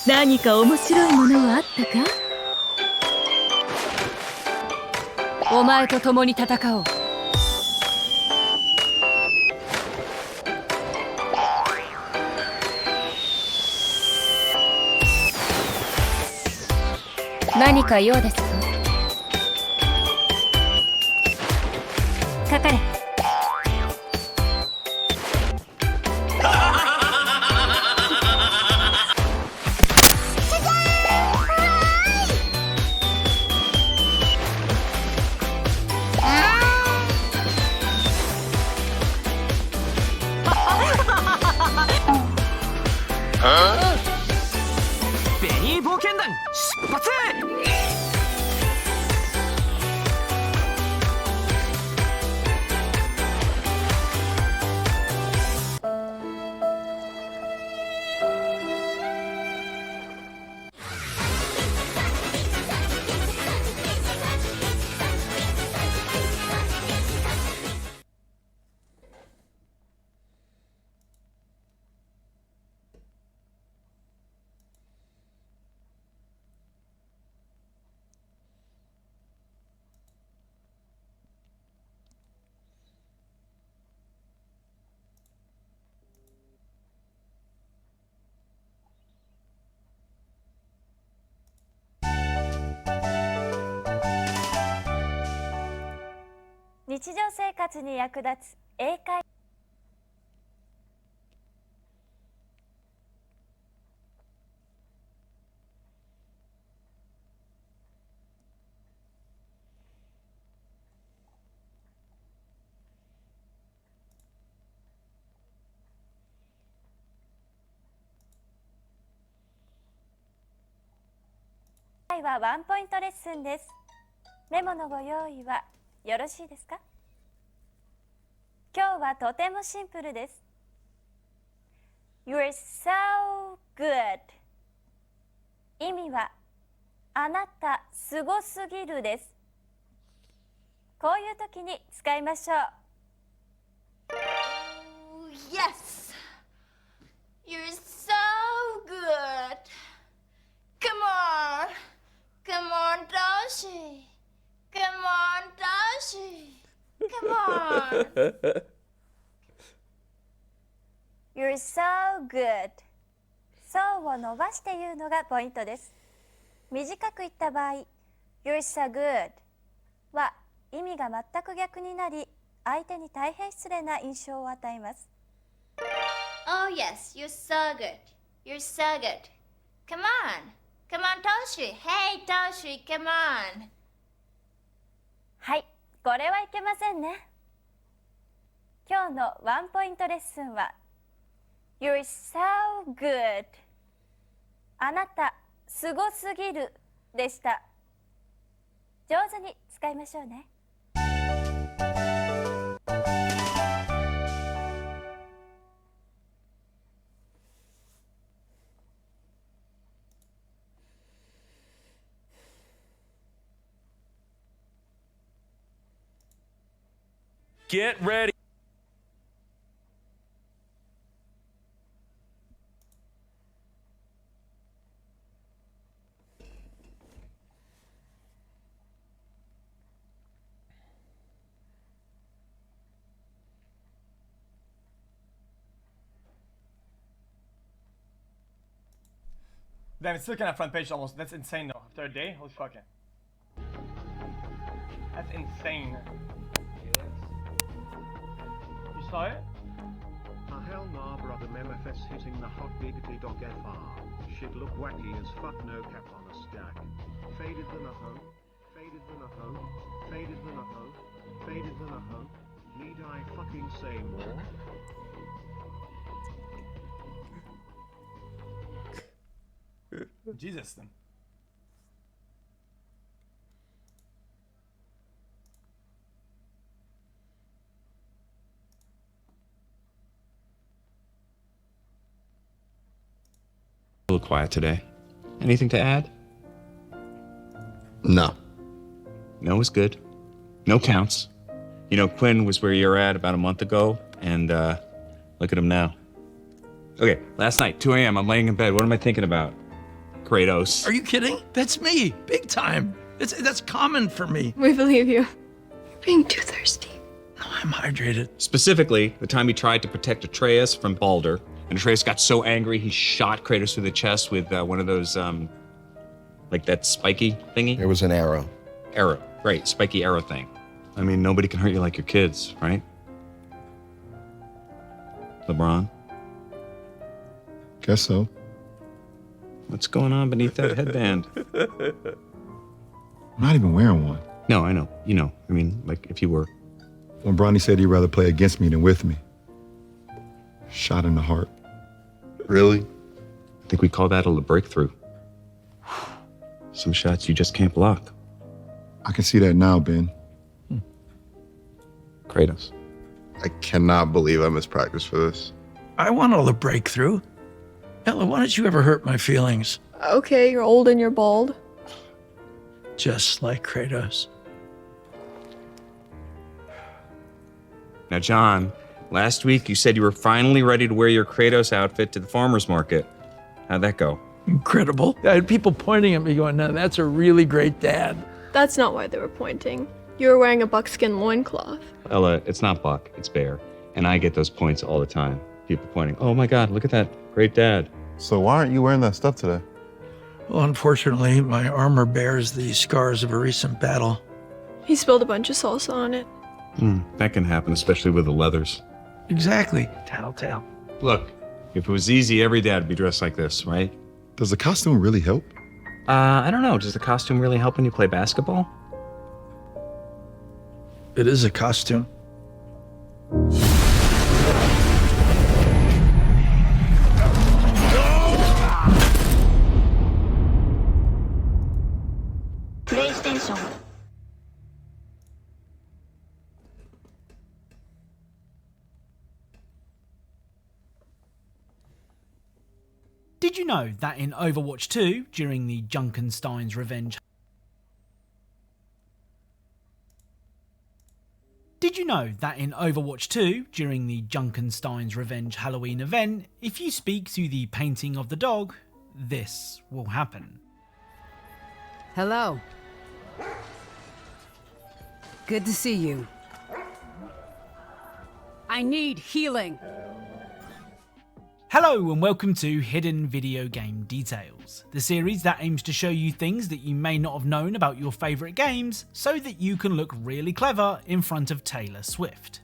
何か面白いものはあったか？お前と共に戦おう。何か用ですか？かかれ。ベニー冒険団出発！日常生活に役立つ英会はワンポイントレッスンです。メモのご用意はよろしいですか？今日はとてもシンプルです。You're so good。意味はあなたすごすぎるです。こういう時に使いましょう。Oh, yes. You're so good. Come on. Come on, Toshi. Come on, Toshi. Come on. You're so good。そうを伸ばして言うのがポイントです。短く言った場合、You're so good は意味が全く逆になり、相手に大変失礼な印象を与えます。Oh, yes. You're so good. You're so good. Come on. Come on, Toshi. Hey, Toshi, come on. はい、これはいけませんね。今日のワンポイントレッスンは You're so good。あなたすごすぎるでした。上手に使いましょうね。Get ready! Damn, it's still kind of front page almost. That's insane though. After a day? Holy fucking. That's insane. You saw it? Hell nah brother, MFS hitting the hot biggity dog FR. Shit look wacky as fuck, no cap on a stack. Faded than a hoe, faded than a hoe, faded than a hoe, faded than a hoe. Need I fucking say more? Jesus then. A little quiet today. Anything to add? No. No is good. No counts. You know, Quinn was where you're at about a month ago, and look at him now. Okay, last night, 2 a.m., I'm laying in bed. What am I thinking about? Kratos. Are you kidding? That's me, big time. That's common for me. We believe you. You're being too thirsty. No, I'm hydrated. Specifically, the time he tried to protect Atreus from Balder, and Atreus got so angry he shot Kratos through the chest with one of those, like that spiky thingy. It was an arrow. Arrow, right, spiky arrow thing. I mean, nobody can hurt you like your kids, right? LeBron? Guess so. What's going on beneath that headband? I'm not even wearing one. No, I know. You know. I mean, like, if you were. When Bronny said he'd rather play against me than with me. Shot in the heart. Really? I think we call that a breakthrough. Some shots you just can't block. I can see that now, Ben. Kratos. I cannot believe I missed practice for this. I want all the breakthrough. Ella, why don't you ever hurt my feelings? Okay, you're old and you're bald. Just like Kratos. Now, John, last week you said you were finally ready to wear your Kratos outfit to the farmer's market. How'd that go? Incredible. I had people pointing at me going, no, that's a really great dad. That's not why they were pointing. You were wearing a buckskin loincloth. Ella, it's not buck, it's bear. And I get those points all the time. People pointing, oh my God, look at that great dad. So why aren't you wearing that stuff today? Well, unfortunately, my armor bears the scars of a recent battle. He spilled a bunch of salsa on it. That can happen, especially with the leathers. Exactly. Tattletale. Look, if it was easy, every dad would be dressed like this, right? Does the costume really help? I don't know. Does the costume really help when you play basketball? It is a costume. PlayStation. Did you know that in Overwatch 2, during the Junkenstein's Revenge... Did you know that in Overwatch 2, during the Junkenstein's Revenge Halloween event, if you speak to the painting of the dog, this will happen? Hello. Good to see you. I need healing. Hello and welcome to Hidden Video Game Details, the series that aims to show you things that you may not have known about your favourite games so that you can look really clever in front of Taylor Swift.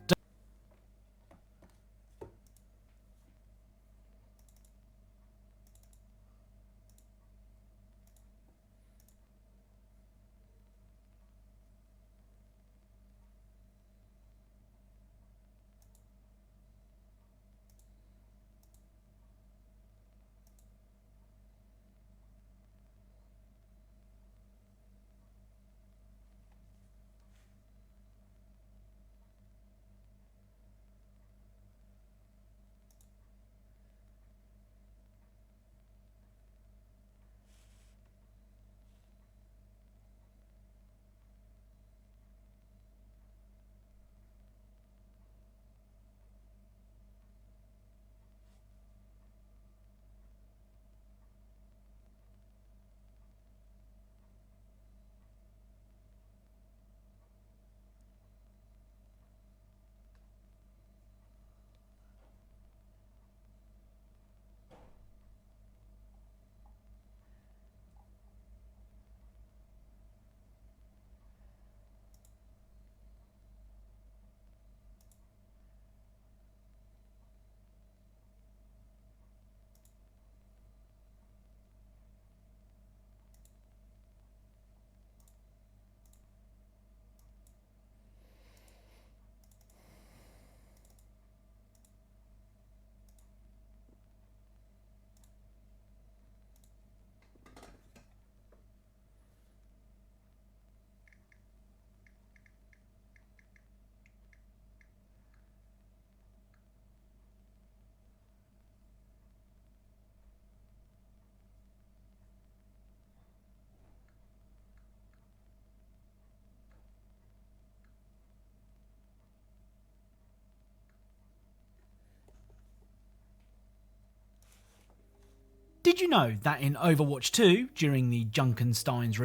Did you know that in Overwatch 2, during the Junkenstein's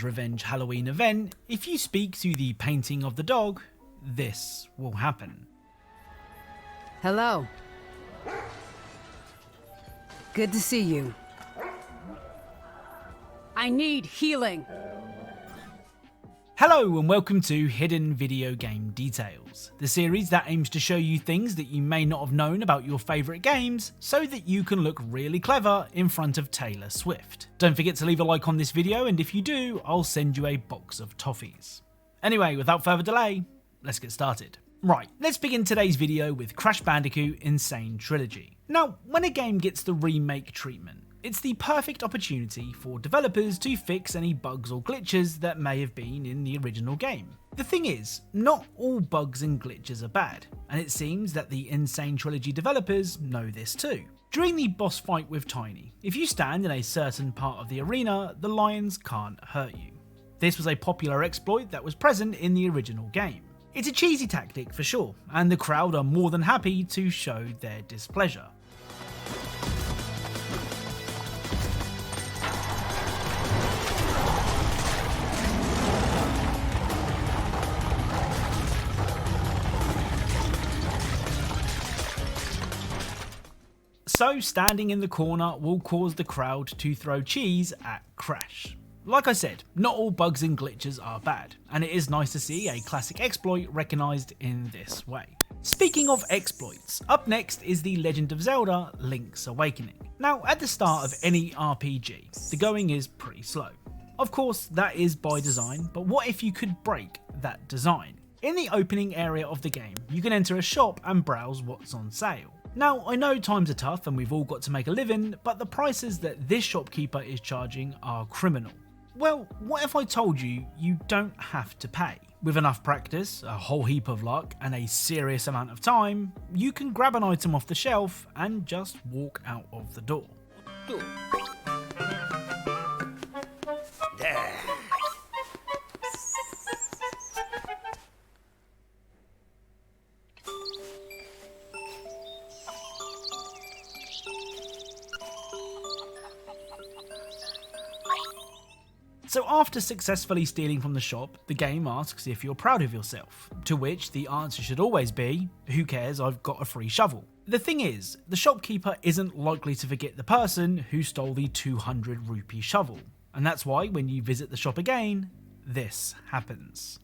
Revenge Halloween event, if you speak to the painting of the dog, this will happen. Hello. Good to see you. I need healing. Hello and welcome to Hidden Video Game Details, the series that aims to show you things that you may not have known about your favourite games so that you can look really clever in front of Taylor Swift. Don't forget to leave a like on this video, and if you do, I'll send you a box of toffees. Anyway, without further delay, let's get started. Right, let's begin today's video with Crash Bandicoot Insane Trilogy. Now, when a game gets the remake treatment, it's the perfect opportunity for developers to fix any bugs or glitches that may have been in the original game. The thing is, not all bugs and glitches are bad, and it seems that the Insane Trilogy developers know this too. During the boss fight with Tiny, if you stand in a certain part of the arena, the lions can't hurt you. This was a popular exploit that was present in the original game. It's a cheesy tactic for sure, and the crowd are more than happy to show their displeasure. So standing in the corner will cause the crowd to throw cheese at Crash. Like I said, not all bugs and glitches are bad, and it is nice to see a classic exploit recognised in this way. Speaking of exploits, up next is The Legend of Zelda Link's Awakening. Now, at the start of any RPG, the going is pretty slow. Of course, that is by design, but what if you could break that design? In the opening area of the game, you can enter a shop and browse what's on sale. Now, I know times are tough and we've all got to make a living, but the prices that this shopkeeper is charging are criminal. Well, what if I told you you don't have to pay? With enough practice, a whole heap of luck, and a serious amount of time, you can grab an item off the shelf and just walk out of the door. So after successfully stealing from the shop, the game asks if you're proud of yourself, to which the answer should always be, who cares, I've got a free shovel. The thing is, the shopkeeper isn't likely to forget the person who stole the 200 rupee shovel, and that's why when you visit the shop again, this happens.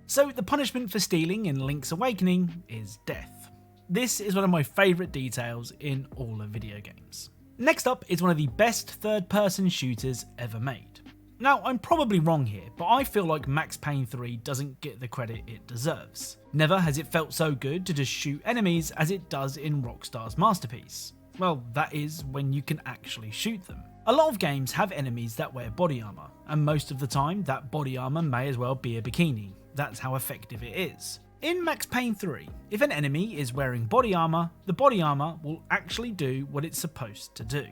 So the punishment for stealing in Link's Awakening is death. This is one of my favourite details in all of video games. Next up is one of the best third-person shooters ever made. Now, I'm probably wrong here, but I feel like Max Payne 3 doesn't get the credit it deserves. Never has it felt so good to just shoot enemies as it does in Rockstar's masterpiece. Well, that is, when you can actually shoot them. A lot of games have enemies that wear body armour, and most of the time that body armour may as well be a bikini. That's how effective it is. In Max Payne 3, if an enemy is wearing body armour, the body armour will actually do what it's supposed to do.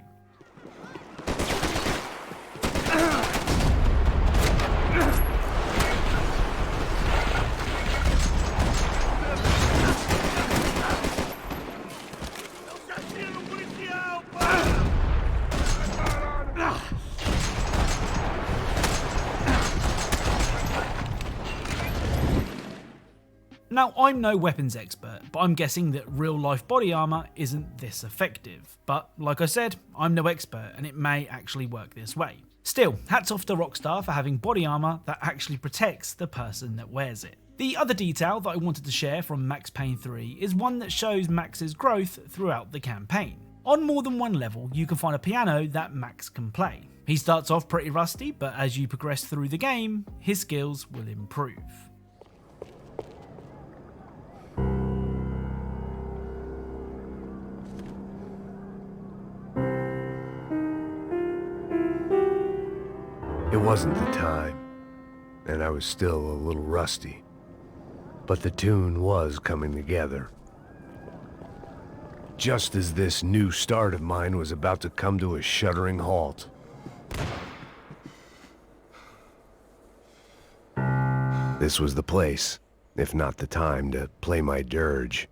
Now, I'm no weapons expert, but I'm guessing that real-life body armour isn't this effective. But, like I said, I'm no expert, and it may actually work this way. Still, hats off to Rockstar for having body armour that actually protects the person that wears it. The other detail that I wanted to share from Max Payne 3 is one that shows Max's growth throughout the campaign. On more than one level, you can find a piano that Max can play. He starts off pretty rusty, but as you progress through the game, his skills will improve. wasn't the time, and I was still a little rusty. But the tune was coming together. Just as this new start of mine was about to come to a shuddering halt. This was the place, if not the time, to play my dirge.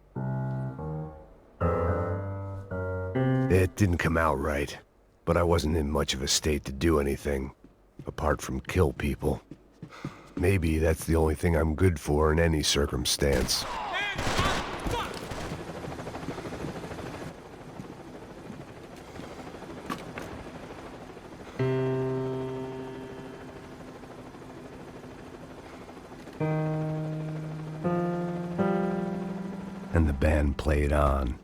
It didn't come out right, but I wasn't in much of a state to do anything, apart from kill people. Maybe that's the only thing I'm good for in any circumstance. And the band played on.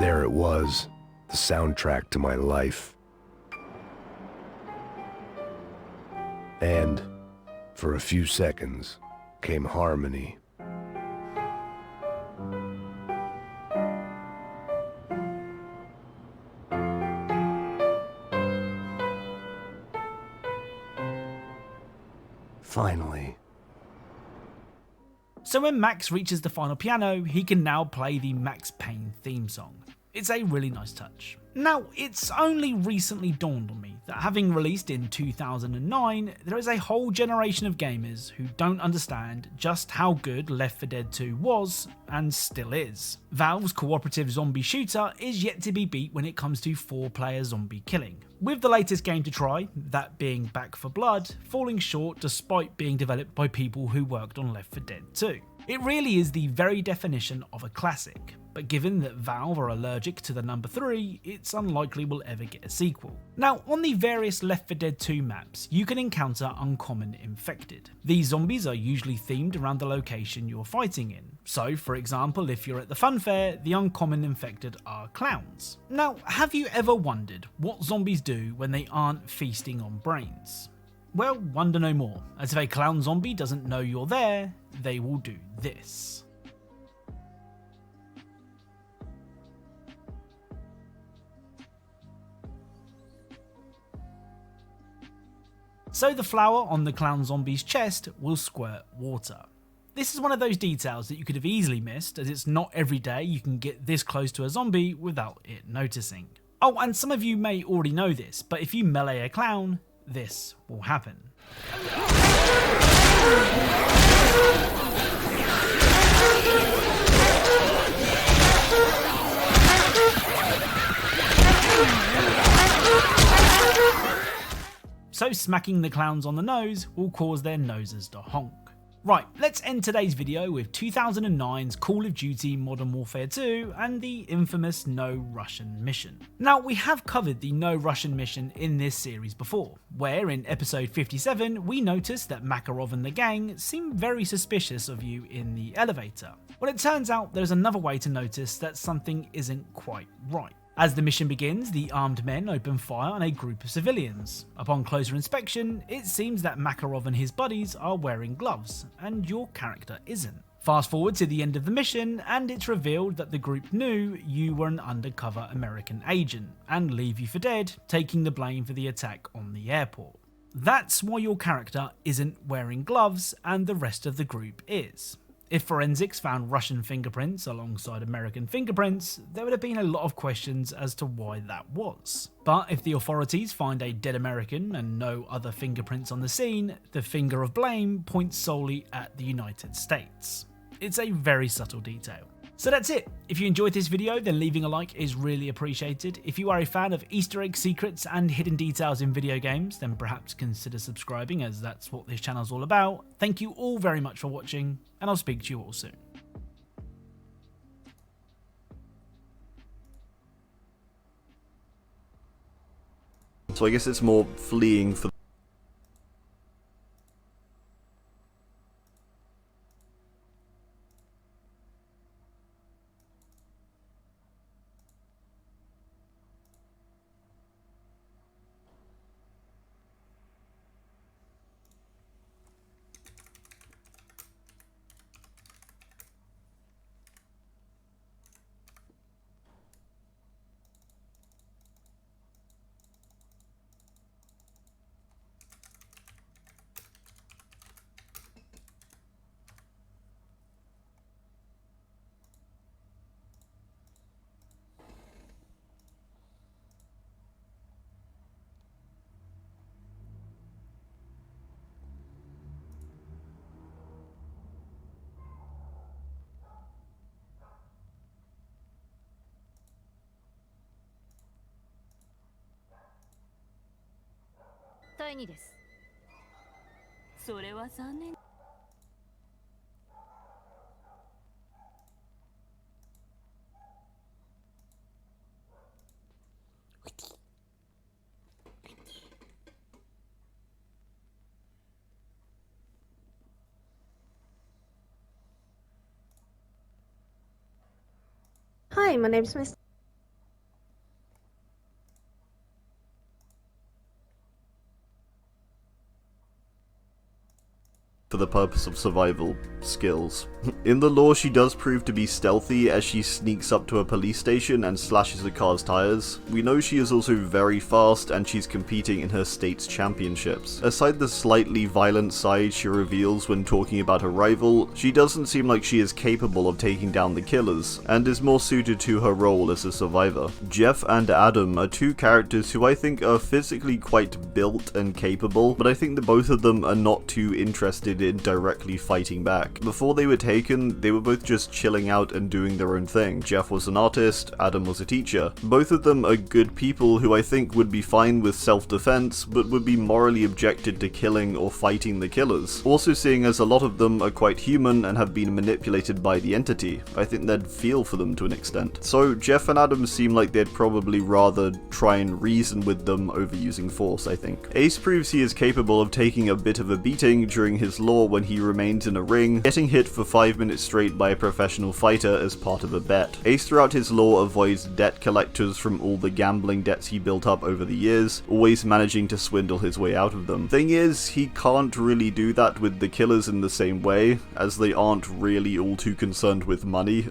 There it was, the soundtrack to my life. And, for a few seconds, came harmony. Finally. So when Max reaches the final piano, he can now play the Max Payne theme song. It's a really nice touch. Now, it's only recently dawned on me that having released in 2009, there is a whole generation of gamers who don't understand just how good Left 4 Dead 2 was, and still is. Valve's cooperative zombie shooter is yet to be beat when it comes to 4-player zombie killing, with the latest game to try, that being Back 4 Blood, falling short despite being developed by people who worked on Left 4 Dead 2. It really is the very definition of a classic, but given that Valve are allergic to the number 3, it's unlikely we'll ever get a sequel. Now, on the various Left 4 Dead 2 maps, you can encounter uncommon infected. These zombies are usually themed around the location you're fighting in. So, for example, if you're at the fun fair, the uncommon infected are clowns. Now, have you ever wondered what zombies do when they aren't feasting on brains? Well, wonder no more, as if a clown zombie doesn't know you're there, they will do this. So the flower on the clown zombie's chest will squirt water. This is one of those details that you could have easily missed, as it's not every day you can get this close to a zombie without it noticing. Oh, and some of you may already know this, but if you melee a clown, this will happen. So smacking the clowns on the nose will cause their noses to honk. Right, let's end today's video with 2009's Call of Duty Modern Warfare 2 and the infamous No Russian mission. Now, we have covered the No Russian mission in this series before, where in episode 57 we noticed that Makarov and the gang seemed very suspicious of you in the elevator. Well, it turns out there's another way to notice that something isn't quite right. As the mission begins, the armed men open fire on a group of civilians. Upon closer inspection, it seems that Makarov and his buddies are wearing gloves, and your character isn't. Fast forward to the end of the mission, and it's revealed that the group knew you were an undercover American agent, and leave you for dead, taking the blame for the attack on the airport. That's why your character isn't wearing gloves, and the rest of the group is. If forensics found Russian fingerprints alongside American fingerprints, there would have been a lot of questions as to why that was. But if the authorities find a dead American and no other fingerprints on the scene, the finger of blame points solely at the United States. It's a very subtle detail. So that's it. If you enjoyed this video, then leaving a like is really appreciated. If you are a fan of Easter egg secrets and hidden details in video games, then perhaps consider subscribing, as that's what this channel is all about. Thank you all very much for watching, and I'll speak to you all soon. So I guess it's more fleeing for いにです。それは残念。Hi, my name's Miss. For the purpose of survival skills. In the lore, she does prove to be stealthy as she sneaks up to a police station and slashes a car's tires. We know she is also very fast and she's competing in her state's championships. Aside the slightly violent side she reveals when talking about her rival, she doesn't seem like she is capable of taking down the killers, and is more suited to her role as a survivor. Jeff and Adam are two characters who I think are physically quite built and capable, but I think that both of them are not too interested in directly fighting back. Before they were taken, they were both just chilling out and doing their own thing. Jeff was an artist, Adam was a teacher. Both of them are good people who I think would be fine with self-defense, but would be morally objected to killing or fighting the killers. Also, seeing as a lot of them are quite human and have been manipulated by the entity, I think they'd feel for them to an extent. So Jeff and Adam seem like they'd probably rather try and reason with them over using force, I think. Ace proves he is capable of taking a bit of a beating during his lore when he remains in a ring, getting hit for 5 minutes straight by a professional fighter as part of a bet. Ace throughout his lore avoids debt collectors from all the gambling debts he built up over the years, always managing to swindle his way out of them. Thing is, he can't really do that with the killers in the same way, as they aren't really all too concerned with money,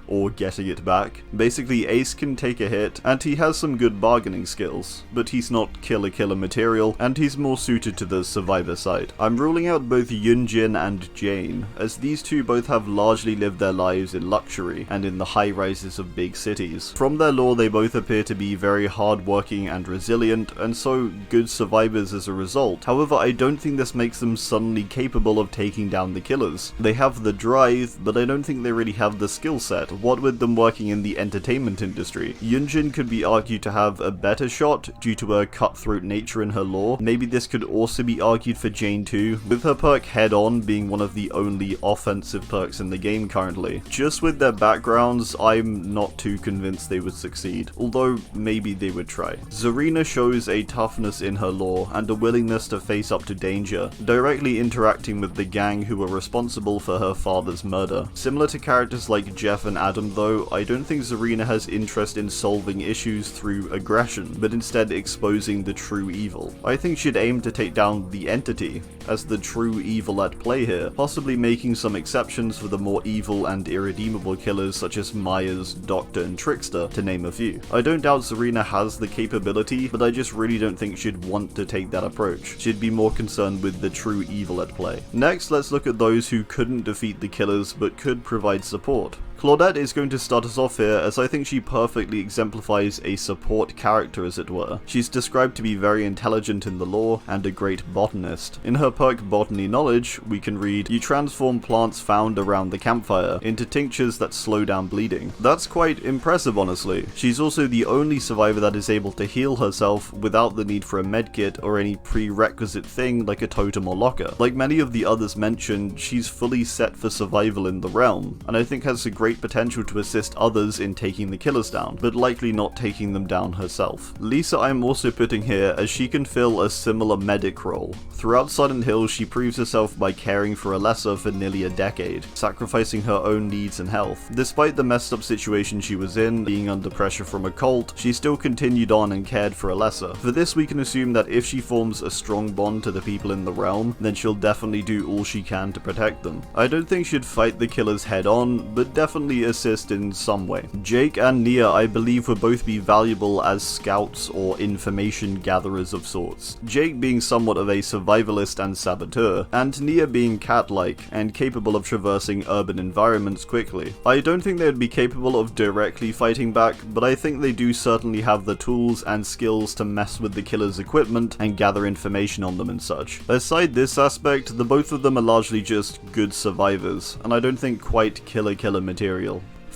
or getting it back. Basically, Ace can take a hit, and he has some good bargaining skills, but he's not killer material, and he's more suited to the survivor side. I'm ruling out both Yunjin and Jane, as these two both have largely lived their lives in luxury and in the high rises of big cities. From their lore, they both appear to be very hardworking and resilient, and so good survivors as a result. However, I don't think this makes them suddenly capable of taking down the killers. They have the drive, but I don't think they really have the skill set, what with them working in the entertainment industry. Yunjin could be argued to have a better shot due to her cutthroat nature in her lore. Maybe this could also be argued for Jane too, with her perk Head On being one of the only offensive perks in the game currently. Just with their backgrounds, I'm not too convinced they would succeed, although maybe they would try. Zarina shows a toughness in her lore and a willingness to face up to danger, directly interacting with the gang who were responsible for her father's murder. Similar to characters like Jeff and Adam though, I don't think Zarina has interest in solving issues through aggression, but instead exposing the true evil. I think she'd aim to take down the entity as the true evil at play here, possibly making some exceptions for the more evil and irredeemable killers such as Myers, Doctor, and Trickster, to name a few. I don't doubt Zarina has the capability, but I just really don't think she'd want to take that approach. She'd be more concerned with the true evil at play. Next, let's look at those who couldn't defeat the killers but could provide support. Claudette is going to start us off here, as I think she perfectly exemplifies a support character, as it were. She's described to be very intelligent in the lore, and a great botanist. In her perk Botany Knowledge, we can read, "You transform plants found around the campfire into tinctures that slow down bleeding." That's quite impressive, honestly. She's also the only survivor that is able to heal herself without the need for a medkit or any prerequisite thing like a totem or locker. Like many of the others mentioned, she's fully set for survival in the realm, and I think has a great potential to assist others in taking the killers down, but likely not taking them down herself. Lisa I'm also putting here, as she can fill a similar medic role. Throughout Silent Hill, she proves herself by caring for Alessa for nearly a decade, sacrificing her own needs and health. Despite the messed up situation she was in, being under pressure from a cult, she still continued on and cared for Alessa. For this, we can assume that if she forms a strong bond to the people in the realm, then she'll definitely do all she can to protect them. I don't think she'd fight the killers head on, but definitely assist in some way. Jake and Nia, I believe, would both be valuable as scouts or information gatherers of sorts. Jake being somewhat of a survivalist and saboteur, and Nia being cat-like and capable of traversing urban environments quickly. I don't think they would be capable of directly fighting back, but I think they do certainly have the tools and skills to mess with the killer's equipment and gather information on them and such. Aside this aspect, the both of them are largely just good survivors, and I don't think quite killer material.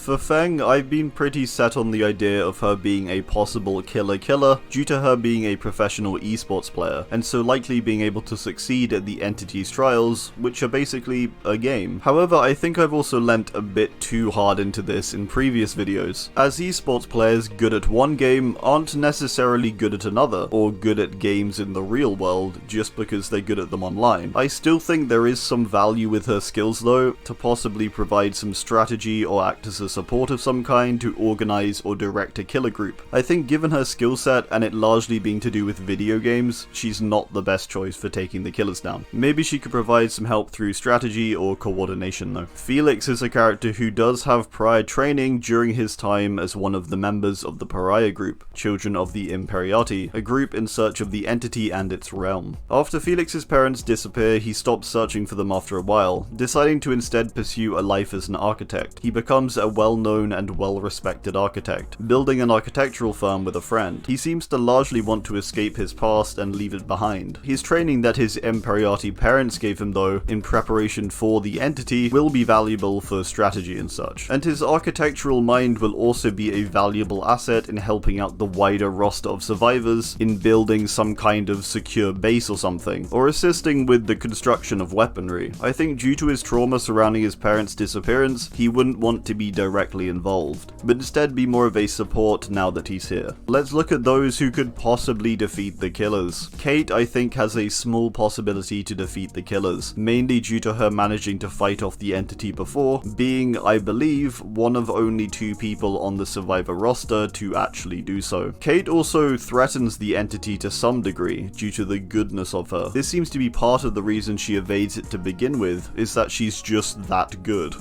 For Feng, I've been pretty set on the idea of her being a possible killer due to her being a professional esports player, and so likely being able to succeed at the entity's trials, which are basically a game. However, I think I've also lent a bit too hard into this in previous videos, as esports players good at one game aren't necessarily good at another, or good at games in the real world just because they're good at them online. I still think there is some value with her skills though, to possibly provide some strategy or act as a support of some kind to organize or direct a killer group. I think given her skill set and it largely being to do with video games, she's not the best choice for taking the killers down. Maybe she could provide some help through strategy or coordination though. Felix is a character who does have prior training during his time as one of the members of the Pariah group, Children of the Imperiati, a group in search of the entity and its realm. After Felix's parents disappear, he stops searching for them after a while, deciding to instead pursue a life as an architect. He becomes a well-known and well-respected architect, building an architectural firm with a friend. He seems to largely want to escape his past and leave it behind. His training that his Imperiati parents gave him though, in preparation for the entity, will be valuable for strategy and such. And his architectural mind will also be a valuable asset in helping out the wider roster of survivors in building some kind of secure base or something, or assisting with the construction of weaponry. I think due to his trauma surrounding his parents' disappearance, he wouldn't want to be directly involved, but instead be more of a support now that he's here. Let's look at those who could possibly defeat the killers. Kate, I think, has a small possibility to defeat the killers, mainly due to her managing to fight off the entity before, being, I believe, one of only 2 people on the survivor roster to actually do so. Kate also threatens the entity to some degree, due to the goodness of her. This seems to be part of the reason she evades it to begin with, is that she's just that good.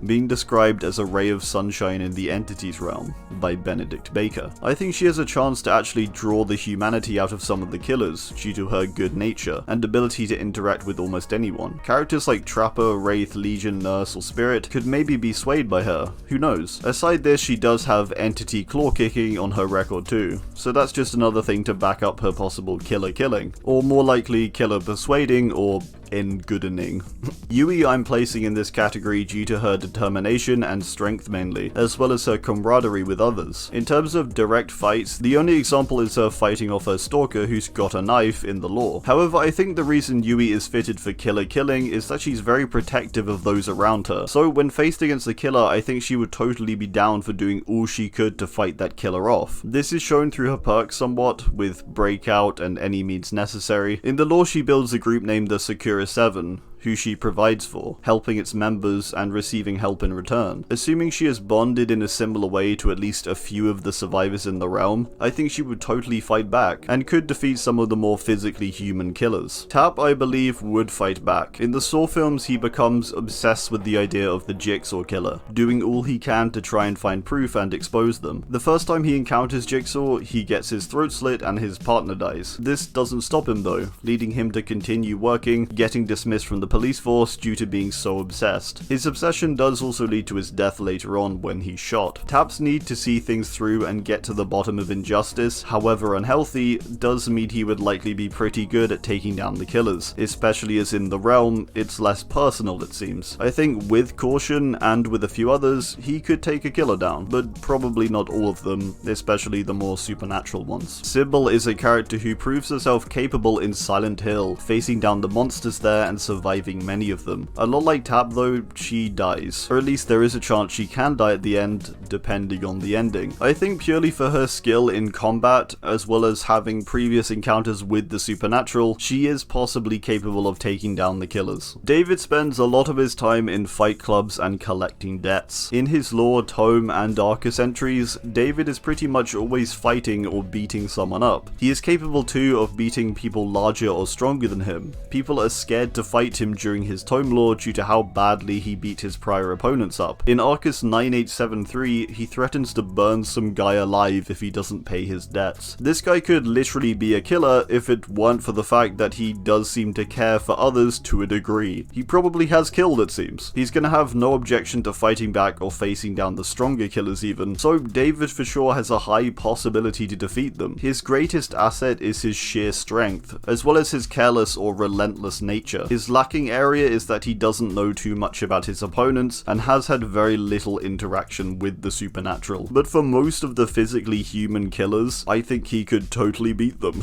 Being described as a ray of sunshine in the entity's realm by Benedict Baker. I think she has a chance to actually draw the humanity out of some of the killers due to her good nature and ability to interact with almost anyone. Characters like Trapper, Wraith, Legion, Nurse, or Spirit could maybe be swayed by her, who knows. Aside this, she does have entity claw kicking on her record too, so that's just another thing to back up her possible killer killing, or more likely killer persuading or in-goodening. Yui I'm placing in this category due to her determination and strength mainly, as well as her camaraderie with others. In terms of direct fights, the only example is her fighting off her stalker who's got a knife in the lore. However, I think the reason Yui is fitted for killer killing is that she's very protective of those around her, so when faced against the killer, I think she would totally be down for doing all she could to fight that killer off. This is shown through her perks somewhat, with Breakout and Any Means Necessary. In the lore, she builds a group named the Sakura 7, who she provides for, helping its members and receiving help in return. Assuming she is bonded in a similar way to at least a few of the survivors in the realm, I think she would totally fight back, and could defeat some of the more physically human killers. Tap, I believe, would fight back. In the Saw films, he becomes obsessed with the idea of the Jigsaw killer, doing all he can to try and find proof and expose them. The first time he encounters Jigsaw, he gets his throat slit and his partner dies. This doesn't stop him though, leading him to continue working, getting dismissed from the police force due to being so obsessed. His obsession does also lead to his death later on when he's shot. Tap's need to see things through and get to the bottom of injustice, however unhealthy, does mean he would likely be pretty good at taking down the killers, especially as in the realm, it's less personal it seems. I think with caution and with a few others, he could take a killer down, but probably not all of them, especially the more supernatural ones. Sybil is a character who proves herself capable in Silent Hill, facing down the monsters there and surviving many of them. A lot like Tap though, she dies, or at least there is a chance she can die at the end, depending on the ending. I think purely for her skill in combat, as well as having previous encounters with the supernatural, she is possibly capable of taking down the killers. David spends a lot of his time in fight clubs and collecting debts. In his lore, tome, and Arcus entries, David is pretty much always fighting or beating someone up. He is capable too of beating people larger or stronger than him. People are scared to fight him during his tome lore due to how badly he beat his prior opponents up. In Arcus 9873, he threatens to burn some guy alive if he doesn't pay his debts. This guy could literally be a killer if it weren't for the fact that he does seem to care for others to a degree. He probably has killed, it seems. He's gonna have no objection to fighting back or facing down the stronger killers even, so David for sure has a high possibility to defeat them. His greatest asset is his sheer strength, as well as his careless or relentless nature. His lacking lacking area is that he doesn't know too much about his opponents and has had very little interaction with the supernatural. But for most of the physically human killers, I think he could totally beat them.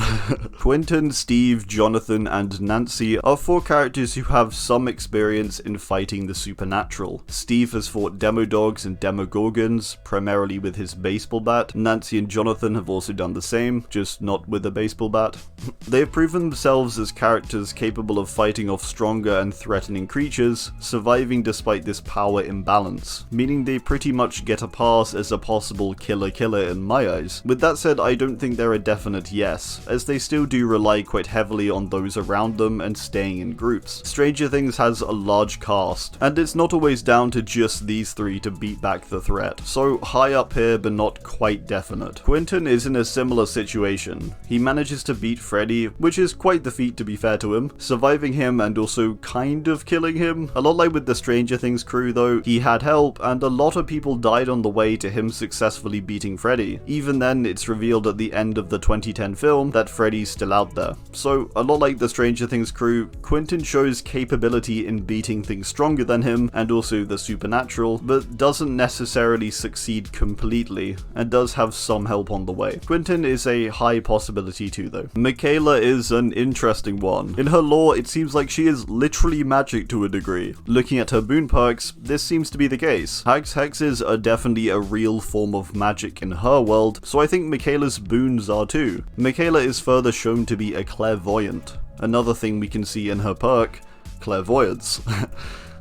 Quentin, Steve, Jonathan, and Nancy are 4 characters who have some experience in fighting the supernatural. Steve has fought Demodogs and Demogorgons, primarily with his baseball bat. Nancy and Jonathan have also done the same, just not with a baseball bat. They have proven themselves as characters capable of fighting off stronger and threatening creatures, surviving despite this power imbalance, meaning they pretty much get a pass as a possible killer in my eyes. With that said, I don't think they're a definite yes, as they still do rely quite heavily on those around them and staying in groups. Stranger Things has a large cast, and it's not always down to just these 3 to beat back the threat, so high up here but not quite definite. Quentin is in a similar situation. He manages to beat Freddy, which is quite the feat to be fair to him, surviving him and also kind of killing him. A lot like with the Stranger Things crew though, he had help and a lot of people died on the way to him successfully beating Freddy. Even then, it's revealed at the end of the 2010 film that Freddy's still out there. So a lot like the Stranger Things crew, Quentin shows capability in beating things stronger than him and also the supernatural, but doesn't necessarily succeed completely and does have some help on the way. Quentin is a high possibility too though. Michaela is an interesting one. In her lore, it seems like she is literally magic to a degree. Looking at her boon perks, this seems to be the case. Hexes are definitely a real form of magic in her world, so I think Michaela's boons are too. Michaela is further shown to be a clairvoyant. Another thing we can see in her perk, clairvoyance.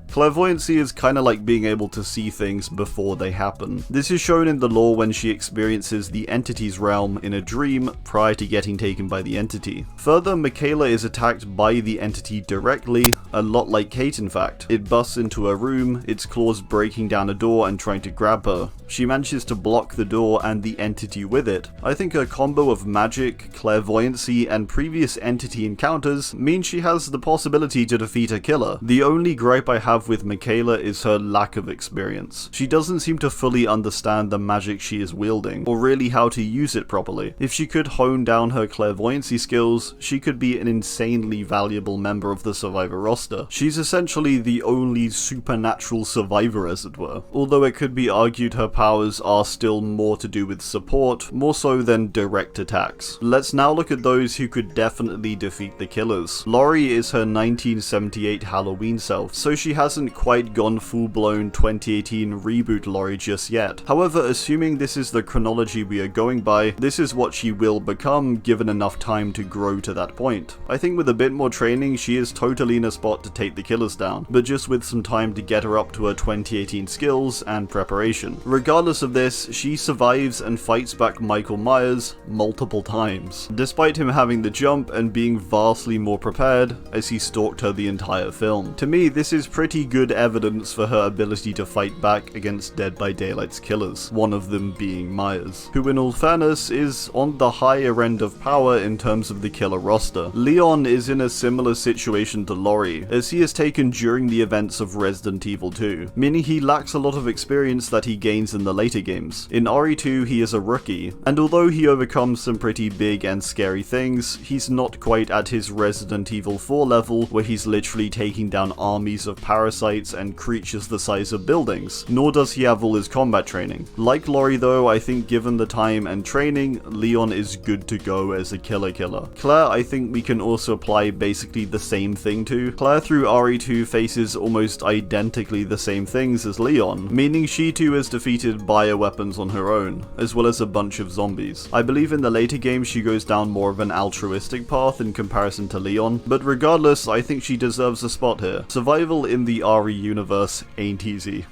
Clairvoyancy is kinda like being able to see things before they happen. This is shown in the lore when she experiences the entity's realm in a dream prior to getting taken by the entity. Further, Michaela is attacked by the entity directly, a lot like Kate in fact. It busts into her room, its claws breaking down a door and trying to grab her. She manages to block the door and the entity with it. I think her combo of magic, clairvoyancy, and previous entity encounters means she has the possibility to defeat a killer. The only gripe I have with Michaela is her lack of experience. She doesn't seem to fully understand the magic she is wielding, or really how to use it properly. If she could hone down her clairvoyancy skills, she could be an insanely valuable member of the Survivor roster. She's essentially the only supernatural survivor, as it were. Although it could be argued her powers are still more to do with support, more so than direct attacks. Let's now look at those who could definitely defeat the killers. Laurie is her 1978 Halloween self, so she hasn't quite gone full-blown 2018 reboot Laurie just yet. However, assuming this is the chronology we are going by, this is what she will become given enough time to grow to that point. I think with a bit more training, she is totally in a spot to take the killers down, but just with some time to get her up to her 2018 skills and preparation. Regardless of this, she survives and fights back Michael Myers multiple times, despite him having the jump and being vastly more prepared as he stalked her the entire film. To me, this is pretty good evidence for her ability to fight back against Dead by Daylight's killers, one of them being Myers, who in all fairness is on the higher end of power in terms of the killer roster. Leon is in a similar situation to Laurie, as he is taken during the events of Resident Evil 2, meaning he lacks a lot of experience that he gains in the later games. In RE2 he is a rookie, and although he overcomes some pretty big and scary things, he's not quite at his Resident Evil 4 level where he's literally taking down armies of parasites and creatures the size of buildings, nor does he have all his combat training. Like Laurie though, I think given the time and training, Leon is good to go as a killer. Claire, I think we can also apply basically the same thing to. Claire through RE2 faces almost identically the same things as Leon, meaning she too has defeated bioweapons on her own, as well as a bunch of zombies. I believe in the later games she goes down more of an altruistic path in comparison to Leon, but regardless, I think she deserves a spot here. Survival in the RE universe ain't easy.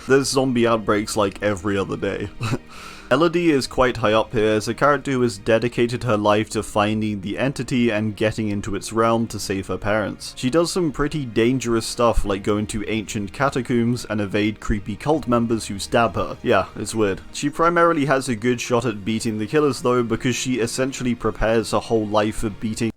There's zombie outbreaks like every other day. Elodie is quite high up here as a character who has dedicated her life to finding the entity and getting into its realm to save her parents. She does some pretty dangerous stuff like go into ancient catacombs and evade creepy cult members who stab her. Yeah, it's weird. She primarily has a good shot at beating the killers though, because she essentially prepares her whole life for beating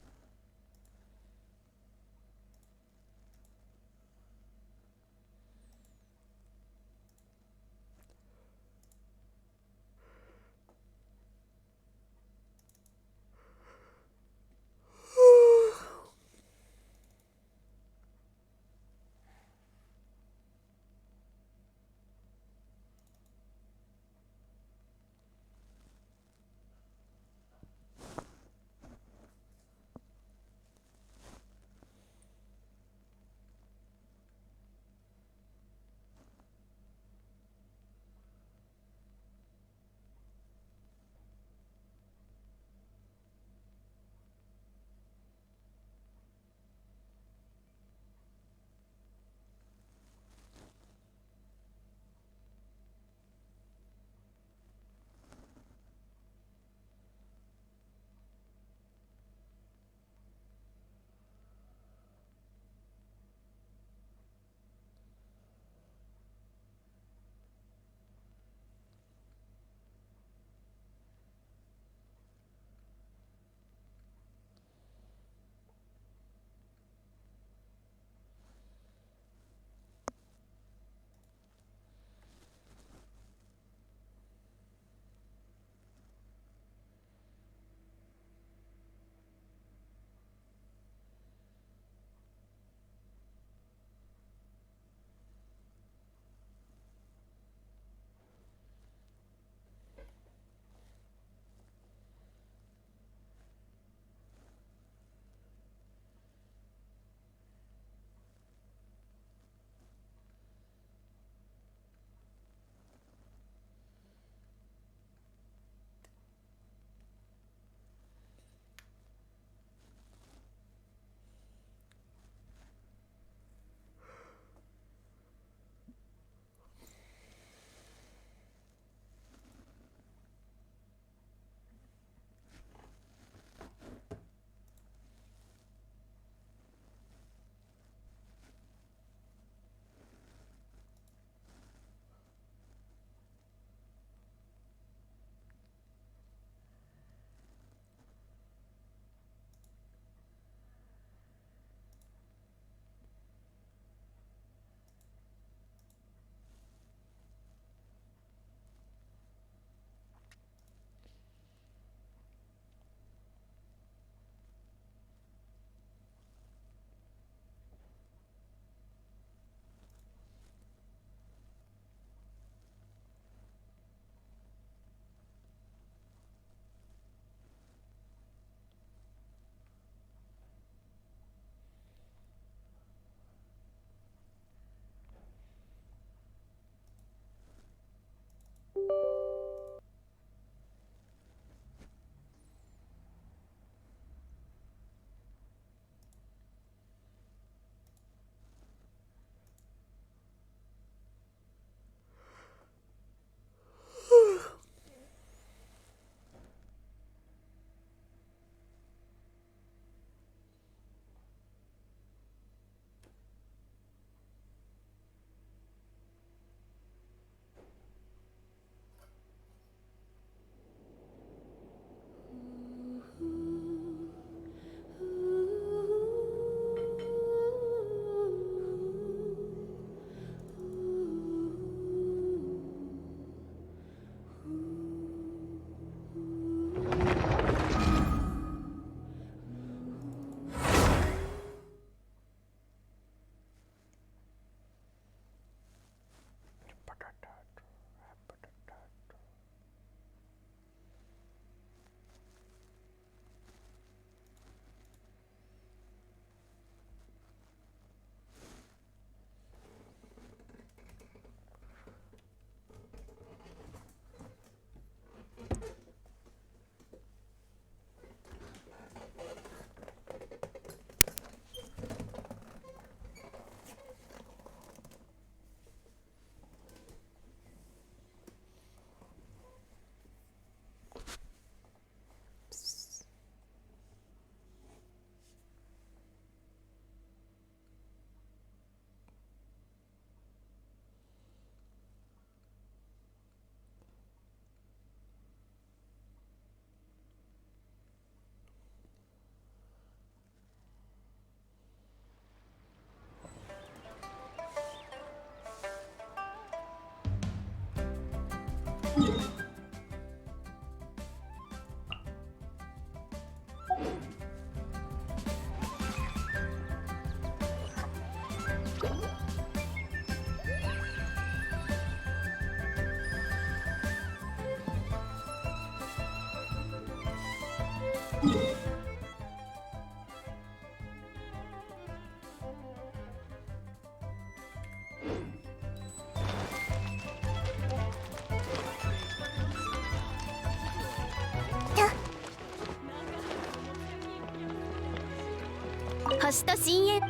星と深淵。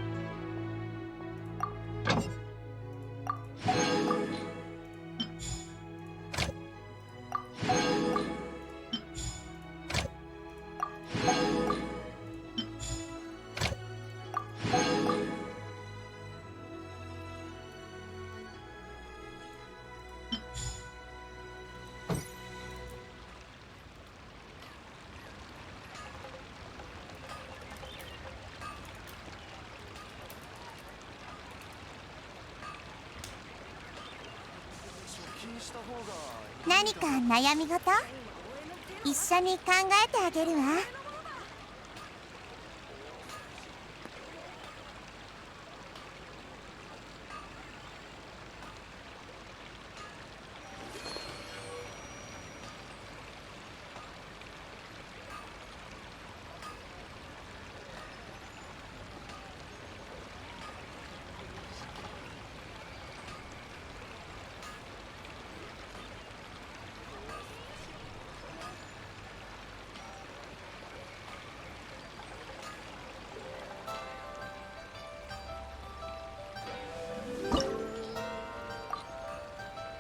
何か悩み事？一緒に考えてあげるわ。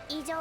以上。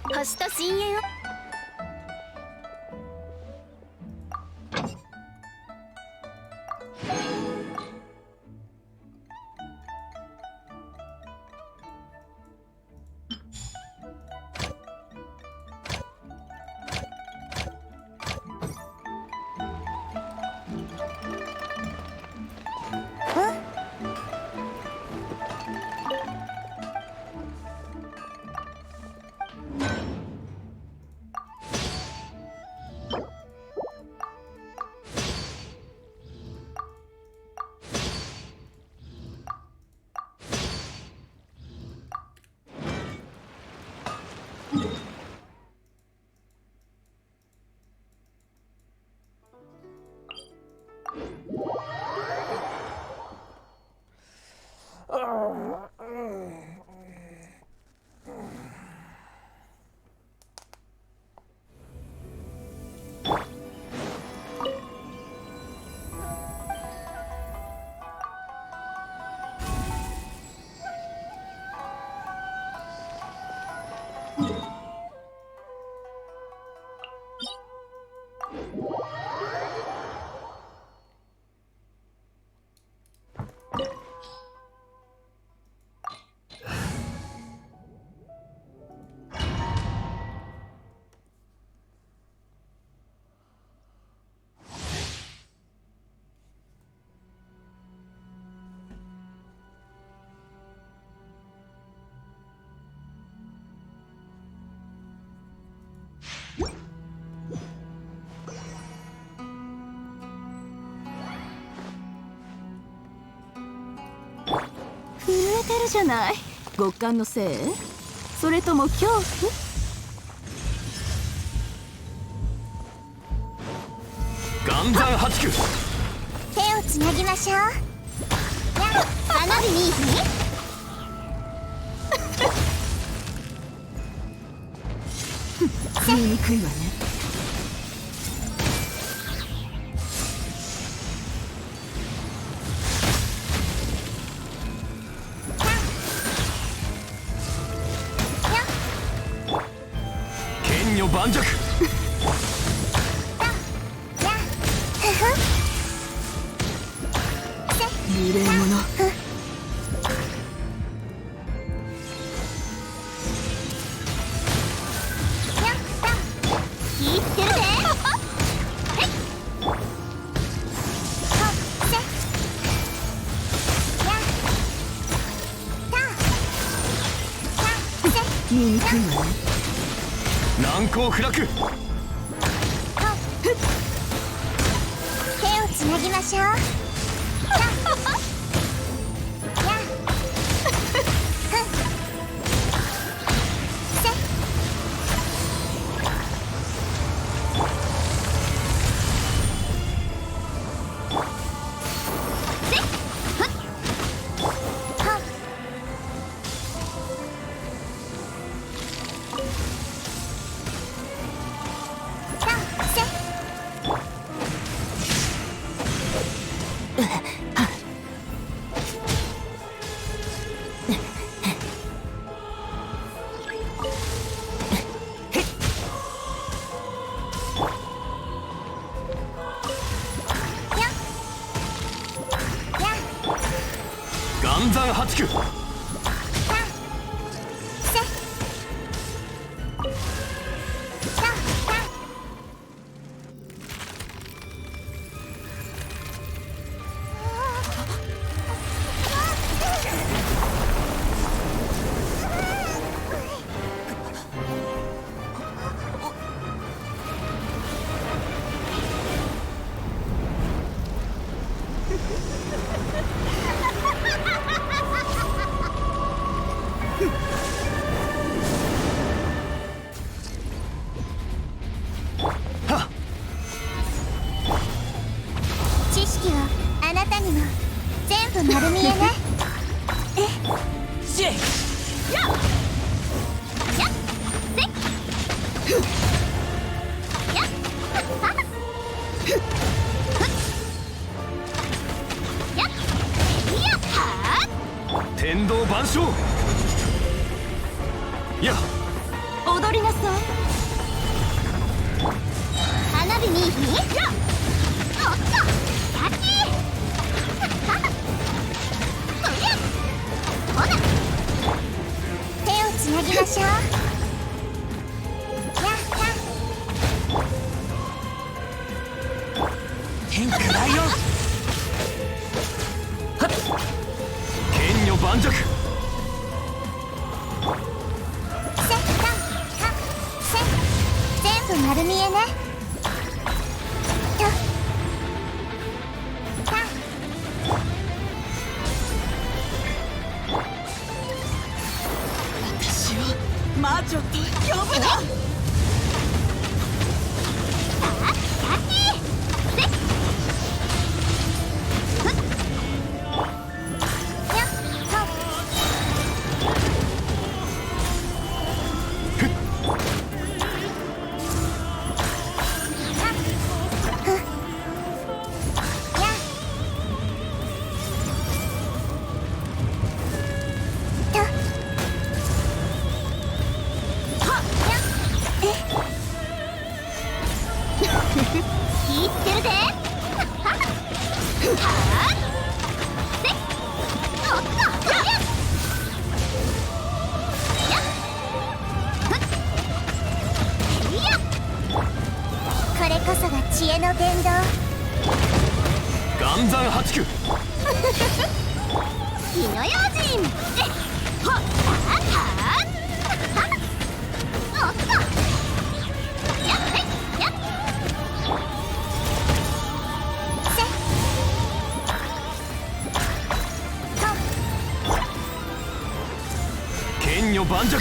星と深淵を。震えてるじゃない。極寒のせい？それとも恐怖？岩山八九。手をつなぎましょう。やっ、花火にいい言いにくいわね。剣女盤石無礼者聞いてるぜ醜いわね難攻不落手をつなぎましょう岩山八九知識はあなたにも全部丸見えねシェイやっやっせっやっやっやっは天道万象や踊りなさい花火にやっおっとキャッチほら手をつなぎましょうやっ天下ライオン剣女盤石せっかかせ全部丸見えねとた私を魔女と呼ぶな聞いてるぜこれこそが知恵の伝道岩山八九火の用心ほっおっとやっやっせ剣女盤石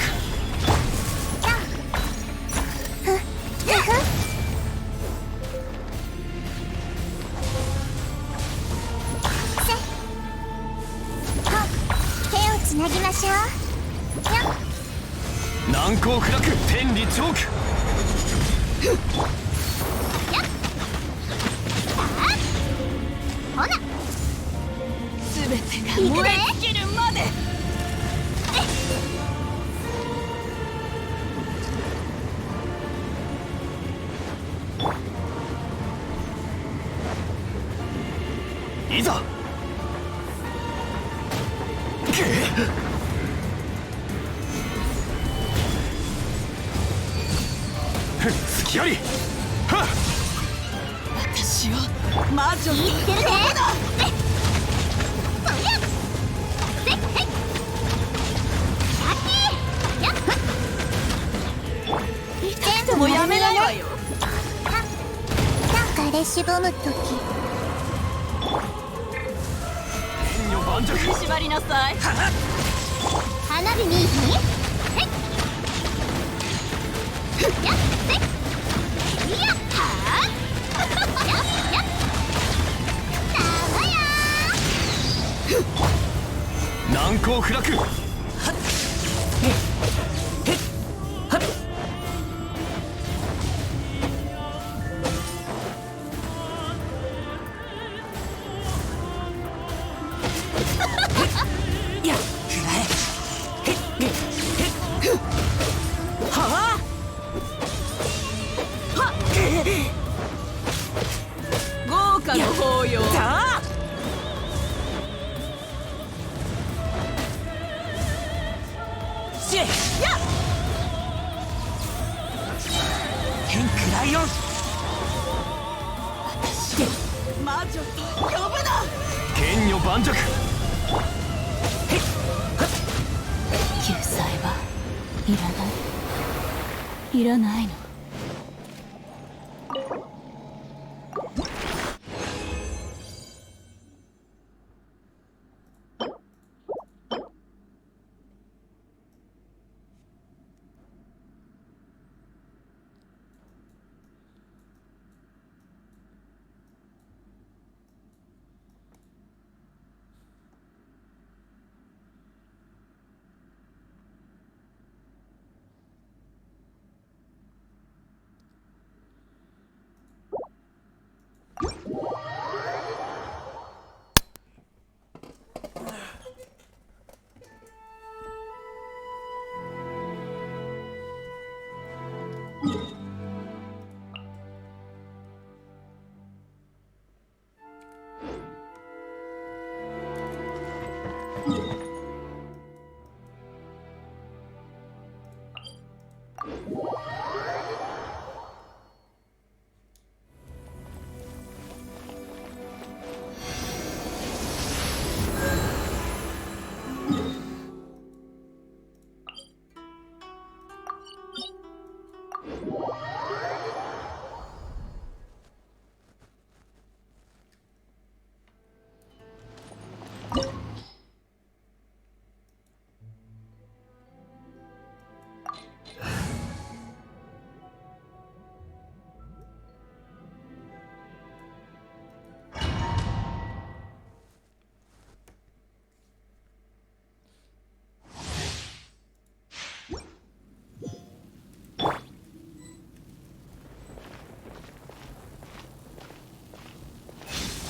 手をつなぎましょうよ難攻不落天理チョークほら全てが燃え尽きるまでいざ隙ありはっ私を魔女に言ってるね。痛くてもやめないわよ。なんかレシボム時天女盤石縛りなさい。花火にいい日難攻不落豪華の法要。天クライオン魔女と呼ぶな。剣女盤石救済はいらないの。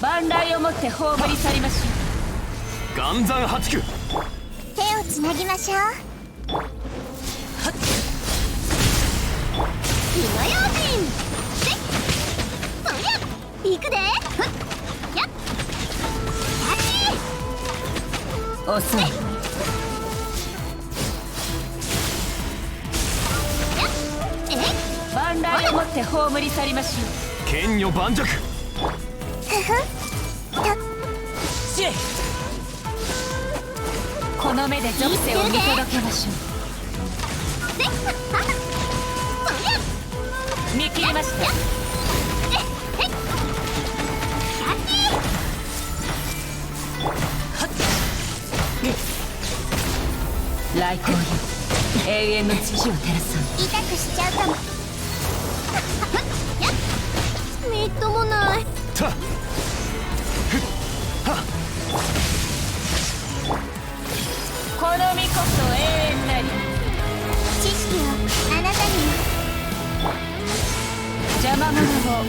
万来をもって葬り去りましょう。岩山八九手をつなぎましょう。火の用心そりゃ行くでやっ遅い。万来をもって葬り去りましょう。剣女盤石この目で属性を見届けましょう。見切りました。来光よ、永遠の土を照らす。痛くしちゃうかも。みっともない。この身こそ永遠なり。知識をあなたに。邪魔者を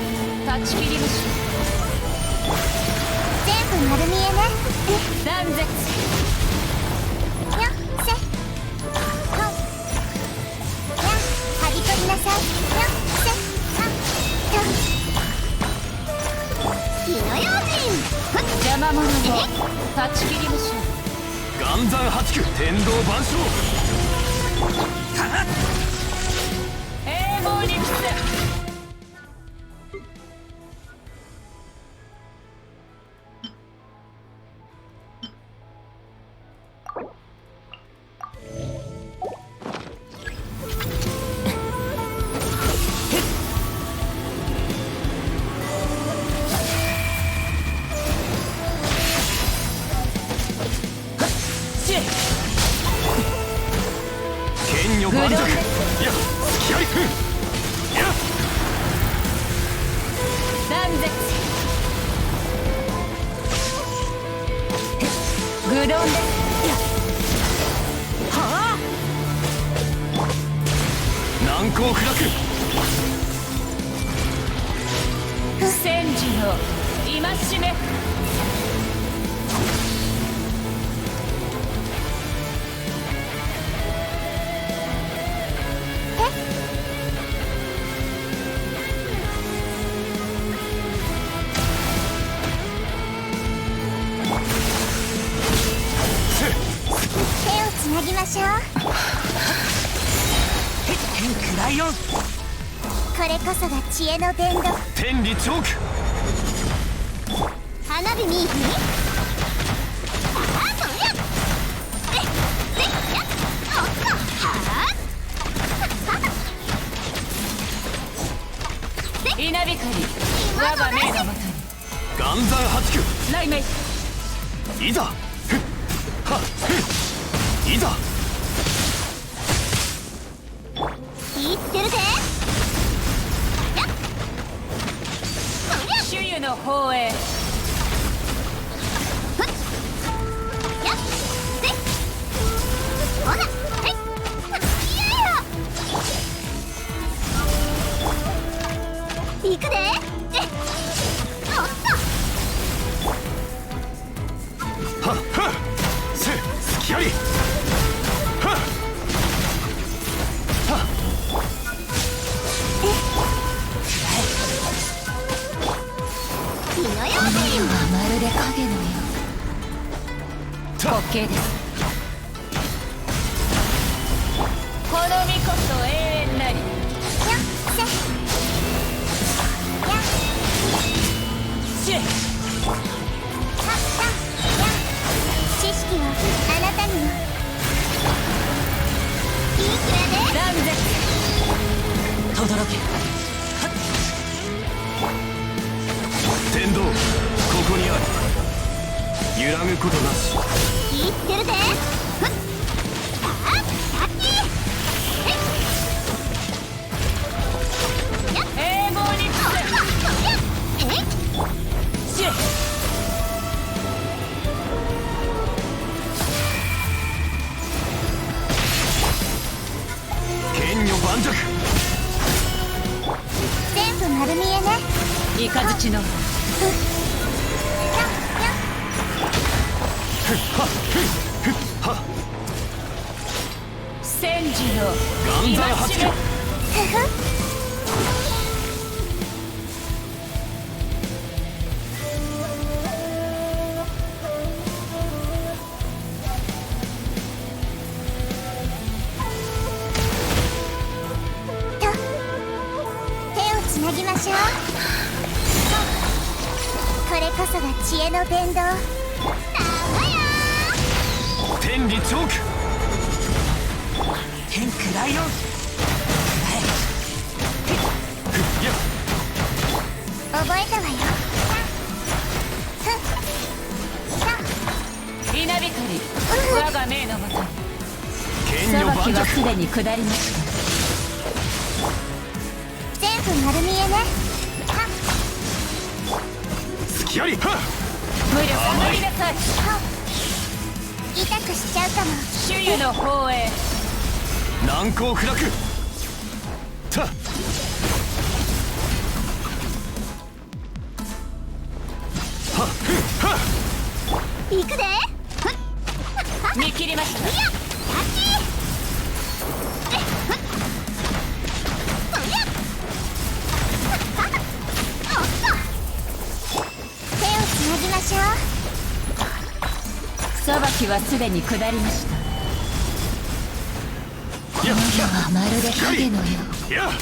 断ち切りましょう。全部丸見えね。断絶。よっせほっやはびこりなさい。よっせはっと火の用心。邪魔魔物を断ち切りましょう。岩山八九天道万象。永劫に伏せ。剣女盤石。いや付き合いくん。いや断絶。愚論です。はあ。難攻不落。戦時の戒め。手をつなぎましょう。天クライオン。これこそが知恵の伝道。天理チョーク。花火見いひん。稲光我が命のもとに。岩山八九。雷鳴。いざ。ふっはっふっいざ。言ってるぜ。主湯の方へ。ほら、はい、いやいや。行くで。おっと。はっはっせ隙あり。はっはっ火のようだよ。はまるで影のよう。滑稽です。この身こそ永遠なり。よっせ。やっしはっはやっ。知識をあなたにも。いいくらで。断絶。とどろけ。天道ここにある。揺らぐことなし。言ってるぜ。ふっあっタッチ。永劫に伏せ。し剣女盤石。全部丸見えね。イカズチの戦時の岩山八九。手をつなぎましょう。これこそが知恵の伝道。天理チョーク。天クライオン。やっ覚えたわよ。稲光我が命のもとに。剣女盤裁きは石。すでに下りました。全部丸見えね。隙あり。はっ無力無理なさい。痛くしちゃうかも。主湯の方へ。難攻不落。たっはっふっはっ行くで。見切りました。いやタッチ。手をつなぎましょう。時はすでに下りました。この世はまるで影のよう。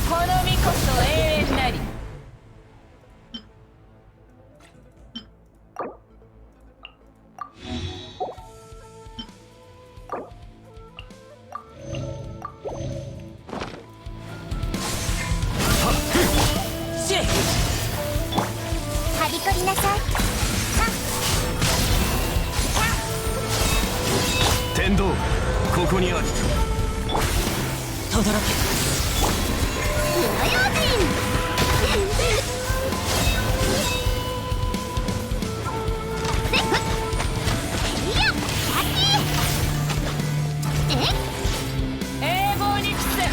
この身こそ永遠なり。はびこりなさい。天道ここにあり。とどろけ。火の用心。永劫に伏せ。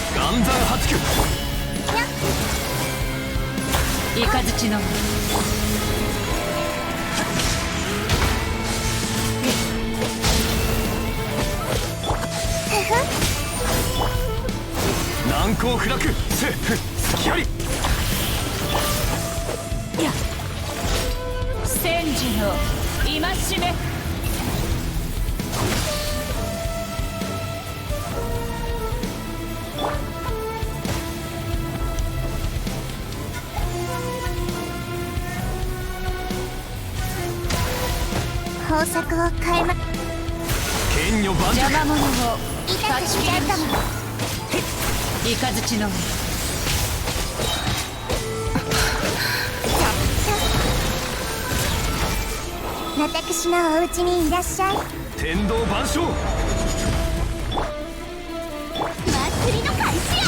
岩山八九。雷の難攻不落。せ隙あり。戦時の戒め。方策を変えま。剣女万邪魔者を痛くしちゃうかも。雷の私のお家にいらっしゃい。天道万象。祭りの開始や。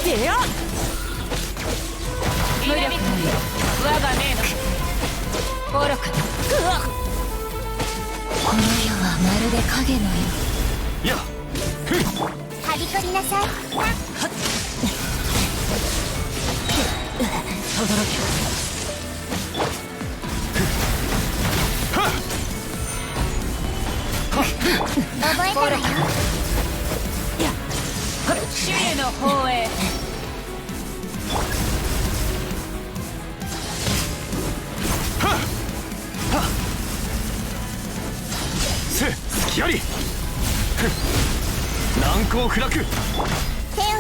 出よ。無力の我が命の愚かな。この世はまるで影のよう。やはびこりなさい。とどろけ。覚えたわよ。主への方へ。隙あり。難攻不落。手を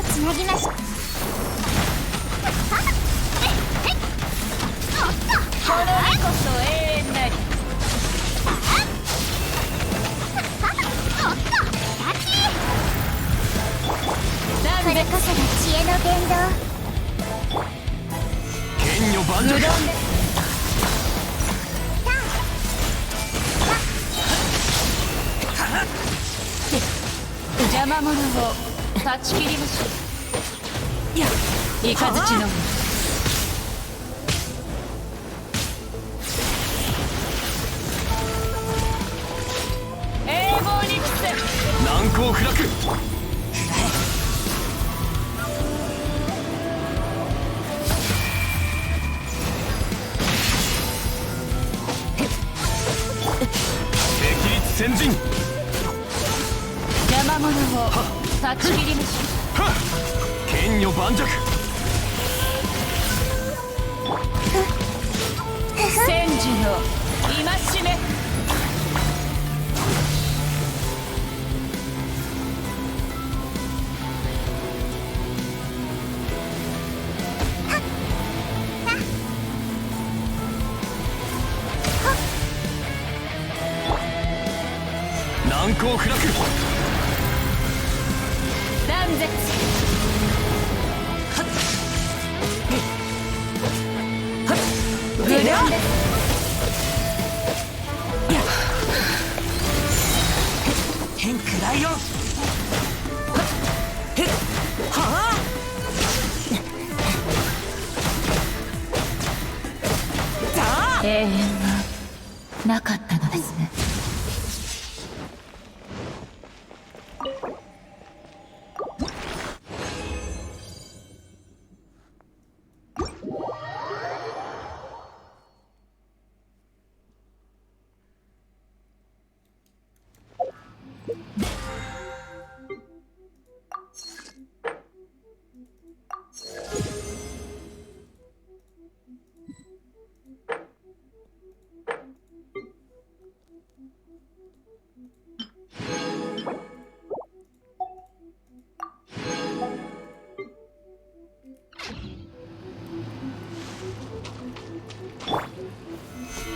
つなぎましょう。この身こそ永遠なり。これこそが知恵の伝道。剣女盤石。邪魔者を断ち切りましょう。雷の永劫に伏せ。難攻不落。敵立先陣。邪魔者を断ち切りましょう。剣女盤石。戦時の戒め。難攻不落。断絶。無論です。天空ライオン。はあ。永遠はなかったのですね。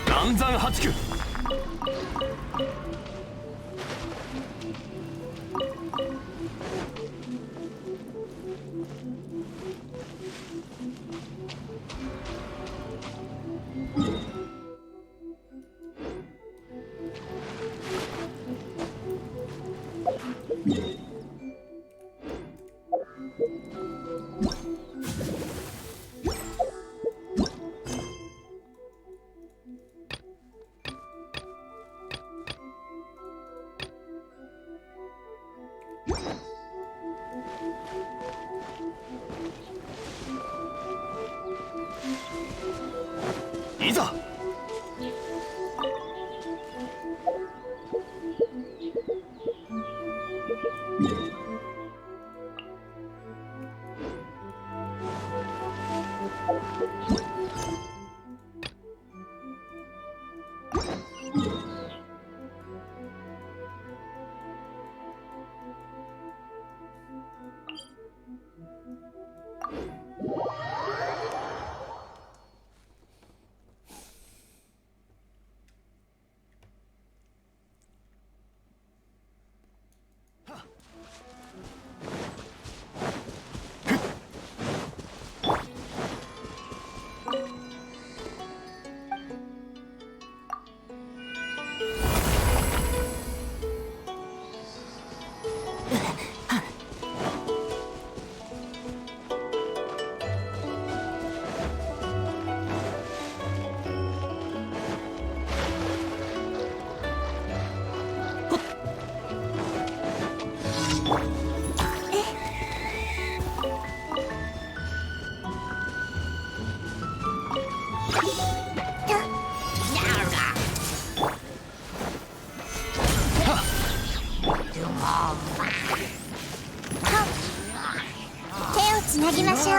暗算8区。いざ。手をつなぎましょう。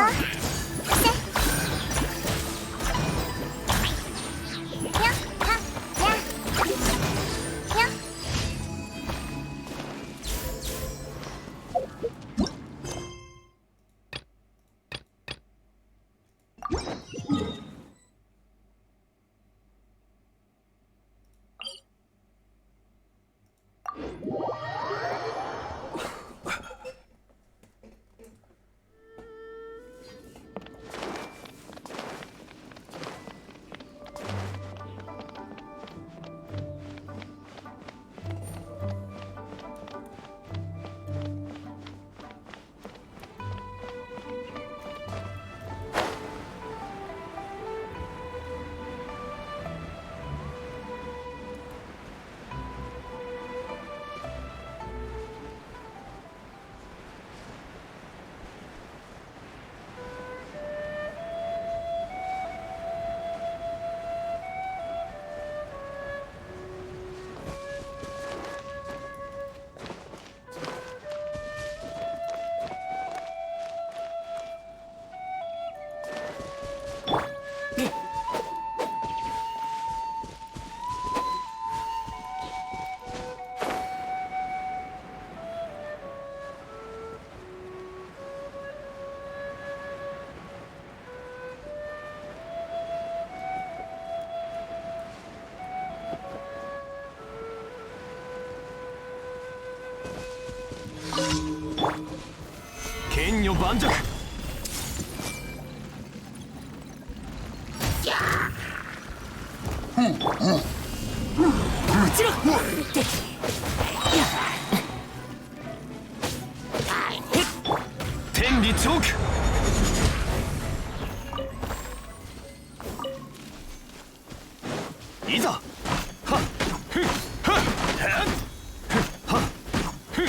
剣女盤石。もちろん。天理チョーク。いざ。はっふっはっはっはっふっ。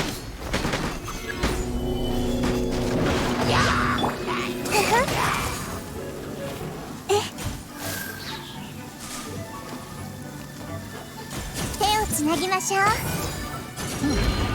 手をつなぎましょう。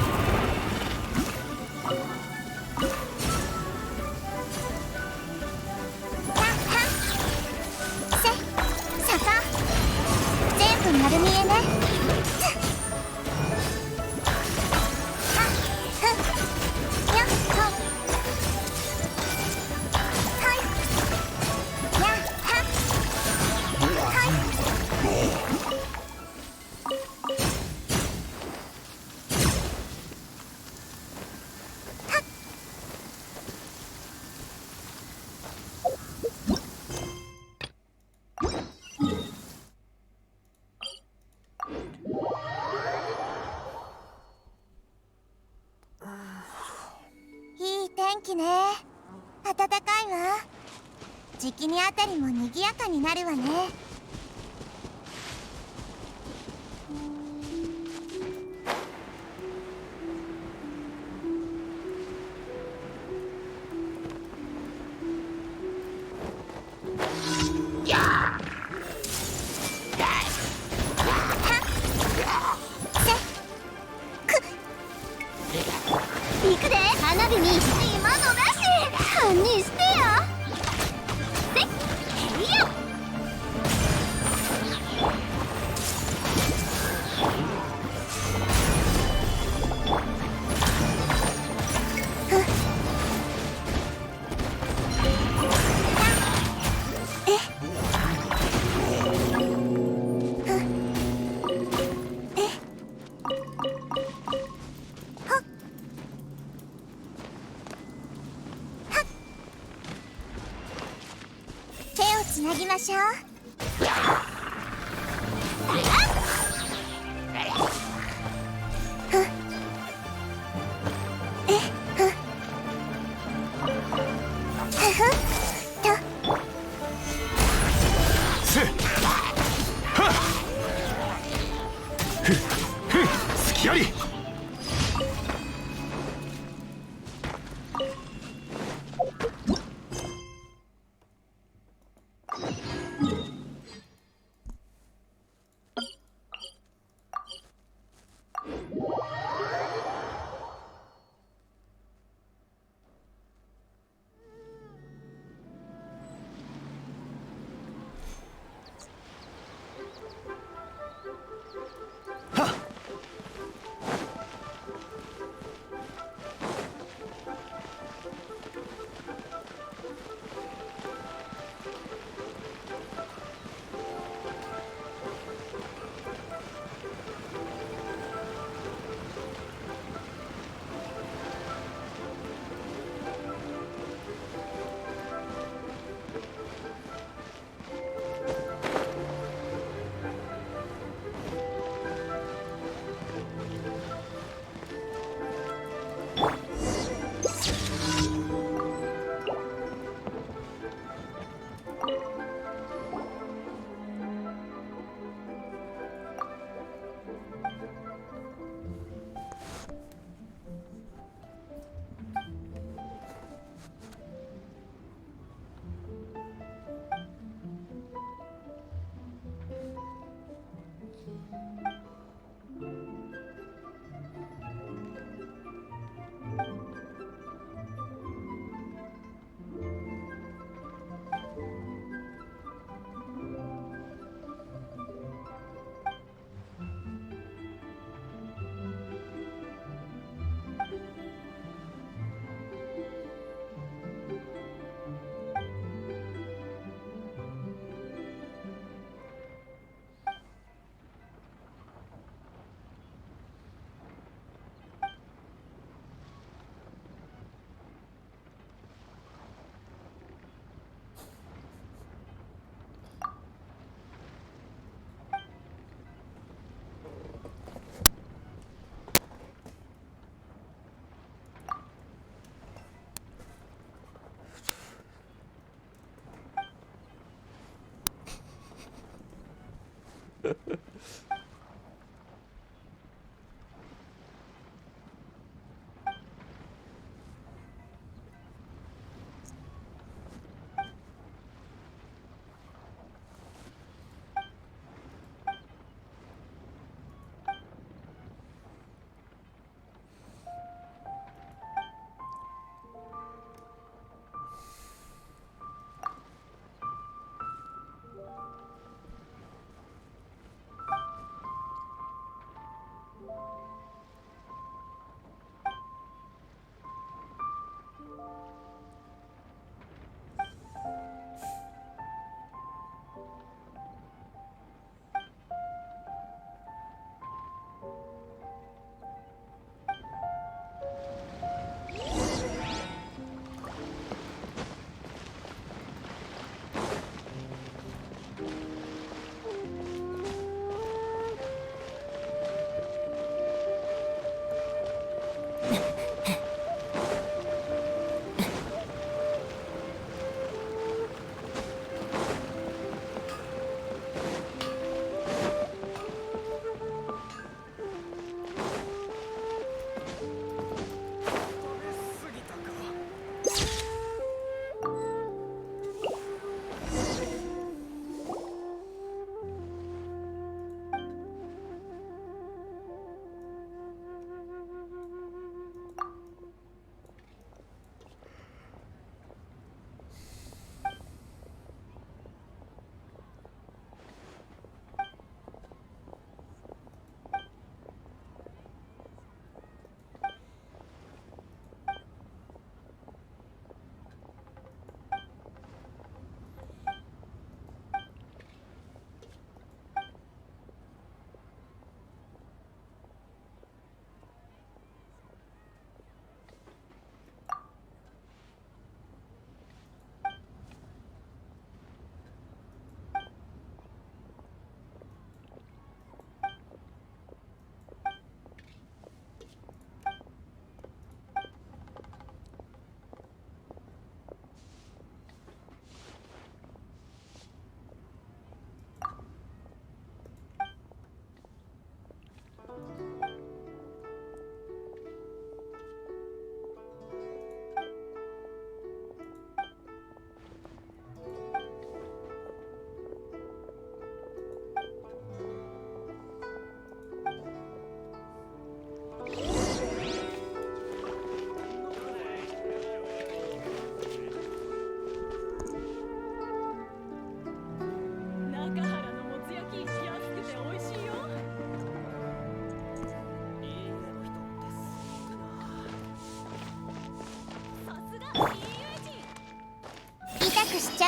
天気ね。暖かいわ。じきにあたりも賑やかになるわね。行くで花火に今のなし堪忍してやせっへいや手をつなぎましょう。隙あり。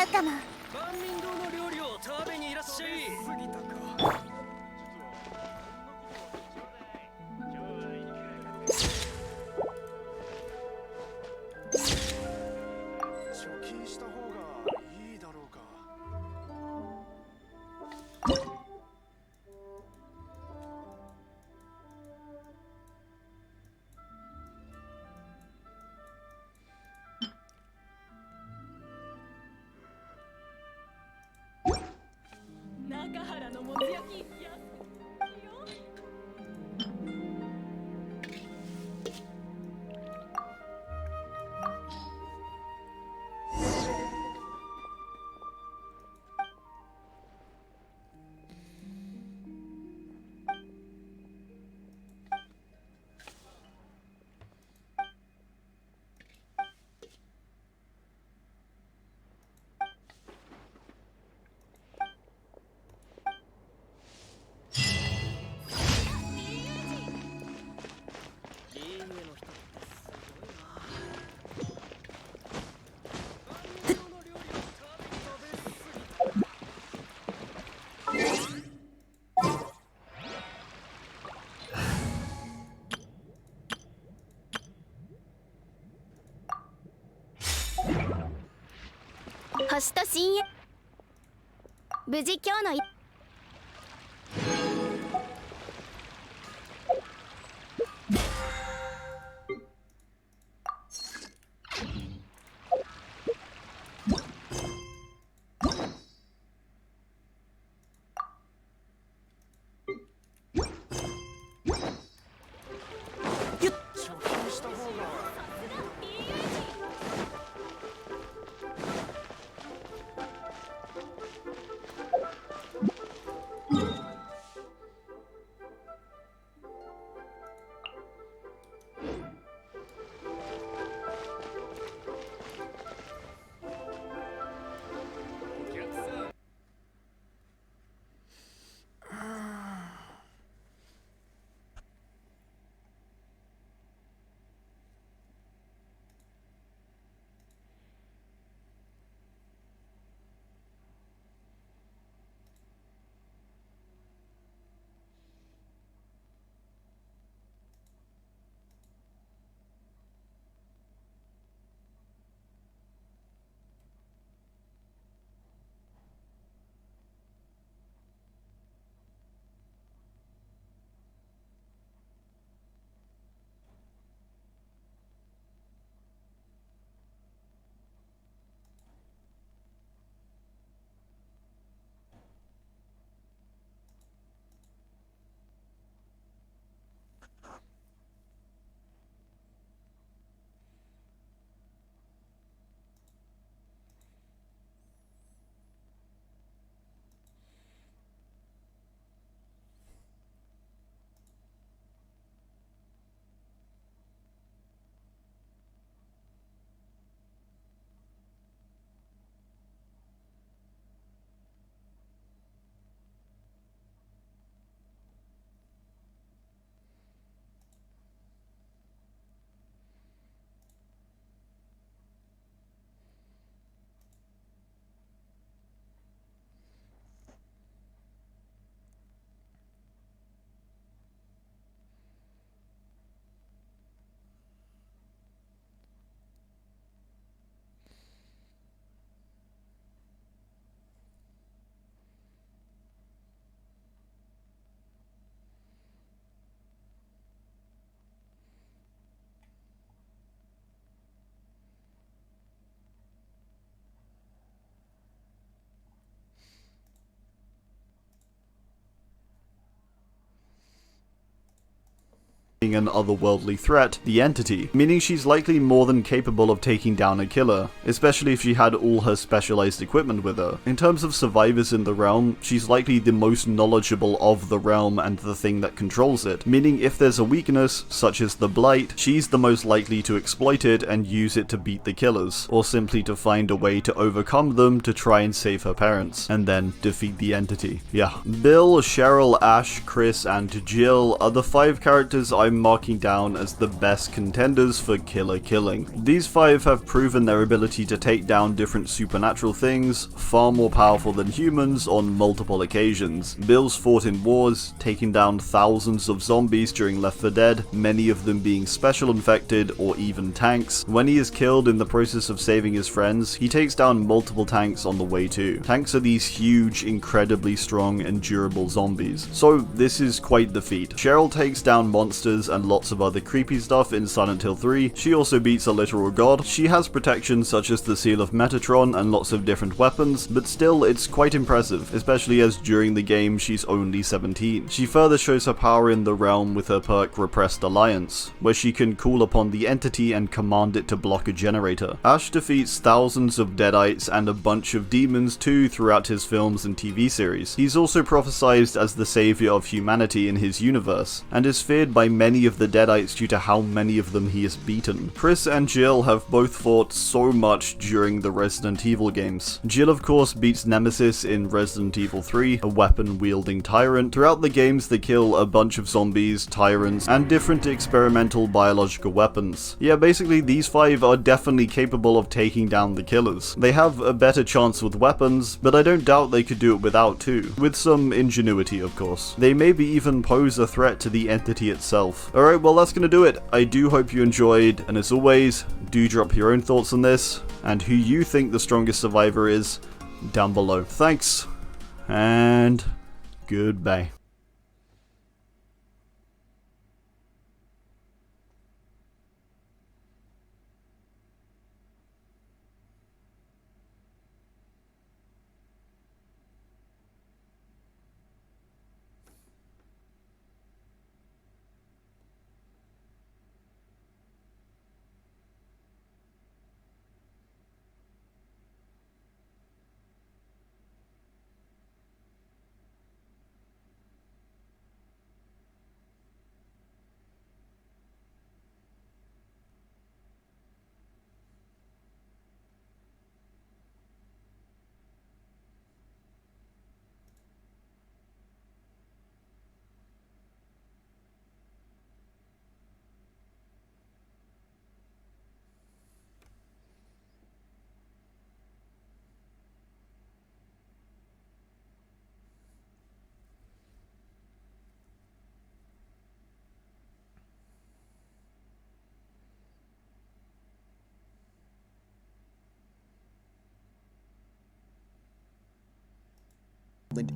なたも。中原のもつ焼き安いよ。星と深淵、無事今日のan otherworldly threat, the entity, meaning she's likely more than capable of taking down a killer, especially if she had all her specialized equipment with her. In terms of survivors in the realm, she's likely the most knowledgeable of the realm and the thing that controls it, meaning if there's a weakness, such as the Blight, she's the most likely to exploit it and use it to beat the killers, or simply to find a way to overcome them to try and save her parents, and then defeat the entity. Yeah. Bill, Cheryl, Ash, Chris, and Jill are the 5 characters I'm I'm marking down as the best contenders for killer killing. These 5 have proven their ability to take down different supernatural things, far more powerful than humans, on multiple occasions. Bill's fought in wars, taking down thousands of zombies during Left 4 Dead, many of them being special infected or even tanks. When he is killed in the process of saving his friends, he takes down multiple tanks on the way too. Tanks are these huge, incredibly strong and durable zombies, so this is quite the feat. Cheryl takes down monsters and lots of other creepy stuff in Silent Hill 3. She also beats a literal god. She has protection such as the Seal of Metatron and lots of different weapons, but still it's quite impressive, especially as during the game she's only 17. She further shows her power in the realm with her perk Repressed Alliance, where she can call upon the entity and command it to block a generator. Ash defeats thousands of deadites and a bunch of demons too throughout his films and TV series. He's also prophesized as the savior of humanity in his universe, and is feared by many of the deadites due to how many of them he has beaten. Chris and Jill have both fought so much during the Resident Evil games. Jill of course beats Nemesis in Resident Evil 3, a weapon-wielding tyrant. Throughout the games they kill a bunch of zombies, tyrants, and different experimental biological weapons. Yeah, basically these 5 are definitely capable of taking down the killers. They have a better chance with weapons, but I don't doubt they could do it without too, with some ingenuity of course. They maybe even pose a threat to the entity itself. Alright, well that's gonna do it. I do hope you enjoyed, and as always, do drop your own thoughts on this, and who you think the strongest survivor is, down below. Thanks, and goodbye.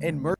and murder.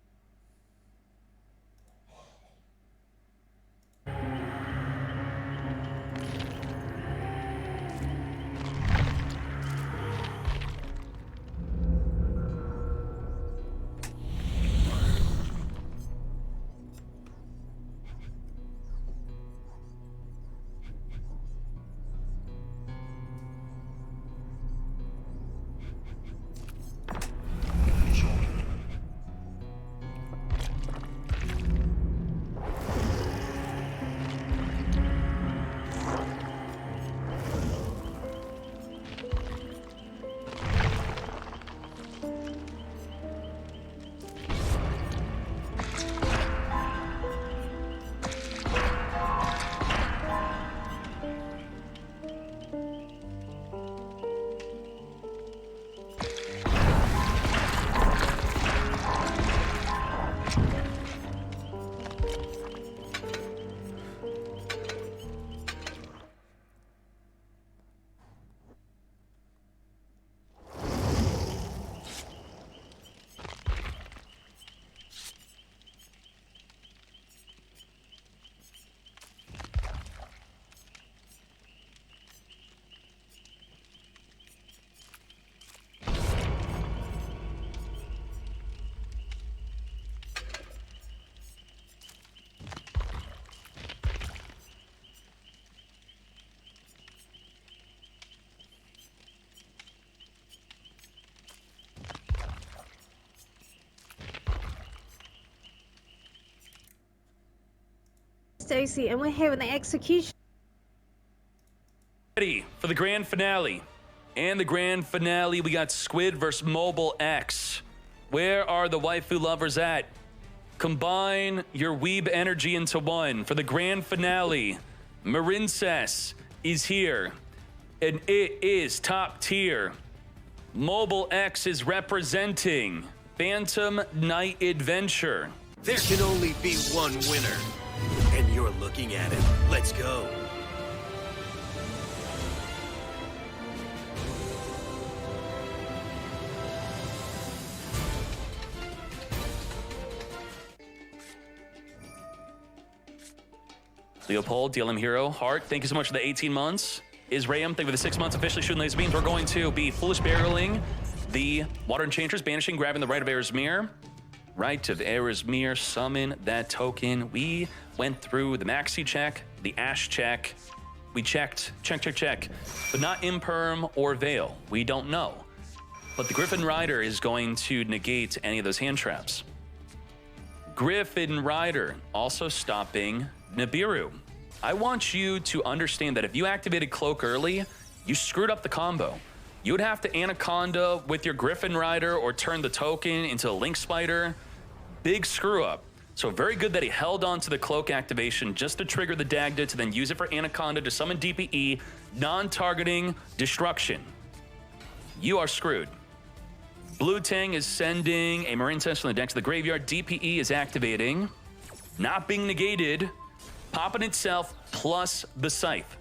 Stacy, and we're here with the execution. Ready for the grand finale. And the grand finale, we got Squid versus Mobile X. Where are the waifu lovers at? Combine your weeb energy into one for the grand finale. Marincess is here, and it is top tier. Mobile X is representing Phantom Night Adventure. There can only be one winner, and you're looking at it. Let's go. Leopold, DLM Hero, Hart, thank you so much for the 18 months. Israel, thank you for the 6 months officially shooting these beams. We're going to be Foolish Barreling, the Water Enchanters, banishing, grabbing the Right of Erismir. Right of Erismir, summon that token. We went through the Maxi check, the Ash check. We checked, check, but not Imperm or Veil. We don't know. But the Griffin Rider is going to negate any of those hand traps. Griffin Rider also stopping Nibiru. I want you to understand that if you activated Cloak early, you screwed up the combo. You would have to Anaconda with your Griffin Rider or turn the token into a Link Spider. Big screw up. So very good that he held on to the Cloak activation just to trigger the Dagda to then use it for Anaconda to summon DPE, non-targeting destruction. You are screwed. Blue Tang is sending a Marine Sense from the deck to the graveyard. DPE is activating, not being negated. Popping itself plus the Scythe.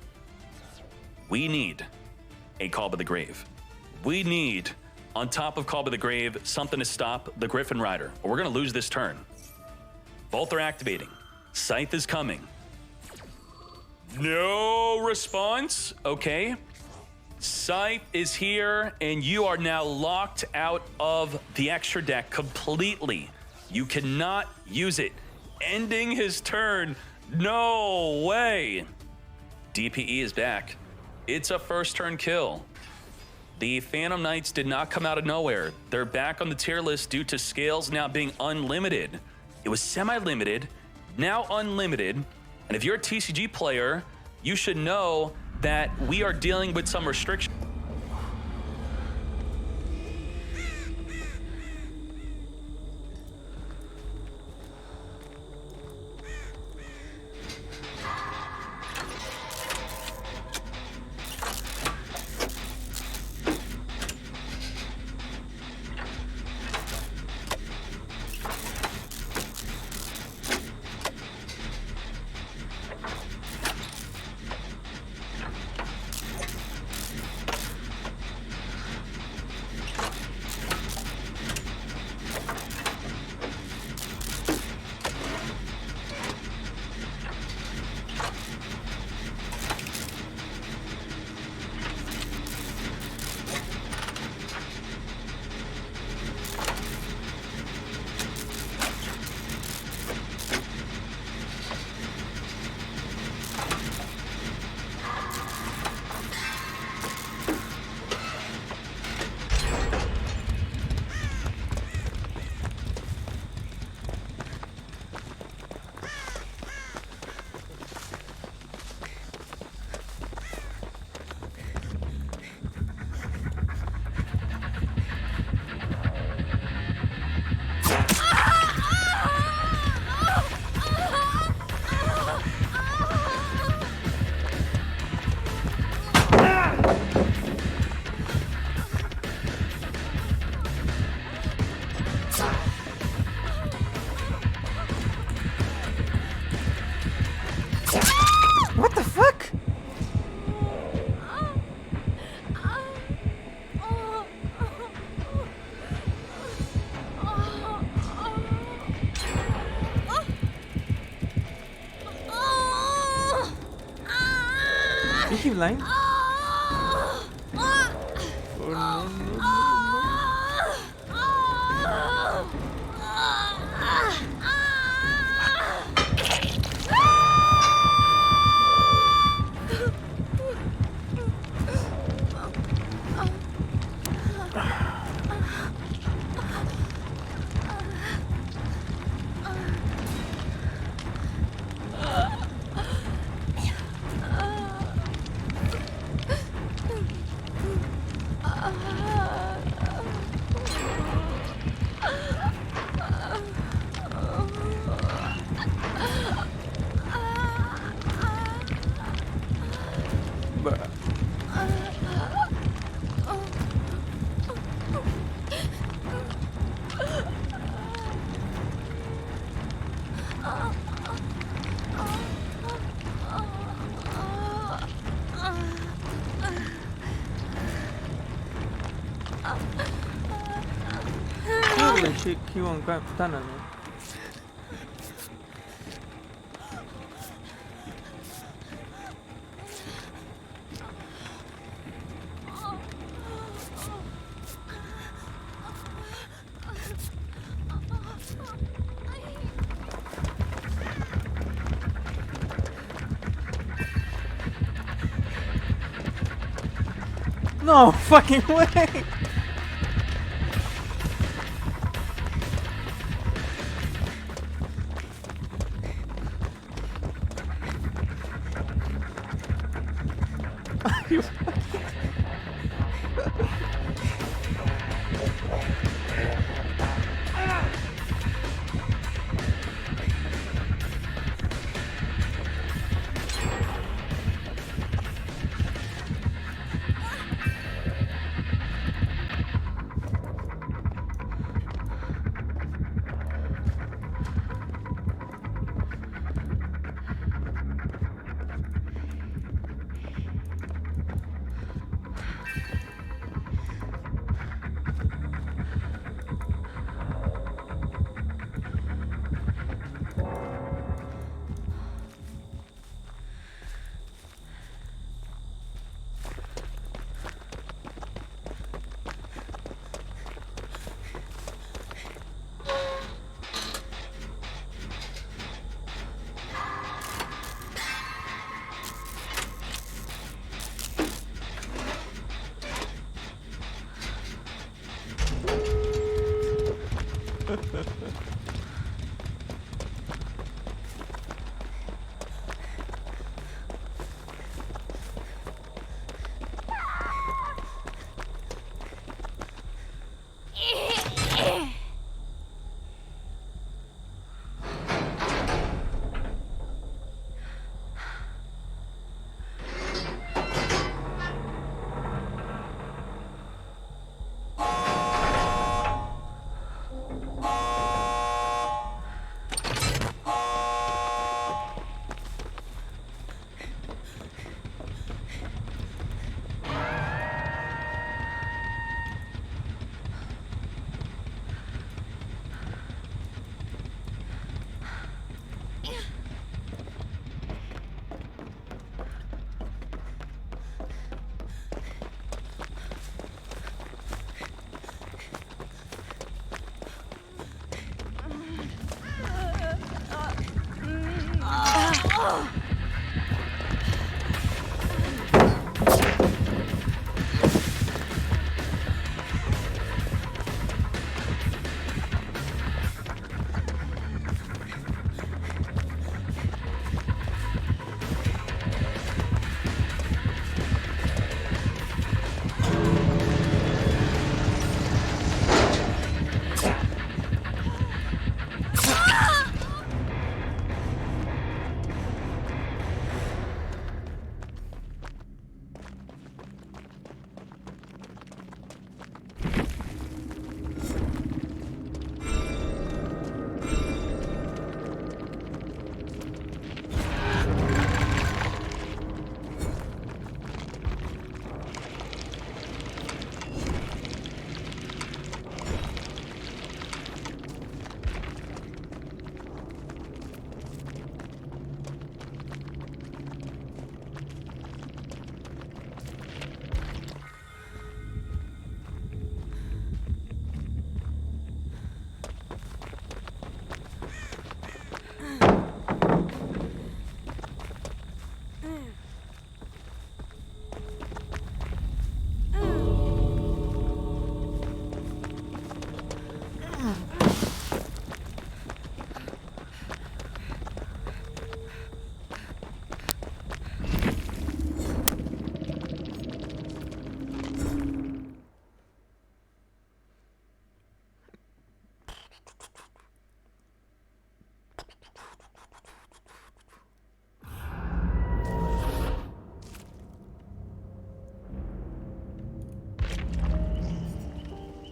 We need a Call by the Grave. We need, on top of Call by the Grave, something to stop the Griffin Rider, or we're going to lose this turn. Both are activating. Scythe is coming. No response. Okay. Scythe is here, and you are now locked out of the extra deck completely. You cannot use it. Ending his turn. No way. DPE is back. It's a first turn kill. The Phantom Knights did not come out of nowhere. They're back on the tier list due to scales now being unlimited. It was semi-limited, now unlimited. And if you're a TCG player, you should know that we are dealing with some restrictions. What the fuck? You keep lying? Oh no, no, 키운 타나네. No fucking way!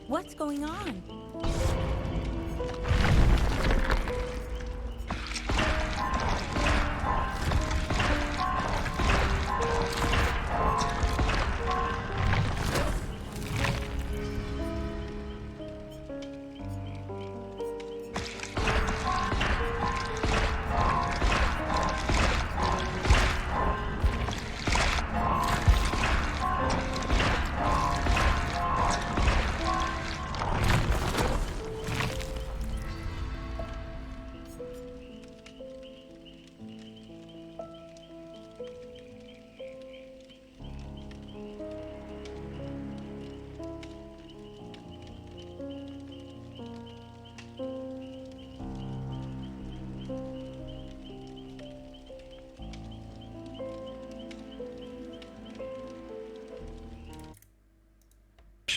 What's going on?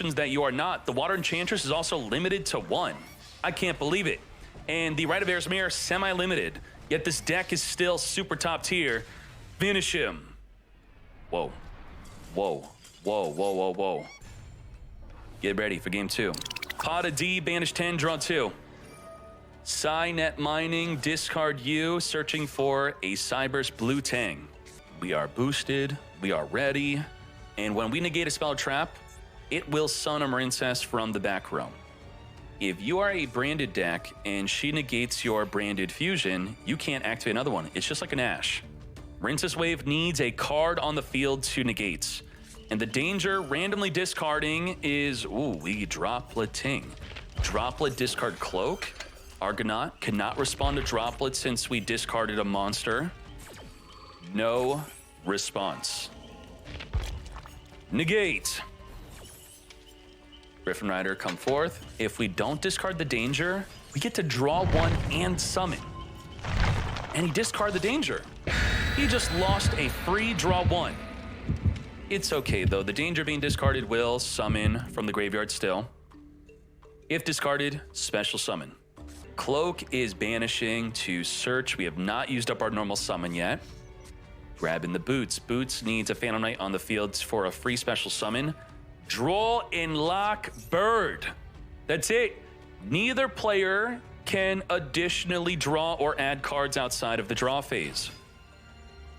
situations that you are not. The Water Enchantress is also limited to 1. I can't believe it. And the Rite of Air's Mirror, semi-limited. Yet this deck is still super top tier. Finish him. Whoa. Whoa. Whoa, whoa, whoa, whoa. Get ready for game 2. Pot of D, banish 10, draw 2. Psynet Mining, discard you, searching for a Cyberse Blue Tang. We are boosted, we are ready, and when we negate a spell trap, it will summon a Marincess from the back row. If you are a branded deck and she negates your branded fusion, you can't activate another one. It's just like an Ash. Marincess Wave needs a card on the field to negate. And the danger randomly discarding is, we Droplating. Droplet discard Cloak. Argonaut cannot respond to Droplet since we discarded a monster. No response. Negate. Griffin Rider, come forth. If we don't discard the danger, we get to draw 1 and summon. And he discarded the danger. He just lost a free draw 1. It's okay though, the danger being discarded will summon from the graveyard still. If discarded, special summon. Cloak is banishing to search. We have not used up our normal summon yet. Grabbing the Boots. Boots needs a Phantom Knight on the field for a free special summon. Draw and lock Bird. That's it. Neither player can additionally draw or add cards outside of the draw phase.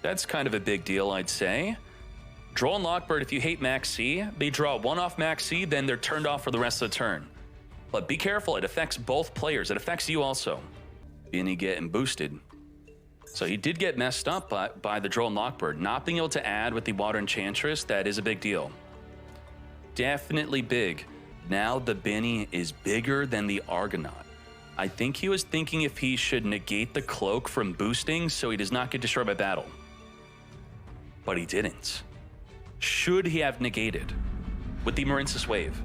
That's kind of a big deal, I'd say. Draw and lock Bird, if you hate Max C, they draw 1 off Max C, then they're turned off for the rest of the turn. But be careful, it affects both players. It affects you also. Benny getting boosted. So he did get messed up by the Droll and Lockbird. Not being able to add with the Water Enchantress, that is a big deal. Definitely big. Now the Benny is bigger than the Argonaut. I think he was thinking if he should negate the Cloak from boosting so he does not get destroyed by battle. But he didn't. Should he have negated with the Marincess Wave?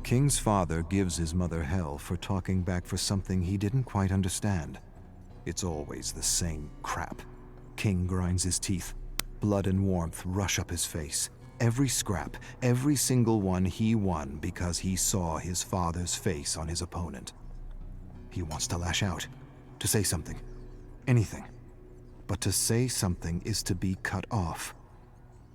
King's father gives his mother hell for talking back for something he didn't quite understand. It's always the same crap. King grinds his teeth. Blood and warmth rush up his face. Every scrap, every single one he won because he saw his father's face on his opponent. He wants to lash out, to say something, anything. But to say something is to be cut off.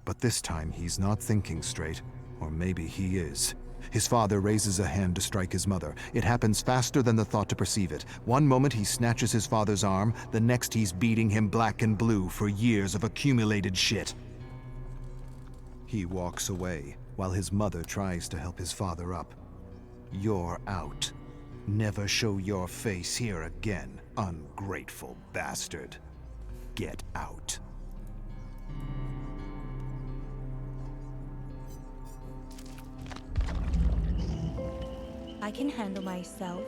But this time he's not thinking straight, or maybe he is. His father raises a hand to strike his mother. It happens faster than the thought to perceive it. One moment he snatches his father's arm, the next he's beating him black and blue for years of accumulated shit. He walks away while his mother tries to help his father up. You're out. Never show your face here again, ungrateful bastard. Get out. I can handle myself.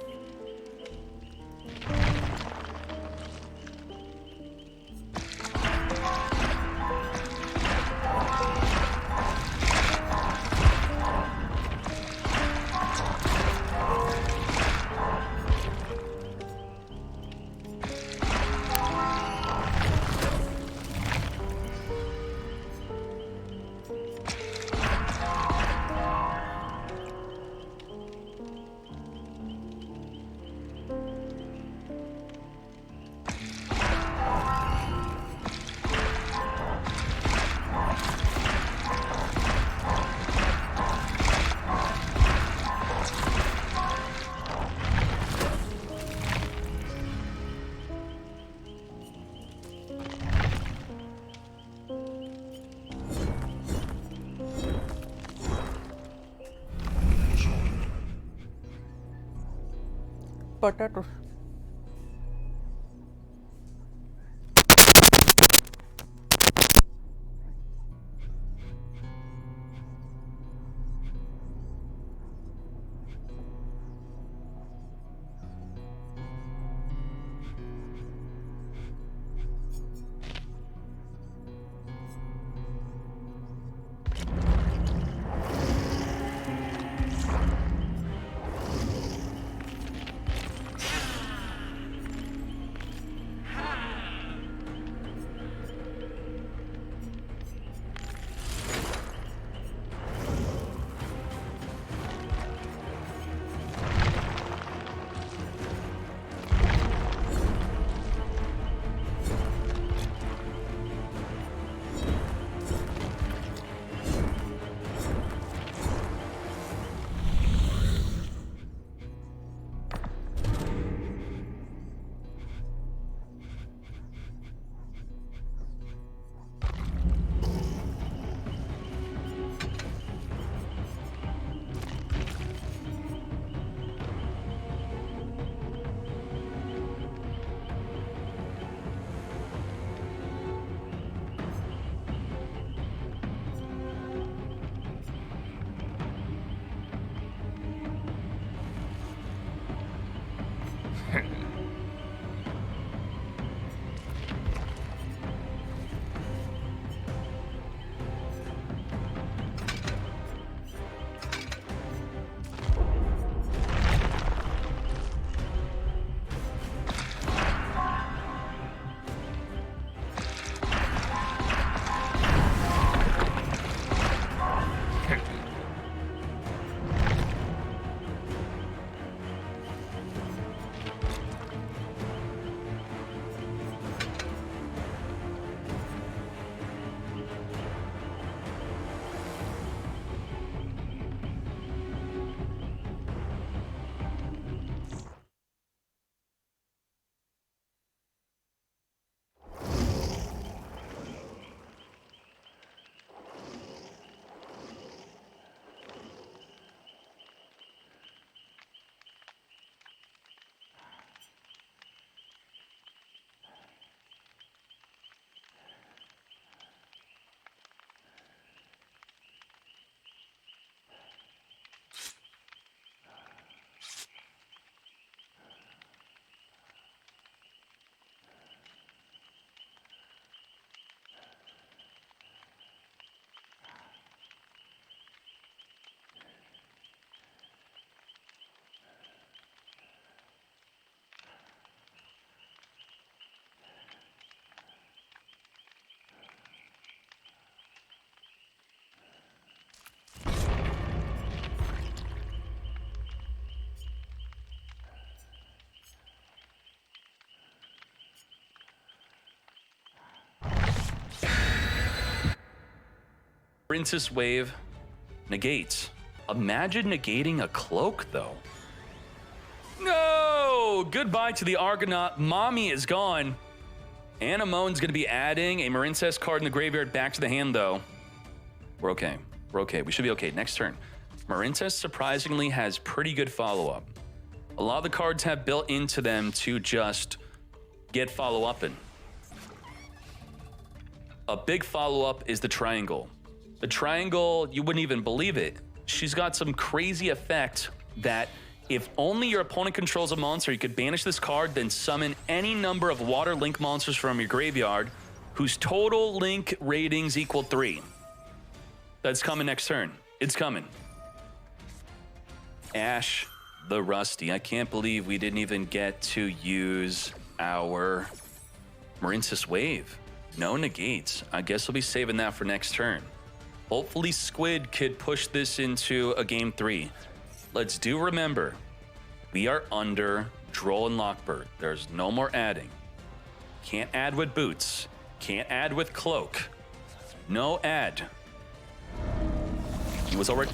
Potatoes. Princess Wave negates. Imagine negating a cloak, though. No! Goodbye to the Argonaut. Mommy is gone. Anamone's going to be adding a Marincess card in the graveyard back to the hand, though. We're okay. We're okay. We should be okay. Next turn. Marincess surprisingly has pretty good follow-up. A lot of the cards have built into them to just get follow-up in. A big follow-up is the triangle. The triangle, you wouldn't even believe it. She's got some crazy effect that if only your opponent controls a monster, you could banish this card, then summon any number of water link monsters from your graveyard whose total link ratings equal 3. That's coming next turn. It's coming. Ash the Rusty. I can't believe we didn't even get to use our Marincess Wave. No negates. I guess we'll be saving that for next turn. Hopefully Squid could push this into a game 3. Let's do remember, we are under Droll and Lockbird. There's no more adding. Can't add with Boots. Can't add with Cloak. No add. He was already...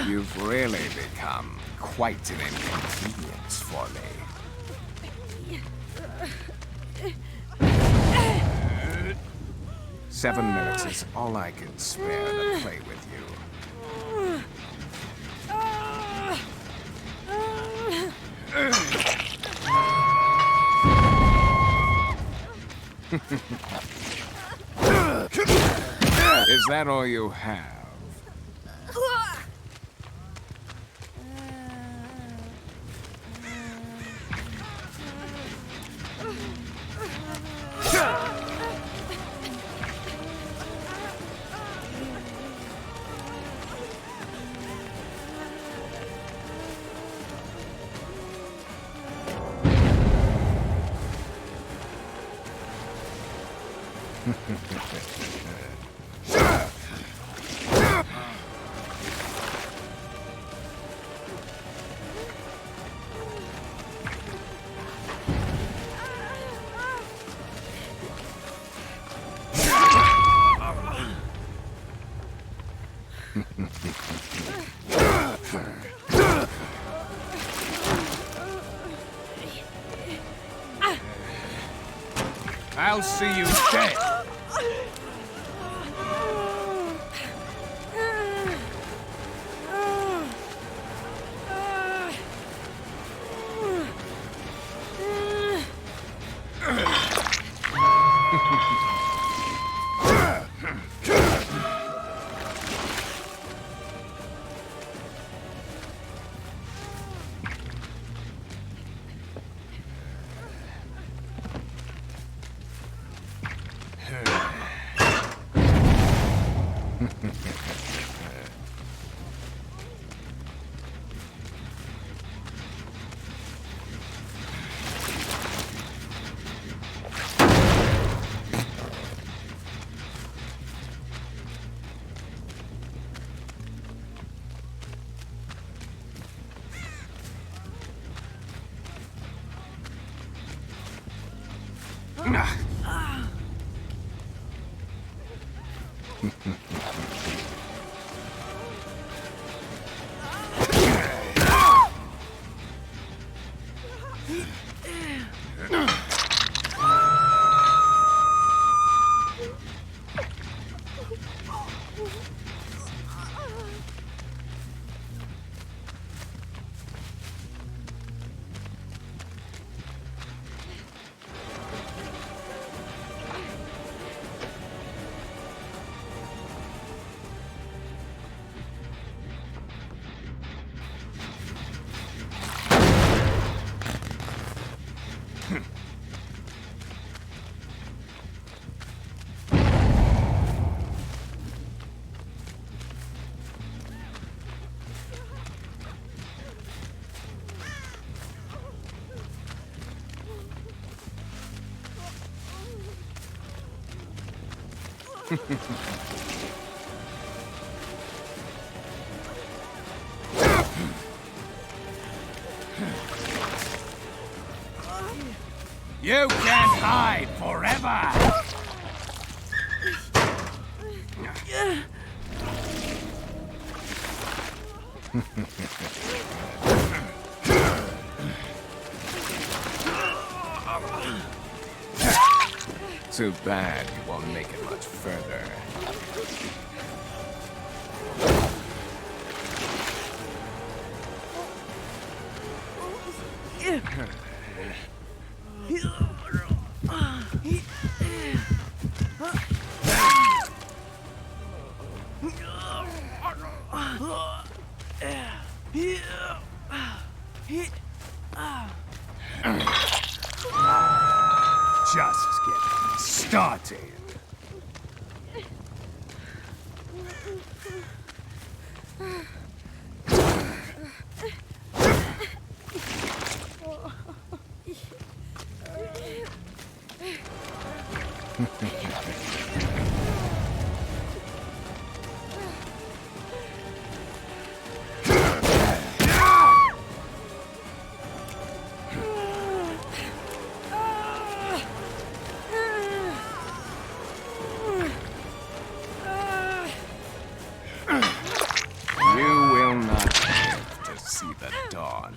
You've really become quite an inconvenience for me. 7 minutes is all I can spare to play with you. Is that all you have? I'll see you dead. You can't hide forever! Too bad you won't make it much further. Just getting started. You will not live to see the dawn.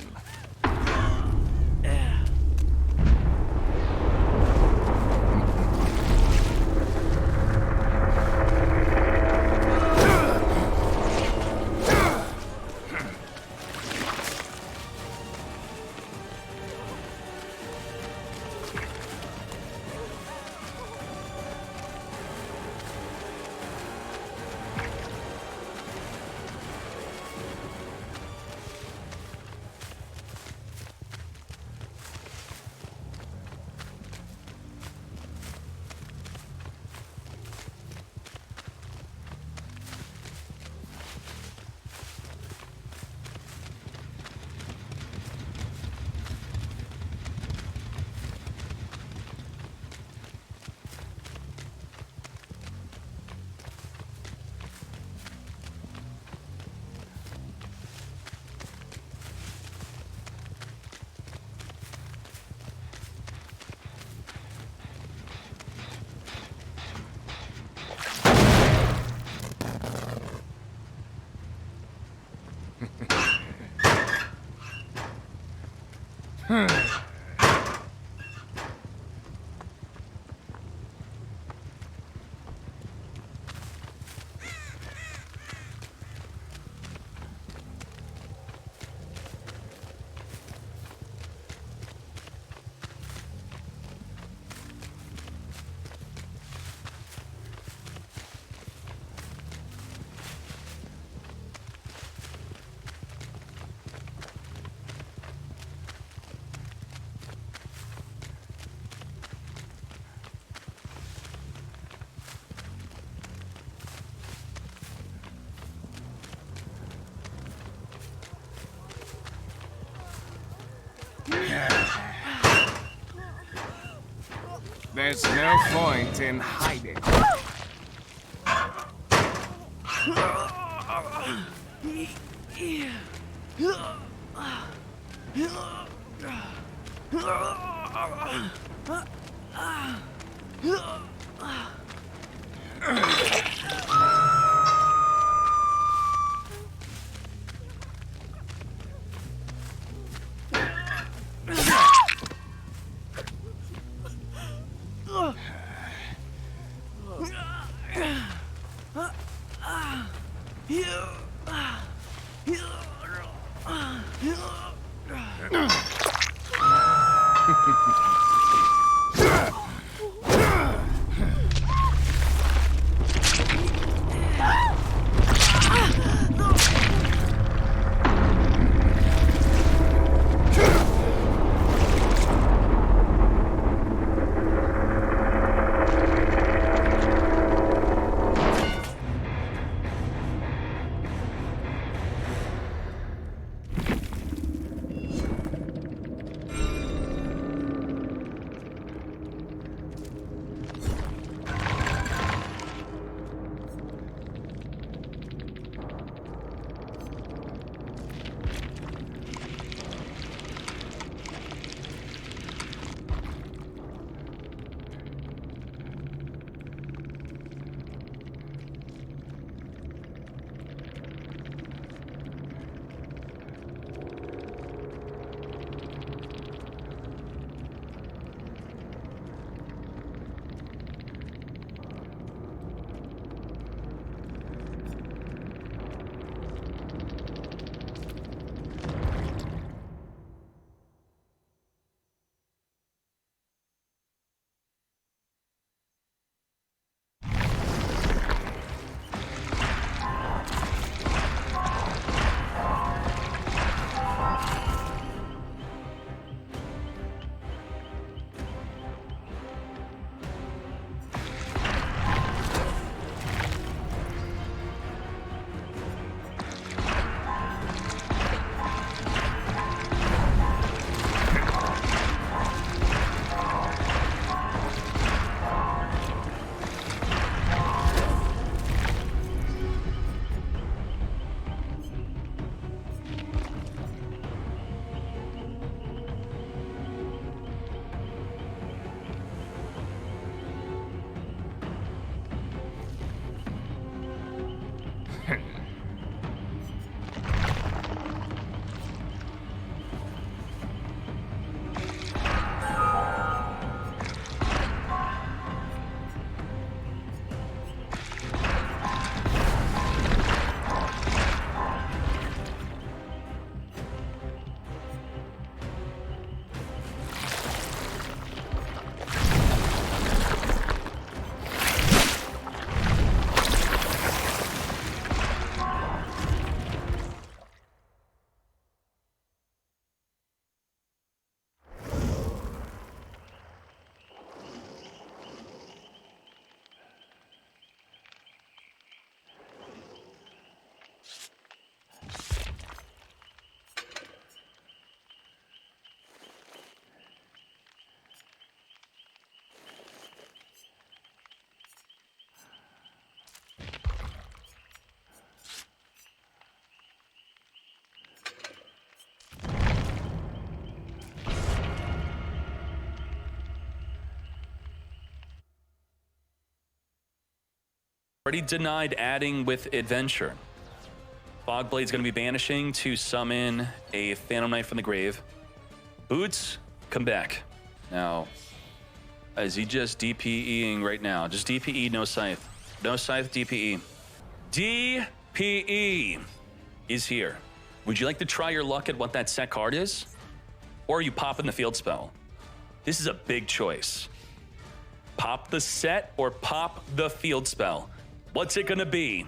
There's no point in hiding. Already denied adding with adventure. Fogblade's going to be banishing to summon a Phantom Knight from the grave. Boots, come back. Now, is he just DPEing right now? Just DPE, no scythe. No scythe, DPE. DPE is here. Would you like to try your luck at what that set card is? Or are you popping the field spell? This is a big choice. Pop the set or pop the field spell? What's it gonna be?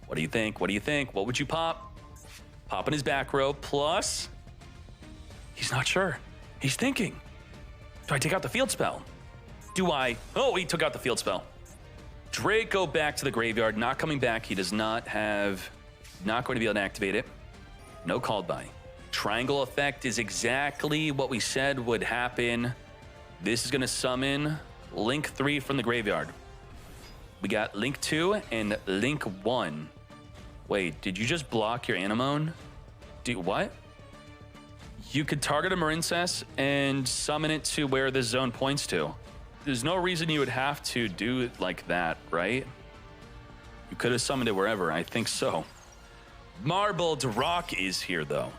What do you think? What do you think? What would you pop? Pop in his back row plus... He's not sure. He's thinking. Do I take out the field spell? Do I? Oh, he took out the field spell. Draco back to the graveyard, not coming back. He does not have, not going to be able to activate it. No called by. Triangle effect is exactly what we said would happen. This is going to summon Link 3 from the graveyard. We got Link 2 and Link 1. Wait, did you just block your Anemone? What? You could target a Marincess and summon it to where this zone points to. There's no reason you would have to do it like that, right? You could have summoned it wherever, I think so. Marbled Rock is here, though.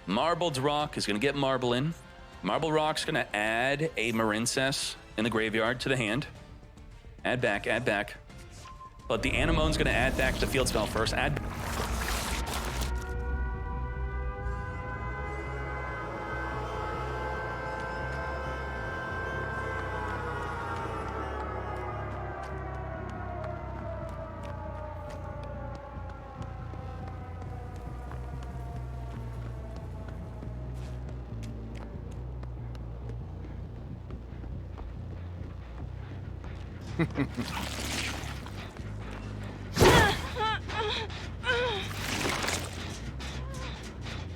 Marbled Rock is going to get Marble in. Marble Rock's going to add a Marincess in the graveyard to the hand. Add back, add back. But the Anemone's going to add back the field spell first. Add...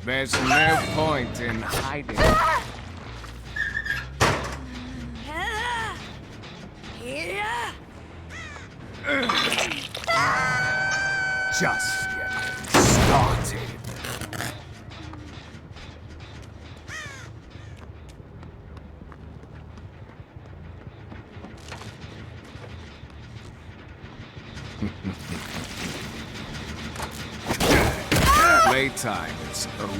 There's no point in hiding. Just getting started. Playtime is over.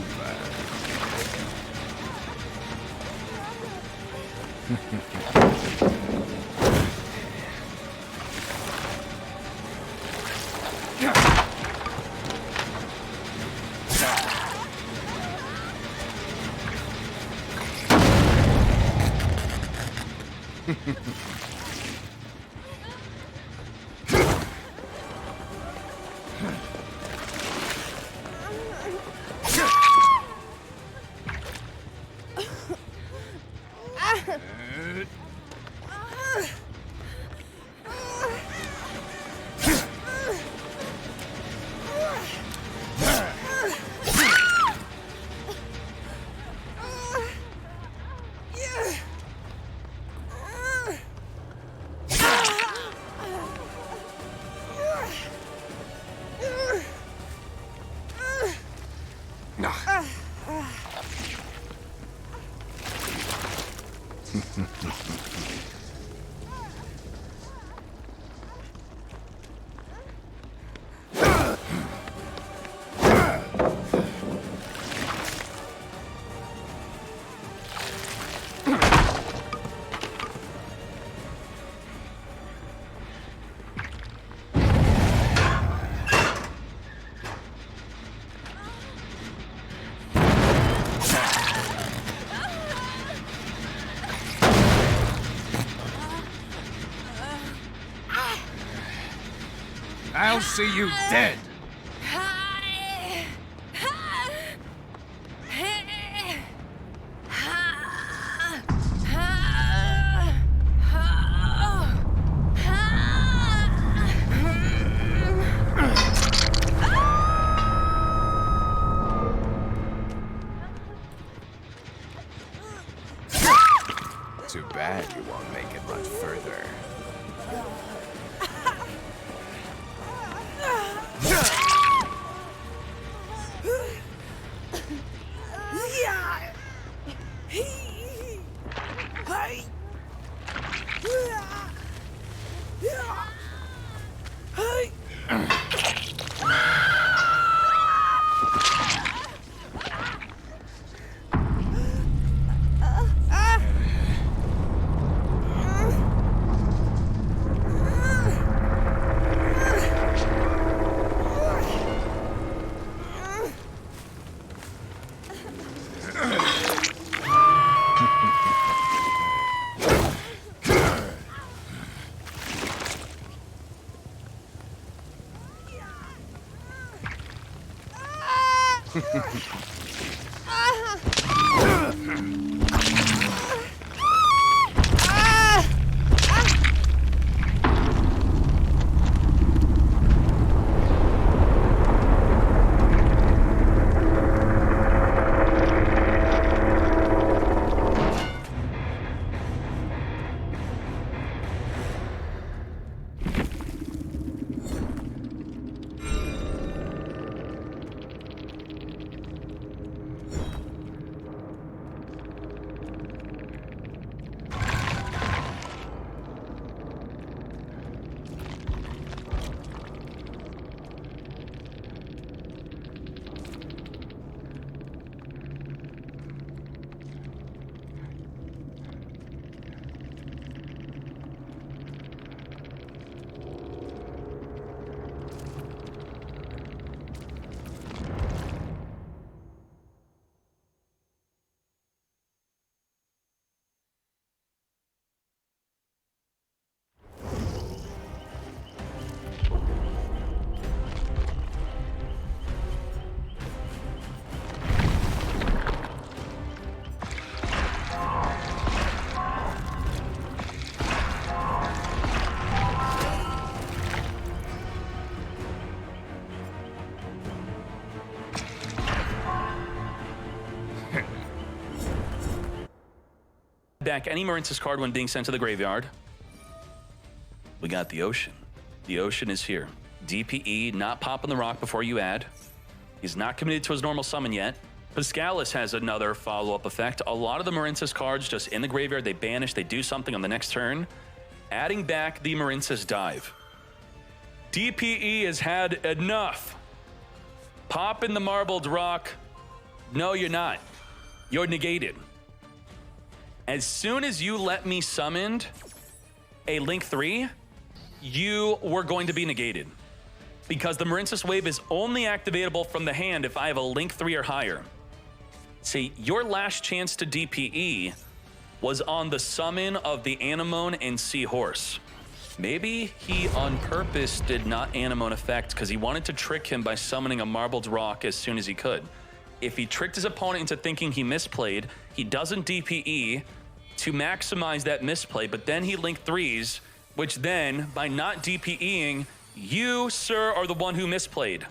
I'll see you dead. Too bad you won't make it much further. Back any Marince's card when being sent to the graveyard. We got the Ocean. The Ocean is here. DPE, not popping the rock before you add. He's not committed to his normal summon yet. Piscalis has another follow-up effect. A lot of the Marince's cards just in the graveyard, they banish, they do something on the next turn. Adding back the Marince's Dive. DPE has had enough. Pop in the Marbled Rock. No, you're not. You're negated. As soon as you let me summoned a Link 3, you were going to be negated. Because the Marince's Wave is only activatable from the hand if I have a Link 3 or higher. See, your last chance to DPE was on the summon of the Anemone and Seahorse. Maybe he on purpose did not Anemone effect because he wanted to trick him by summoning a Marbled Rock as soon as he could. If he tricked his opponent into thinking he misplayed, he doesn't DPE to maximize that misplay, but then he Link 3s, which then, by not DPEing, you, sir, are the one who misplayed.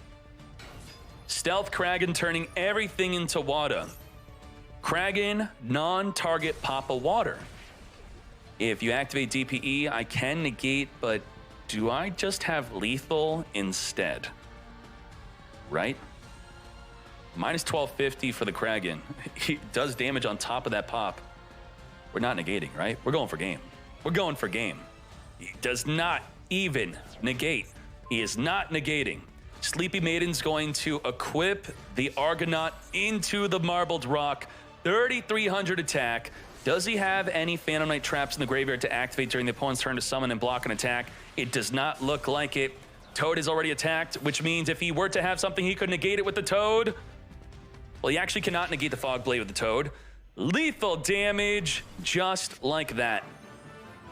Stealth Kragan turning everything into Wada. Kragan, non-target Papa Water. If you activate DPE, I can negate, but do I just have lethal instead? Right? Minus 1250 for the Kragan. He does damage on top of that pop. We're not negating, right? We're going for game. We're going for game. He does not even negate. He is not negating. Sleepy Maiden's going to equip the Argonaut into the Marbled Rock. 3,300 attack. Does he have any Phantom Knight traps in the graveyard to activate during the opponent's turn to summon and block an attack? It does not look like it. Toad is already attacked, which means if he were to have something, he could negate it with the Toad. Well, he actually cannot negate the Fog Blade with the Toad. Lethal damage, just like that.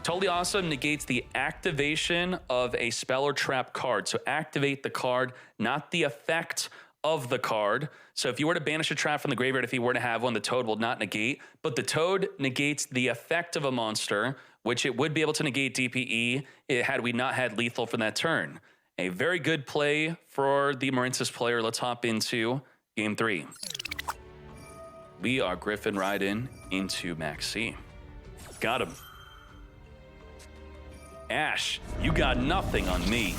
Totally Awesome negates the activation of a spell or trap card. So activate the card, not the effect of the card. So if you were to banish a trap from the graveyard, if he were to have one, the Toad will not negate. But the Toad negates the effect of a monster, which it would be able to negate DPE had we not had lethal for that turn. A very good play for the Marince's player. Let's hop into Game 3. We are Griffin Raiden into Max C. Got him. Ash, you got nothing on me.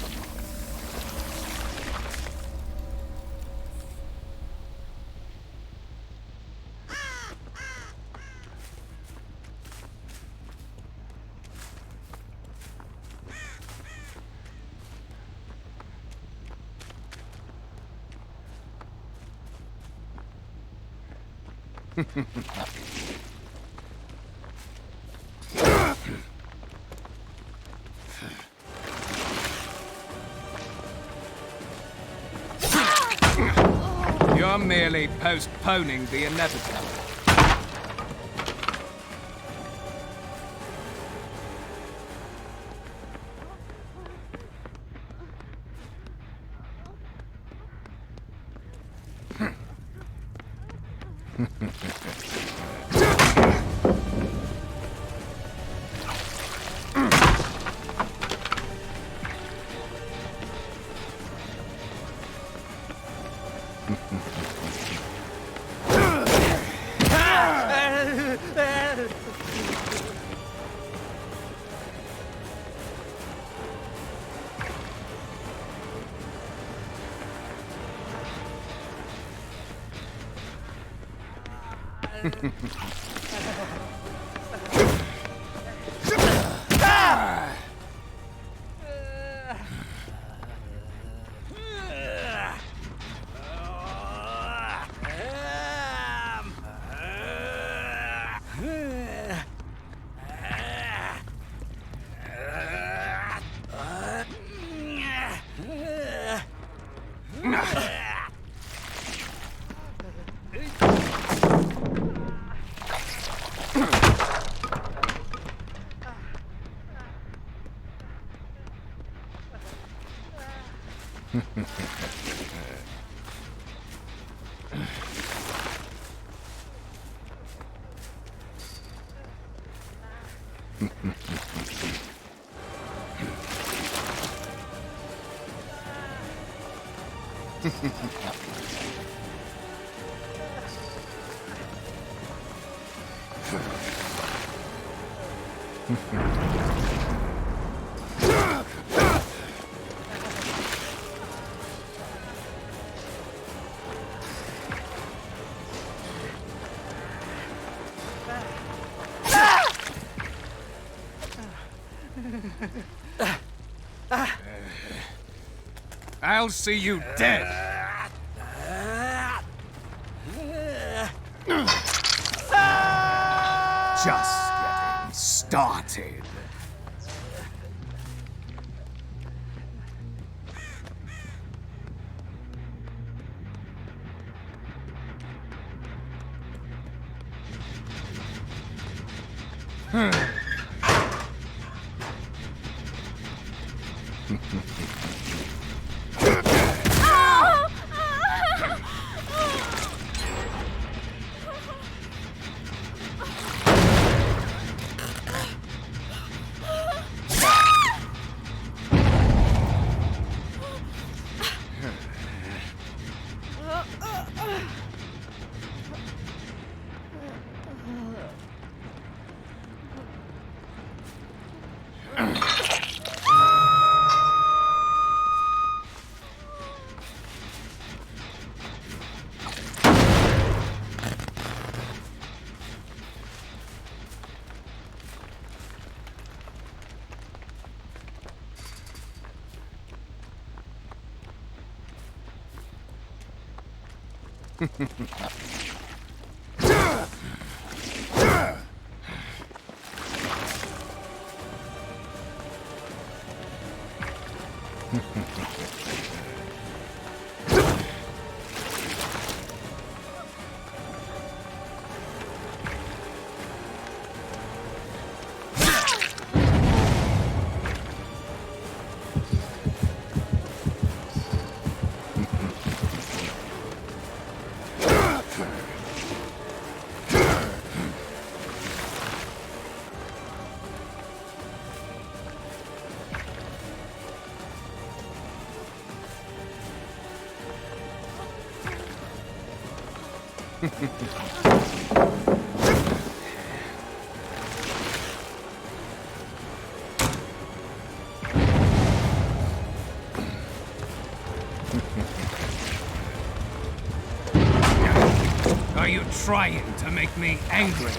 You're merely postponing the inevitable. I'll see you dead. Just getting started. Are you trying to make me angry?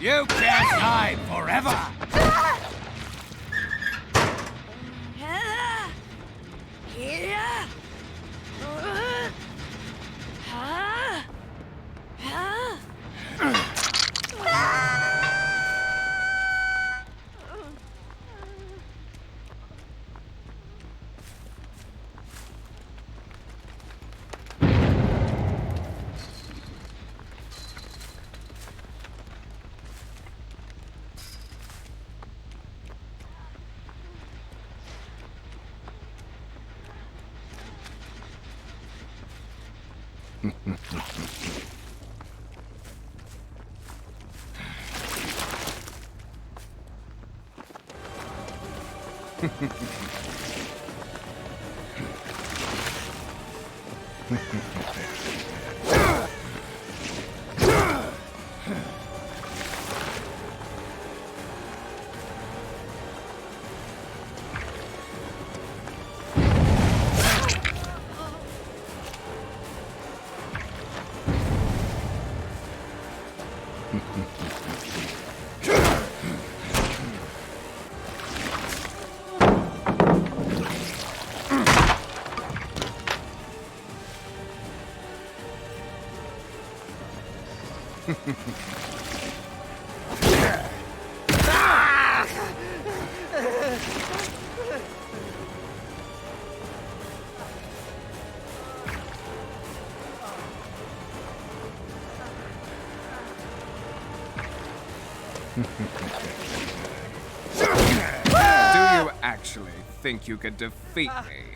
You can't hide forever! Do you actually think you could defeat me?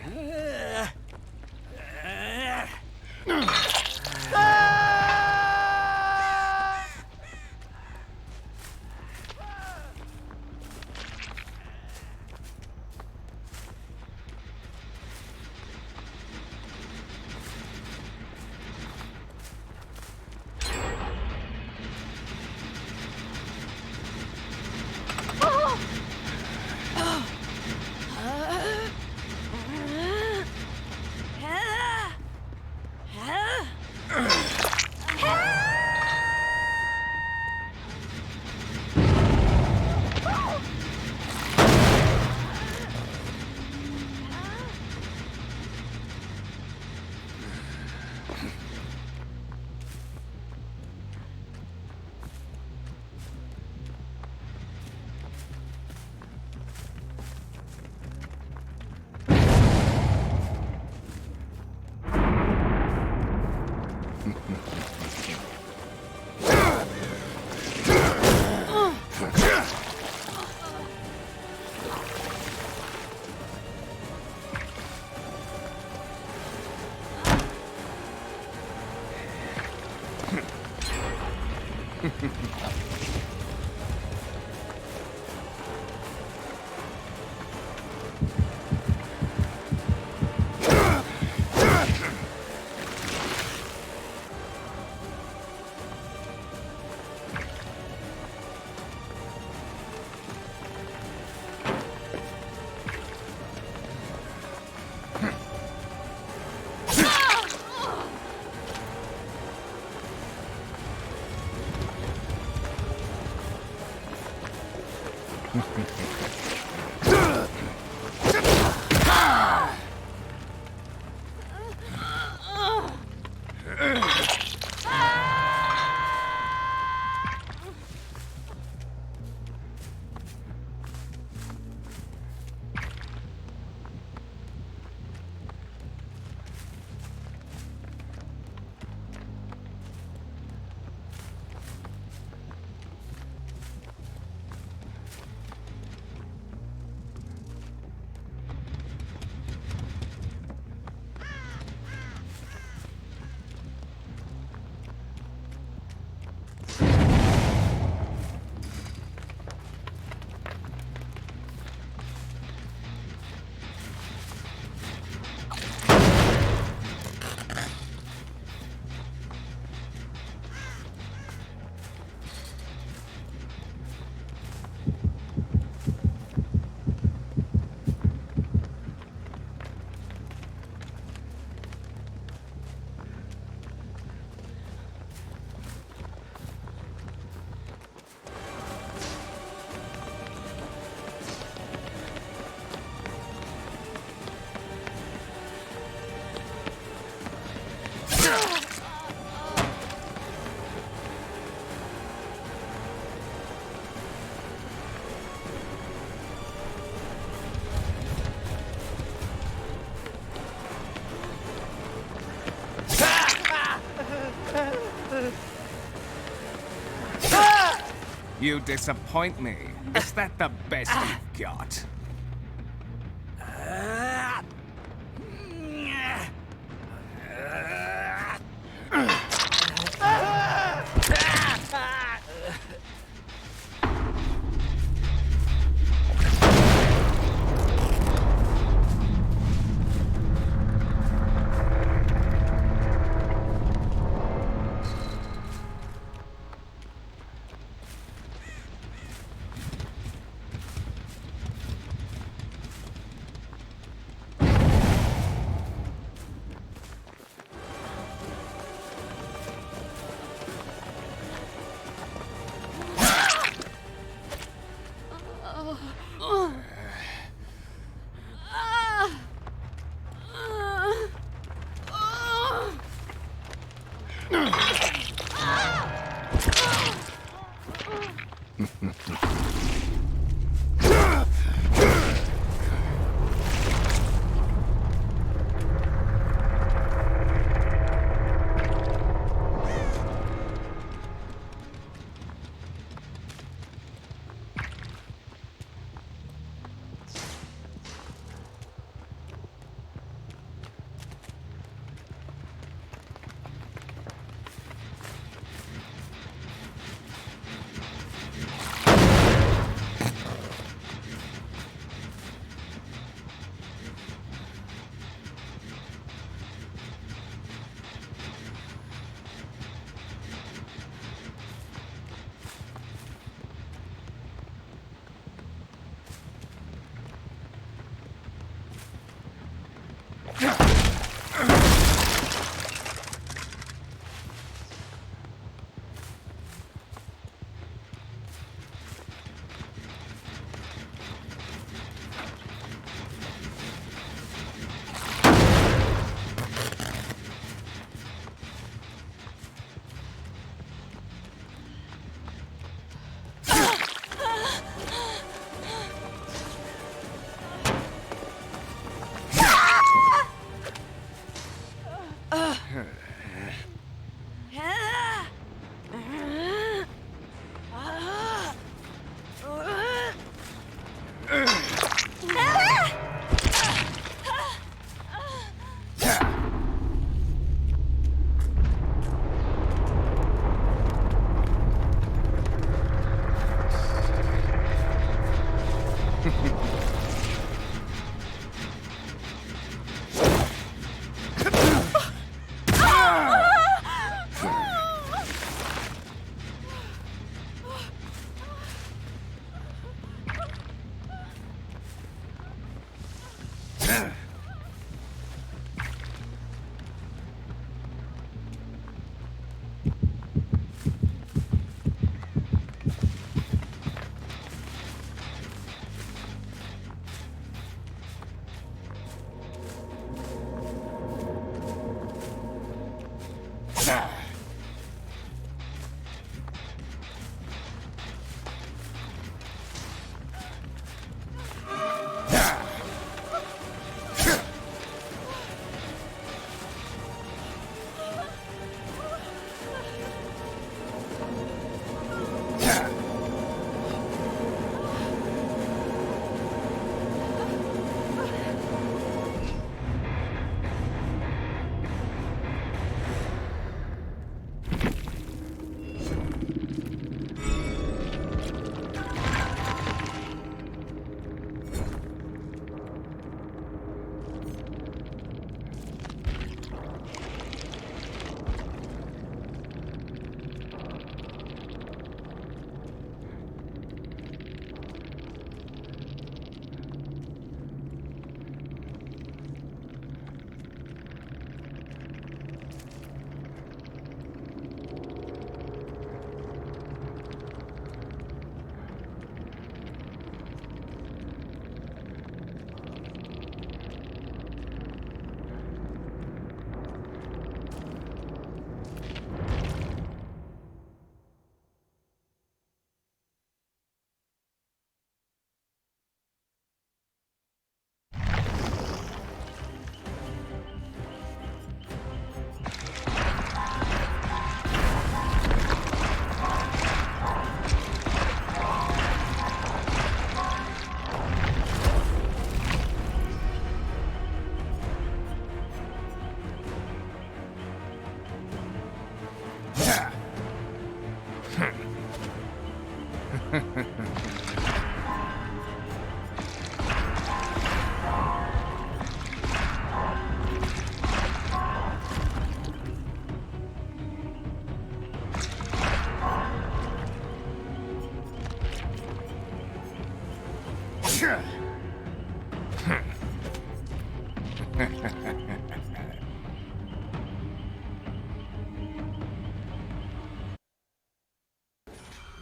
You disappoint me. Is that the best you've got?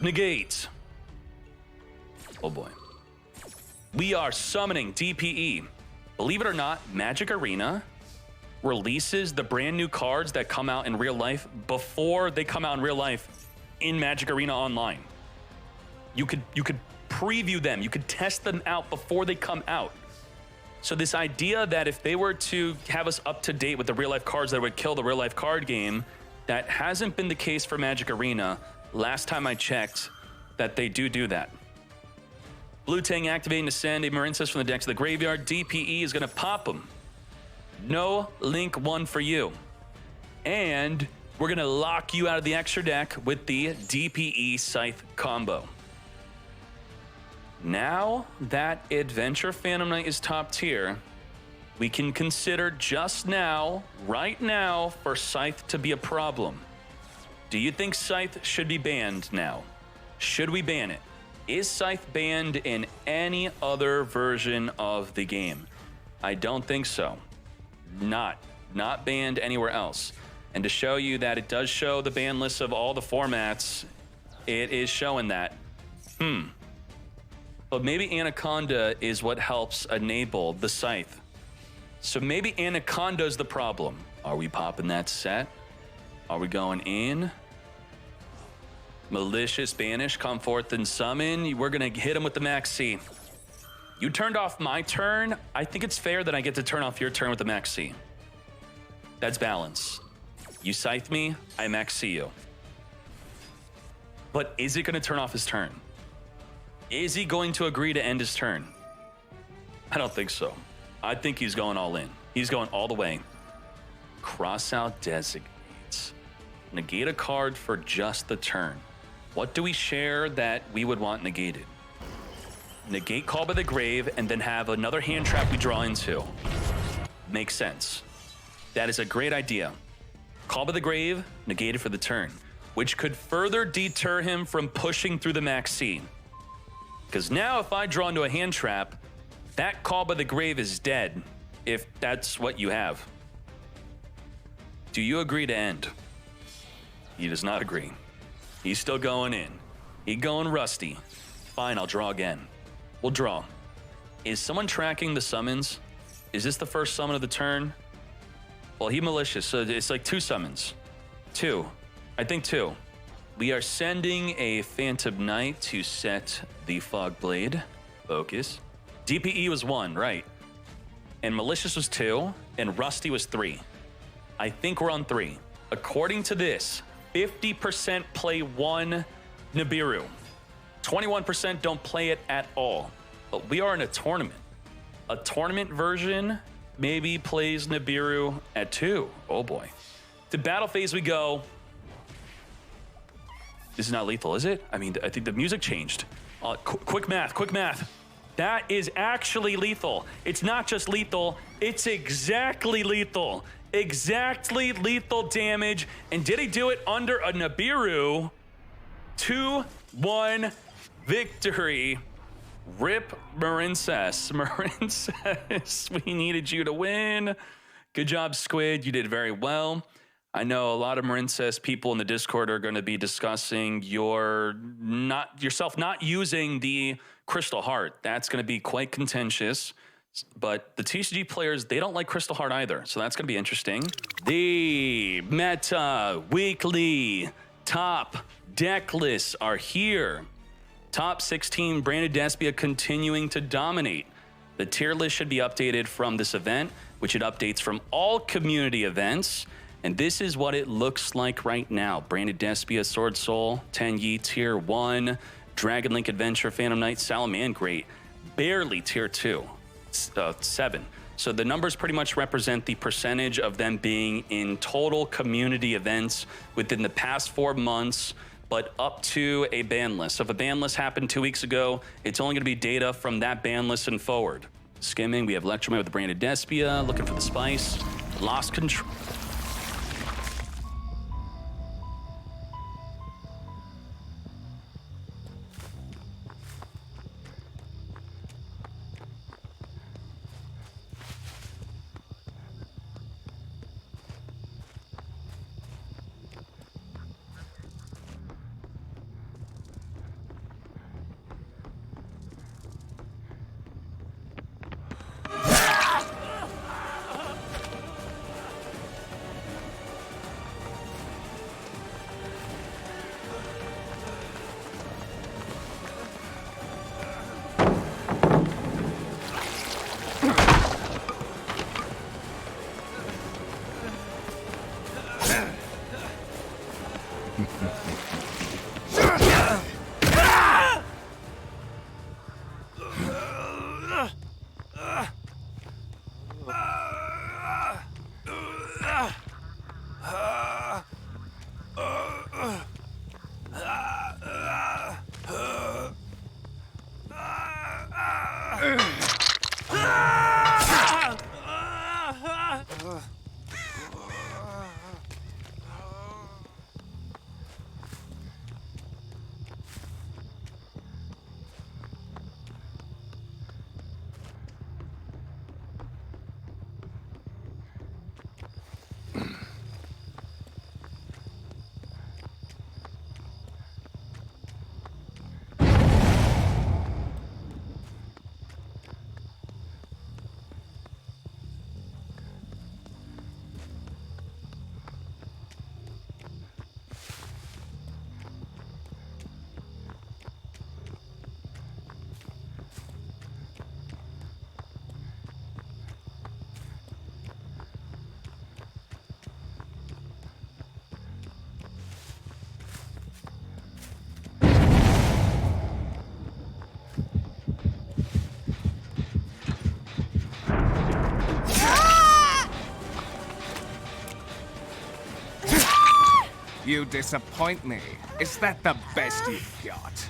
Negate. Oh boy. We are summoning DPE. Believe it or not, Magic Arena releases the brand new cards that come out in real life before they come out in real life in Magic Arena Online. You could preview them. You could test them out before they come out. So this idea that if they were to have us up to date with the real life cards that would kill the real life card game, that hasn't been the case for Magic Arena. Last time I checked, that they do that. Blue Tang activating to send a Marincess from the deck to the graveyard. DPE is going to pop them. No Link 1 for you. And we're going to lock you out of the extra deck with the DPE Scythe combo. Now that Adventure Phantom Knight is top tier, we can consider just now, right now, for Scythe to be a problem. Do you think Scythe should be banned now? Should we ban it? Is Scythe banned in any other version of the game? I don't think so. Not banned anywhere else. And to show you that it does show the ban list of all the formats, it is showing that. But maybe Anaconda is what helps enable the Scythe. So maybe Anaconda's the problem. Are we popping that set? Are we going in? Malicious Banish, come forth and summon. We're gonna hit him with the Max C. You turned off my turn. I think it's fair that I get to turn off your turn with the Max C. That's balance. You scythe me, I Max C you. But is it gonna turn off his turn? Is he going to agree to end his turn? I don't think so. I think he's going all in. He's going all the way. Cross out designates. Negate a card for just the turn. What do we share that we would want negated? Negate Call by the Grave and then have another hand trap we draw into. Makes sense. That is a great idea. Call by the Grave, negated for the turn, which could further deter him from pushing through the Max C. Because now if I draw into a hand trap, that Call by the Grave is dead, if that's what you have. Do you agree to end? He does not agree. He's still going in. He's going rusty. Fine, I'll draw again. We'll draw. Is someone tracking the summons? Is this the first summon of the turn? Well, he malicious, so it's like 2 summons. 2. I think 2. We are sending a Phantom Knight to set the Fog Blade. Focus. DPE was 1, right. And malicious was 2, and rusty was 3. I think we're on 3. According to this, 50% play 1 Nibiru. 21% don't play it at all. But we are in a tournament. A tournament version maybe plays Nibiru at 2. Oh boy. To battle phase we go. This is not lethal, is it? I mean, I think the music changed. Quick math. That is actually lethal. It's not just lethal, it's exactly lethal. Exactly lethal damage. And did he do it under a Nibiru? 2-1 victory. Rip Marincess. Marincess, we needed you to win. Good job, Squid. You did very well. I know a lot of Marincess people in the Discord are going to be discussing yourself not using the Crystal Heart. That's going to be quite contentious. But the TCG players, they don't like Crystal Heart either. So that's going to be interesting. The Meta Weekly Top Deck lists are here. Top 16, Branded Despia continuing to dominate. The tier list should be updated from this event, which it updates from all community events. And this is what it looks like right now. Branded Despia, Sword Soul, Tenyi, Tier 1, Dragon Link Adventure, Phantom Knight, Salamangreat, barely Tier 2, 7. So the numbers pretty much represent the percentage of them being in total community events within the past 4 months, but up to a ban list. So if a ban list happened 2 weeks ago, it's only going to be data from that ban list and forward. Skimming, we have Electromite with the Branded Despia, looking for the spice. Lost control. You disappoint me. Is that the best you've got?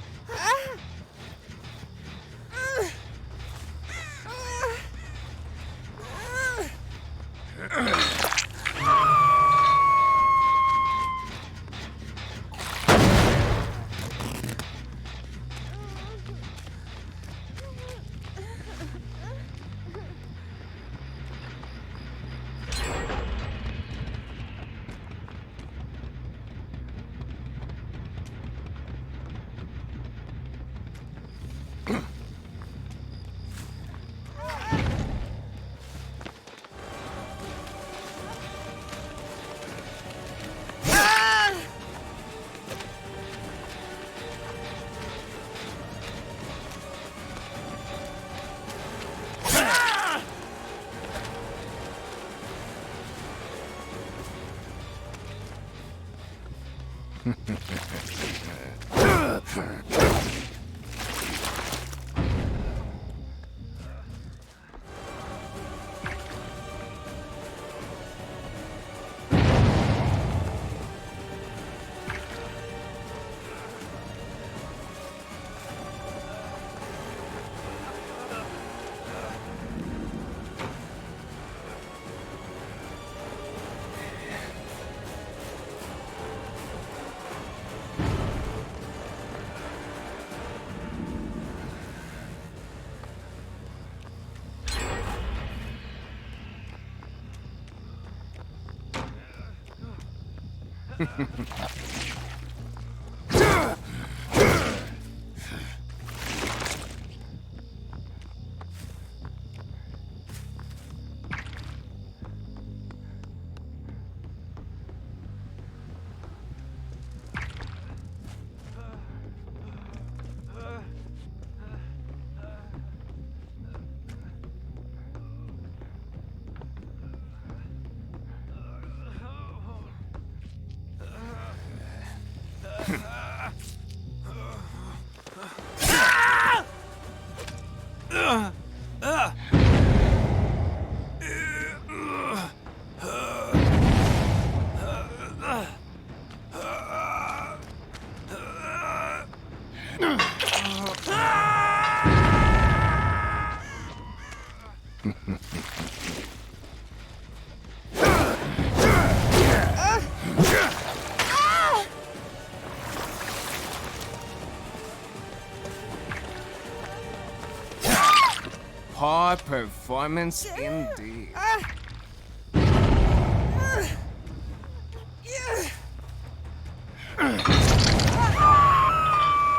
Poor performance indeed.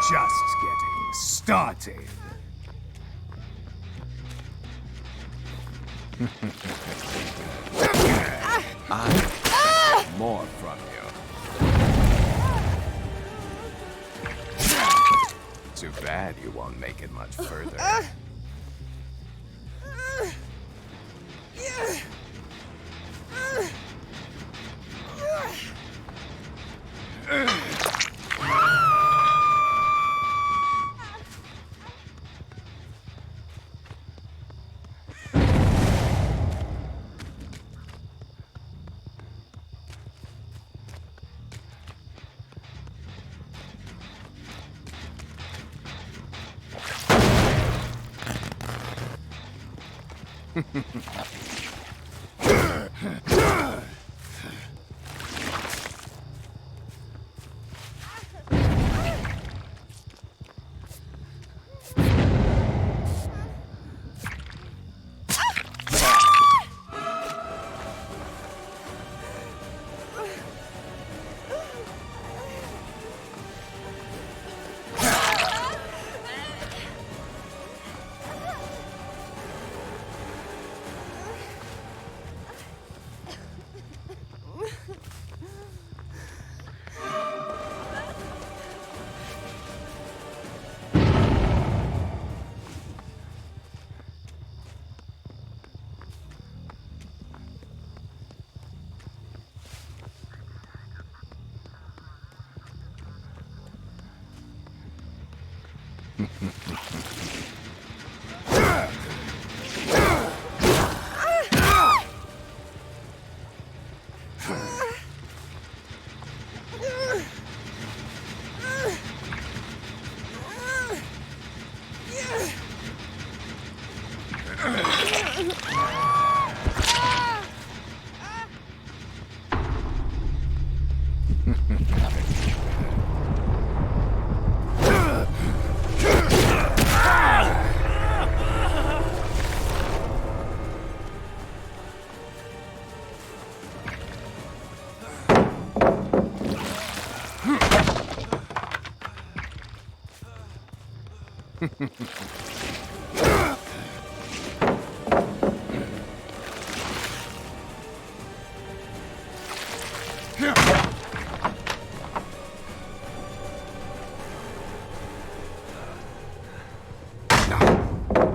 Just getting started. I want more from you. Too bad you won't make it much further.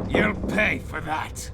You'll pay for that.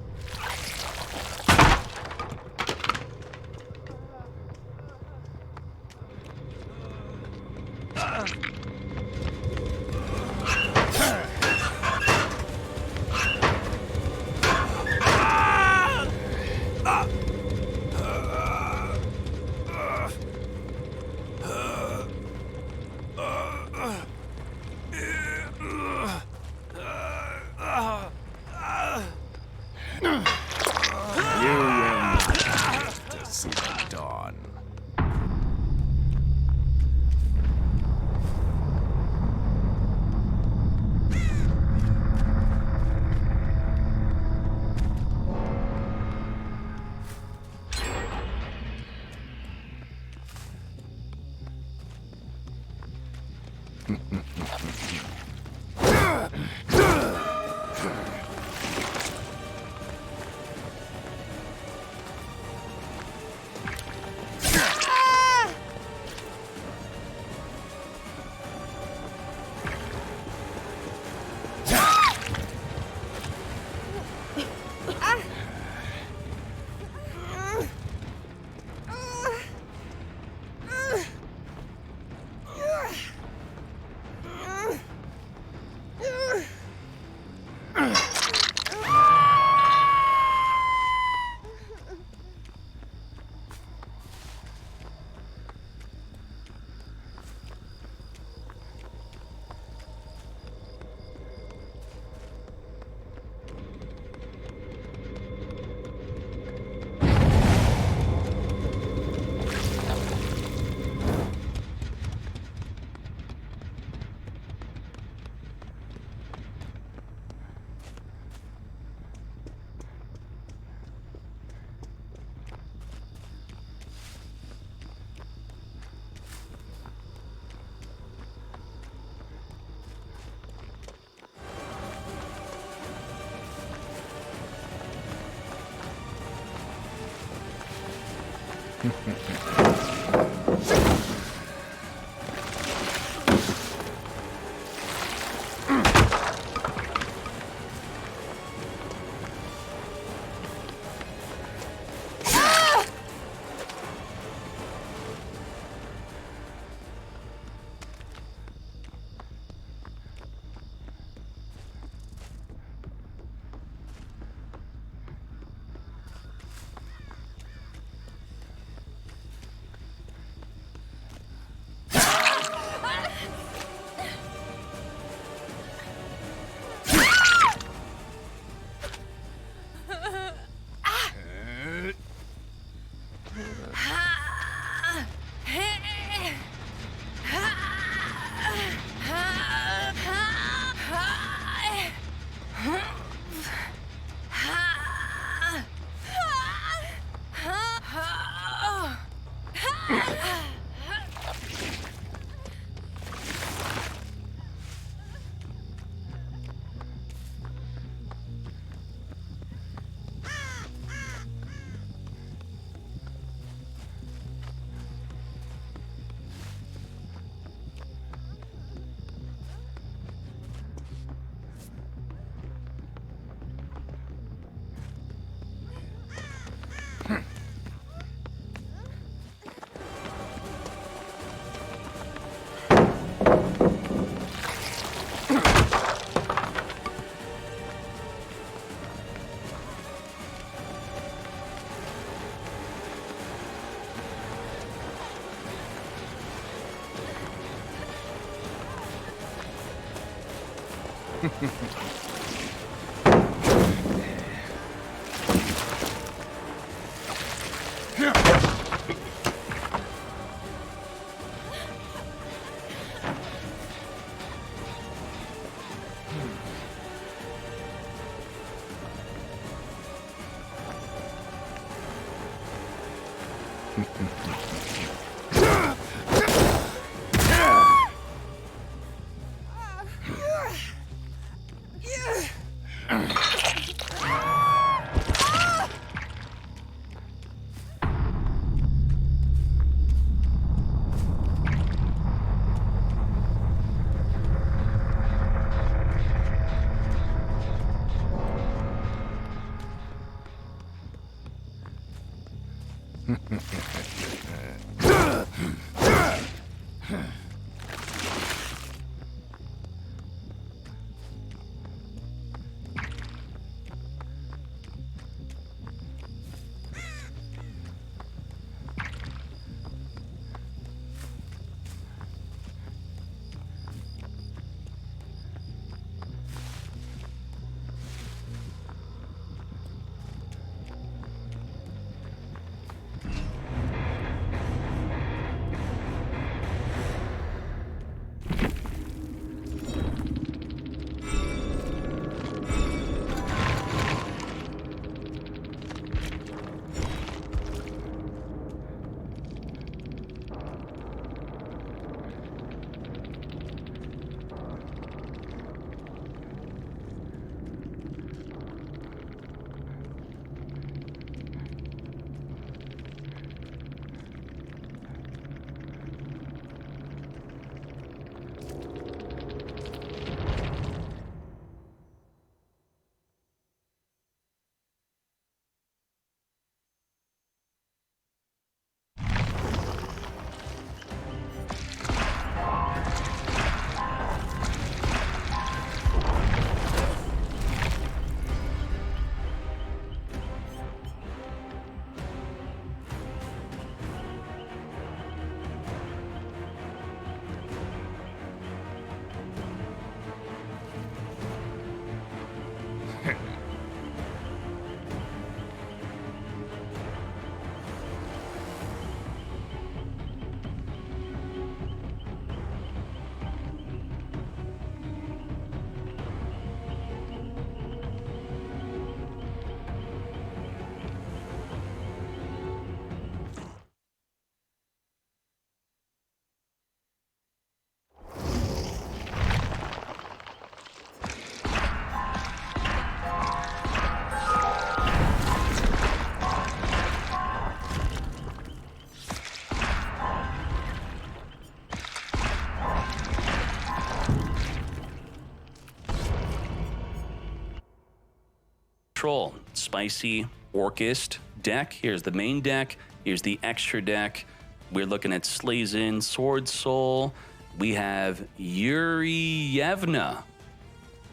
Spicy Orchist deck. Here's the main deck. Here's the extra deck. We're looking at Slazin, Sword Soul. We have Yurievna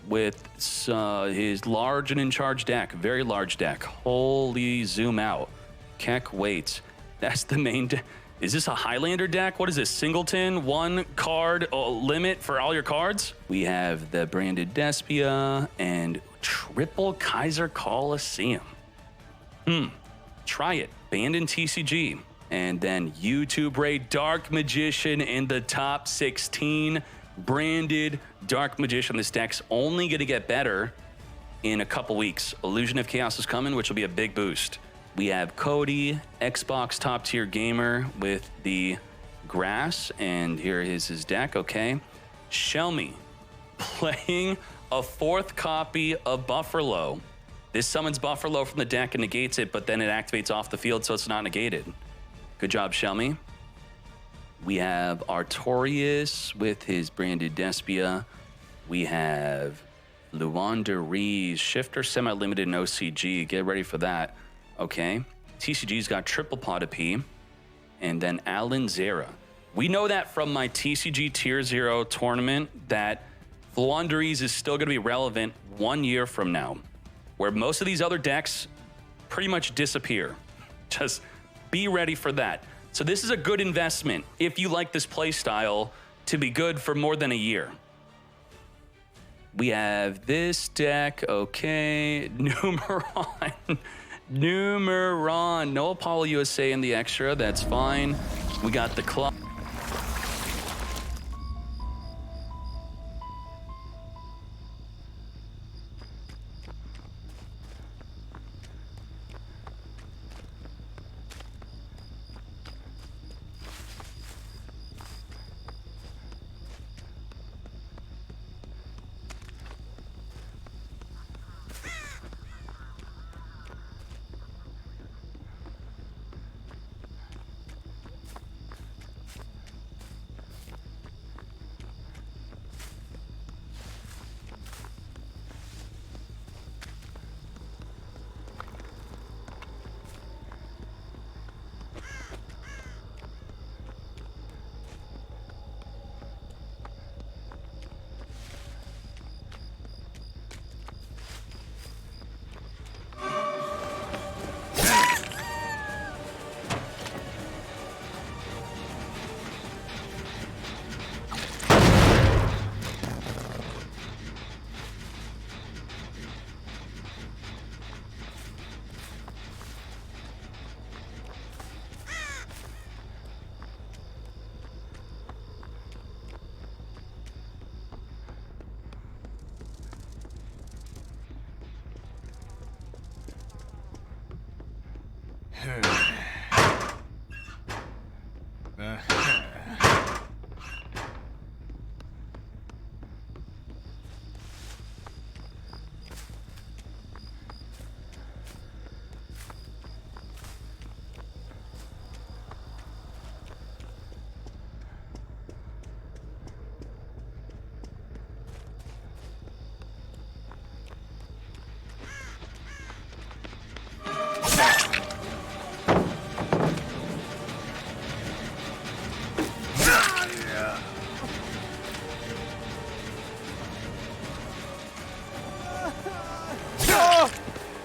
with his large and in charge deck. Very large deck. Holy zoom out. Keck waits. That's the main deck. Is this a Highlander deck? What is this? Singleton, one card limit for all your cards? We have the branded Despia and triple Kaiser Coliseum. Try it. Banned in TCG. And then YouTube Raid Dark Magician in the top 16. Branded Dark Magician. This deck's only going to get better in a couple weeks. Illusion of Chaos is coming, which will be a big boost. We have Cody, Xbox top tier gamer with the grass, and here is his deck, okay. Shelmy playing a 4th copy of Bufferlo. This summons Bufferlo from the deck and negates it, but then it activates off the field, so it's not negated. Good job, Shelmy. We have Artorias with his branded Despia. We have Luanda Rees, Shifter semi-limited in OCG. Get ready for that. Okay, TCG's got triple pot of P, and then Alan Zera. We know that from my TCG Tier 0 tournament that Fluanderies is still going to be relevant 1 year from now, where most of these other decks pretty much disappear. Just be ready for that. So this is a good investment if you like this play style to be good for more than a year. We have this deck, okay. Numeron. Numeron. No Apollo USA in the extra, that's fine. We got the club.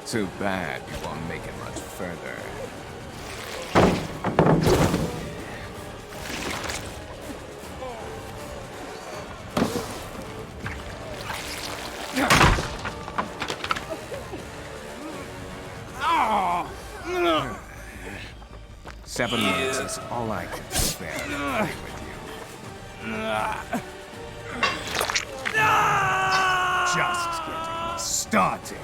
Too bad you won't make it much further. Seven minutes is all I can spare to play with you. Just getting started.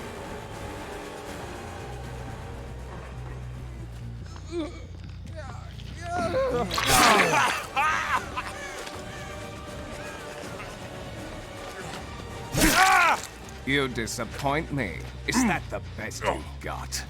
You disappoint me. Is that the best you got?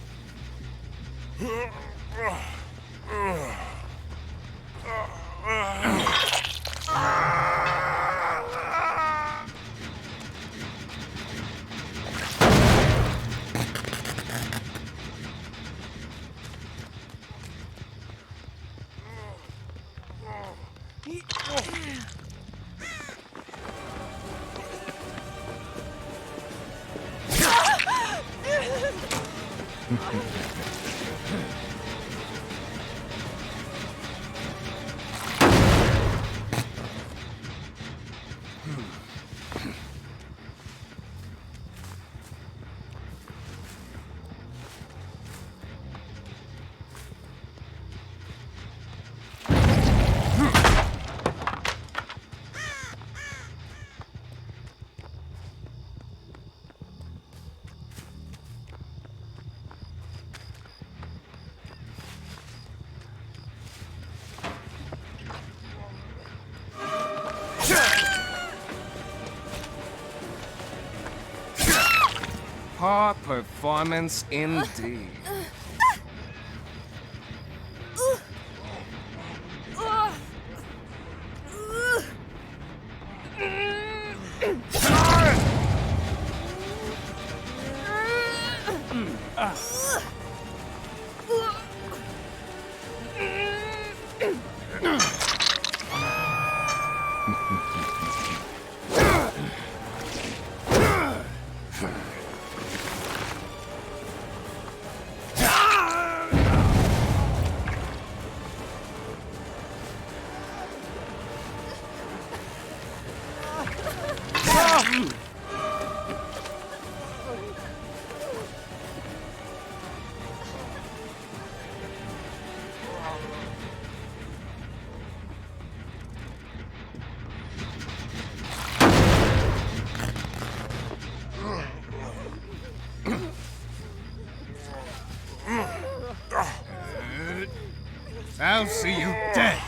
Poor performance indeed. I'll see you dead.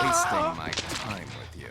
Wasting my time with you.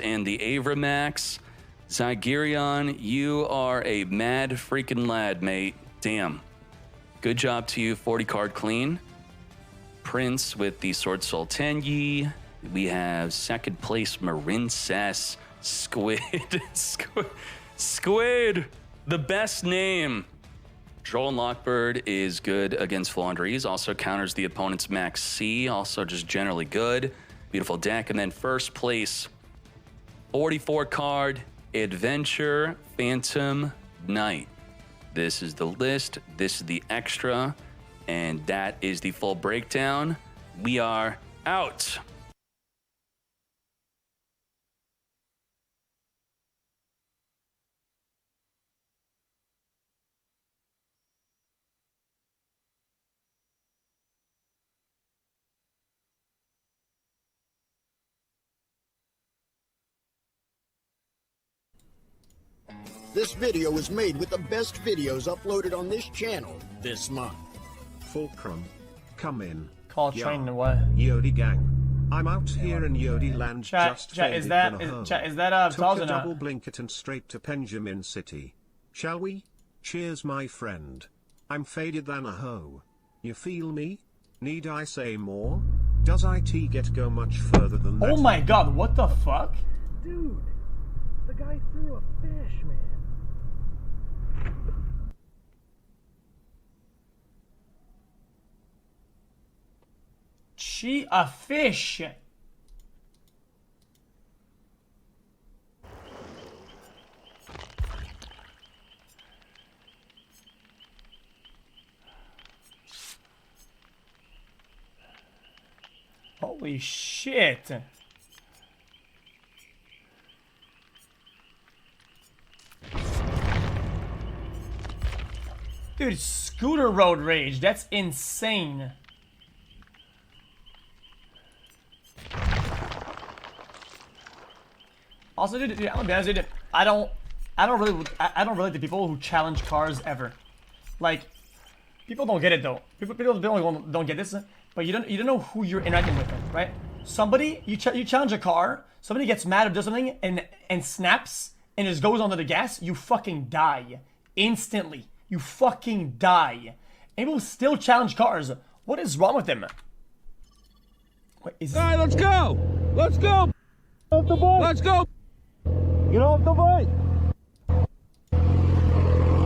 And the Avramax. Zygerion, you are a mad freaking lad, mate. Damn. Good job to you, 40 card clean. Prince with the Sword Soul Tenyi. We have second place Marincess. Squid. Squid. The best name. Droll and Lockbird is good against Flandres. Also counters the opponent's Max C. Also just generally good. Beautiful deck. And then first place, 44 card Adventure Phantom Knight. This is the list, this is the extra, and that is the full breakdown. We are out. This video was made with the best videos uploaded on this channel this month. Fulcrum, come in. Call train the way. Yodi gang. I'm out here in Yodi land just chat, is faded that than a hoe. Chat, is that Took Taz a or not? double blinket and straight to Benjamin City. Shall we? Cheers, my friend. I'm faded than a hoe. You feel me? Need I say more? Does IT get go much further than that? Oh my god, what the fuck? Dude, the guy threw a fish, man. A fish. Holy shit. Dude, scooter road rage. That's insane. Also, dude, I'm gonna be honest, dude, I don't really the people who challenge cars ever. Like, people don't get it though. People don't get this, but you don't know who you're interacting with, right? Somebody you challenge a car, somebody gets mad or does something and snaps and just goes onto the gas, you fucking die instantly. You fucking die. And people still challenge cars. What is wrong with them? What is? All right, let's go. Let's go. Off the bike. Let's go. Get off the bike.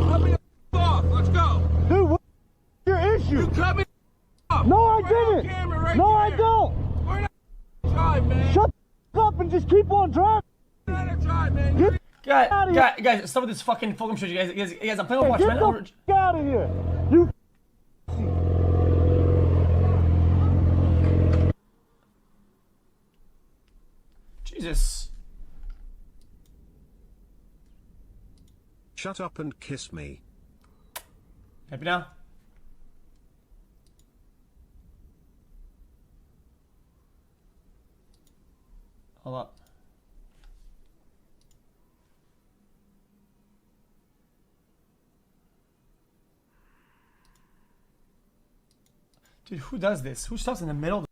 Cut me the off. Let's go. Dude, what's your issue? You cut me off. No, I didn't. Right no, I don't. We're not drive, man. Shut the up and just keep on driving. We're not drive, man. Guys, stop with this fucking fucking shit, you guys. I'm playing Overwatch, man. Get the out of here. You. Jesus. Shut up and kiss me. Happy now? Hold up. Dude, who does this? Who stops in the middle of the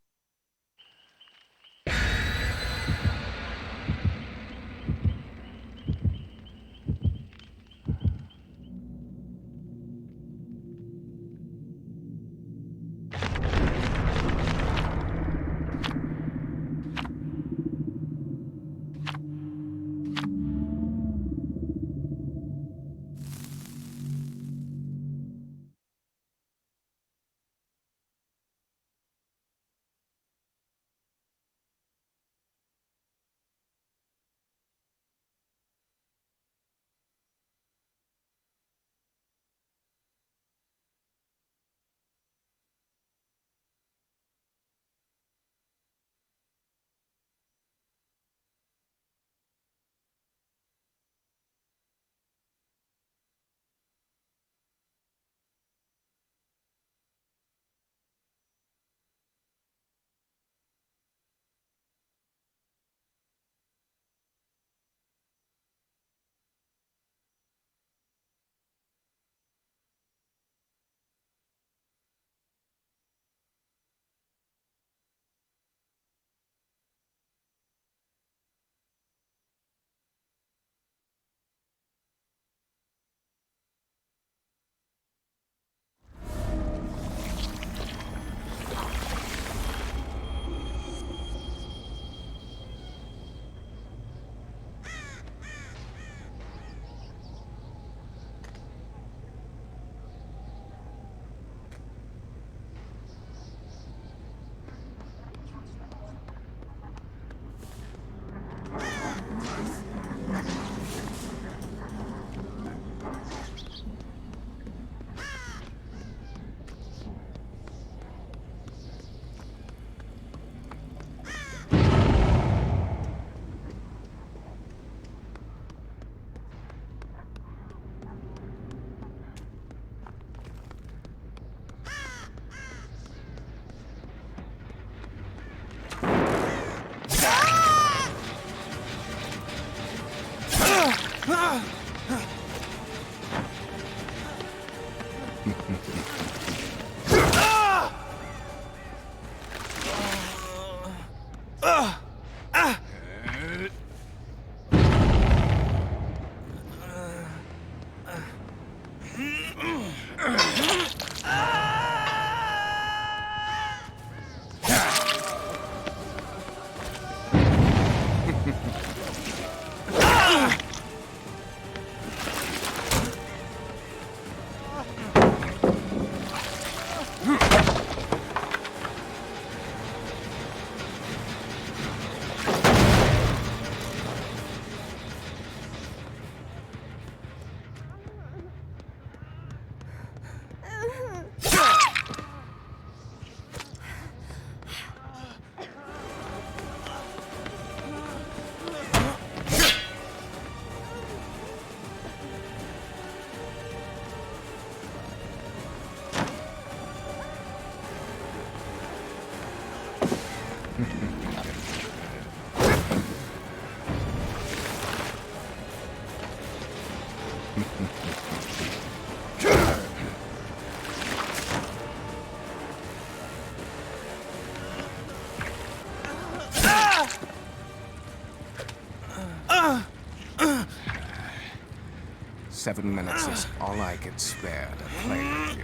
7 minutes is all I can spare to play with you.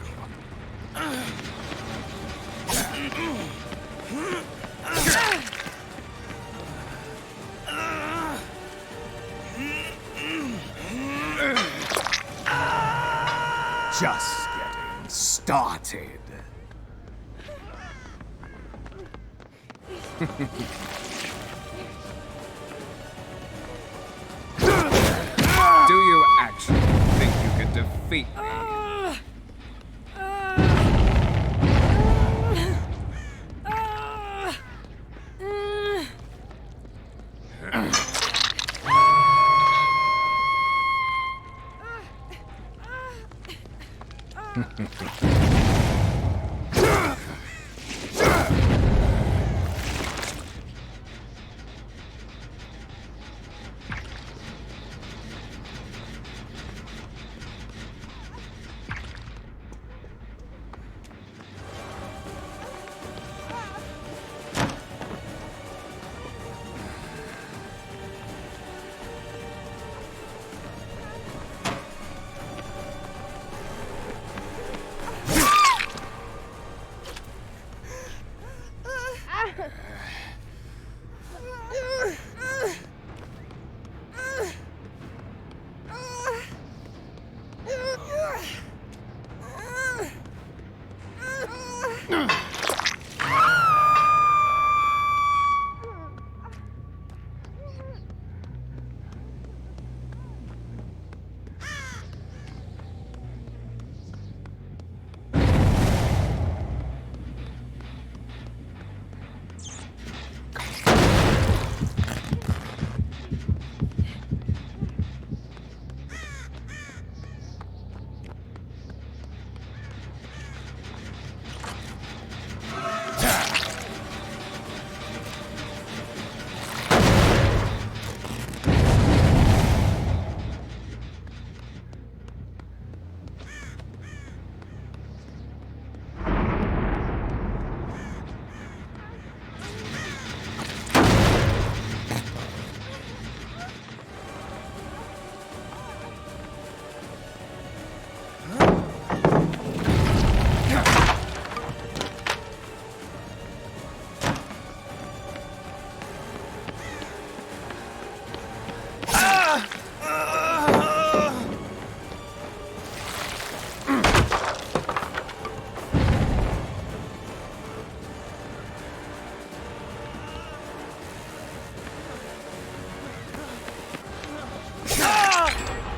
Just getting started. Do you actually think you could defeat me?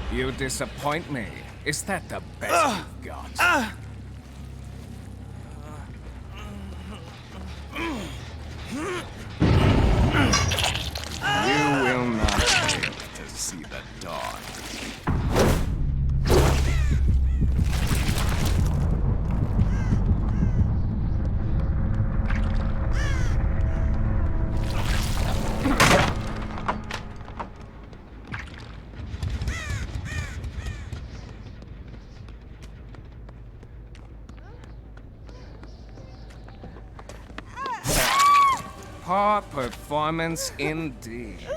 You disappoint me. Is that the best you've got? You will not live to see the dawn. Poor performance indeed.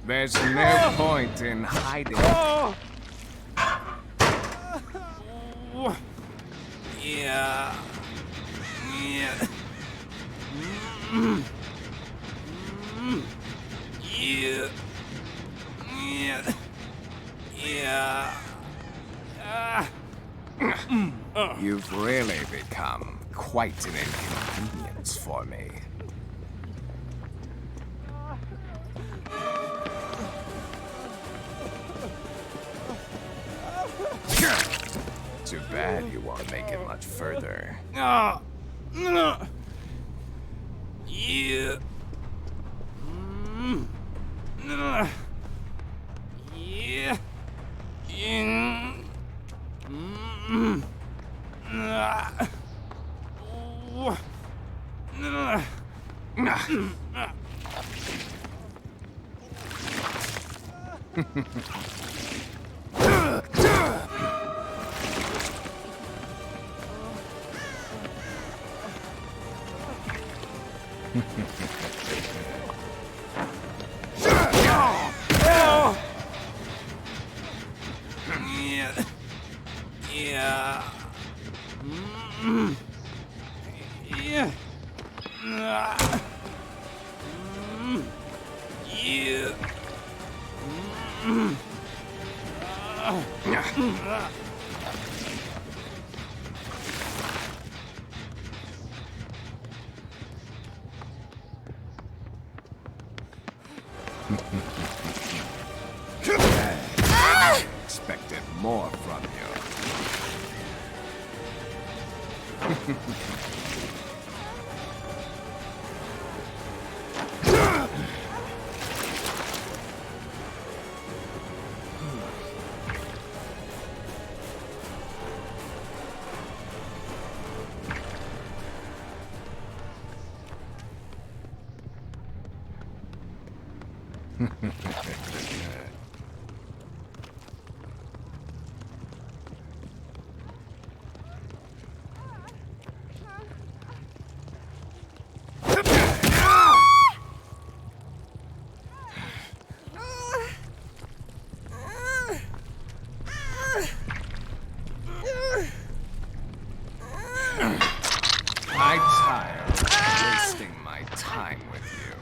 There's no point in hiding. Yeah. Yeah. Yeah. Yeah. Yeah. You've really become quite an inconvenience for me. Too bad you won't make it much further. Yeah. Yeah. Yeah. Expected more from you. I'm tired of wasting my time with you.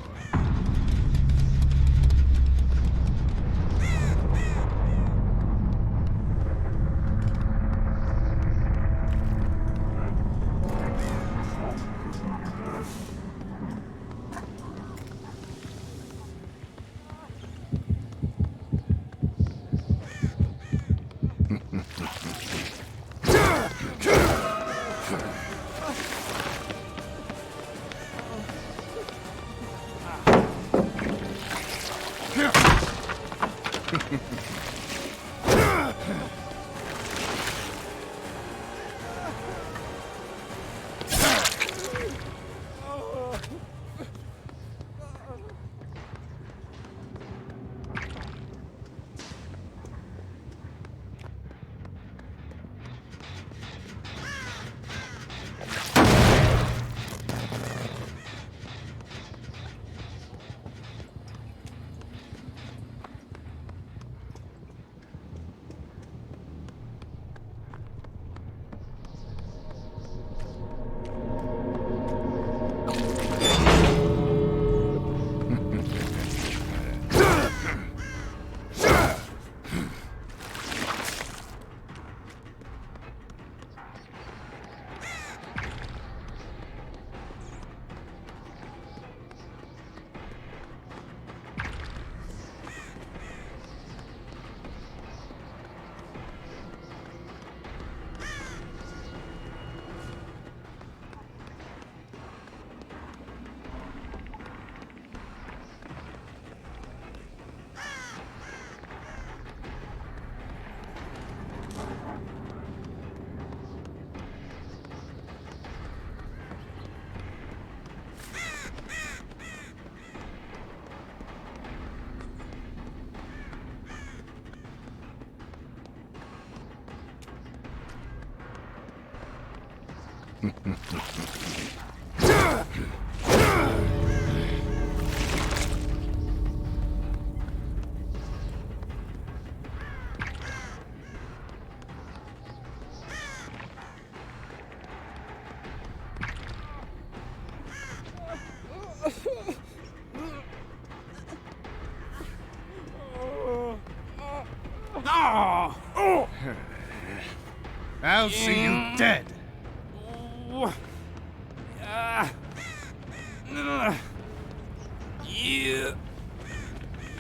I'll see you dead.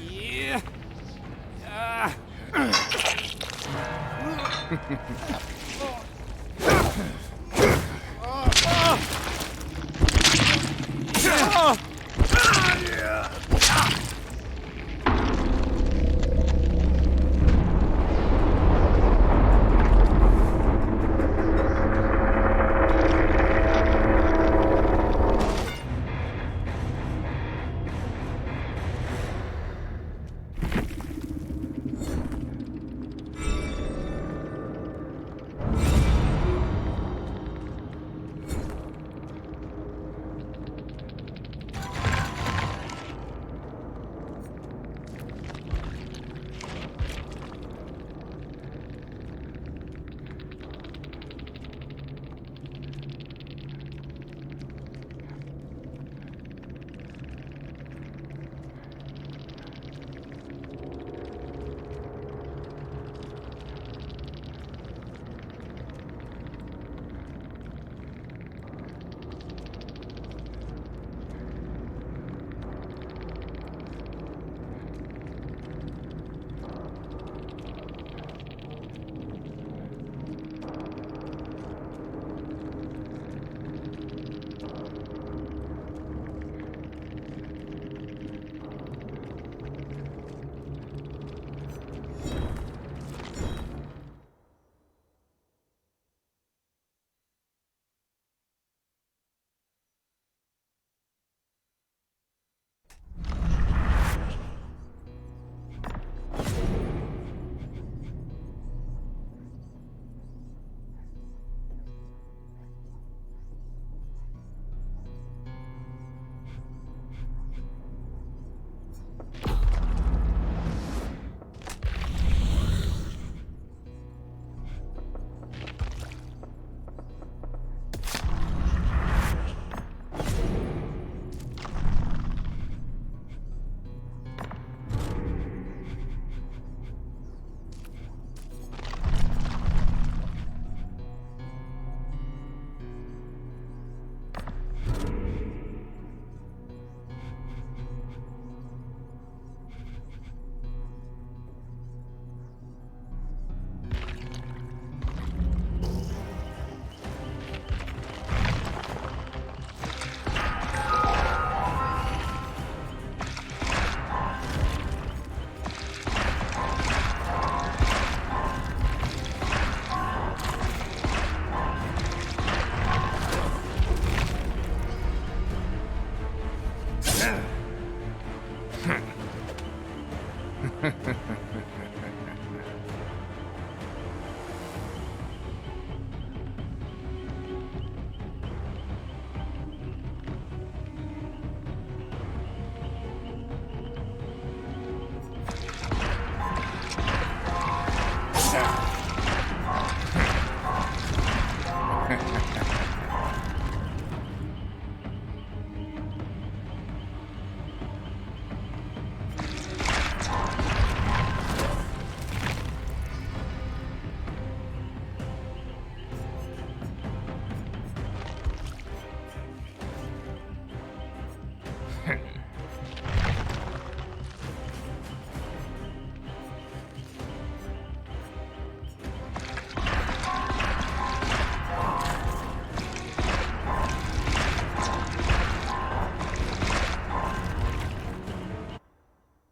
Yeah.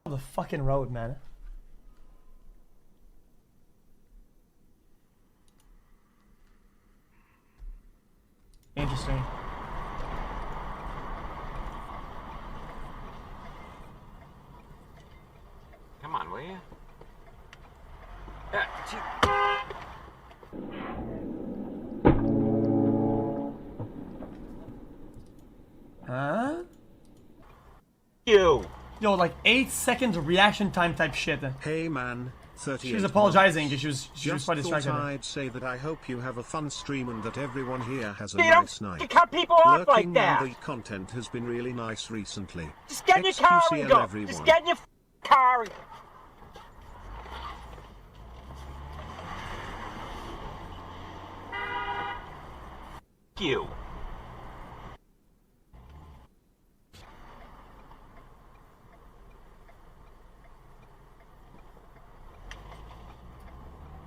The fucking road, man. Interesting. Come on, will you? Yeah, Huh? You. Yo, like 8 seconds reaction time type shit. Hey man, 38 She was apologizing because she was Just quite distracted. thought I'd say that I hope you have a fun stream and that everyone here has a You nice don't night. cut people off like Lurking that. and the content has been really nice recently. Just get in your car and XQCL go. everyone. Just get in your car and... You.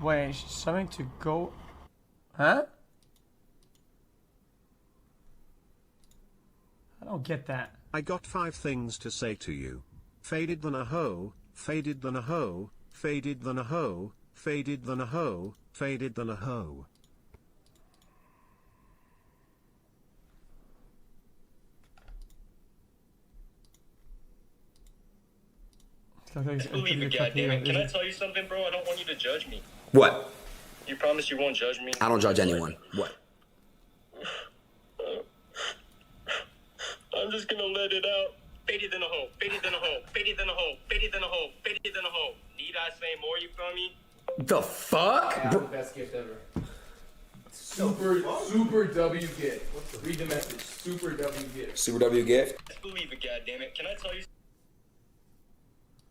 Wait, she's something to go. Huh? I don't get that. I got 5 things to say to you. Faded than a hoe, faded than a hoe, faded than a hoe, faded than a hoe, faded than a hoe. Believe it, goddammit. Can I tell you something, bro? I don't want you to judge me. What? You promise you won't judge me? I don't judge anyone. What? I'm just gonna let it out. Faded than a hoe, faded than a hoe, faded than a hoe, faded than a hoe, faded than a hoe. Need I say more, you feel me? The fuck? Yeah, the best gift ever. Super W gift. Read the message. Super W gift. Super W gift? Just believe it, goddammit. Can I tell you?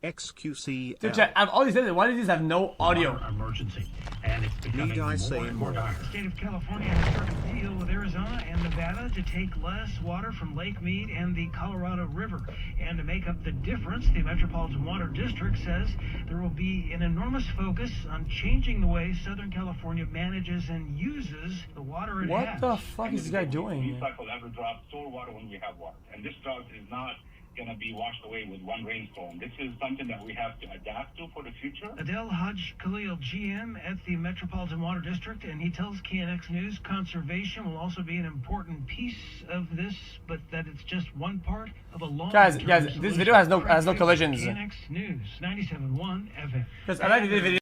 XQC. Dude, chat, out of all these edits, why do these have no audio? Emergency, and it's becoming Need I say more and more more? dire. The state of California has struck a deal with Arizona and Nevada to take less water from Lake Mead and the Colorado River. And to make up the difference, the Metropolitan Water District says there will be an enormous focus on changing the way Southern California manages and uses the water it What has. the fuck is this guy doing? Recycle every drop, store water when we have water. And this drought is not going to be washed away with one rainstorm. This is something that we have to adapt to for the future. Adel Hajj Khalil, GM at the Metropolitan Water District, and he tells KNX News conservation will also be an important piece of this, but that it's just one part of a long Guys, this video has no collisions. KNX News 97.1 FM. Because I like the video.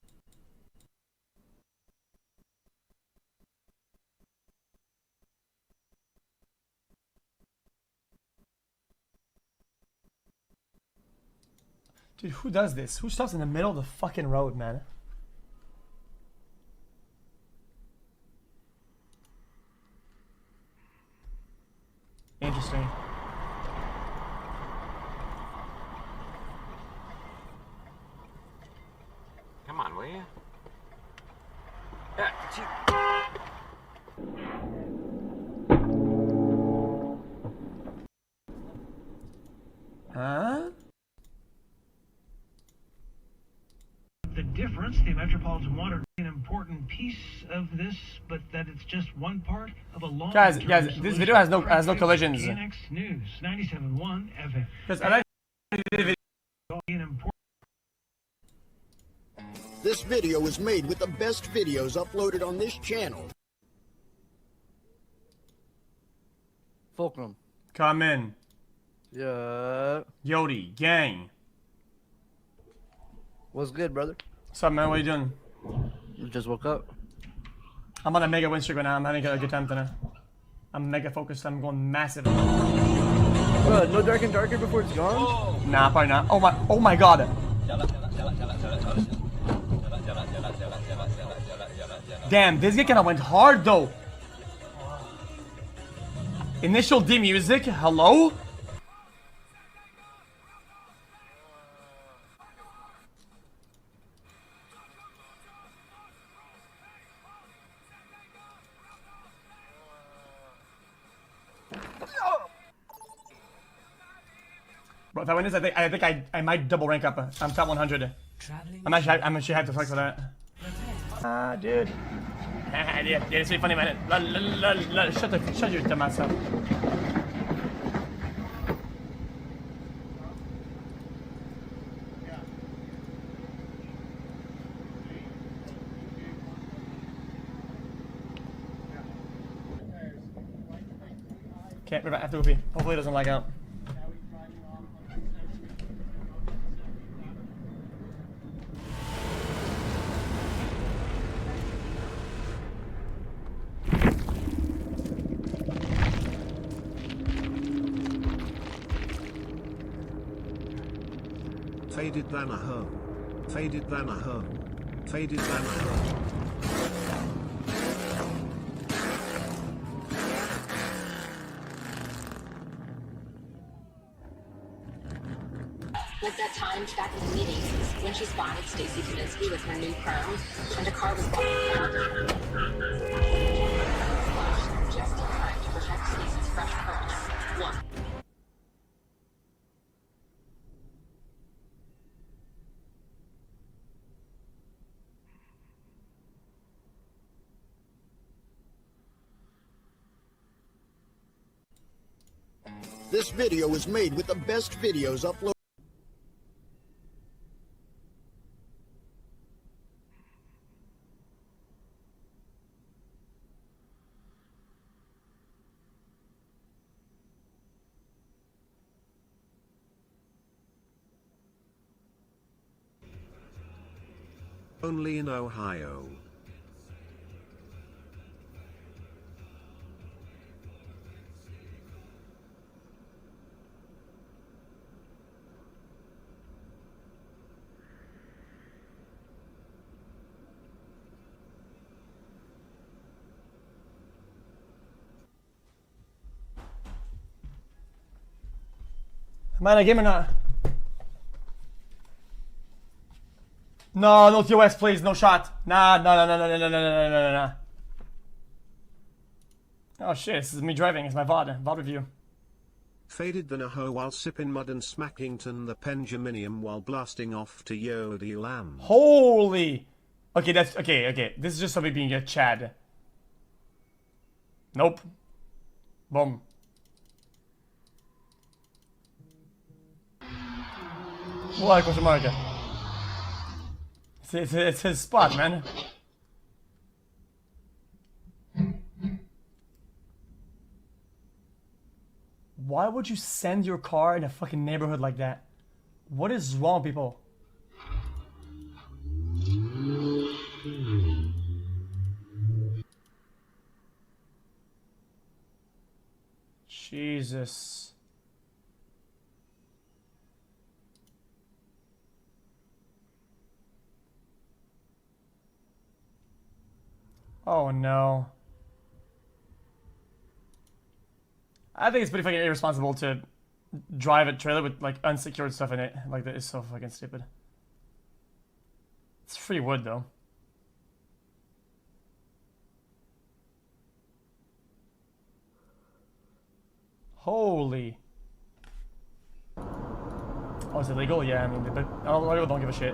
Dude, who does this? Who stops in the middle of the fucking road, man? Interesting. Come on, will you? Huh? The difference, the Metropolitan Water, an important piece of this, but that it's just one part of a long. Guys, this video has no collisions. KNX News 97.1 FM. Because I like the video. This video was made with the best videos uploaded on this channel. Fulcrum. Come in. Yeah. Yodi, gang. What's good, brother? What's up, man? What are you doing? You just woke up. I'm on a mega win streak right now. I'm having a good time tonight. I'm mega focused. I'm going massive. Bro, no dark and darker before it's gone? Nah, probably not. Oh my god. Damn, this guy kinda went hard though. Initial D music, hello? Bro, if I win this, I think I might double rank up. I'm top 100. I'm actually hyped to flex for that. Ah, dude. Yeah, it's really funny, man. Shut your dumb ass up. Can't be right after Whoopi. Hopefully it doesn't lag out. Faded than a hoe. Faded than a hoe. Faded than a hoe. Was that time back in the meetings when she spotted Stacy Kaminsky with her new perm and a car was walking around her. Just in time to protect Stacy's fresh curls. One. This video was made with the best videos uploaded. Only in Ohio. Am I in a game or not? No, no TOS, please, no shot. Nah, no, no, no, no, no, no, no, no, no, no. Oh shit, this is me driving. It's my VOD review. Faded than a hoe while sipping mud and smackington the Penjaminium while blasting off to Yodi Lamb. Holy. Okay, that's okay. This is just somebody being a Chad. Nope. Boom. What question mark? It's his spot, man. Why would you send your car in a fucking neighborhood like that? What is wrong, people? Jesus. Oh no. I think it's pretty fucking irresponsible to drive a trailer with like unsecured stuff in it. Like that is so fucking stupid. It's free wood though. Holy. Oh, is it legal? Yeah, I mean, but a lot of people don't give a shit.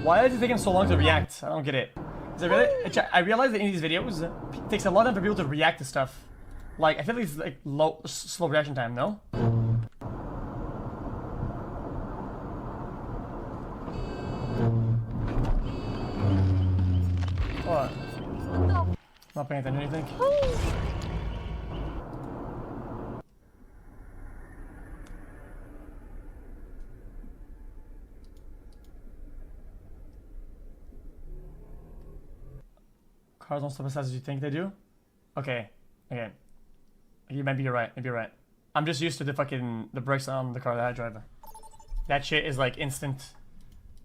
Why is it taking so long to react? I don't get it. I realize that in these videos, it takes a lot of time for people to react to stuff. Like, I feel like it's like slow reaction time, no? What? Not paying attention, you think? Cars don't stop as fast as you think they do? Okay. You maybe you're right. I'm just used to the brakes on the car that I drive. That shit is like instant.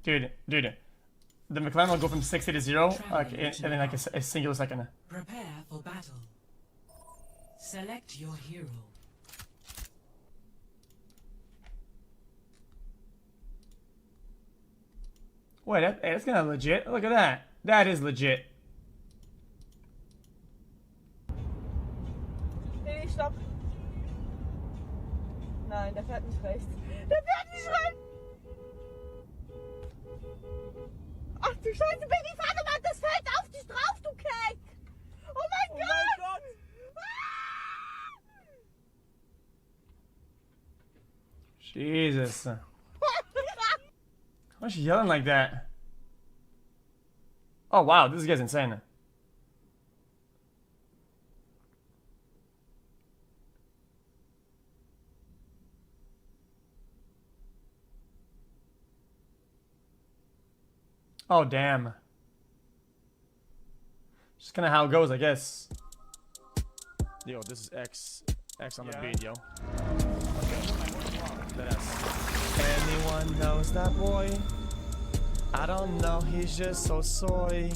Dude. The McLaren will go from 60 to 0 like in like a single second. Prepare for battle. Select your hero. Wait, that's kind of legit. Look at that. That is legit. Nee, stopp. Nein, der fährt nicht rechts. Der fährt nicht rechts! Ach du Scheiße, Baby, fahr doch mal, das fällt auf dich drauf, du Keck! Oh mein Gott! Jesus. Why is she yelling like that? Oh wow, this guy's insane. Oh damn. Just kinda how it goes, I guess. Yo, this is X on the beat, yo. Anyone knows that boy? I don't know, he's just so soy.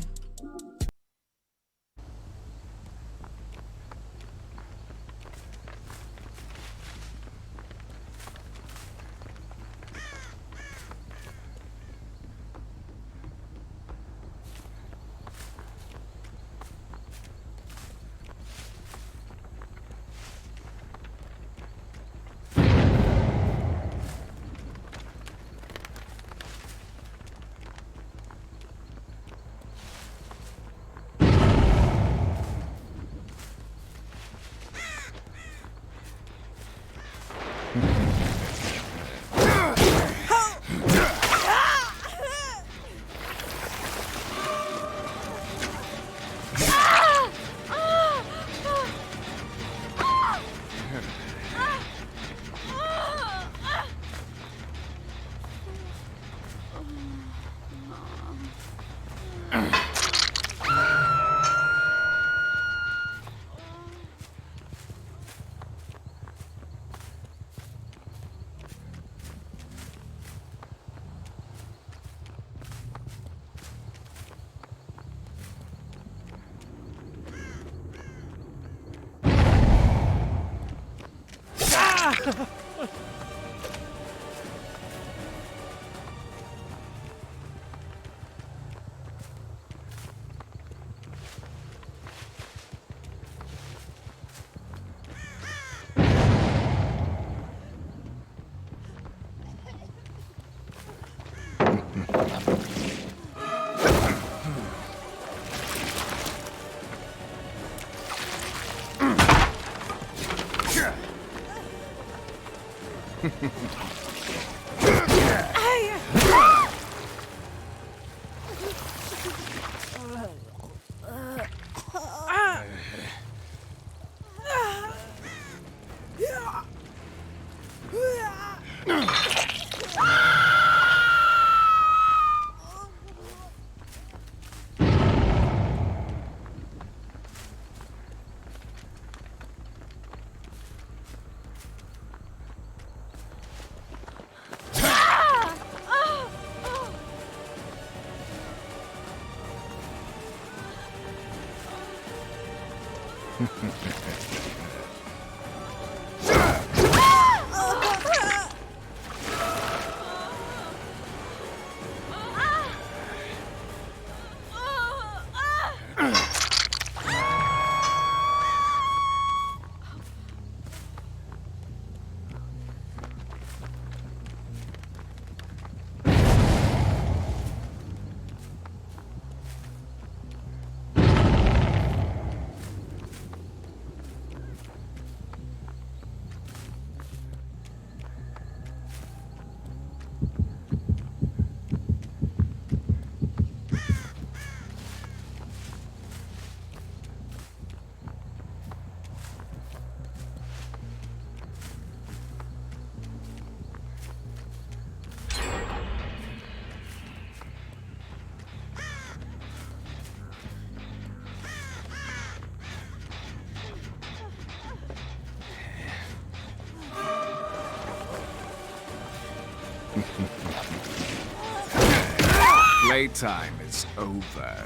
Playtime is over.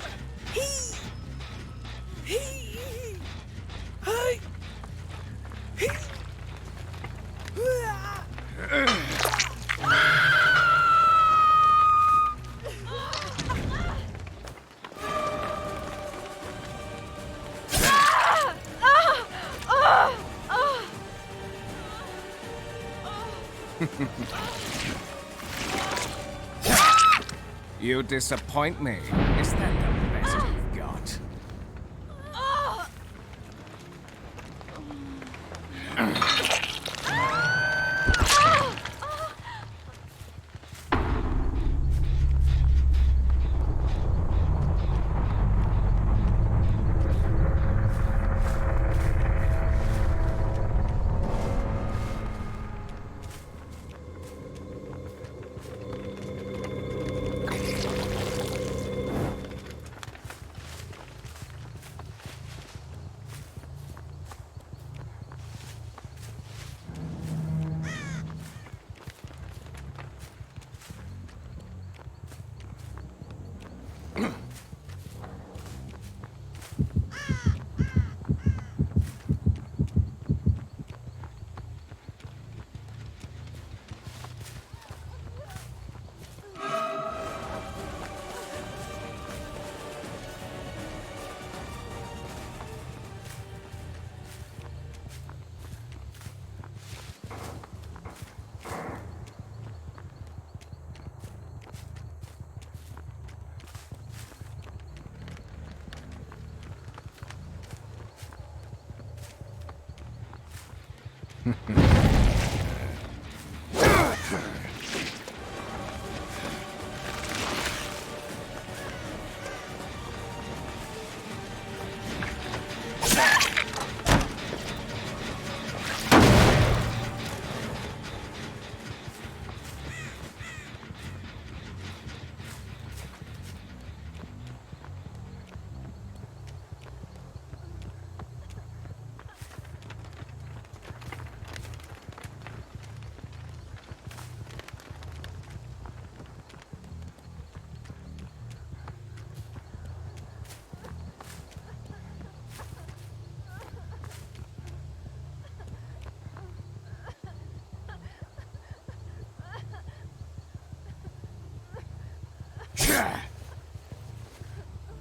You disappoint me. Is that the best you've got?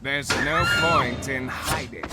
There's no point in hiding.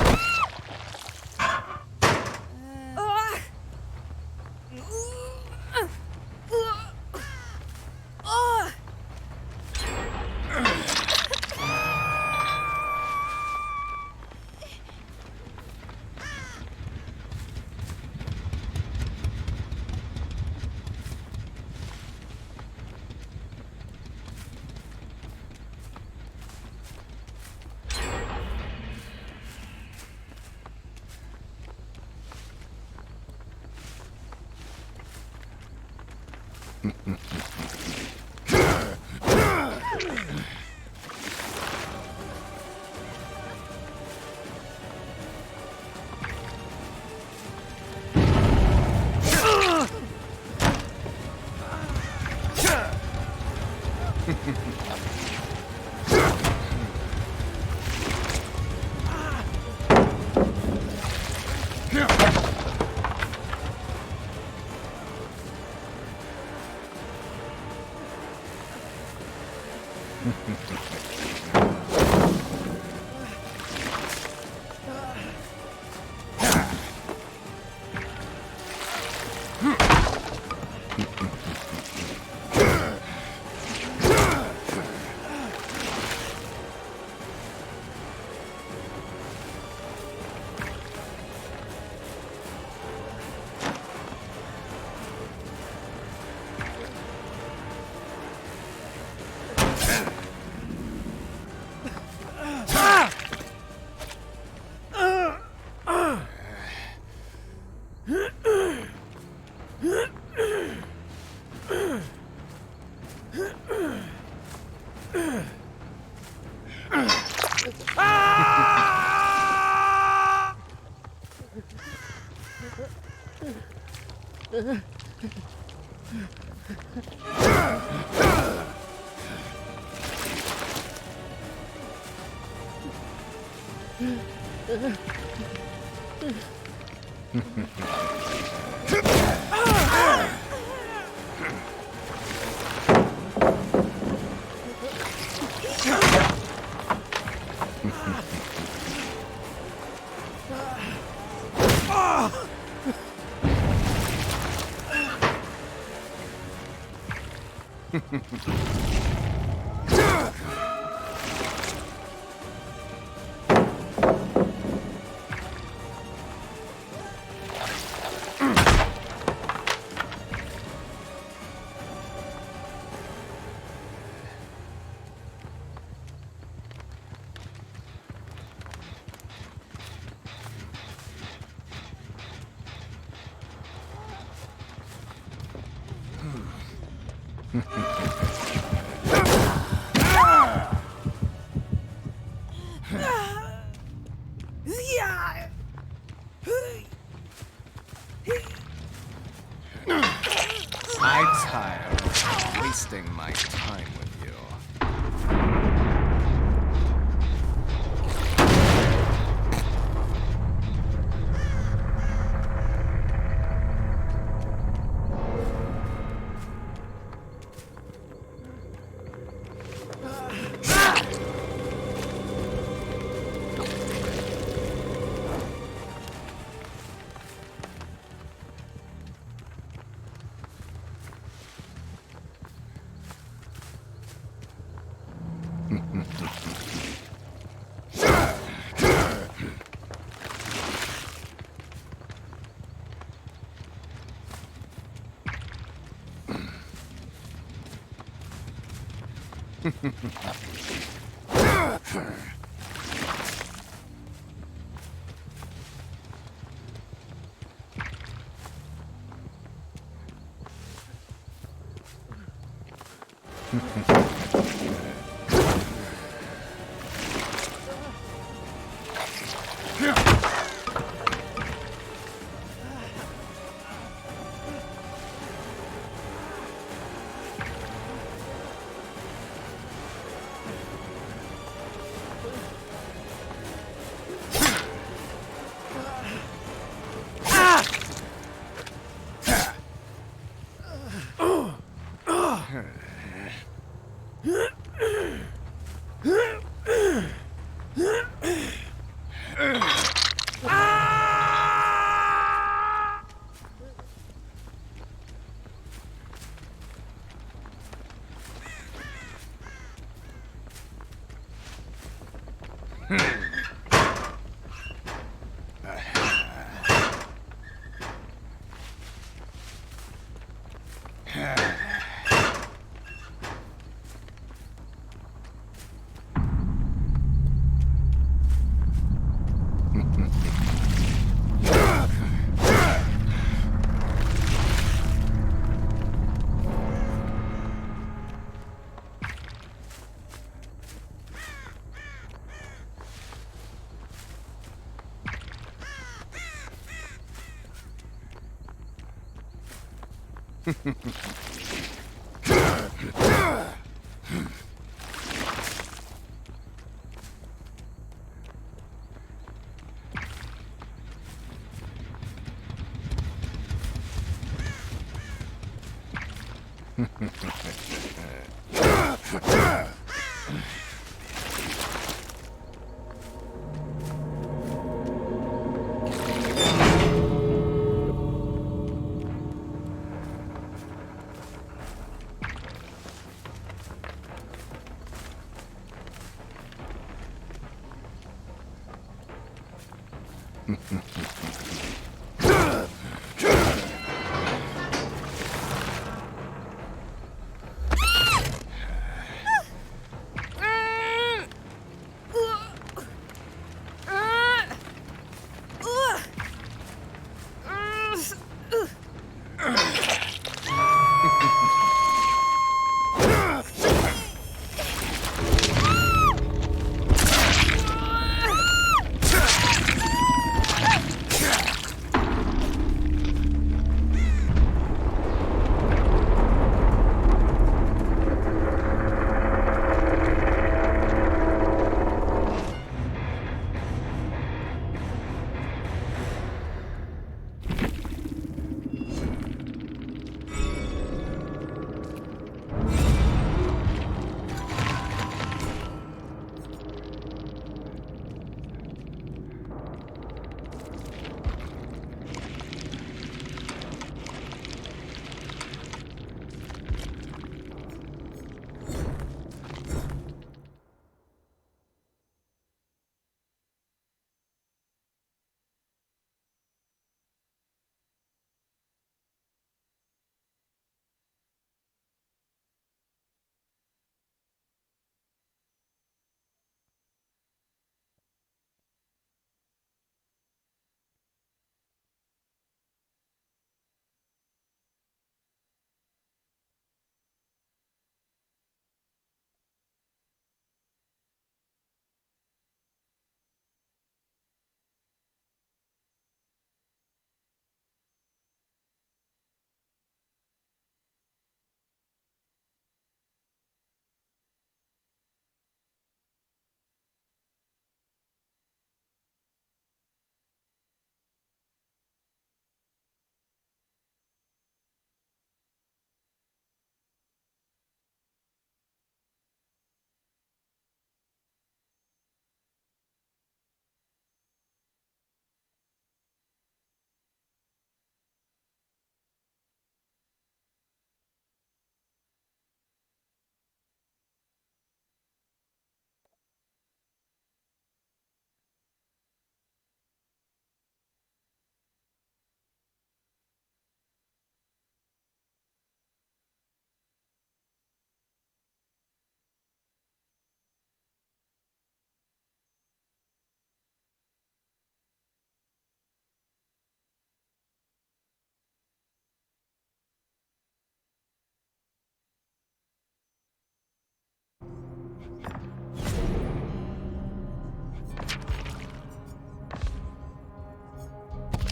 I'm tired of wasting my time with you.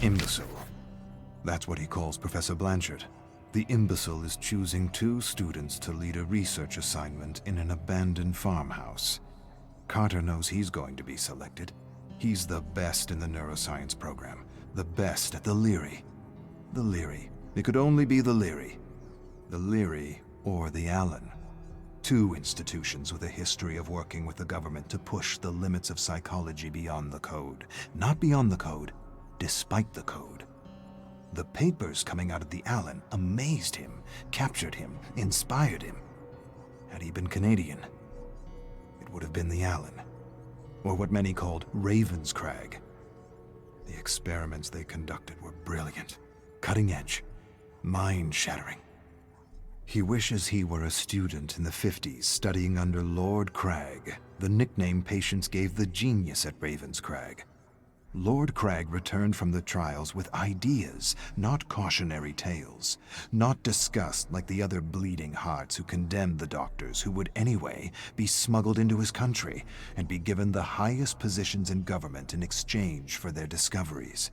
Imbecile. That's what he calls Professor Blanchard. The imbecile is choosing 2 students to lead a research assignment in an abandoned farmhouse. Carter knows he's going to be selected. He's the best in the neuroscience program, the best at the Leary. The Leary. It could only be the Leary. The Leary or the Allen. 2 institutions with a history of working with the government to push the limits of psychology beyond the code. Not beyond the code, despite the code. The papers coming out of the Allen amazed him, captured him, inspired him. Had he been Canadian, it would have been the Allen, or what many called Ravenscrag. The experiments they conducted were brilliant, cutting edge, mind-shattering. He wishes he were a student in the 50s studying under Lord Crag, the nickname patients gave the genius at Ravenscrag. Lord Crag returned from the trials with ideas, not cautionary tales, not disgust like the other bleeding hearts who condemned the doctors who would anyway be smuggled into his country and be given the highest positions in government in exchange for their discoveries.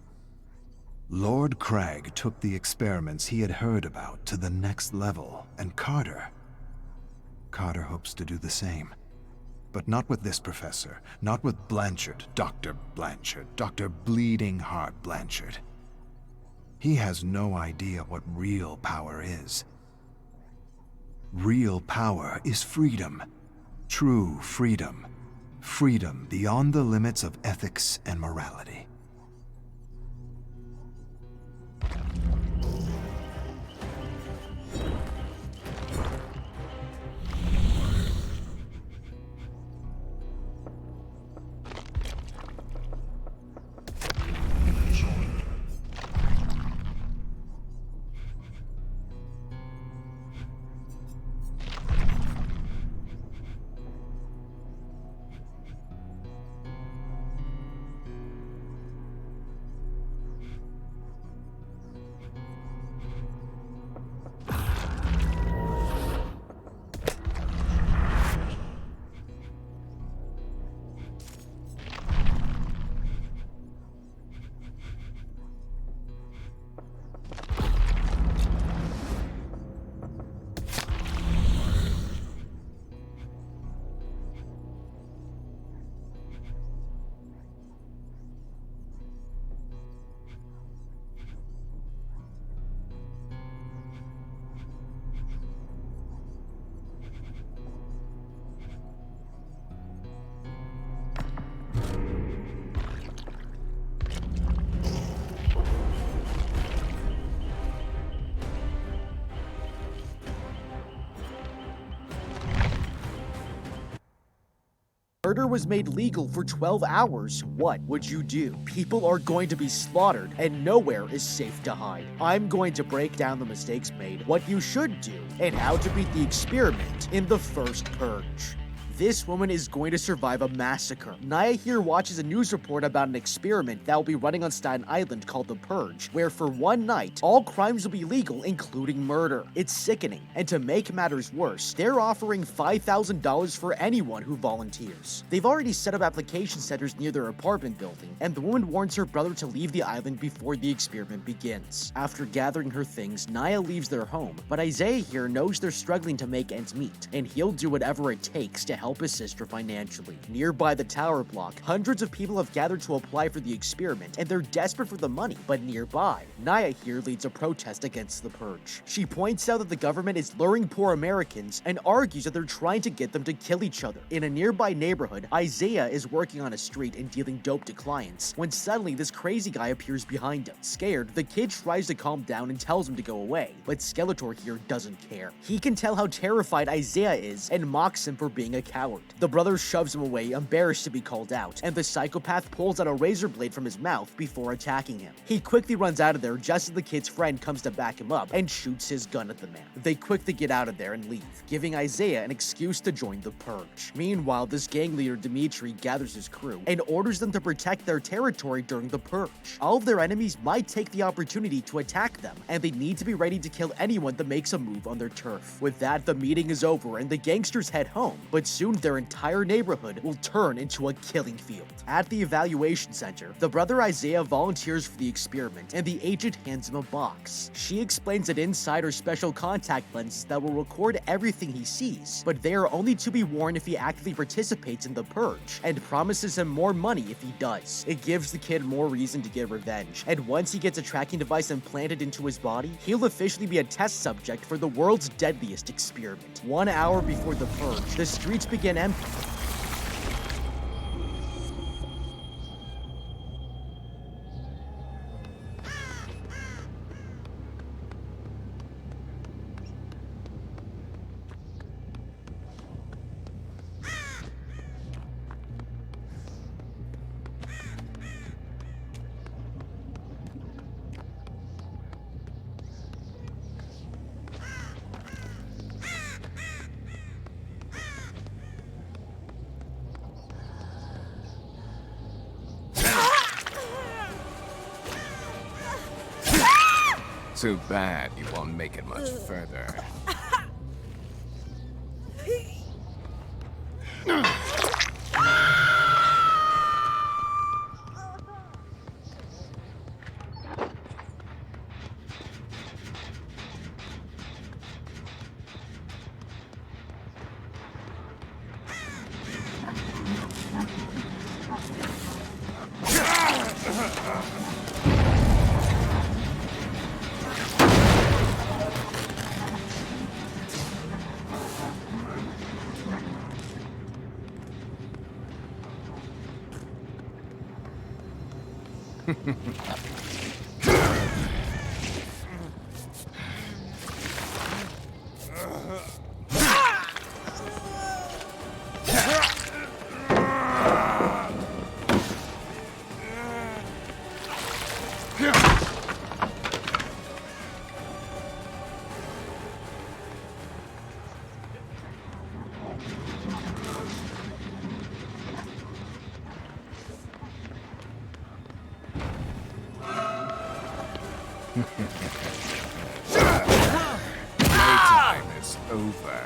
Lord Crag took the experiments he had heard about to the next level, and Carter hopes to do the same. But not with this professor, not with Blanchard, Dr. Blanchard, Dr. Bleeding Heart Blanchard. He has no idea what real power is. Real power is freedom. True freedom. Freedom beyond the limits of ethics and morality. Murder was made legal for 12 hours. What would you do? People are going to be slaughtered, and nowhere is safe to hide. I'm going to break down the mistakes made, what you should do, and how to beat the experiment in the first purge. This woman is going to survive a massacre. Naya here watches a news report about an experiment that will be running on Staten Island called The Purge, where for one night, all crimes will be legal, including murder. It's sickening, and to make matters worse, they're offering $5,000 for anyone who volunteers. They've already set up application centers near their apartment building, and the woman warns her brother to leave the island before the experiment begins. After gathering her things, Naya leaves their home, but Isaiah here knows they're struggling to make ends meet, and he'll do whatever it takes to help his sister financially. Nearby the tower block, hundreds of people have gathered to apply for the experiment, and they're desperate for the money. But nearby, Naya here leads a protest against the purge. She points out that the government is luring poor Americans and argues that they're trying to get them to kill each other. In a nearby neighborhood, Isaiah is working on a street and dealing dope to clients when suddenly this crazy guy appears behind him. Scared, the kid tries to calm down and tells him to go away, but Skeletor here doesn't care. He can tell how terrified Isaiah is and mocks him for being a coward. The brother shoves him away, embarrassed to be called out, and the psychopath pulls out a razor blade from his mouth before attacking him. He quickly runs out of there just as the kid's friend comes to back him up and shoots his gun at the man. They quickly get out of there and leave, giving Isaiah an excuse to join the purge. Meanwhile, this gang leader Dimitri gathers his crew and orders them to protect their territory during the purge. All of their enemies might take the opportunity to attack them, and they need to be ready to kill anyone that makes a move on their turf. With that, the meeting is over and the gangsters head home, but soon soon their entire neighborhood will turn into a killing field. At the evaluation center, the brother Isaiah volunteers for the experiment, and the agent hands him a box. She explains that inside are special contact lenses that will record everything he sees, but they are only to be worn if he actively participates in the purge, and promises him more money if he does. It gives the kid more reason to get revenge, and once he gets a tracking device implanted into his body, he'll officially be a test subject for the world's deadliest experiment. 1 hour before the purge, the streets begin empty. Too bad you won't make it much further. Playtime is over.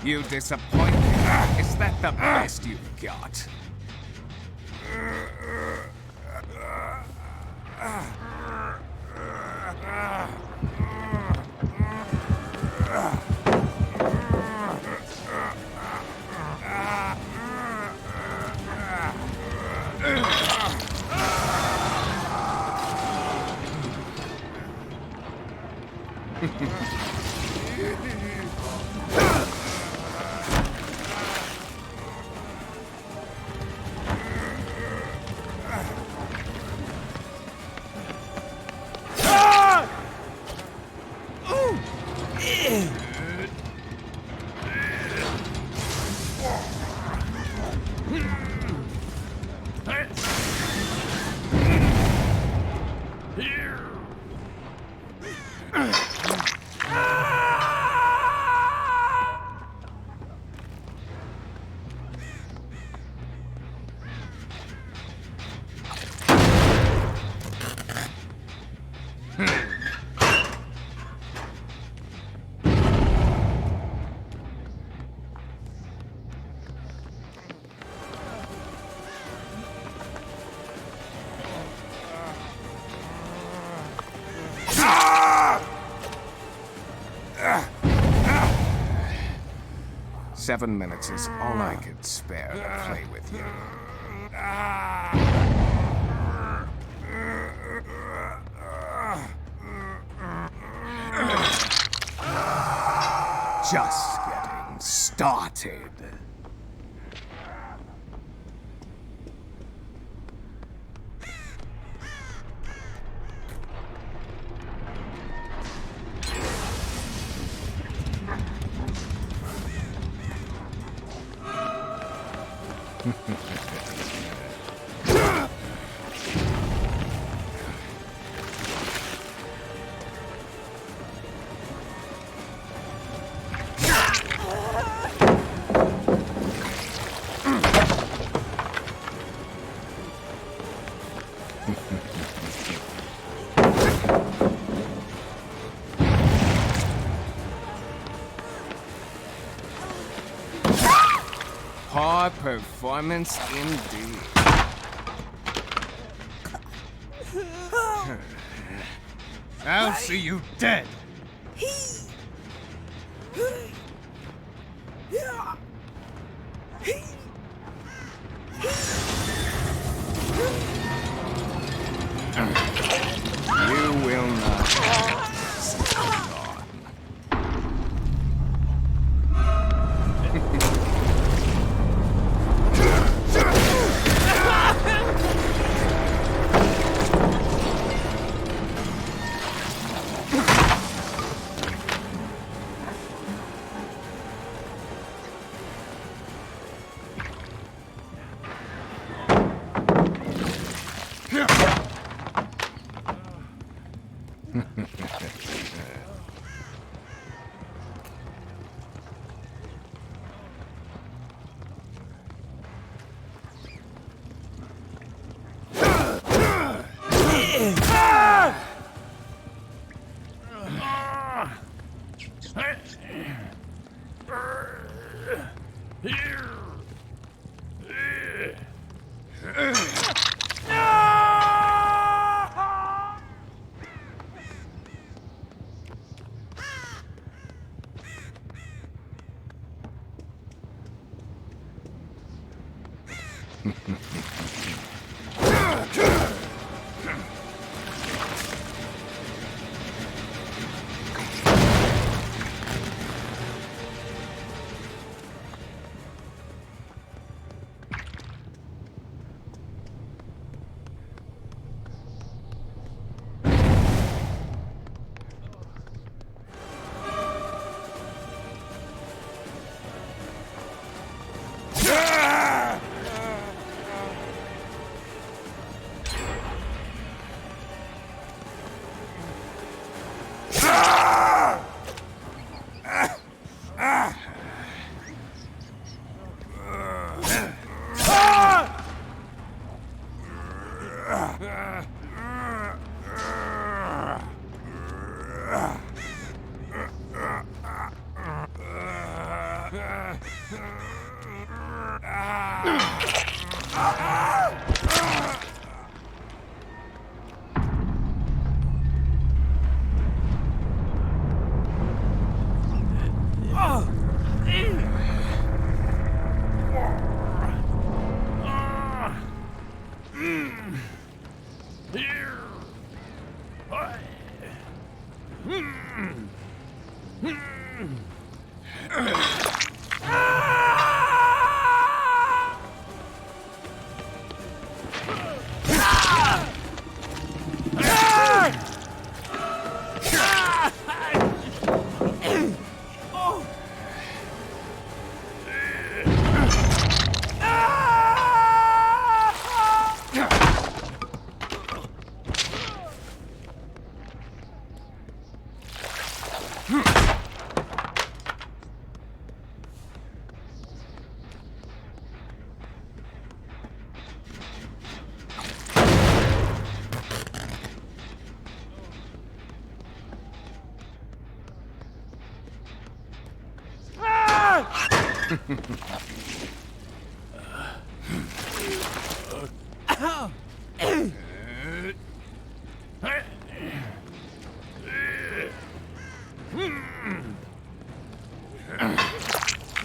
You disappoint me. Is that the best you've got? "7 minutes is all I could spare to play with you." Just getting started. High performance indeed. I'll see you dead. You will not.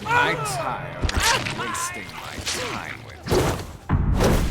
I'm tired of wasting my time with you.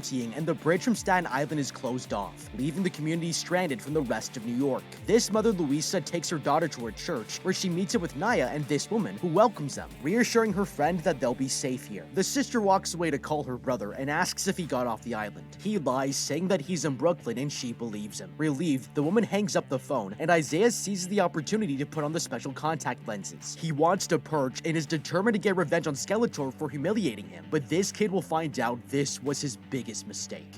emptying and the bridge from Staten Island is closed off, leaving the community stranded from the rest of New York. This mother Louisa takes her daughter to a church where she meets up with Naya and this woman who welcomes them, reassuring her friend that they'll be safe here. The sister walks away to call her brother and asks if he got off the island. He lies, saying that he's in Brooklyn, and she believes him. Relieved, the woman hangs up the phone and Isaiah seizes the opportunity to put on the special contact lenses. He wants to purge and is determined to get revenge on Skeletor for humiliating him, but this kid will find out this was his biggest mistake.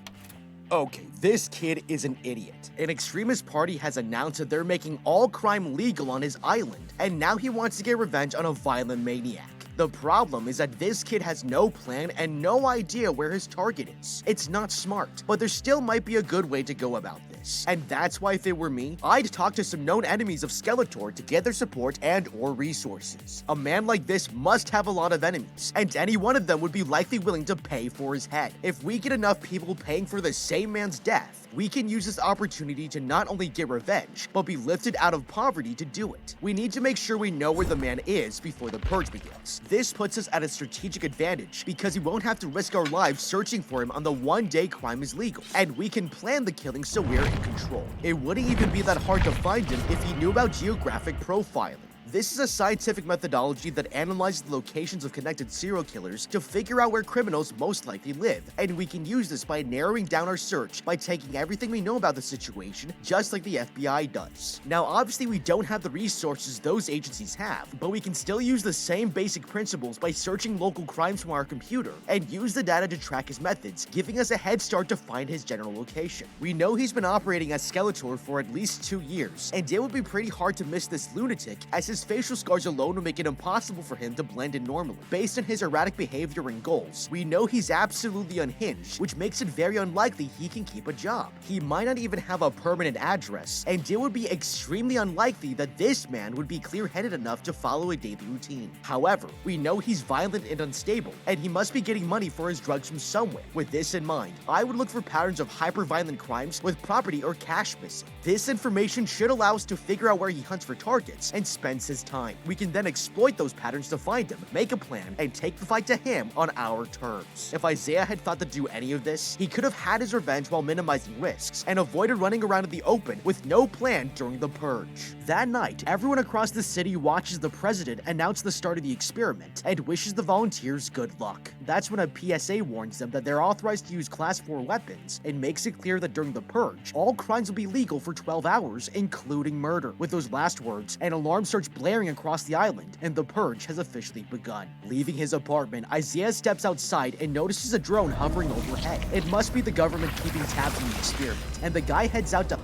Okay, this kid is an idiot. An extremist party has announced that they're making all crime legal on his island, and now he wants to get revenge on a violent maniac. The problem is that this kid has no plan and no idea where his target is. It's not smart, but there still might be a good way to go about this. And that's why if it were me, I'd talk to some known enemies of Skeletor to get their support and or resources. A man like this must have a lot of enemies, and any one of them would be likely willing to pay for his head. If we get enough people paying for the same man's death, we can use this opportunity to not only get revenge, but be lifted out of poverty to do it. We need to make sure we know where the man is before the purge begins. This puts us at a strategic advantage because we won't have to risk our lives searching for him on the one day crime is legal, and we can plan the killing so we're in control. It wouldn't even be that hard to find him if he knew about geographic profiling. This is a scientific methodology that analyzes the locations of connected serial killers to figure out where criminals most likely live, and we can use this by narrowing down our search by taking everything we know about the situation, just like the FBI does. Now, obviously we don't have the resources those agencies have, but we can still use the same basic principles by searching local crimes from our computer, and use the data to track his methods, giving us a head start to find his general location. We know he's been operating as Skeletor for at least 2 years, and it would be pretty hard to miss this lunatic, as his facial scars alone would make it impossible for him to blend in normally. Based on his erratic behavior and goals, we know he's absolutely unhinged, which makes it very unlikely he can keep a job. He might not even have a permanent address, and it would be extremely unlikely that this man would be clear-headed enough to follow a daily routine. However, we know he's violent and unstable, and he must be getting money for his drugs from somewhere. With this in mind, I would look for patterns of hyper-violent crimes with property or cash missing. This information should allow us to figure out where he hunts for targets and spends his time. We can then exploit those patterns to find him, make a plan, and take the fight to him on our terms. If Isaiah had thought to do any of this, he could have had his revenge while minimizing risks, and avoided running around in the open with no plan during the purge. That night, everyone across the city watches the president announce the start of the experiment, and wishes the volunteers good luck. That's when a PSA warns them that they're authorized to use Class 4 weapons, and makes it clear that during the purge, all crimes will be legal for 12 hours, including murder. With those last words, an alarm starts blaring across the island, and the purge has officially begun. Leaving his apartment, Isaiah steps outside and notices a drone hovering overhead. It must be the government keeping tabs on the experiment, and the guy heads out to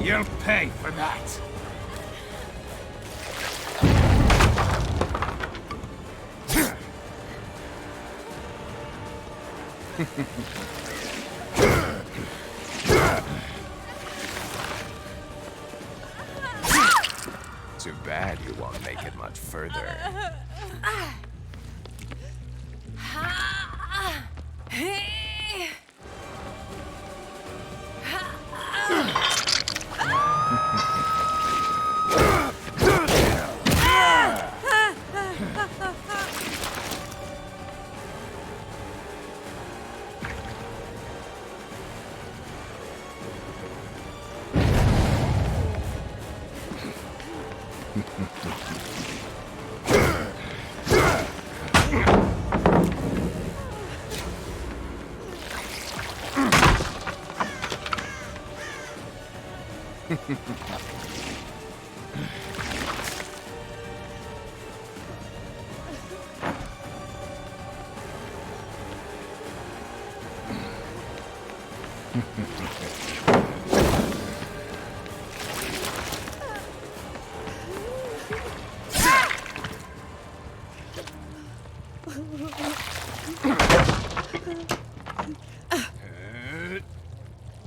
You'll pay for that. Too bad you won't make it much further.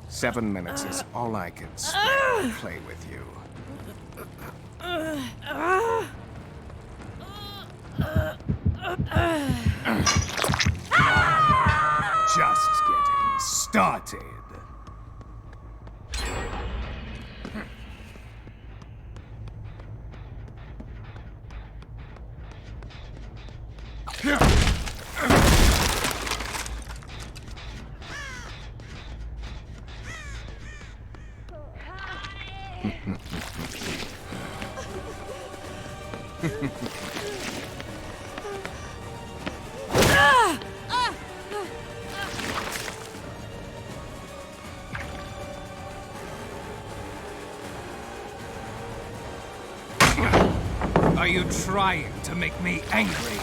7 minutes is all I can spare to play with you. Just getting started. Are you trying to make me angry?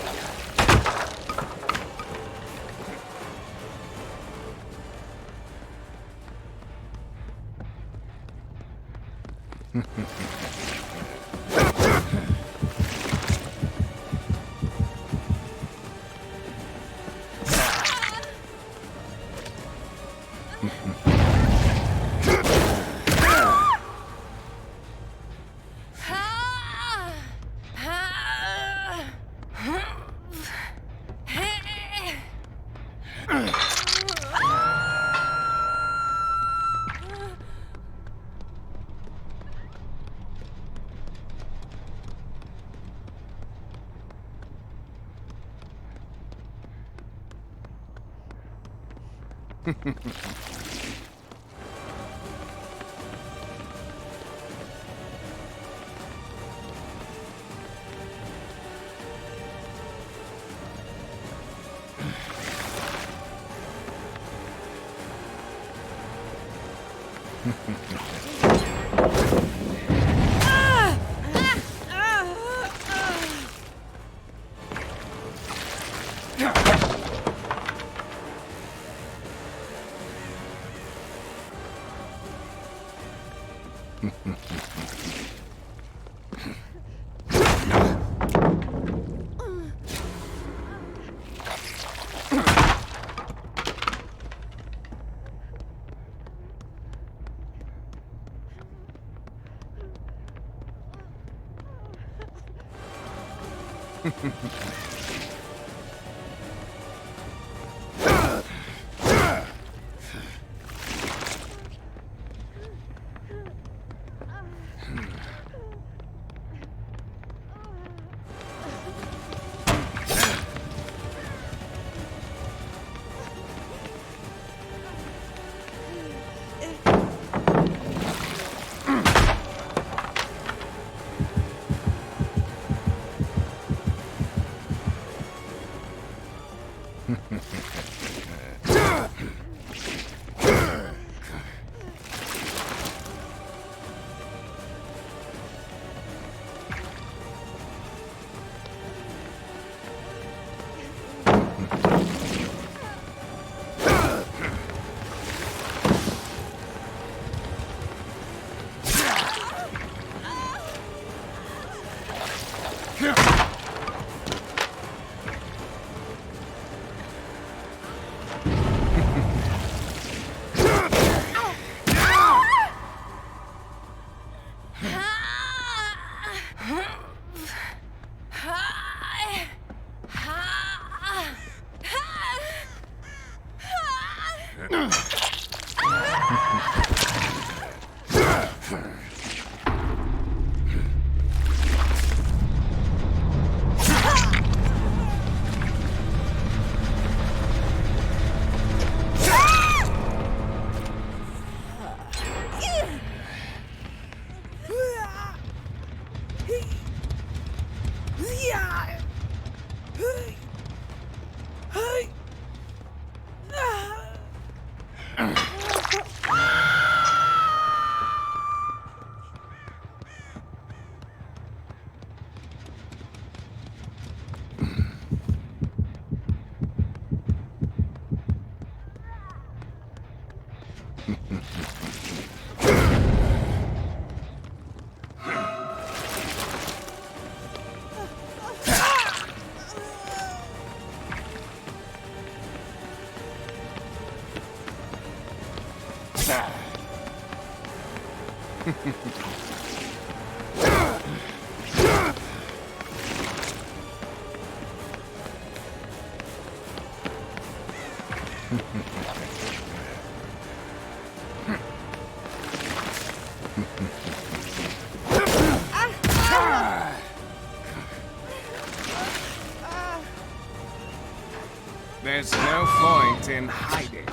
There's no point in hiding.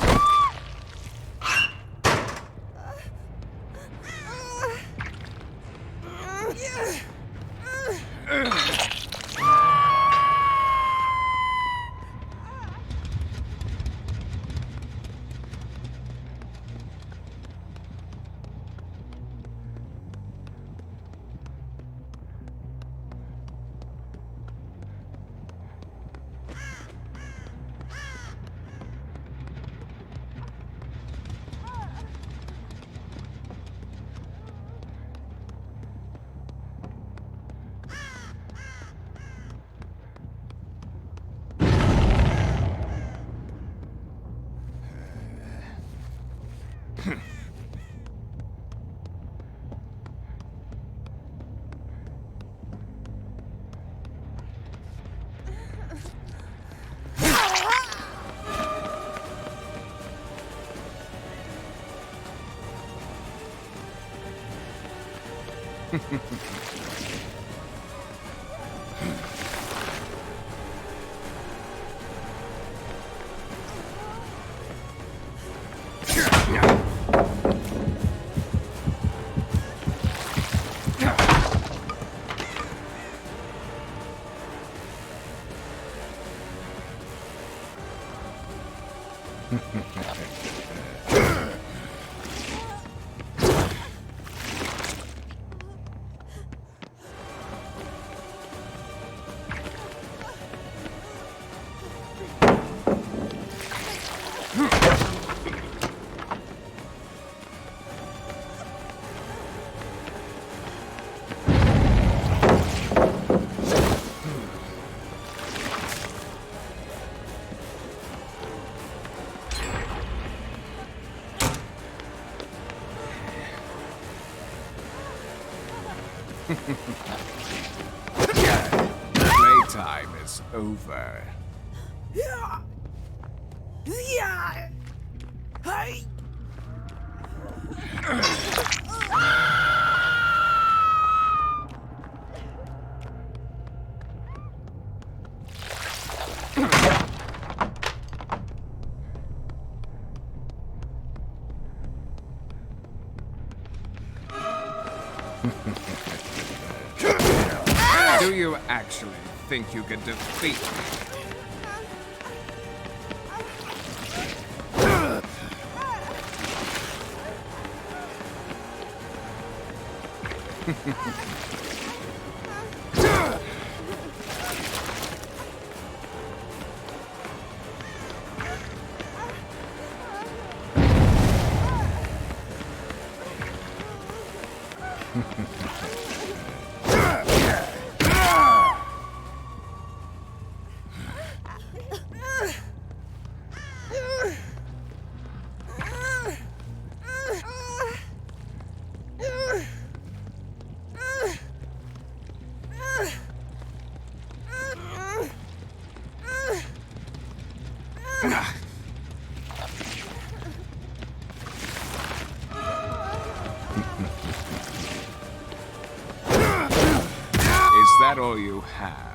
Playtime is over. Yeah. Yeah. Hey. Do you actually think you can defeat me? Is that all you have?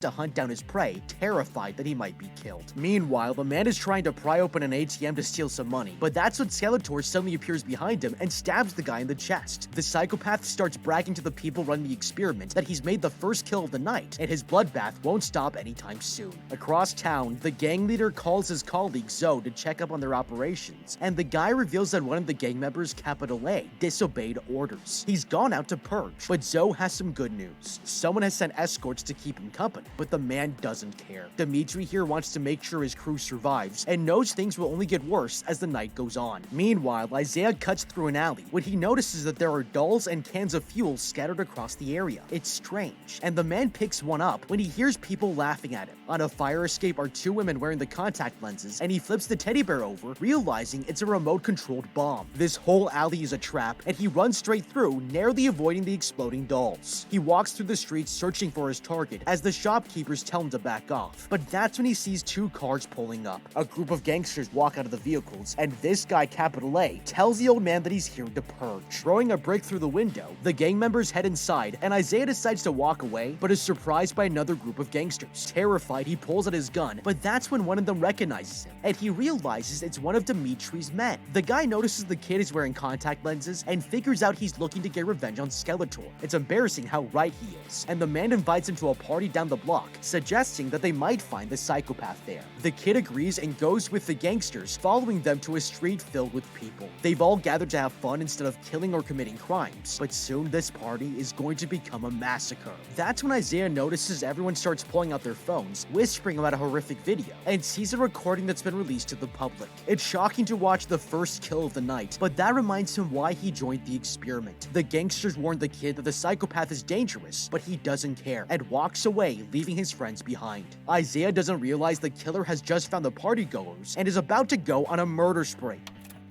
to hunt down his prey, terrified that he might be killed. Meanwhile, the man is trying to pry open an ATM to steal some money, but that's when Skeletor suddenly appears behind him and stabs the guy in the chest. The psychopath starts bragging to the people running the experiment that he's made the first kill of the night, and his bloodbath won't stop anytime soon. Across town, the gang leader calls his colleague Zoe to check up on their operations, and the guy reveals that one of the gang members, Capital A, disobeyed orders. He's gone out to purge, but Zoe has some good news. Someone has sent escorts to keep him company, but the man doesn't care. Dimitri here wants to make sure his crew survives and knows things will only get worse as the night goes on. Meanwhile, Isaiah cuts through an alley when he notices that there are dolls and cans of fuel scattered across the area. It's strange, and the man picks one up when he hears people laughing at him. On a fire escape are two women wearing the contact lenses, and he flips the teddy bear over, realizing it's a remote-controlled bomb. This whole alley is a trap, and he runs straight through, narrowly avoiding the exploding dolls. He walks through the streets searching for his target as the shopkeepers tell him to back off, but that's when he sees two cars pulling up. A group of gangsters walk out of the vehicles, and this guy, Capital A, tells the old man that he's here to purge. Throwing a brick through the window, the gang members head inside, and Isaiah decides to walk away, but is surprised by another group of gangsters. Terrified, he pulls out his gun, but that's when one of them recognizes him, and he realizes it's one of Dimitri's men. The guy notices the kid is wearing contact lenses and figures out he's looking to get revenge on Skeletor. It's embarrassing how right he is, and the man invites him to a party down the block, suggesting that they might find the psychopath there. The kid agrees and goes with the gangsters, following them to a street filled with people. They've all gathered to have fun instead of killing or committing crimes, but soon this party is going to become a massacre. That's when Isaiah notices everyone starts pulling out their phones, whispering about a horrific video, and sees a recording that's been released to the public. It's shocking to watch the first kill of the night, but that reminds him why he joined the experiment. The gangsters warn the kid that the psychopath is dangerous, but he doesn't care, and walks away, leaving his friends behind. Isaiah doesn't realize the killer has just found the partygoers and is about to go on a murder spree.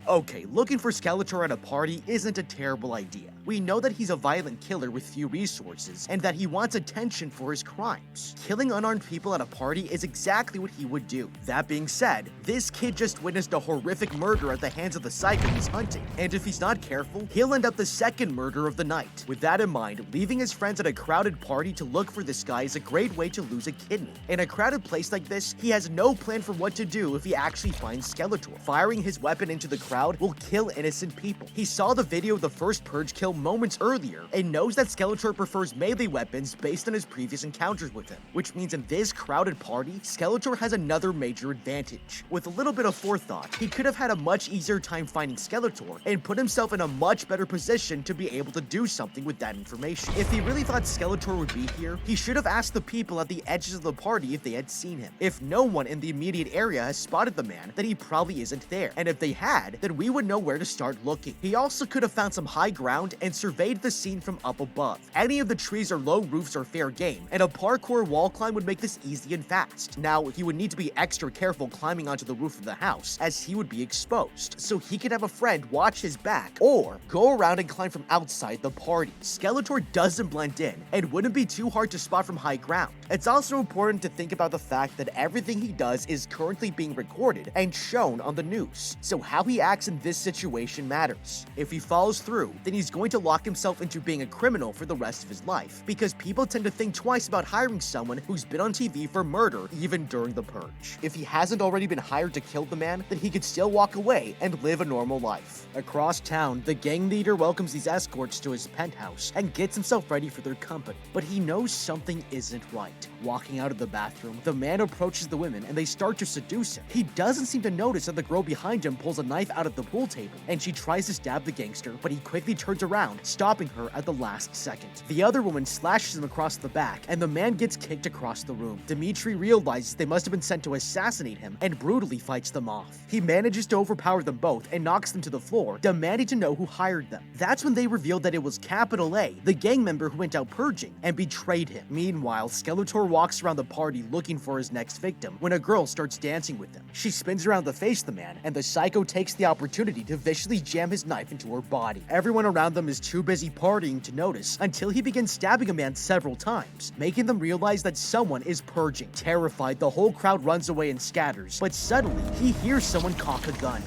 Okay, looking for Skeletor at a party isn't a terrible idea. We know that he's a violent killer with few resources, and that he wants attention for his crimes. Killing unarmed people at a party is exactly what he would do. That being said, this kid just witnessed a horrific murder at the hands of the psycho he's hunting, and if he's not careful, he'll end up the second murder of the night. With that in mind, leaving his friends at a crowded party to look for this guy is a great way to lose a kidney. In a crowded place like this, he has no plan for what to do if he actually finds Skeletor. Firing his weapon into the crowd will kill innocent people. He saw the video of the first purge kill moments earlier and knows that Skeletor prefers melee weapons based on his previous encounters with him, which means in this crowded party, Skeletor has another major advantage. With a little bit of forethought, he could have had a much easier time finding Skeletor and put himself in a much better position to be able to do something with that information. If he really thought Skeletor would be here, he should have asked the people at the edges of the party if they had seen him. If no one in the immediate area has spotted the man, then he probably isn't there, and if they had, then we would know where to start looking. He also could have found some high ground and surveyed the scene from up above. Any of the trees or low roofs are fair game, and a parkour wall climb would make this easy and fast. Now, he would need to be extra careful climbing onto the roof of the house, as he would be exposed, so he could have a friend watch his back, or go around and climb from outside the party. Skeletor doesn't blend in, and wouldn't be too hard to spot from high ground. It's also important to think about the fact that everything he does is currently being recorded and shown on the news, so how he acts in this situation matters. If he follows through, then he's going to lock himself into being a criminal for the rest of his life, because people tend to think twice about hiring someone who's been on TV for murder even during the purge. If he hasn't already been hired to kill the man, then he could still walk away and live a normal life. Across town, the gang leader welcomes these escorts to his penthouse and gets himself ready for their company, but he knows something isn't right. Walking out of the bathroom, the man approaches the women and they start to seduce him. He doesn't seem to notice that the girl behind him pulls a knife out of the pool table, and she tries to stab the gangster, but he quickly turns around, stopping her at the last second. The other woman slashes him across the back, and the man gets kicked across the room. Dimitri realizes they must have been sent to assassinate him and brutally fights them off. He manages to overpower them both and knocks them to the floor, demanding to know who hired them. That's when they revealed that it was Capital A, the gang member who went out purging and betrayed him. Meanwhile, Skeletor walks around the party looking for his next victim when a girl starts dancing with him. She spins around to face the man, and the psycho takes the opportunity to viciously jam his knife into her body. Everyone around them is was too busy partying to notice until he begins stabbing a man several times, making them realize that someone is purging. Terrified, the whole crowd runs away and scatters, but suddenly he hears someone cock a gun.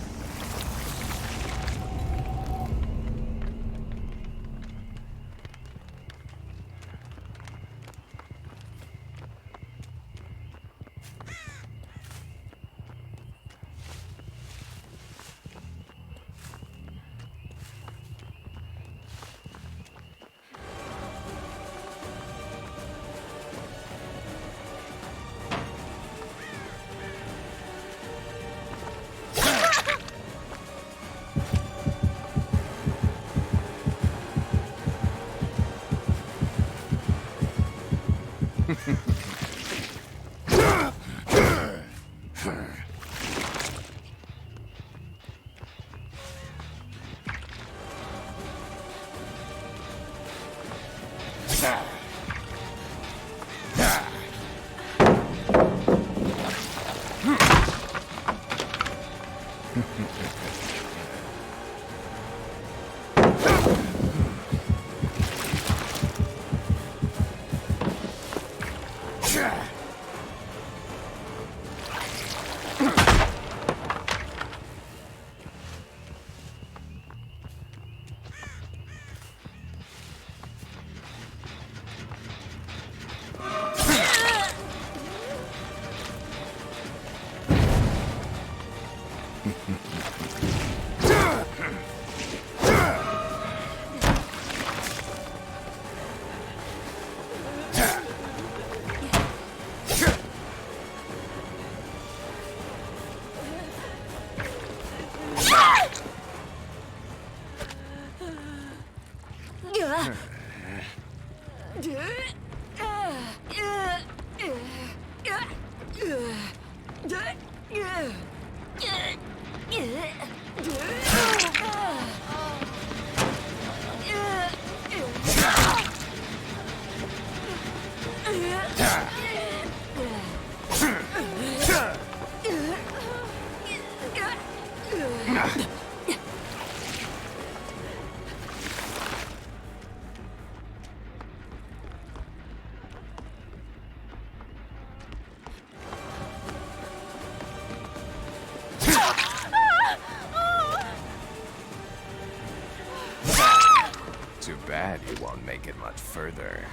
Too bad you won't make it much further.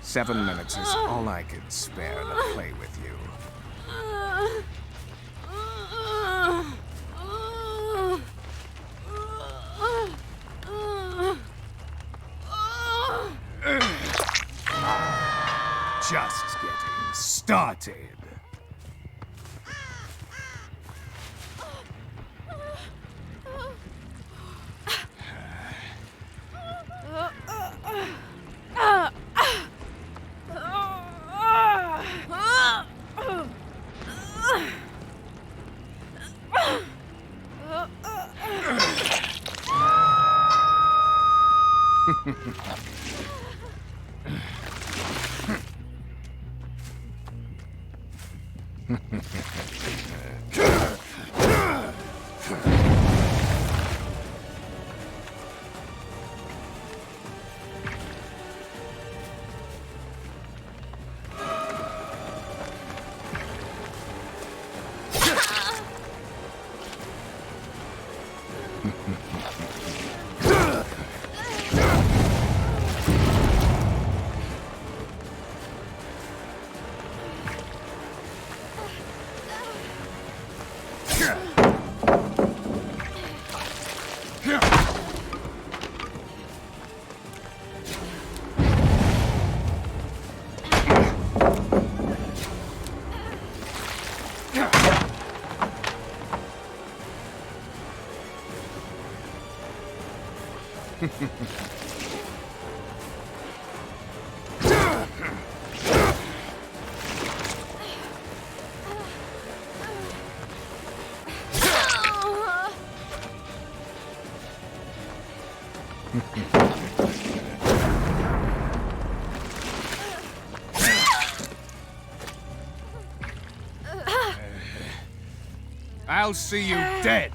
7 minutes is all I could spare to play with you. Just getting started. I'll see you dead.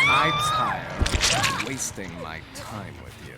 I'm tired of wasting my time with you.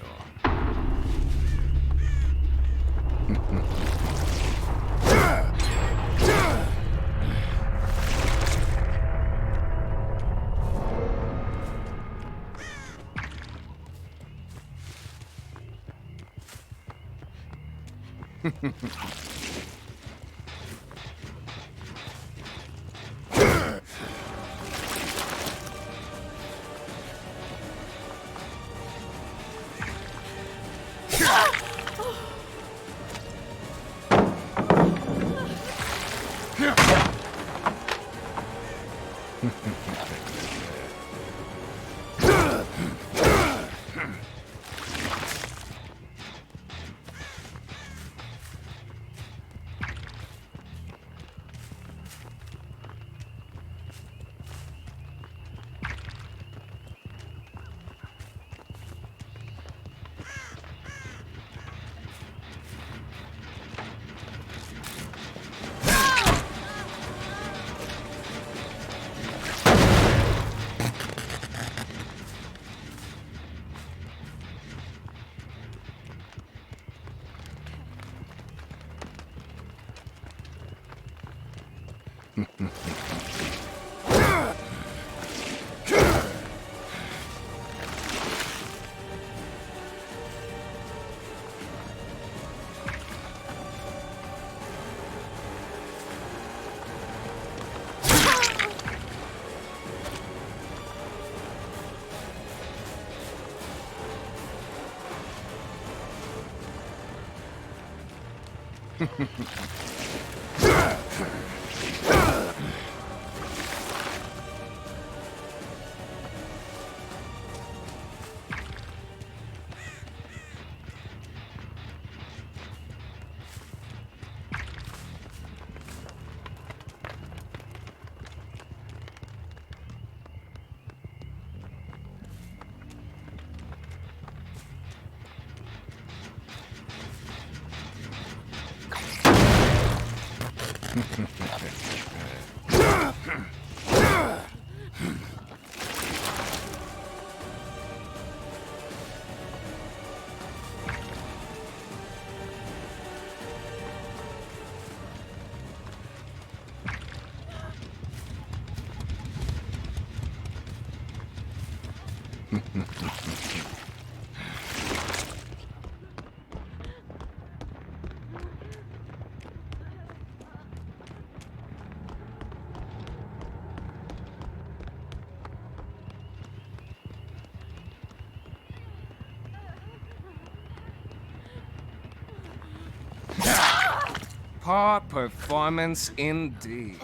Poor performance indeed.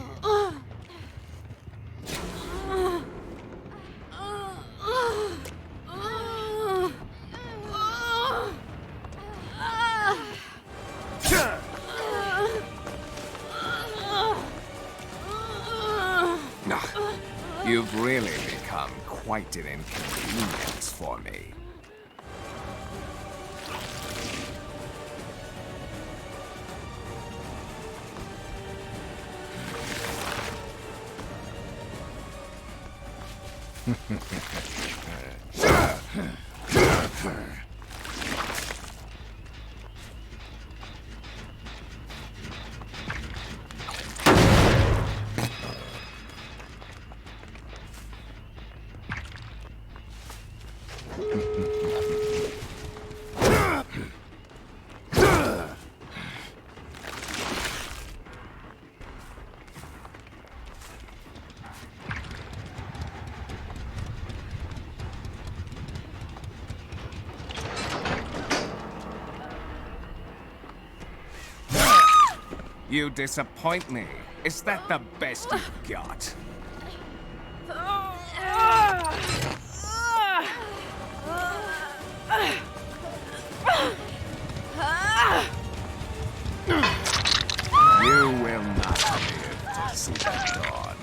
You've really become quite an inconvenience for me. You disappoint me. Is that the best you've got? You will not live to see the dawn.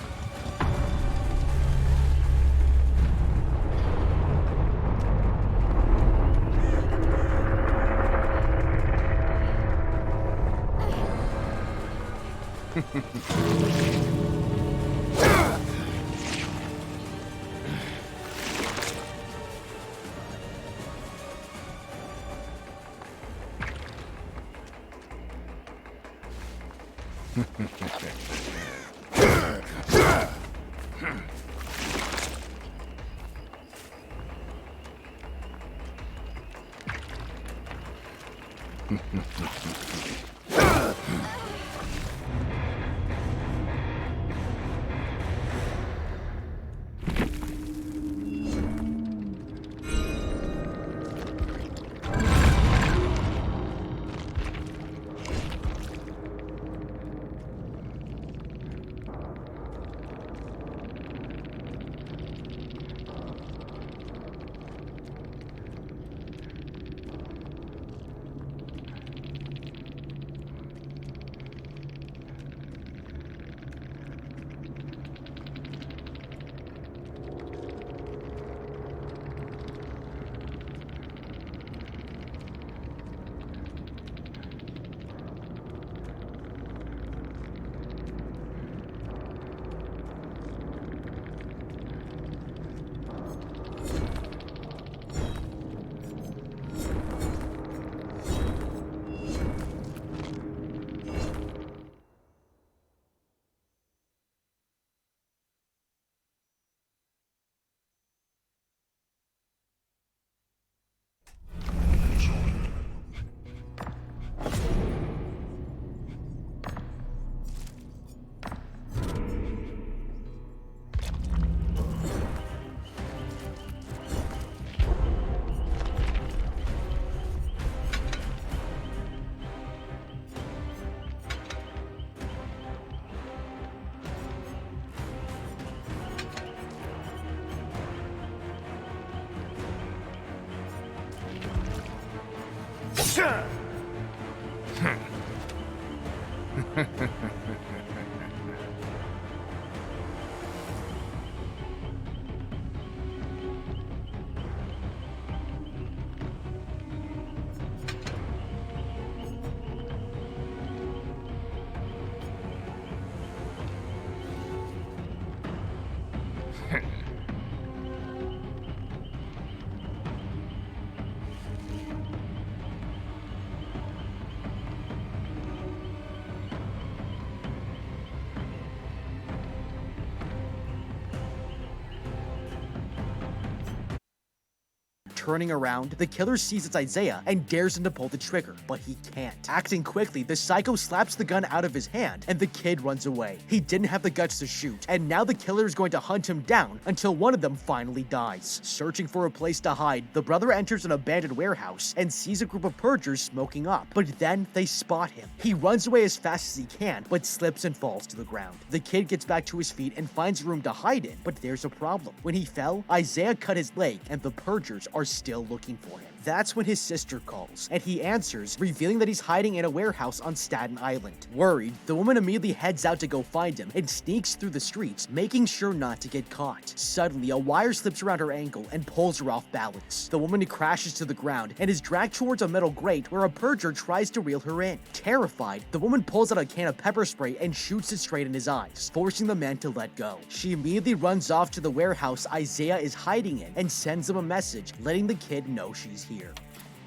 Turning around, the killer sees it's Isaiah and dares him to pull the trigger, but he can't. Acting quickly, the psycho slaps the gun out of his hand and the kid runs away. He didn't have the guts to shoot, and now the killer is going to hunt him down until one of them finally dies. Searching for a place to hide, the brother enters an abandoned warehouse and sees a group of purgers smoking up, but then they spot him. He runs away as fast as he can, but slips and falls to the ground. The kid gets back to his feet and finds a room to hide in, but there's a problem. When he fell, Isaiah cut his leg and the purgers are still looking for him. That's when his sister calls, and he answers, revealing that he's hiding in a warehouse on Staten Island. Worried, the woman immediately heads out to go find him and sneaks through the streets, making sure not to get caught. Suddenly, a wire slips around her ankle and pulls her off balance. The woman crashes to the ground and is dragged towards a metal grate where a purger tries to reel her in. Terrified, the woman pulls out a can of pepper spray and shoots it straight in his eyes, forcing the man to let go. She immediately runs off to the warehouse Isaiah is hiding in and sends him a message, letting the kid know she's here.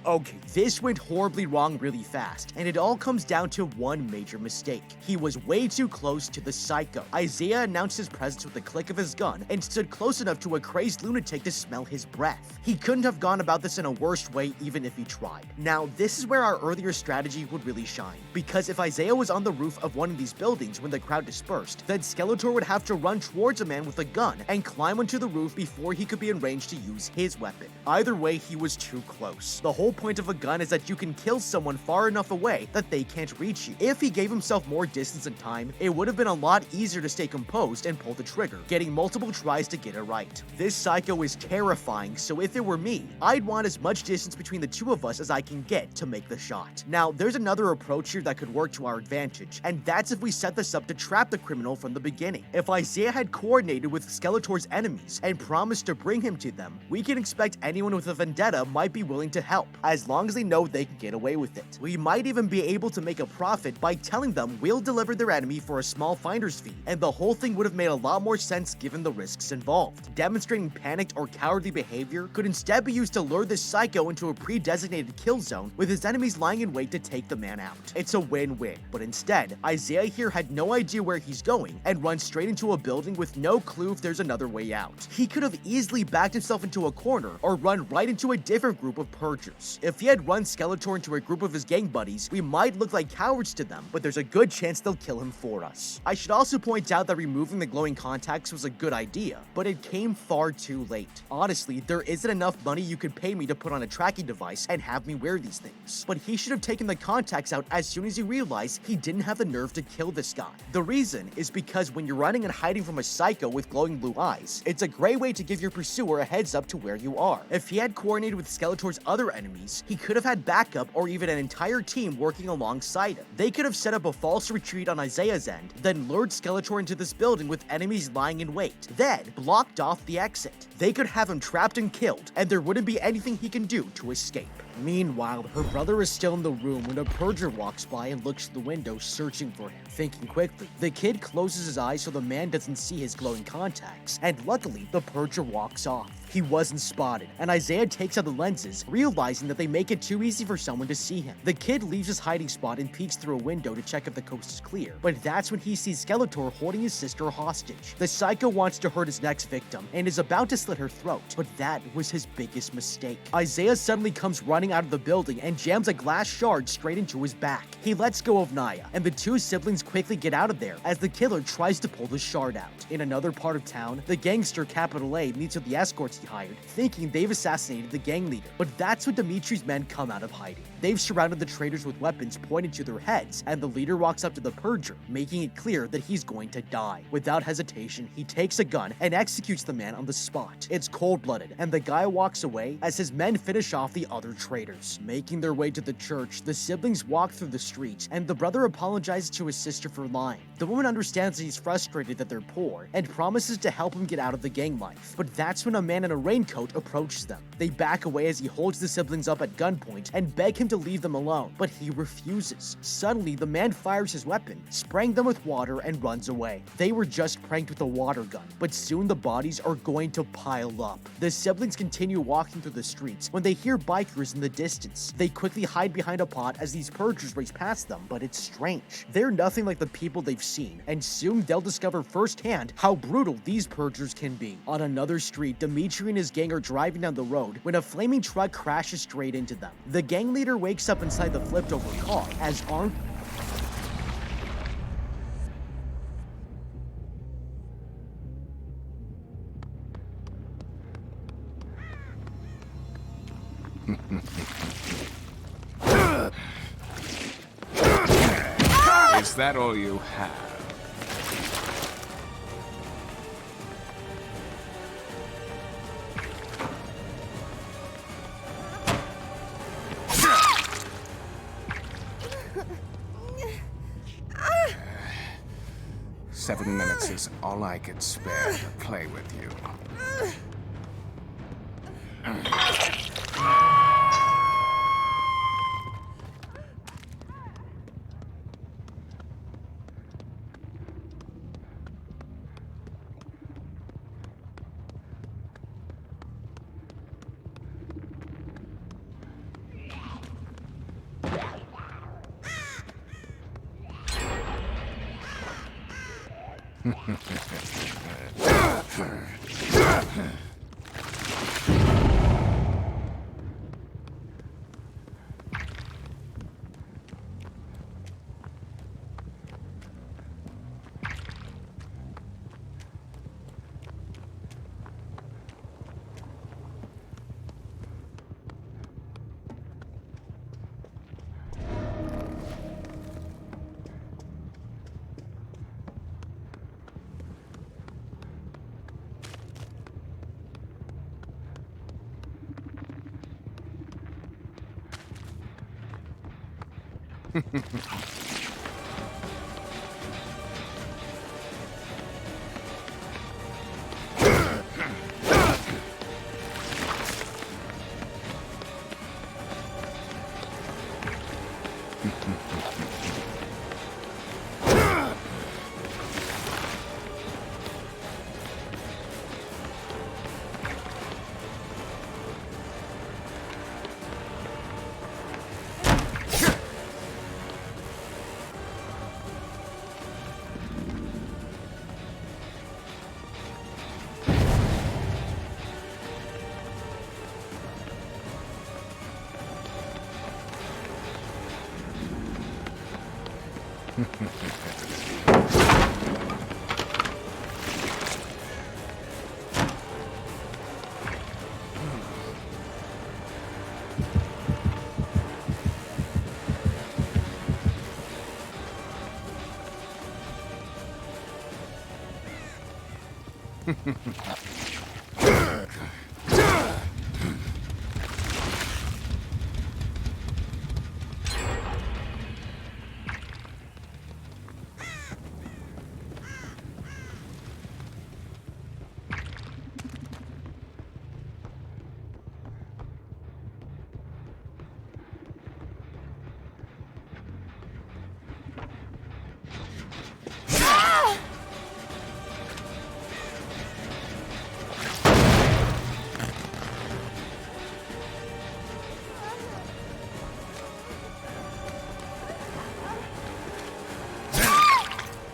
Okay, this went horribly wrong really fast, and it all comes down to one major mistake. He was way too close to the psycho. Isaiah announced his presence with the click of his gun and stood close enough to a crazed lunatic to smell his breath. He couldn't have gone about this in a worse way even if he tried. Now, this is where our earlier strategy would really shine, because if Isaiah was on the roof of one of these buildings when the crowd dispersed, then Skeletor would have to run towards a man with a gun and climb onto the roof before he could be in range to use his weapon. Either way, he was too close. The whole whole point of a gun is that you can kill someone far enough away that they can't reach you. If he gave himself more distance and time, it would have been a lot easier to stay composed and pull the trigger, getting multiple tries to get it right. This psycho is terrifying, so if it were me, I'd want as much distance between the two of us as I can get to make the shot. Now, there's another approach here that could work to our advantage, and that's if we set this up to trap the criminal from the beginning. If Isaiah had coordinated with Skeletor's enemies and promised to bring him to them, we can expect anyone with a vendetta might be willing to help, as long as they know they can get away with it. We might even be able to make a profit by telling them we'll deliver their enemy for a small finder's fee, and the whole thing would have made a lot more sense given the risks involved. Demonstrating panicked or cowardly behavior could instead be used to lure this psycho into a pre-designated kill zone with his enemies lying in wait to take the man out. It's a win-win, but instead, Isaiah here had no idea where he's going and runs straight into a building with no clue if there's another way out. He could have easily backed himself into a corner or run right into a different group of purgers. If he had run Skeletor into a group of his gang buddies, we might look like cowards to them, but there's a good chance they'll kill him for us. I should also point out that removing the glowing contacts was a good idea, but it came far too late. Honestly, there isn't enough money you could pay me to put on a tracking device and have me wear these things. But he should have taken the contacts out as soon as he realized he didn't have the nerve to kill this guy. The reason is because when you're running and hiding from a psycho with glowing blue eyes, it's a great way to give your pursuer a heads up to where you are. If he had coordinated with Skeletor's other enemies, he could have had backup or even an entire team working alongside him. They could have set up a false retreat on Isaiah's end, then lured Skeletor into this building with enemies lying in wait, then blocked off the exit. They could have him trapped and killed, and there wouldn't be anything he can do to escape. Meanwhile, her brother is still in the room when a purger walks by and looks through the window searching for him. Thinking quickly, the kid closes his eyes so the man doesn't see his glowing contacts, and luckily, the purger walks off. He wasn't spotted, and Isaiah takes out the lenses, realizing that they make it too easy for someone to see him. The kid leaves his hiding spot and peeks through a window to check if the coast is clear, but that's when he sees Skeletor holding his sister hostage. The psycho wants to hurt his next victim and is about to slit her throat, but that was his biggest mistake. Isaiah suddenly comes running out of the building and jams a glass shard straight into his back. He lets go of Naya, and the two siblings quickly get out of there as the killer tries to pull the shard out. In another part of town, the gangster Capital A meets with the escorts he hired, thinking they've assassinated the gang leader, but that's when Dimitri's men come out of hiding. They've surrounded the traitors with weapons pointed to their heads, and the leader walks up to the purger, making it clear that he's going to die. Without hesitation, he takes a gun and executes the man on the spot. It's cold-blooded, and the guy walks away as his men finish off the other traitors. Making their way to the church, the siblings walk through the streets, and the brother apologizes to his sister for lying. The woman understands that he's frustrated that they're poor, and promises to help him get out of the gang life. But that's when a man in a raincoat approaches them. They back away as he holds the siblings up at gunpoint and beg him to leave them alone, but he refuses. Suddenly, the man fires his weapon, spraying them with water, and runs away. They were just pranked with a water gun, but soon the bodies are going to pile up. The siblings continue walking through the streets when they hear bikers in the distance. They quickly hide behind a pot as these purgers race past them, but it's strange. They're nothing like the people they've seen, and soon they'll discover firsthand how brutal these purgers can be. On another street, Dimitri and his gang are driving down the road when a flaming truck crashes straight into them. The gang leader wakes up inside the flipped over car as armed Is that all you have? Seven minutes is all I could spare to play with you.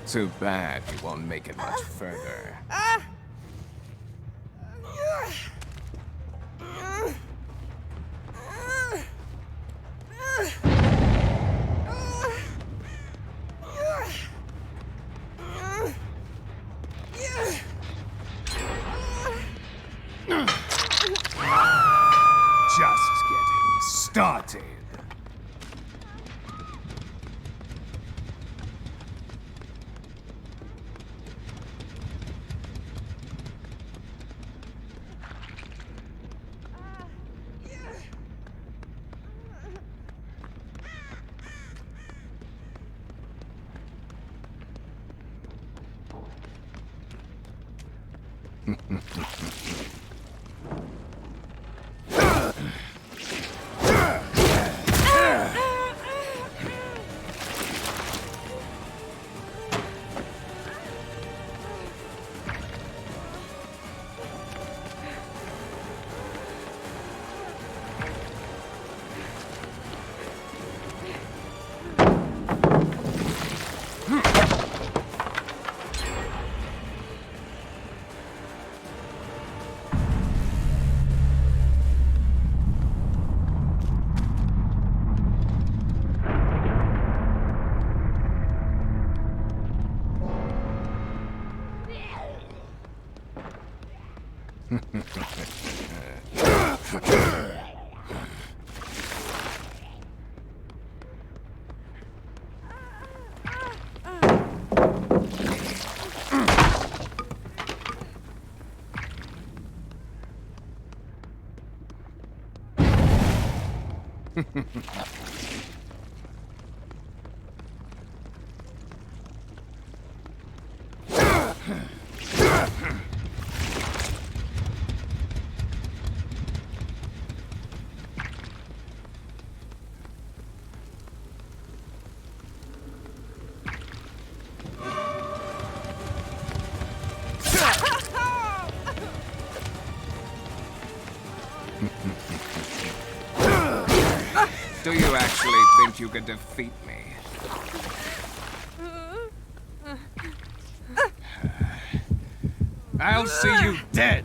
Too bad you won't make it much further. Just getting started. Do you actually think you could defeat me? I'll see you dead!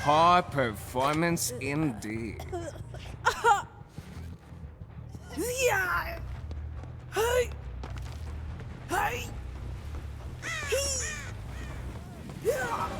High performance indeed. Yeah. Hey. Hey. Yeah.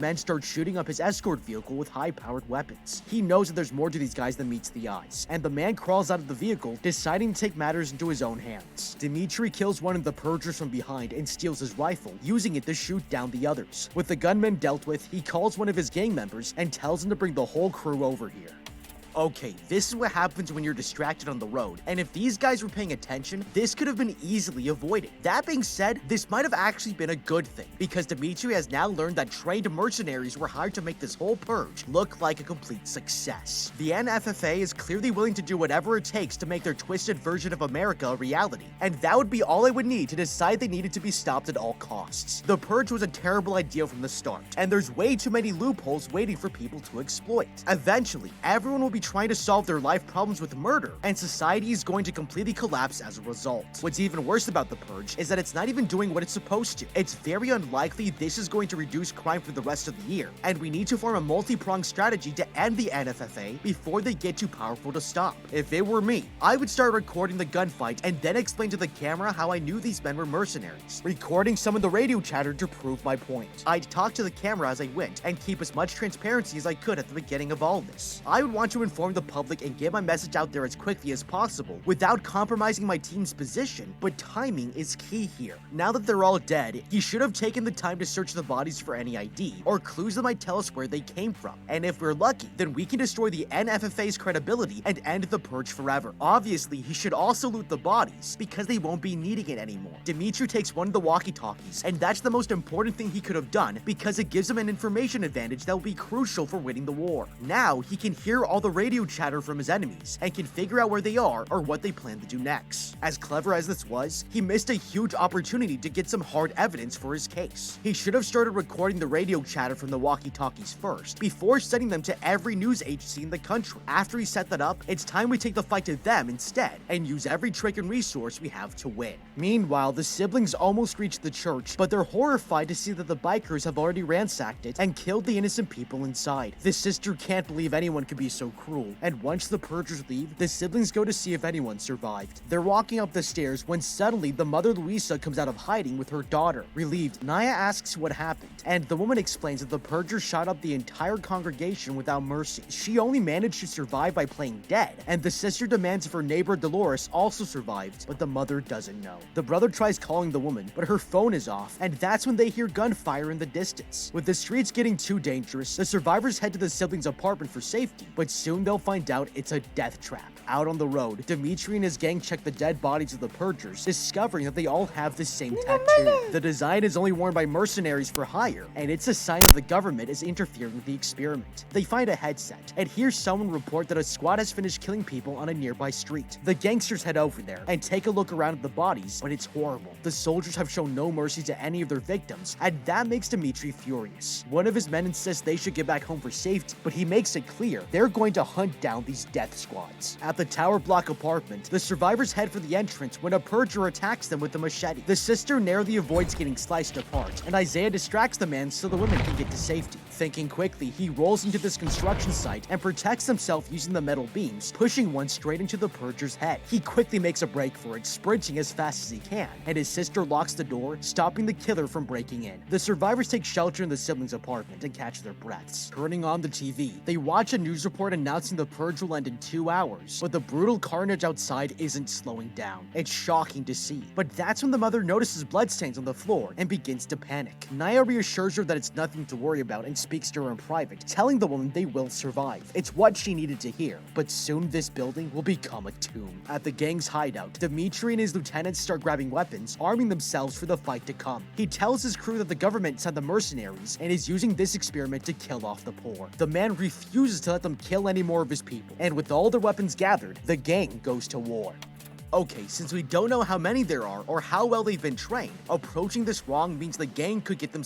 Men start shooting up his escort vehicle with high-powered weapons. He knows that there's more to these guys than meets the eyes, and the man crawls out of the vehicle, deciding to take matters into his own hands. Dimitri kills one of the purgers from behind and steals his rifle, using it to shoot down the others. With the gunman dealt with, he calls one of his gang members and tells him to bring the whole crew over here. Okay, this is what happens when you're distracted on the road, and if these guys were paying attention, this could have been easily avoided. That being said, this might have actually been a good thing, because Dimitri has now learned that trained mercenaries were hired to make this whole purge look like a complete success. The NFFA is clearly willing to do whatever it takes to make their twisted version of America a reality, and that would be all I would need to decide they needed to be stopped at all costs. The purge was a terrible idea from the start, and there's way too many loopholes waiting for people to exploit. Eventually, everyone will be trying to solve their life problems with murder, and society is going to completely collapse as a result. What's even worse about the purge is that it's not even doing what it's supposed to. It's very unlikely this is going to reduce crime for the rest of the year, and we need to form a multi-pronged strategy to end the NFFA before they get too powerful to stop. If it were me, I would start recording the gunfight and then explain to the camera how I knew these men were mercenaries, recording some of the radio chatter to prove my point. I'd talk to the camera as I went and keep as much transparency as I could at the beginning of all this. I would want to inform the public and get my message out there as quickly as possible without compromising my team's position, but timing is key here. Now that they're all dead, he should have taken the time to search the bodies for any ID or clues that might tell us where they came from. And if we're lucky, then we can destroy the NFFA's credibility and end the purge forever. Obviously, he should also loot the bodies because they won't be needing it anymore. Dimitri takes one of the walkie-talkies, and that's the most important thing he could have done because it gives him an information advantage that will be crucial for winning the war. Now, he can hear all the radio chatter from his enemies and can figure out where they are or what they plan to do next. As clever as this was, he missed a huge opportunity to get some hard evidence for his case. He should have started recording the radio chatter from the walkie-talkies first, before sending them to every news agency in the country. After he set that up, it's time we take the fight to them instead and use every trick and resource we have to win. Meanwhile, the siblings almost reach the church, but they're horrified to see that the bikers have already ransacked it and killed the innocent people inside. The sister can't believe anyone could be so cruel, and once the purgers leave, the siblings go to see if anyone survived. They're walking up the stairs when suddenly the mother Luisa comes out of hiding with her daughter. Relieved, Naya asks what happened, and the woman explains that the purgers shot up the entire congregation without mercy. She only managed to survive by playing dead, and the sister demands if her neighbor Dolores also survived, but the mother doesn't know. The brother tries calling the woman, but her phone is off, and that's when they hear gunfire in the distance. With the streets getting too dangerous, the survivors head to the siblings' apartment for safety, but soon soon they'll find out it's a death trap. Out on the road, Dimitri and his gang check the dead bodies of the purgers, discovering that they all have the same tattoo. The design is only worn by mercenaries for hire, and it's a sign that the government is interfering with the experiment. They find a headset, and hear someone report that a squad has finished killing people on a nearby street. The gangsters head over there and take a look around at the bodies, but it's horrible. The soldiers have shown no mercy to any of their victims, and that makes Dimitri furious. One of his men insists they should get back home for safety, but he makes it clear they're going to hunt down these death squads. At the tower block apartment, the survivors head for the entrance when a purger attacks them with a machete. The sister narrowly avoids getting sliced apart, and Isaiah distracts the man so the women can get to safety. Thinking quickly, he rolls into this construction site and protects himself using the metal beams, pushing one straight into the purger's head. He quickly makes a break for it, sprinting as fast as he can, and his sister locks the door, stopping the killer from breaking in. The survivors take shelter in the siblings' apartment and catch their breaths. Turning on the TV, they watch a news report announcing the purge will end in 2 hours, but the brutal carnage outside isn't slowing down. It's shocking to see, but that's when the mother notices bloodstains on the floor and begins to panic. Naya reassures her that it's nothing to worry about and speaks to her in private, telling the woman they will survive. It's what she needed to hear, but soon this building will become a tomb. At the gang's hideout, Dimitri and his lieutenants start grabbing weapons, arming themselves for the fight to come. He tells his crew that the government sent the mercenaries and is using this experiment to kill off the poor. The man refuses to let them kill any more of his people, and with all their weapons gathered, the gang goes to war. Okay, since we don't know how many there are or how well they've been trained, approaching this wrong means the gang could get them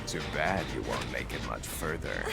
Too bad you won't make it much further.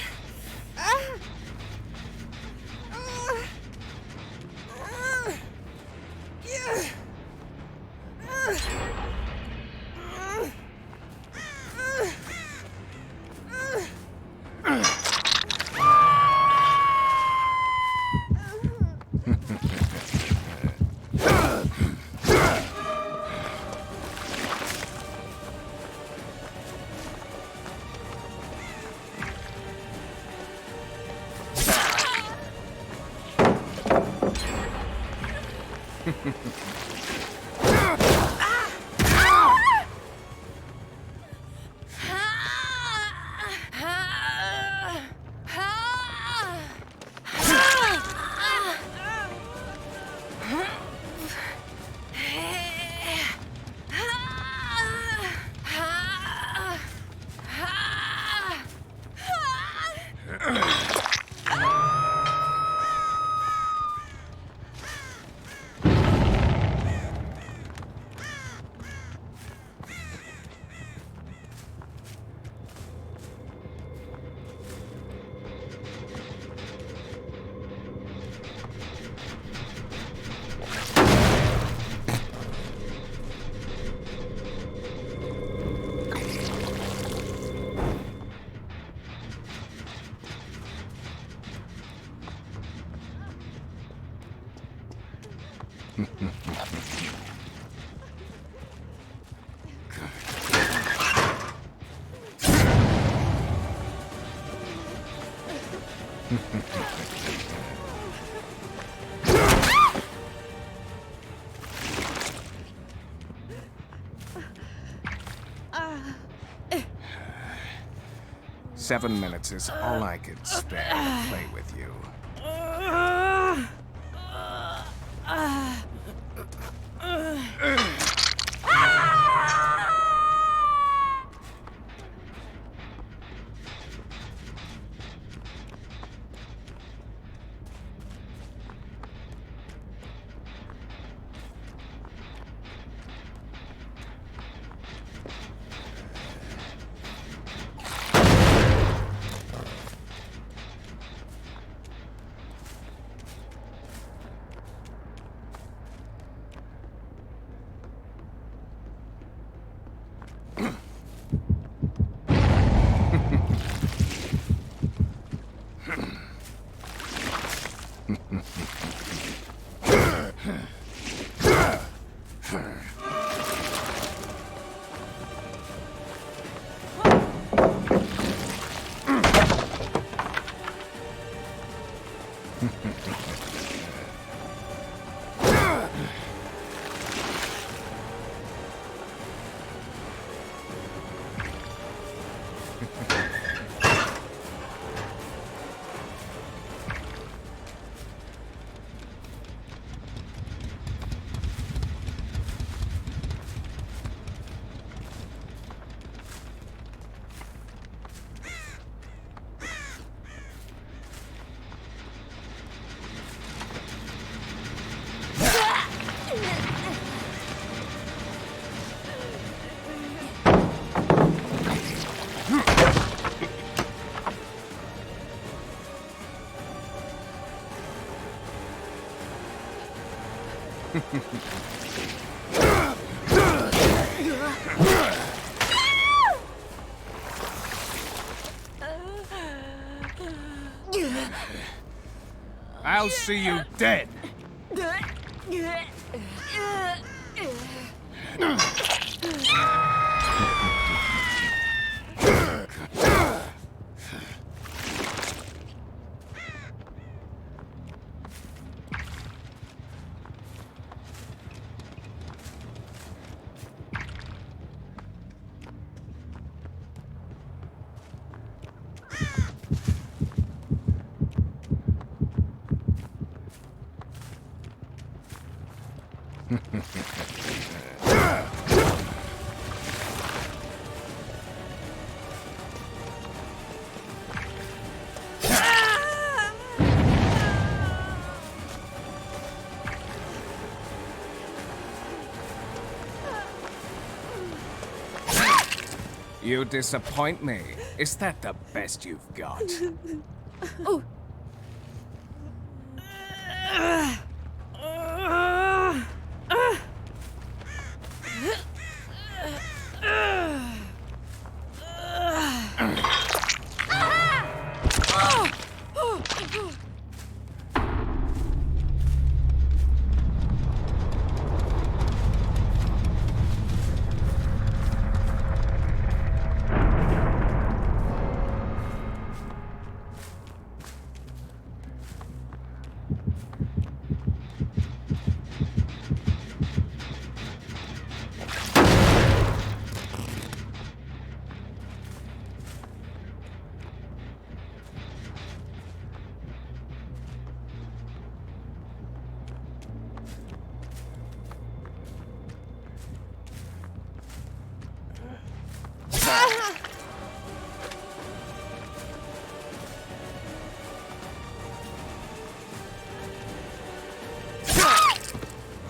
Seven minutes is all I could spare to play with you. I'll see you dead. You disappoint me. Is that the best you've got? Oh.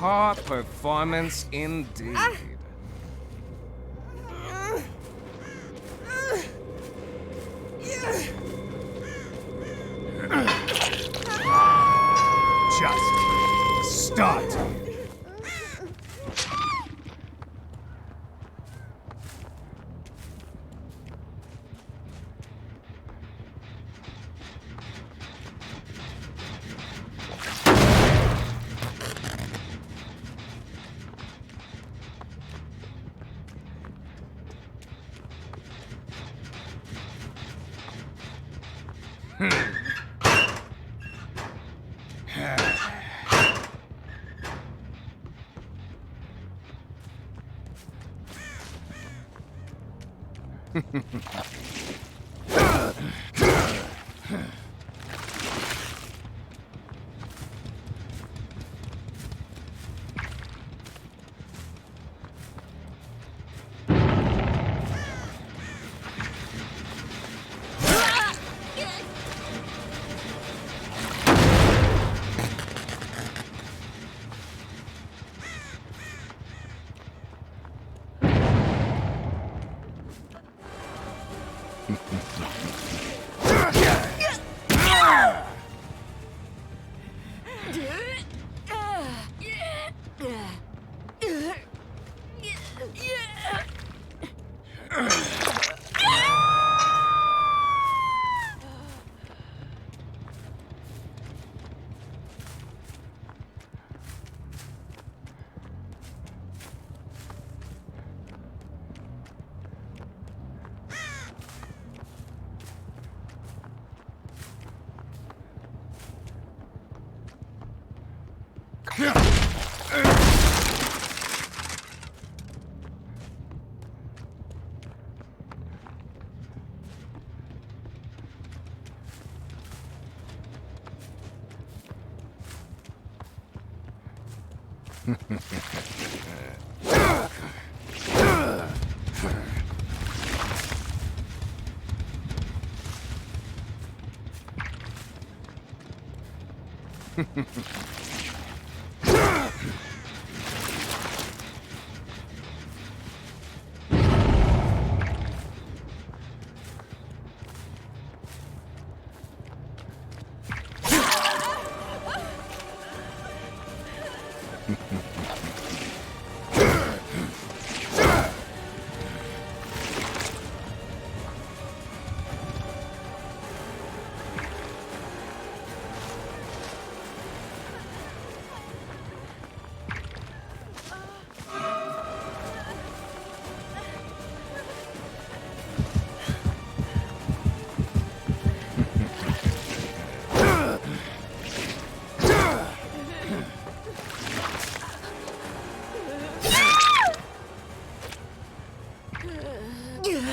Poor performance indeed. Just start.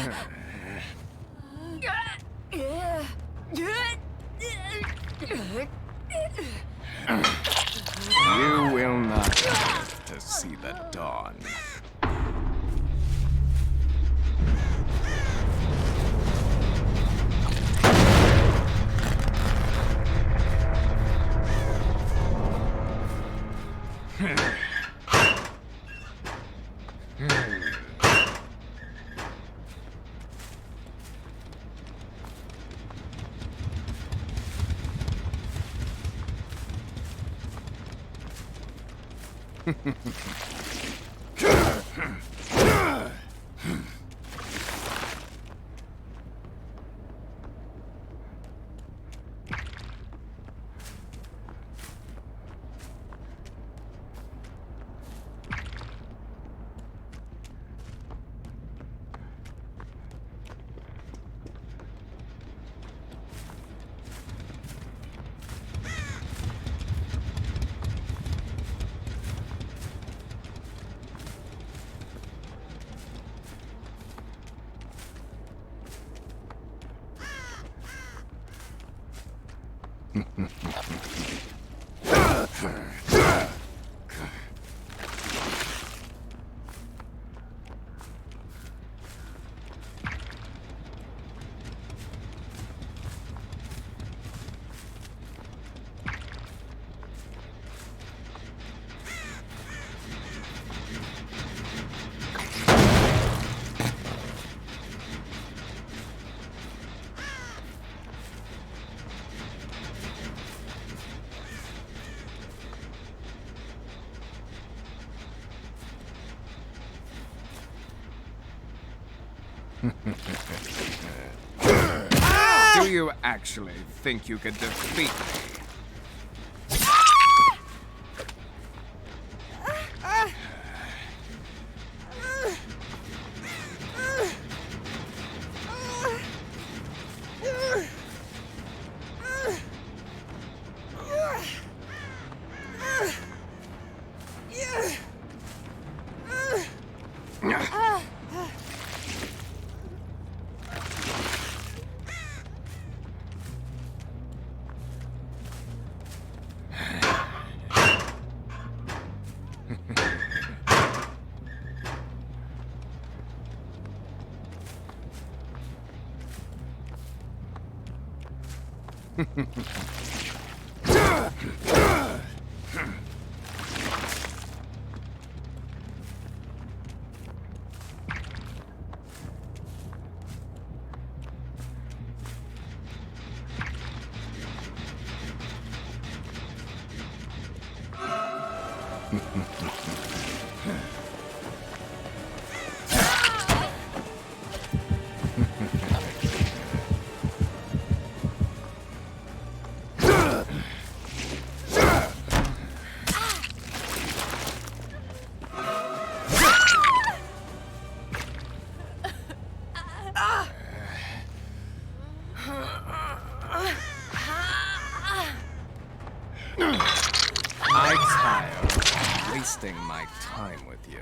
You will not live to see the dawn. Do you actually think you could defeat me? I tire of wasting my time with you.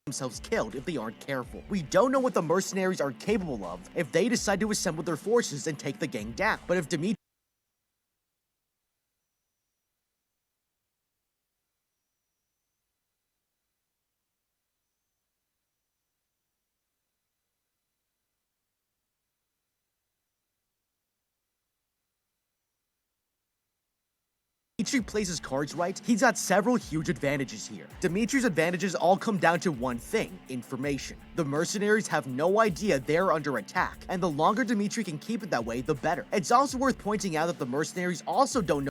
themselves killed if they aren't careful. We don't know what the mercenaries are capable of if they decide to assemble their forces and take the gang down, but if Dimitri plays his cards right, he's got several huge advantages here. Dimitri's advantages all come down to one thing: information. The mercenaries have no idea they're under attack, and the longer Dimitri can keep it that way, the better. It's also worth pointing out that the mercenaries also don't know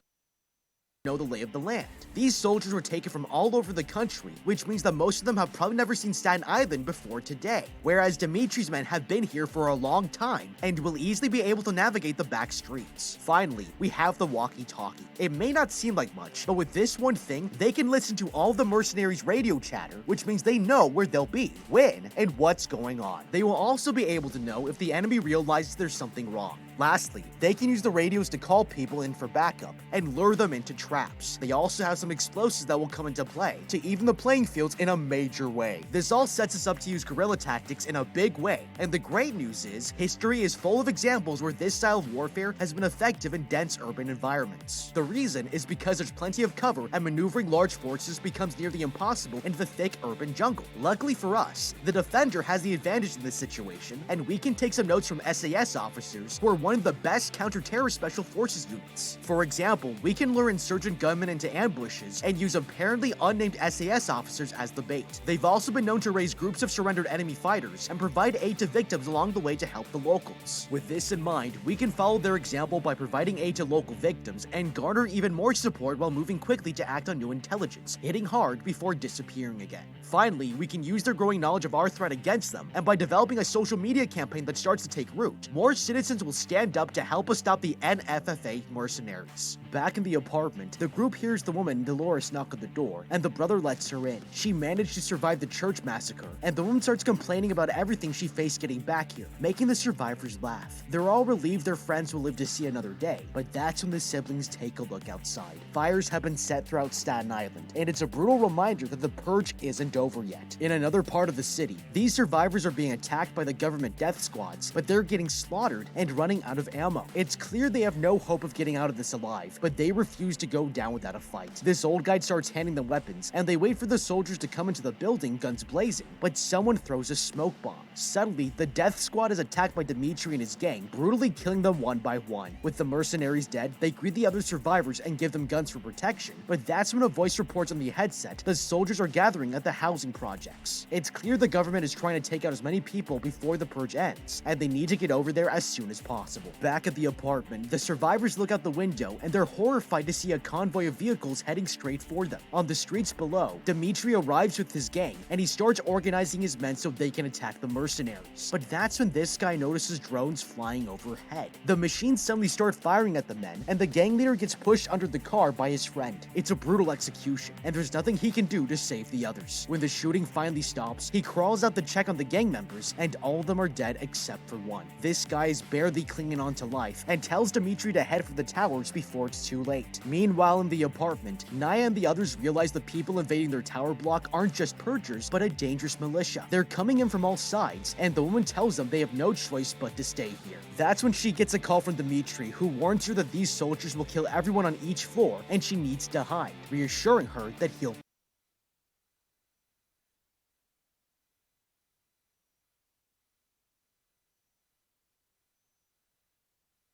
the lay of the land. These soldiers were taken from all over the country, which means that most of them have probably never seen Staten Island before today, whereas Dimitri's men have been here for a long time and will easily be able to navigate the back streets. Finally, we have the walkie-talkie. It may not seem like much, but with this one thing, they can listen to all the mercenaries' radio chatter, which means they know where they'll be, when, and what's going on. They will also be able to know if the enemy realizes there's something wrong. Lastly, they can use the radios to call people in for backup and lure them into traps. They also have some explosives that will come into play to even the playing fields in a major way. This all sets us up to use guerrilla tactics in a big way, and the great news is, history is full of examples where this style of warfare has been effective in dense urban environments. The reason is because there's plenty of cover and maneuvering large forces becomes nearly impossible in the thick urban jungle. Luckily for us, the defender has the advantage in this situation, and we can take some notes from SAS officers who are one of the best counter-terrorist special forces units. For example, we can lure insurgent gunmen into ambushes and use apparently unnamed SAS officers as the bait. They've also been known to raise groups of surrendered enemy fighters and provide aid to victims along the way to help the locals. With this in mind, we can follow their example by providing aid to local victims and garner even more support while moving quickly to act on new intelligence, hitting hard before disappearing again. Finally, we can use their growing knowledge of our threat against them, and by developing a social media campaign that starts to take root, more citizens will stand up to help us stop the NFFA mercenaries. Back in the apartment, the group hears the woman Dolores knock on the door, and the brother lets her in. She managed to survive the church massacre, and the woman starts complaining about everything she faced getting back here, making the survivors laugh. They're all relieved their friends will live to see another day, but that's when the siblings take a look outside. Fires have been set throughout Staten Island, and it's a brutal reminder that the purge isn't over yet. In another part of the city, these survivors are being attacked by the government death squads, but they're getting slaughtered and running out of ammo. It's clear they have no hope of getting out of this alive, but they refuse to go down without a fight. This old guy starts handing them weapons, and they wait for the soldiers to come into the building, guns blazing, but someone throws a smoke bomb. Suddenly, the death squad is attacked by Dimitri and his gang, brutally killing them one by one. With the mercenaries dead, they greet the other survivors and give them guns for protection, but that's when a voice reports on the headset the soldiers are gathering at the housing projects. It's clear the government is trying to take out as many people before the purge ends, and they need to get over there as soon as possible. Back at the apartment, the survivors look out the window and they're horrified to see a convoy of vehicles heading straight for them. On the streets below, Dimitri arrives with his gang, and he starts organizing his men so they can attack the mercenaries. But that's when this guy notices drones flying overhead. The machines suddenly start firing at the men, and the gang leader gets pushed under the car by his friend. It's a brutal execution, and there's nothing he can do to save the others. When the shooting finally stops, he crawls out to check on the gang members, and all of them are dead except for one. This guy is barely clinging on to life and tells Dimitri to head for the towers before it's too late. Meanwhile, in the apartment, Naya and the others realize the people invading their tower block aren't just purgers, but a dangerous militia. They're coming in from all sides, and the woman tells them they have no choice but to stay here. That's when she gets a call from Dimitri, who warns her that these soldiers will kill everyone on each floor, and she needs to hide, reassuring her that he'll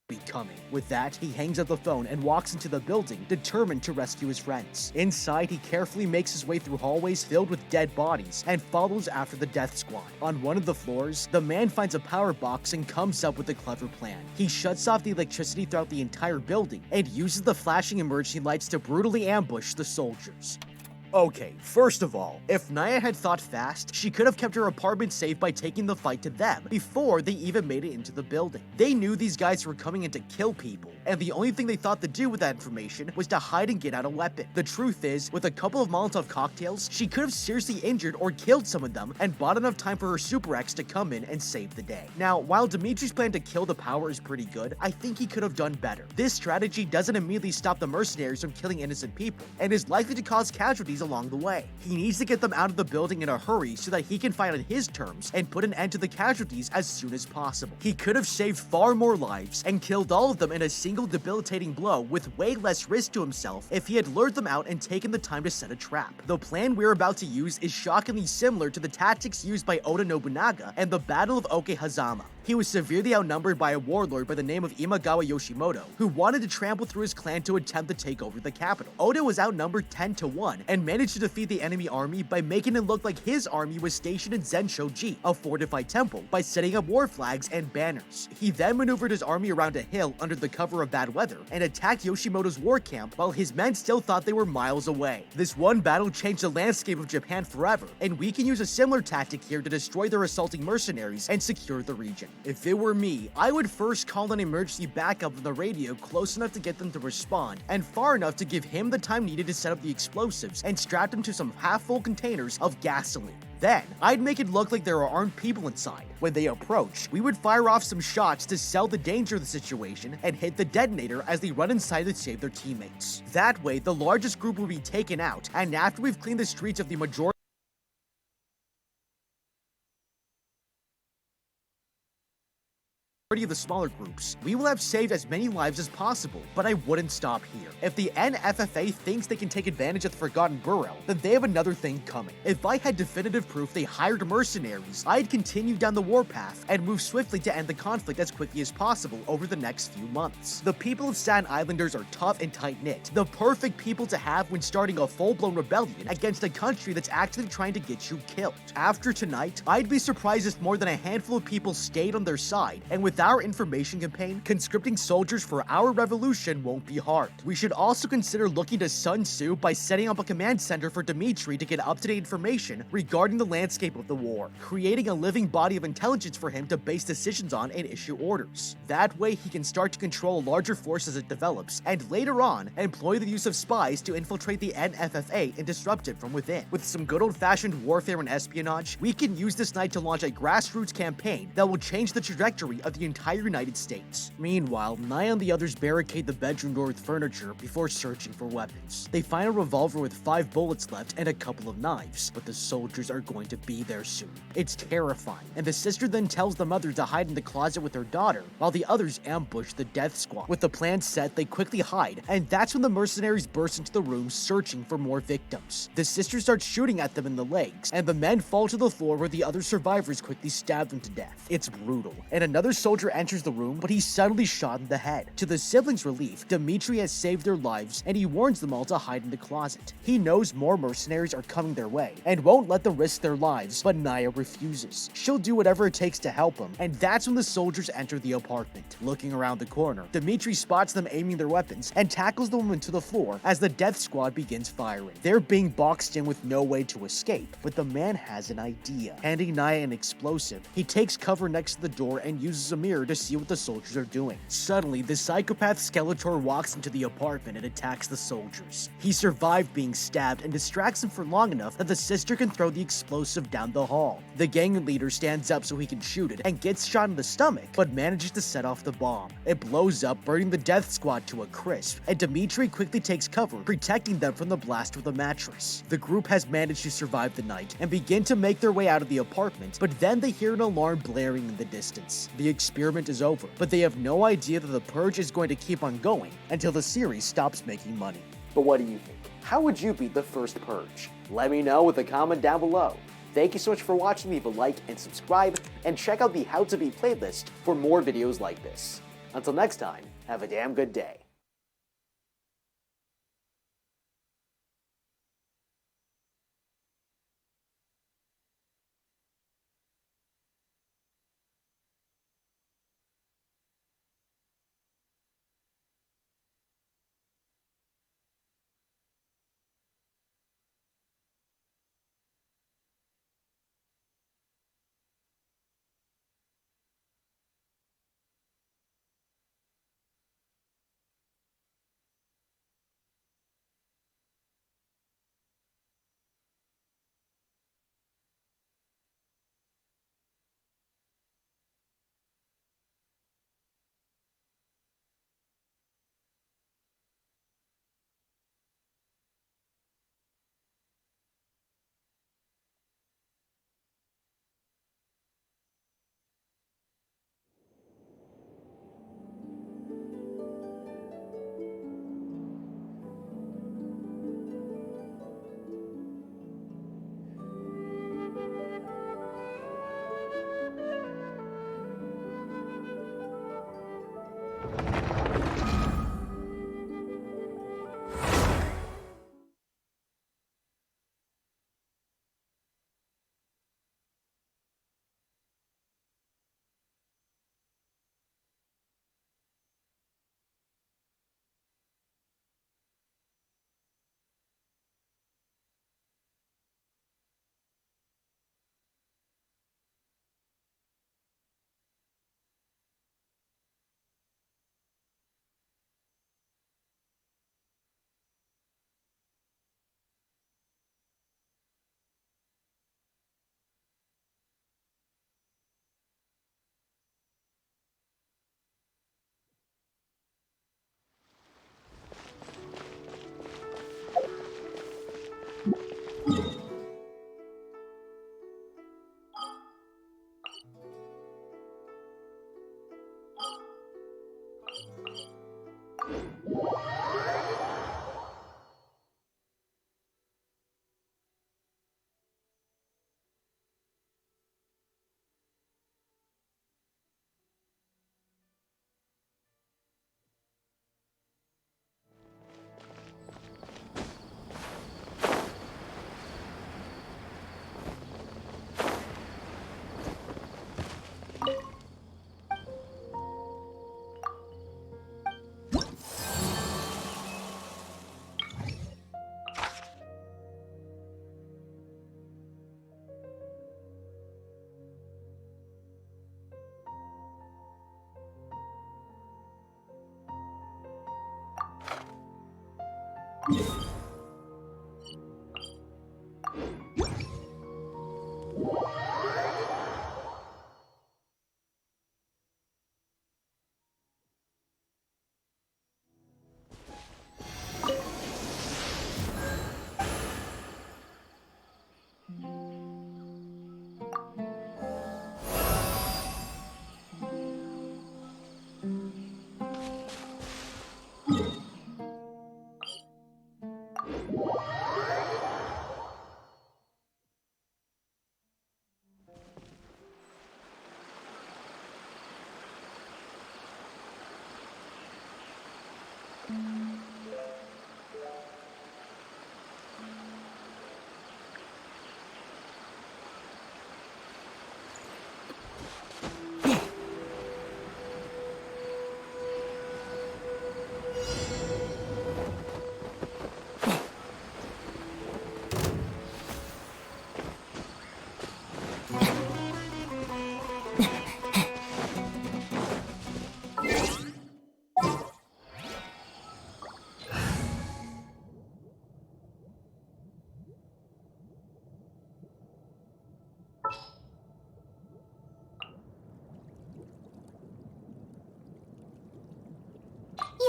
be coming. With that, he hangs up the phone and walks into the building, determined to rescue his friends. Inside, he carefully makes his way through hallways filled with dead bodies and follows after the death squad. On one of the floors, the man finds a power box and comes up with a clever plan. He shuts off the electricity throughout the entire building and uses the flashing emergency lights to brutally ambush the soldiers. Okay, first of all, if Naya had thought fast, she could have kept her apartment safe by taking the fight to them before they even made it into the building. They knew these guys were coming in to kill people, and the only thing they thought to do with that information was to hide and get out a weapon. The truth is, with a couple of Molotov cocktails, she could have seriously injured or killed some of them and bought enough time for her Super X to come in and save the day. Now, while Dimitri's plan to kill the power is pretty good, I think he could have done better. This strategy doesn't immediately stop the mercenaries from killing innocent people, and is likely to cause casualties enemies along the way. He needs to get them out of the building in a hurry so that he can fight on his terms and put an end to the casualties as soon as possible. He could have saved far more lives and killed all of them in a single debilitating blow with way less risk to himself if he had lured them out and taken the time to set a trap. The plan we're about to use is shockingly similar to the tactics used by Oda Nobunaga and the Battle of Okehazama. He was severely outnumbered by a warlord by the name of Imagawa Yoshimoto, who wanted to trample through his clan to attempt to take over the capital. Oda was outnumbered 10-1 and managed to defeat the enemy army by making it look like his army was stationed in Zensho-ji, a fortified temple, by setting up war flags and banners. He then maneuvered his army around a hill under the cover of bad weather and attacked Yoshimoto's war camp while his men still thought they were miles away. This one battle changed the landscape of Japan forever, and we can use a similar tactic here to destroy their assaulting mercenaries and secure the region. If it were me, I would first call an emergency backup on the radio close enough to get them to respond, and far enough to give him the time needed to set up the explosives and strap them to some half-full containers of gasoline. Then, I'd make it look like there are armed people inside. When they approach, we would fire off some shots to sell the danger of the situation and hit the detonator as they run inside to save their teammates. That way, the largest group will be taken out, and after we've cleaned the streets of the majority of the smaller groups, we will have saved as many lives as possible, but I wouldn't stop here. If the NFFA thinks they can take advantage of the Forgotten Borough, then they have another thing coming. If I had definitive proof they hired mercenaries, I'd continue down the warpath and move swiftly to end the conflict as quickly as possible over the next few months. The people of Staten Islanders are tough and tight-knit, the perfect people to have when starting a full-blown rebellion against a country that's actually trying to get you killed. After tonight, I'd be surprised if more than a handful of people stayed on their side, and with our information campaign, conscripting soldiers for our revolution won't be hard. We should also consider looking to Sun Tzu by setting up a command center for Dimitri to get up-to-date information regarding the landscape of the war, creating a living body of intelligence for him to base decisions on and issue orders. That way, he can start to control a larger force as it develops, and later on, employ the use of spies to infiltrate the NFFA and disrupt it from within. With some good old-fashioned warfare and espionage, we can use this night to launch a grassroots campaign that will change the trajectory of the entire United States. Meanwhile, Nye and the others barricade the bedroom door with furniture before searching for weapons. They find a revolver with 5 bullets left and a couple of knives, but the soldiers are going to be there soon. It's terrifying, and the sister then tells the mother to hide in the closet with her daughter, while the others ambush the death squad. With the plan set, they quickly hide, and that's when the mercenaries burst into the room searching for more victims. The sister starts shooting at them in the legs, and the men fall to the floor where the other survivors quickly stab them to death. It's brutal, and another soldier enters the room, but he's suddenly shot in the head. To the siblings' relief, Dimitri has saved their lives, and he warns them all to hide in the closet. He knows more mercenaries are coming their way, and won't let them risk their lives, but Naya refuses. She'll do whatever it takes to help him, and that's when the soldiers enter the apartment. Looking around the corner, Dimitri spots them aiming their weapons, and tackles the woman to the floor as the death squad begins firing. They're being boxed in with no way to escape, but the man has an idea. Handing Naya an explosive, he takes cover next to the door and uses a mirror to see what the soldiers are doing. Suddenly, the psychopath Skeletor walks into the apartment and attacks the soldiers. He survived being stabbed and distracts him for long enough that the sister can throw the explosive down the hall. The gang leader stands up so he can shoot it and gets shot in the stomach, but manages to set off the bomb. It blows up, burning the death squad to a crisp, and Dimitri quickly takes cover, protecting them from the blast with a mattress. The group has managed to survive the night and begin to make their way out of the apartment, but then they hear an alarm blaring in the distance. The experiment is over, but they have no idea that the purge is going to keep on going until the series stops making money. But what do you think? How would you beat the first purge? Let me know with a comment down below. Thank you so much for watching. Leave a like and subscribe, and check out the How to Beat playlist for more videos like this. Until next time, have a damn good day.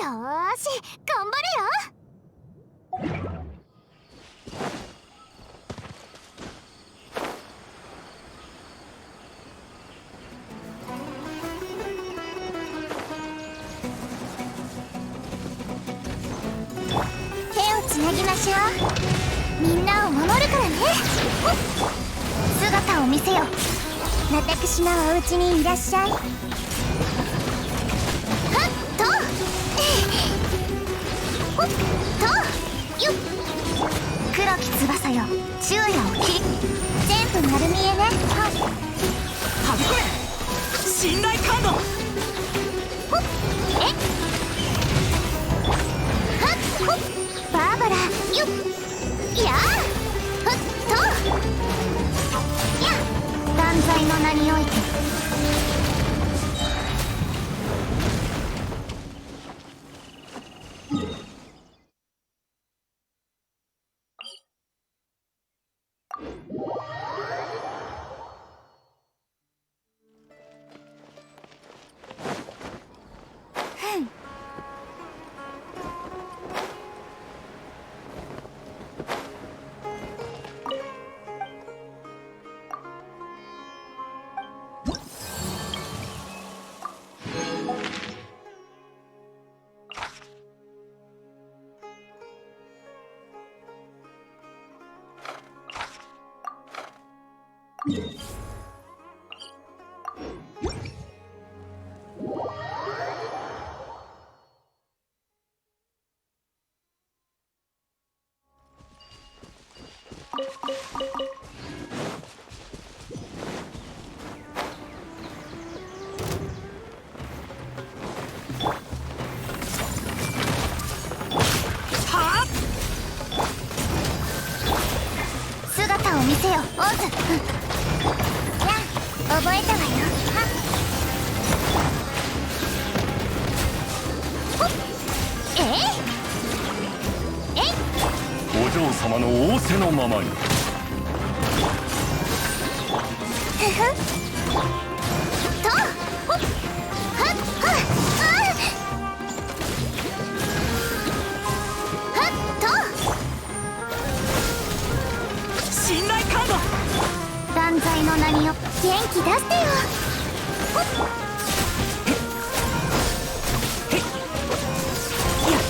よーし、頑張れよ。手をつなぎましょう。みんなを守るからね。姿を見せよ。私のお家にいらっしゃい。ほっとよっ、黒き翼よ、昼夜を切り全部丸見えね。はびこれ信頼カード。ほっえはっほっバーバラよっやあほっとや断罪の名において。姿を見せよ、オズ。やあ、覚えたわよ。はっほっえいお嬢様の仰せのままに。ふふとほっはっはっはっと信頼カード。断罪の名によ、元気出してよ。ほっやっ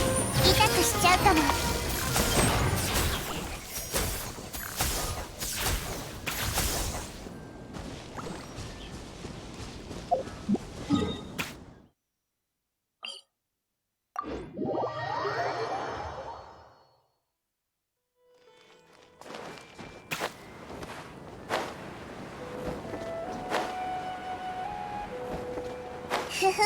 ふ。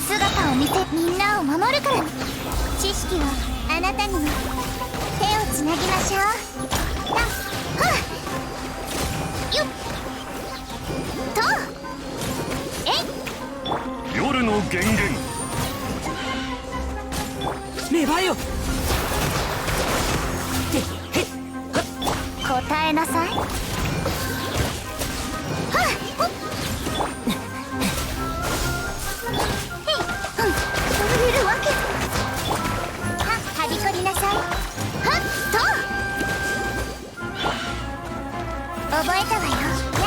姿を見せみんなを守るからね。知識をあなたにも手をつなぎましょう。よっとえい。夜の源源芽生えよ。答えなさい。るわけはびこりなさい。はっと覚えたわよ。や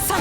さん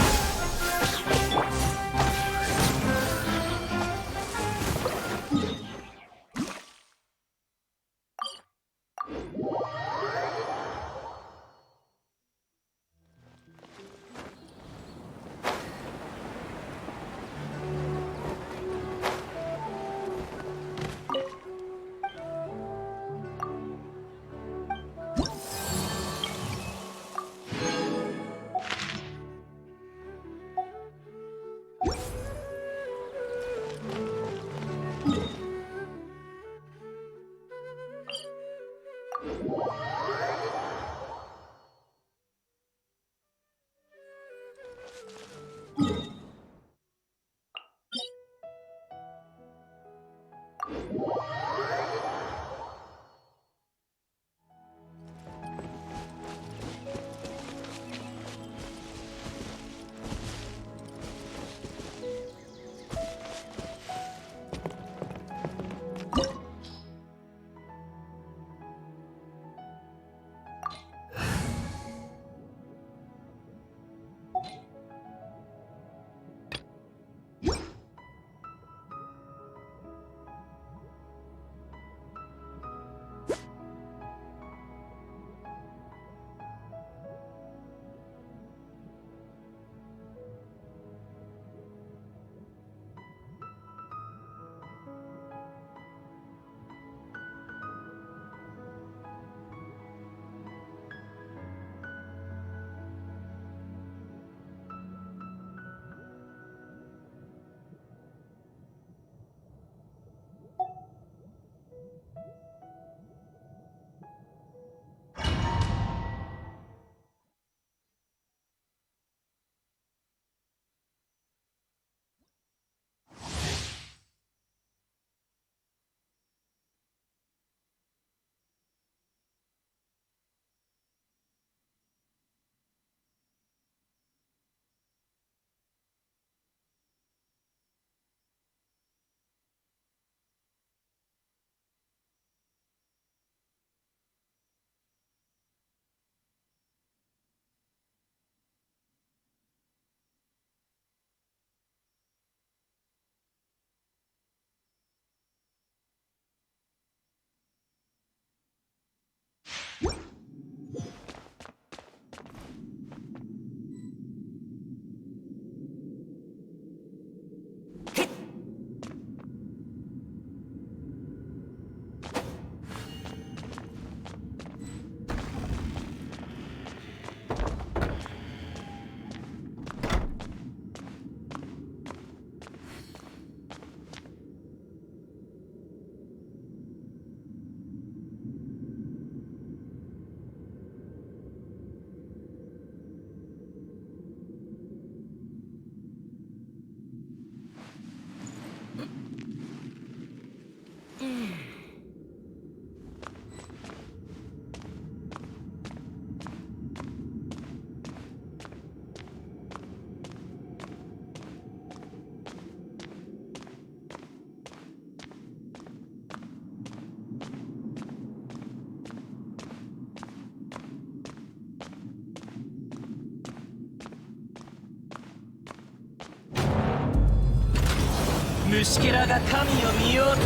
虫けらが神を見ようとはね。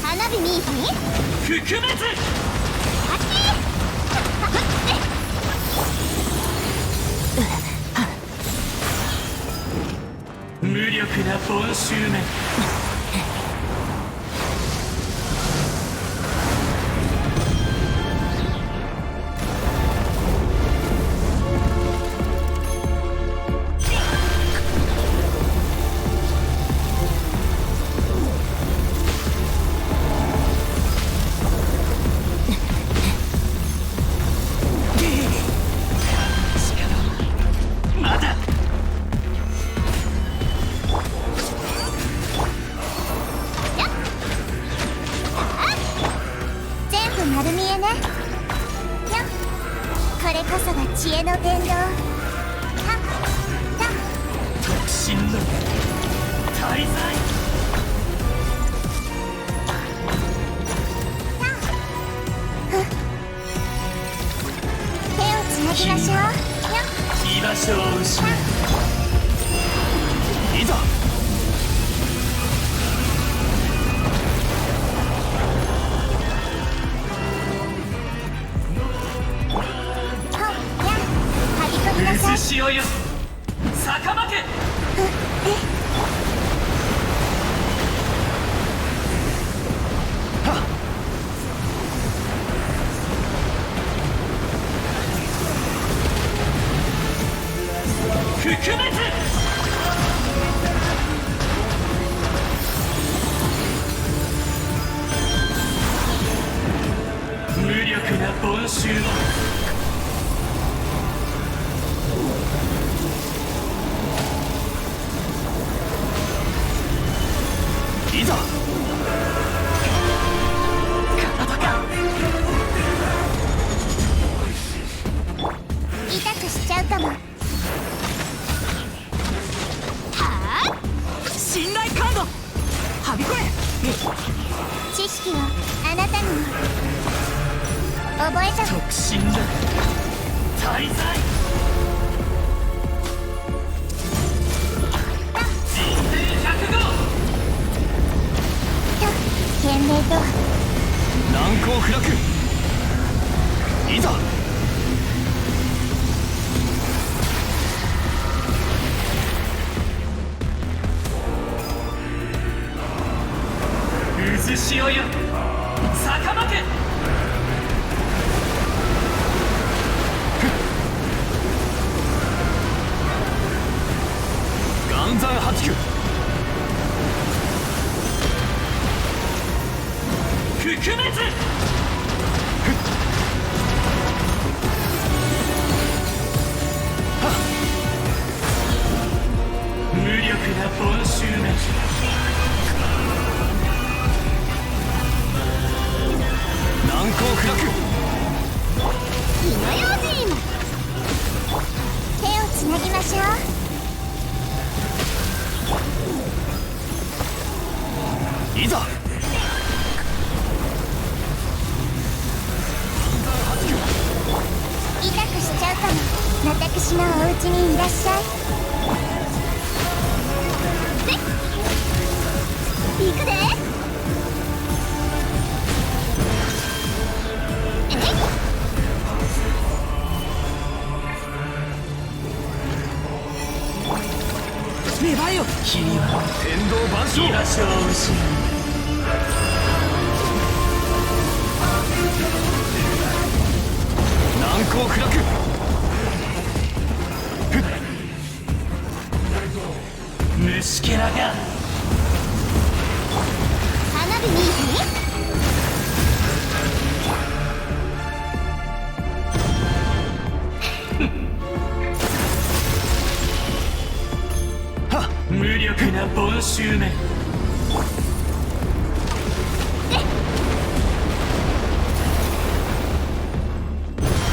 花火見いひん？覆滅。無力なボンシューメン。丸見えね。よっ、これこそが知恵の伝道。はっはっ、特進の大罪。手をつなぎましょう。よっ、居場所を失う。いざ。渦潮よ、逆負け。覆滅。無力なボンシューのいざ。痛くしちゃうかも。はあ、信頼カードはびこれ。知識をあなたにも覚えた。特進だ大罪。賢明と難攻不落。いざ。渦潮よ、逆負け。岩山八九。覆滅。無力なボンシューメン。難攻不落。火の用心。手をつなぎましょう。いざ。痛くしちゃうかも。私のお家にいらっしゃい。で行くで。粘れよ君は。天道万象。居場所を失う。難攻不落。虫けらが。花火見いひん？無力なボンシューメン。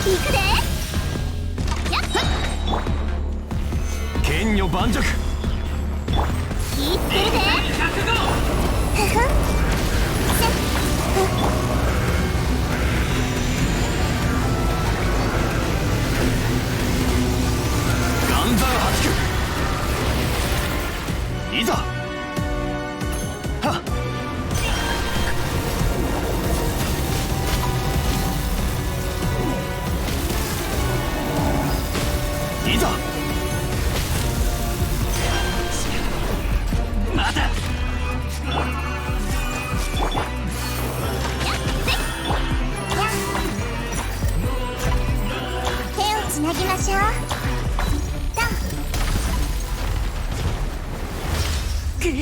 行くで。やっ、剣女盤石。聞いてるで。いざ。はっ。いざ。待て。手をつなぎましょう。剣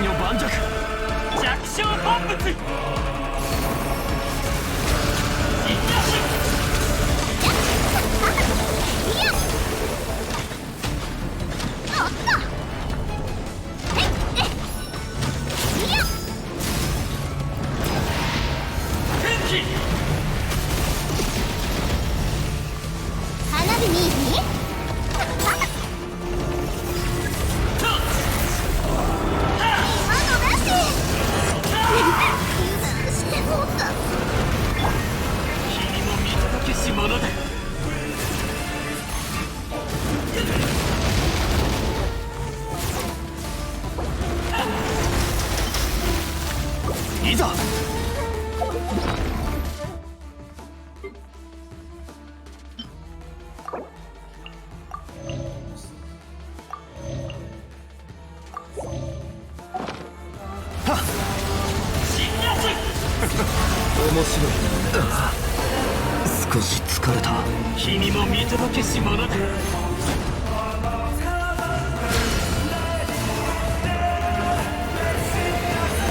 女盤石。弱小万物。花火にいい？君も見届けし者だ。いざ。面白い。少し疲れた。君も見届けし者だ。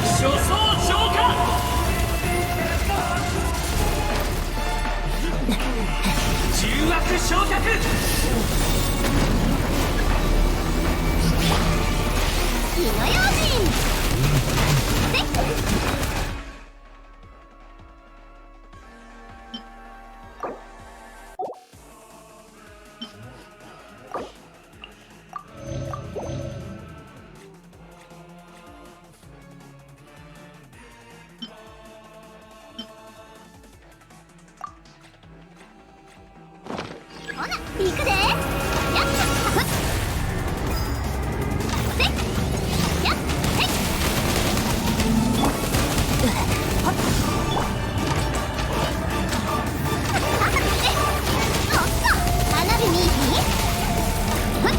初装浄化。重悪焼却。火の用心。ほな、行くで。やっふっ。せっ。やっせっ。はっ。おっと、花火にいい？ふっ。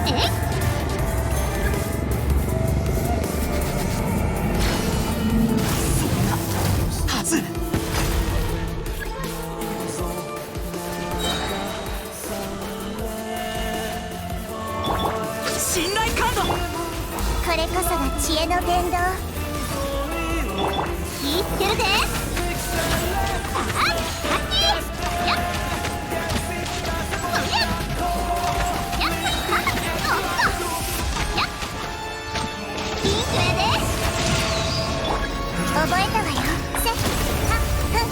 えっ。信頼カード。これこそが知恵の伝道。気ぃつけるで。さあ、はっきり。やっ。おや。やっ。はっ。おっと。やっ。ピンクやで。覚えたわよ。せっ。はっ。ふん。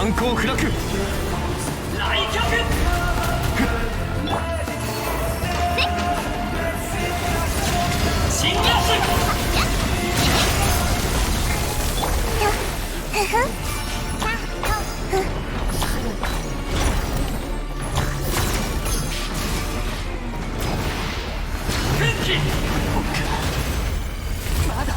難攻不落。来客。侵略。奮起。まだ。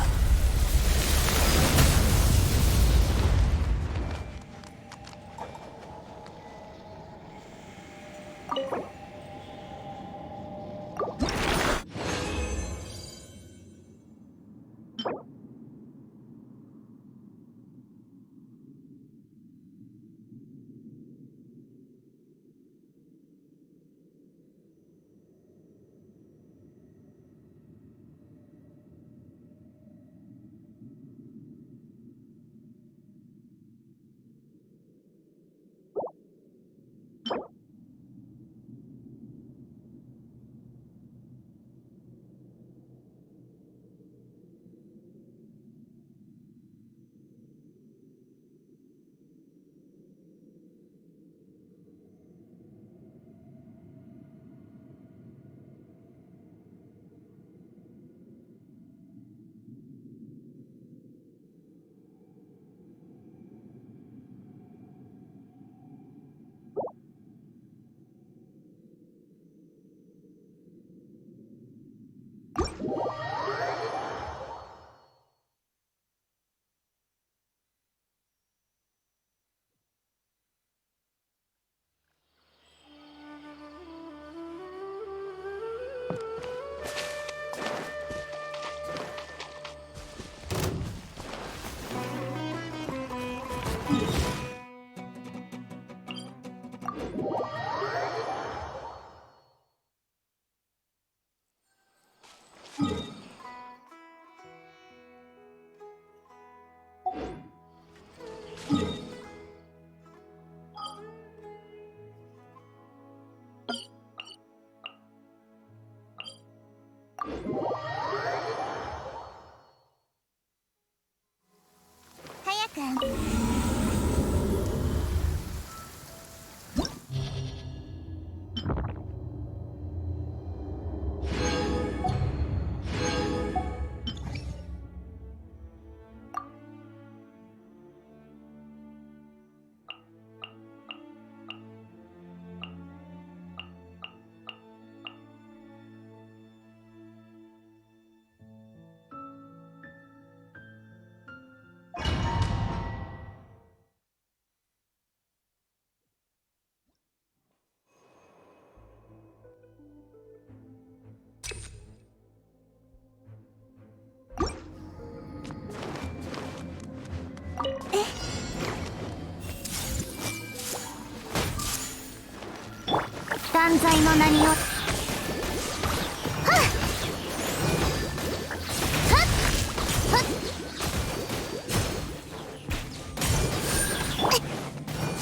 断罪の名によって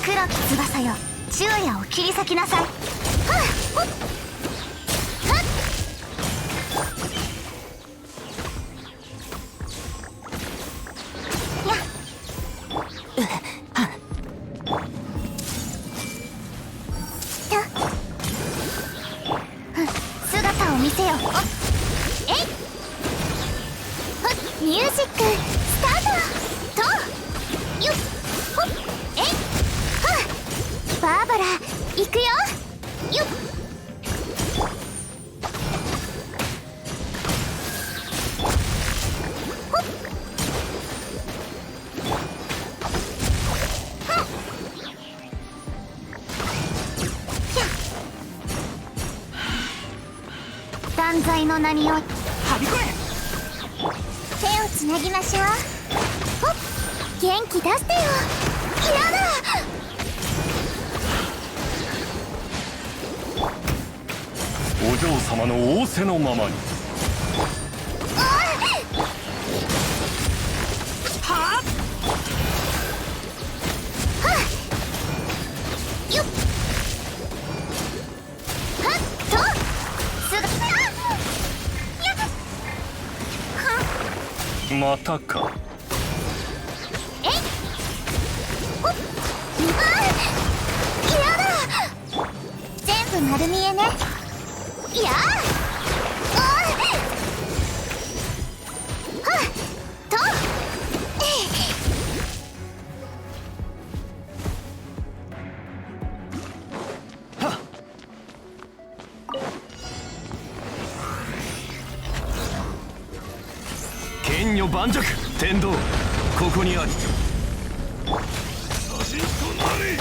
黒き翼よ、昼夜を切り裂きなさい。姿を見せよ。えい、ミュージックスタート。とよっほっ、えいバーバラ行くよ。よっ断罪の名によってはびこれ。手をつなぎましょう。ほっ、元気出してよ。やだ。お嬢様の仰せのままに。はっよっはっとすぐまたか。えいほっ、見て部丸見えね。やあ剣女盤石天道ここにあり。写真となり。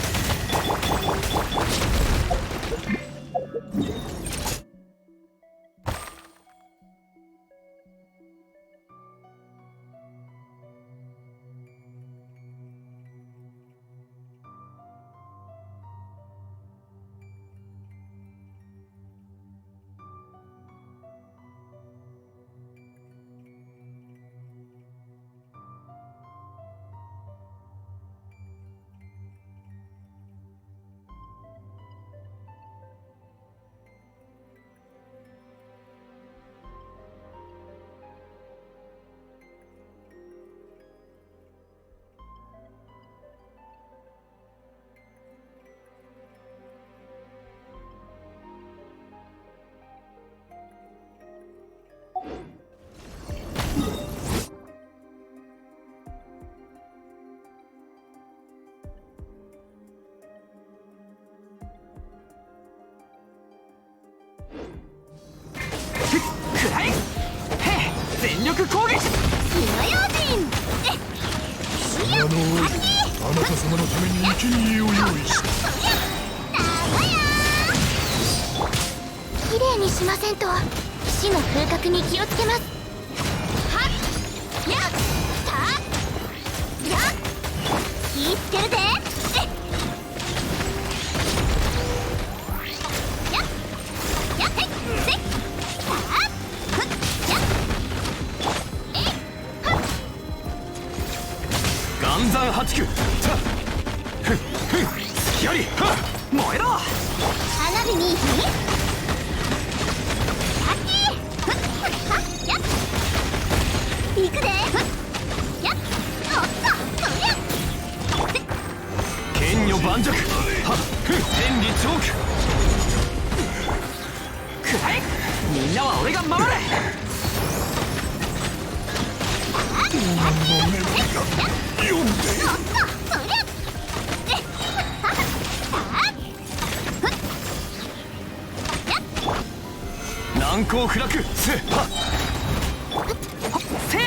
全力攻撃。火の用心。あなた様のために生贄を用意した。綺麗にしませんと死の風格に気をつけます。はっやったやっ気ぃつけるぜ。暗山八九。隙あり。燃えろ。花火に火。行くぜ。やっおっとそりゃ。剣女盤石。はっ天理チョーク。くらえ。みんなは俺が守る。読んで難攻不落。せはっせ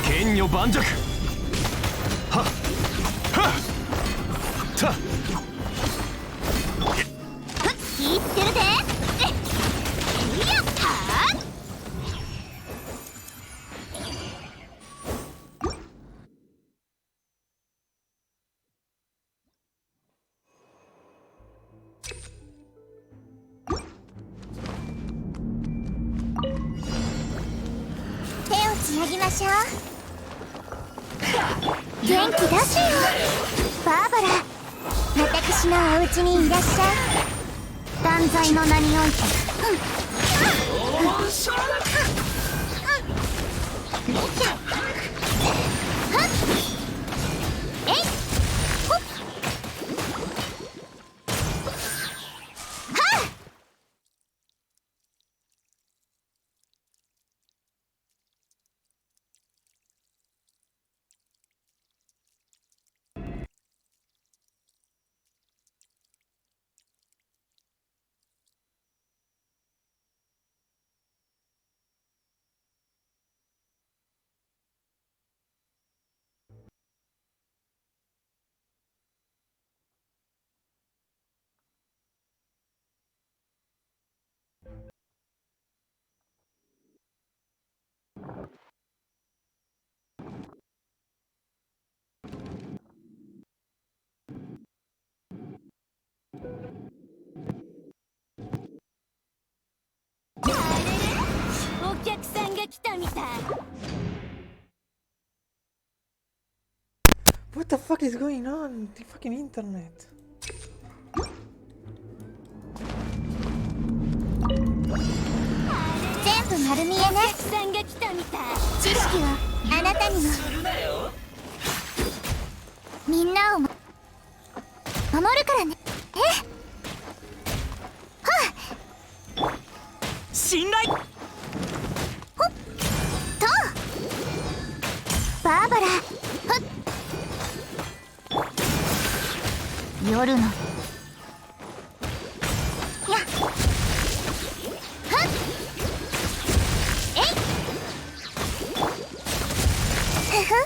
剣女盤石。はっはった気ぃつけるぜ。やった手をつなぎましょう。元気出せよバーバラ。私のお家にいらっしゃい。断罪の名において。えいほっはっお客さんが来たみたい。 What the fuck is going on? The fucking internet. 部丸見えね。知識はあなたにも。みんなを守るからね。はっ、信頼。ほっとバーバラ。ほっ、夜のやはっ、えいふふ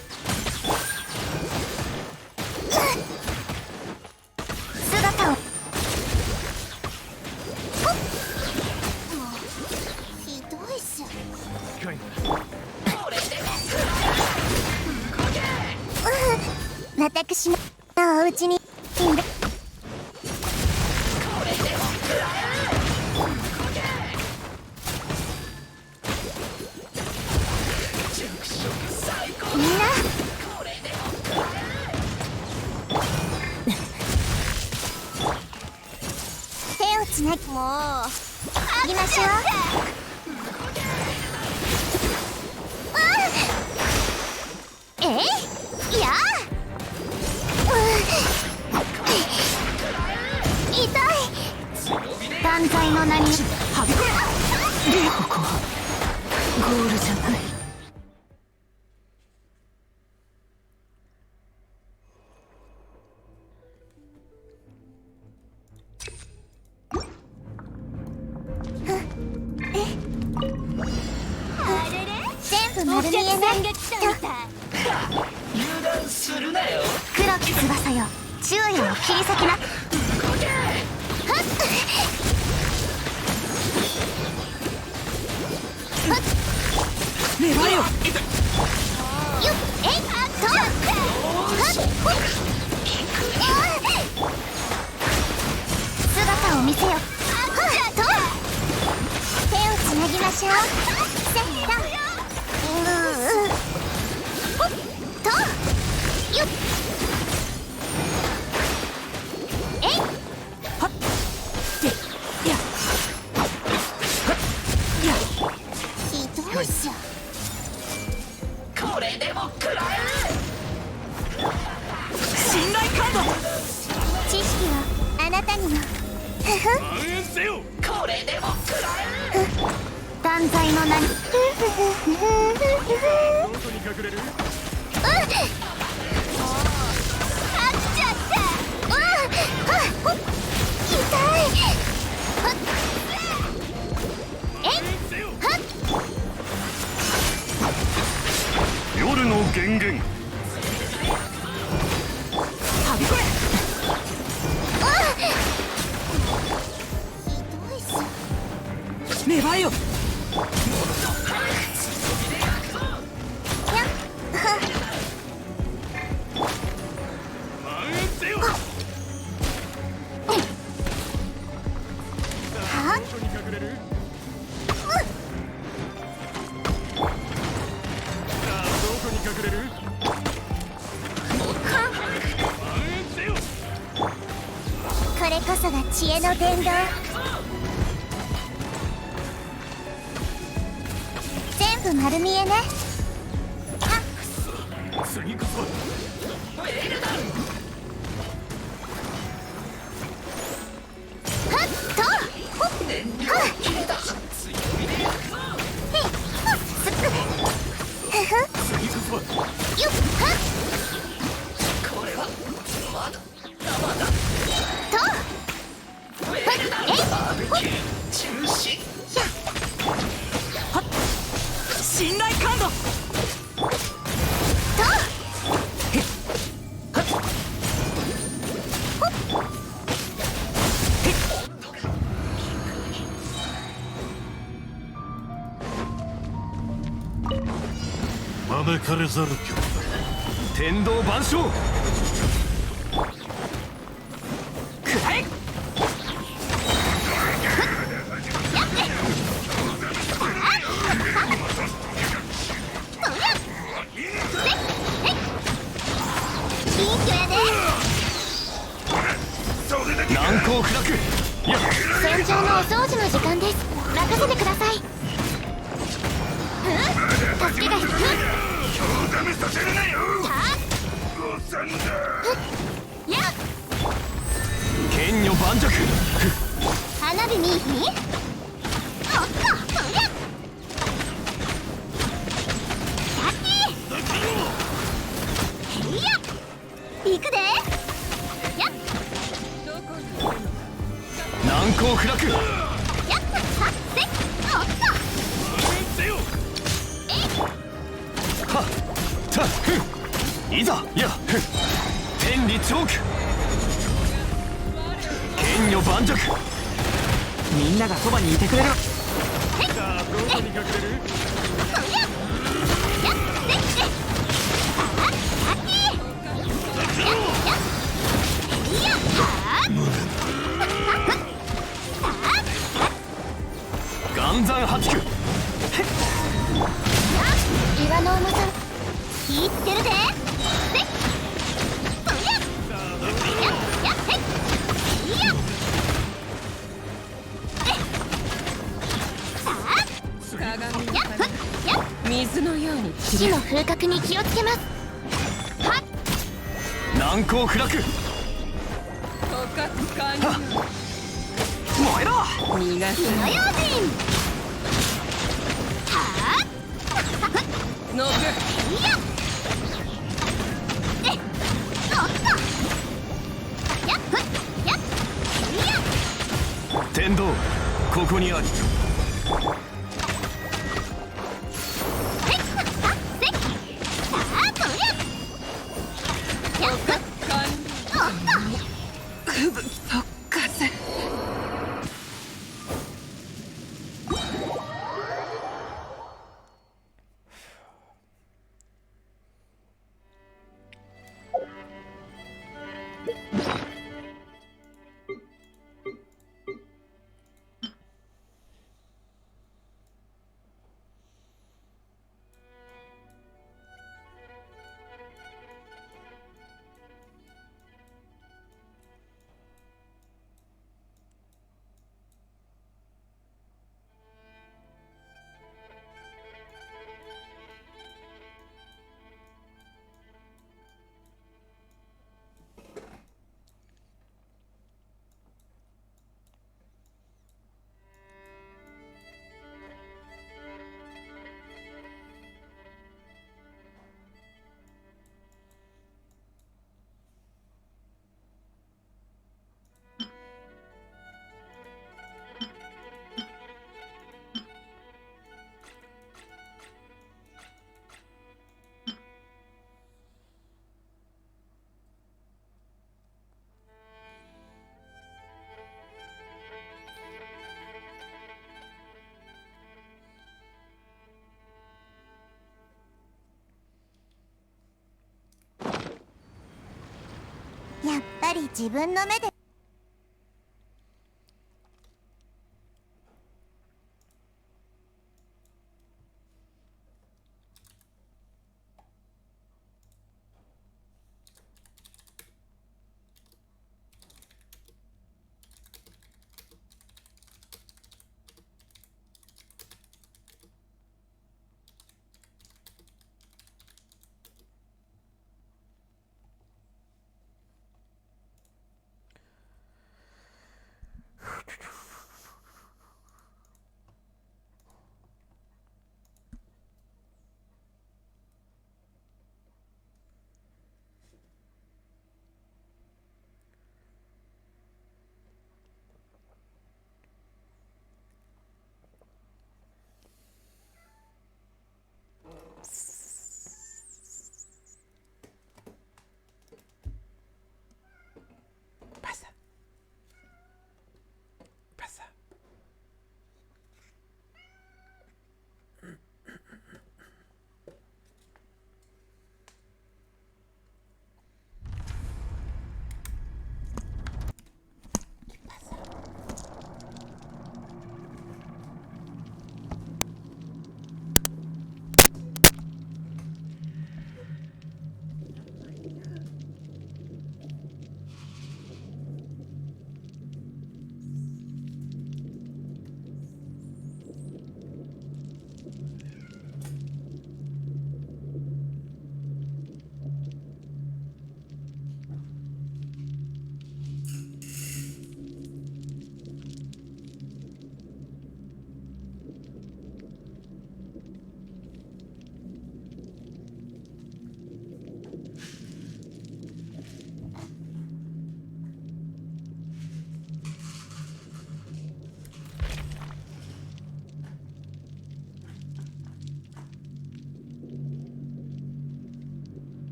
姿を。ほっ、もうひどいっす。私のお家にいる。みんな手をつなぎ、もう行きましょう。えいやあ、痛い。断罪の名にはびこれ。ここはゴールじゃない。全部丸見えね。油断するなよ。黒き翼よ、昼夜を切り裂きな。はっ、粘れよ。よっ、えいっと、はっ、ほっ、姿を見せよ。はっと、手をつなぎましょう。せっと、ほっと、よっ、えいはっ、でやはっや、ひどいっすよ。これでも食らえ。信頼カード。知識はあなたにも。ふふこれでも食らえ。断罪の名に。飽きちゃった。痛い。えいはっ、夜の源源。はびこれ。ひどいっす。粘れよ。やっはっ、はっ、これこそが知恵の伝道。全部丸見えね。次こそはっと、ほっ、はっ、へい、ほっ、すっく、ふふ、よっ、はっ、これはまだ生だ。と、はっ、えい、ほっ、中止。や、はっ、信頼感度。と、へっ、はっ、ほっ、へっ。招かれざる巨天道万象。くらえ。難攻不落。戦場のお掃除の時間です。任せてください。助けが必要。ダメさせるなよ。誤算だ。やっ剣女盤石。花火見いひん。おっとそりゃキャッチー。へいや行くで。やっ難攻不落。やっはっせおっとはったふいざや天理チョーク。剣女盤石。みんながそばにいてくれる。さあどこに隠れる。そりゃやっせってあっキャッチー。やっへいや岩山八九。岩の重さ気ぃつけるで。せっそりゃやっへっいやさあやっふっやっ水のように死の風格に気をつけます。はっ難攻不落。捕獲完了。燃えろ。逃が火の用心。はっノブいやえおっとやっふっやっいや天道ここにあり。せっはっせっさあとりゃやっふっおっと吹雪と風。やっぱり自分の目で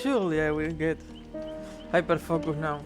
Surely I will get hyper focus now.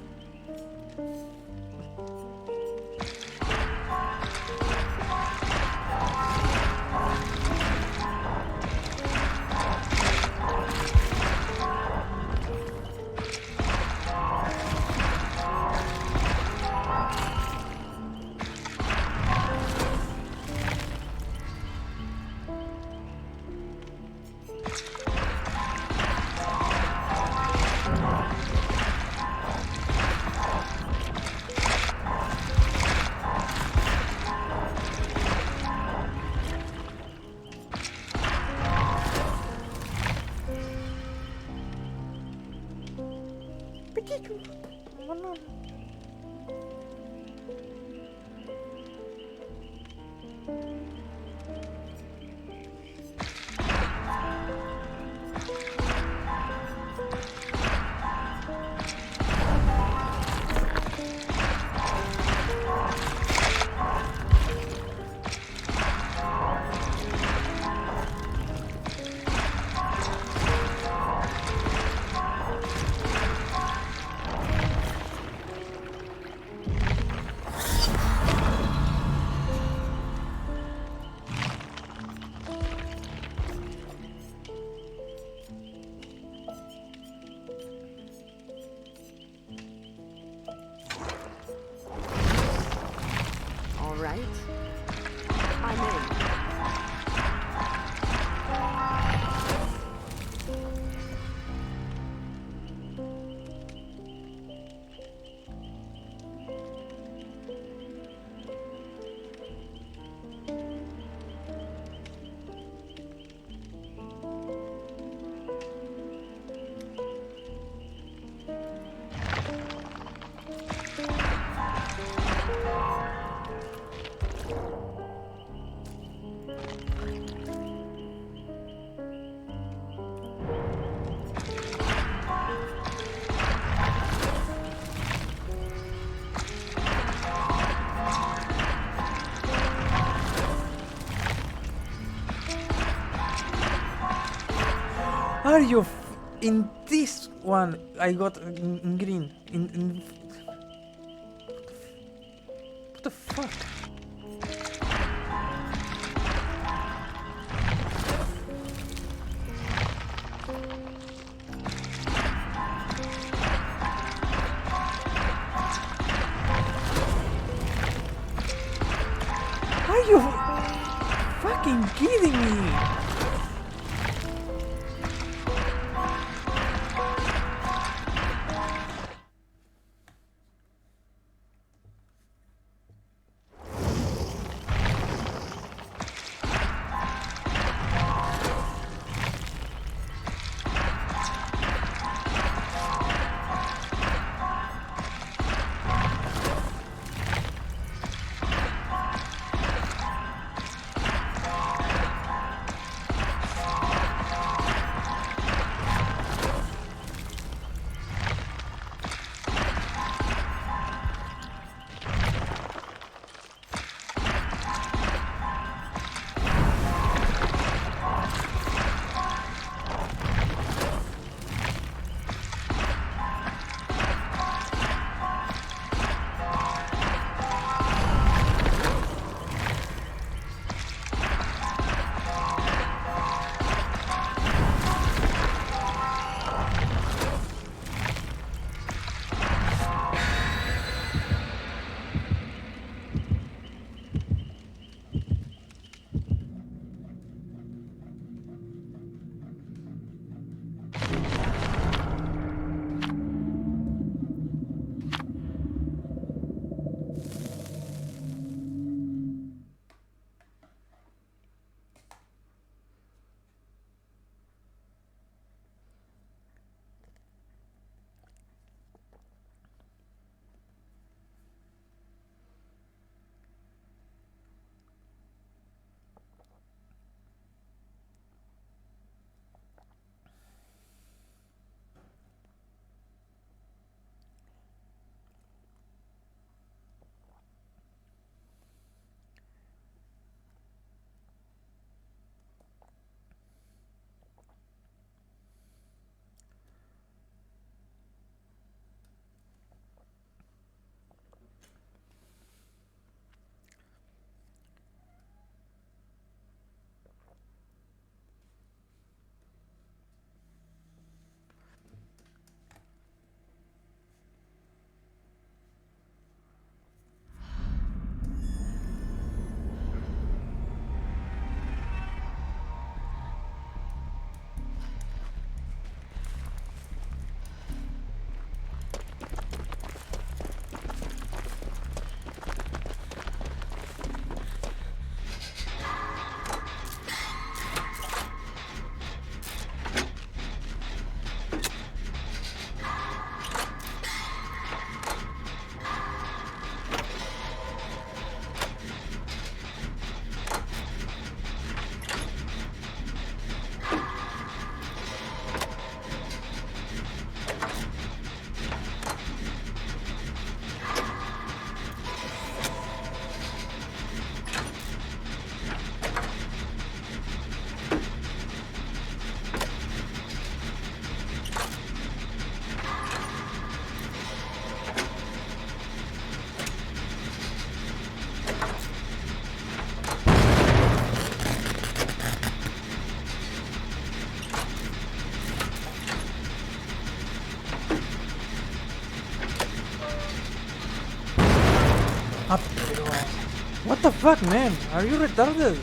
Are you in this one? I got in green. In what the fuck? Are you fucking kidding me? the fuck, man? Are you retarded?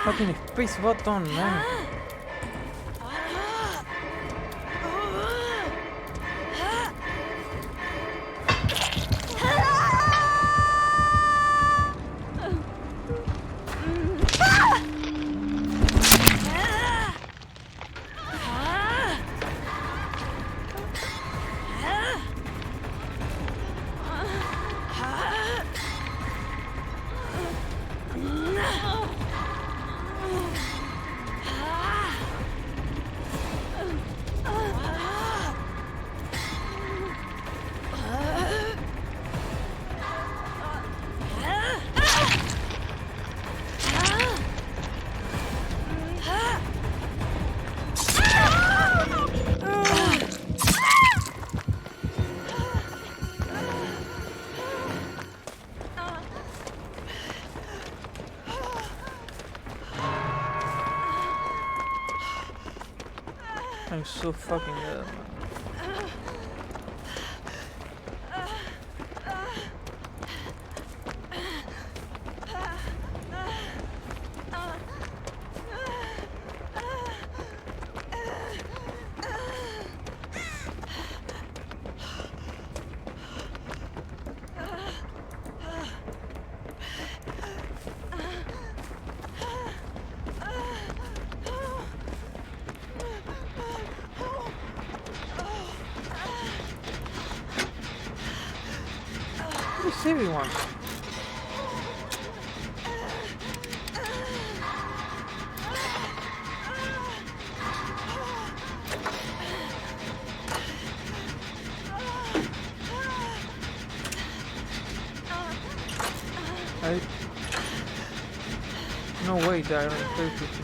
Fucking space button, man. I'm so fucking dead, man. Where's everyone? No way, Darren, perfectly.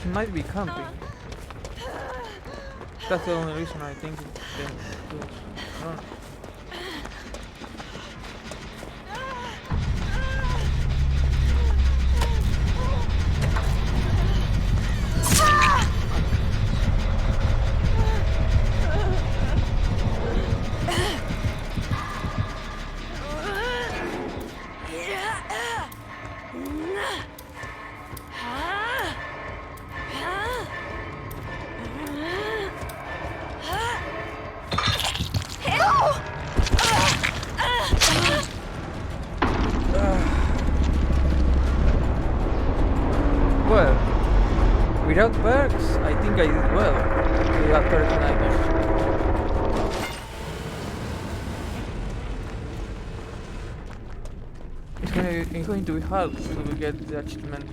He might be camping. That's the only reason I think it goes. I don't know. Well, without perks, I think I did well. Without perks and items. It's going to be hard to get the achievement.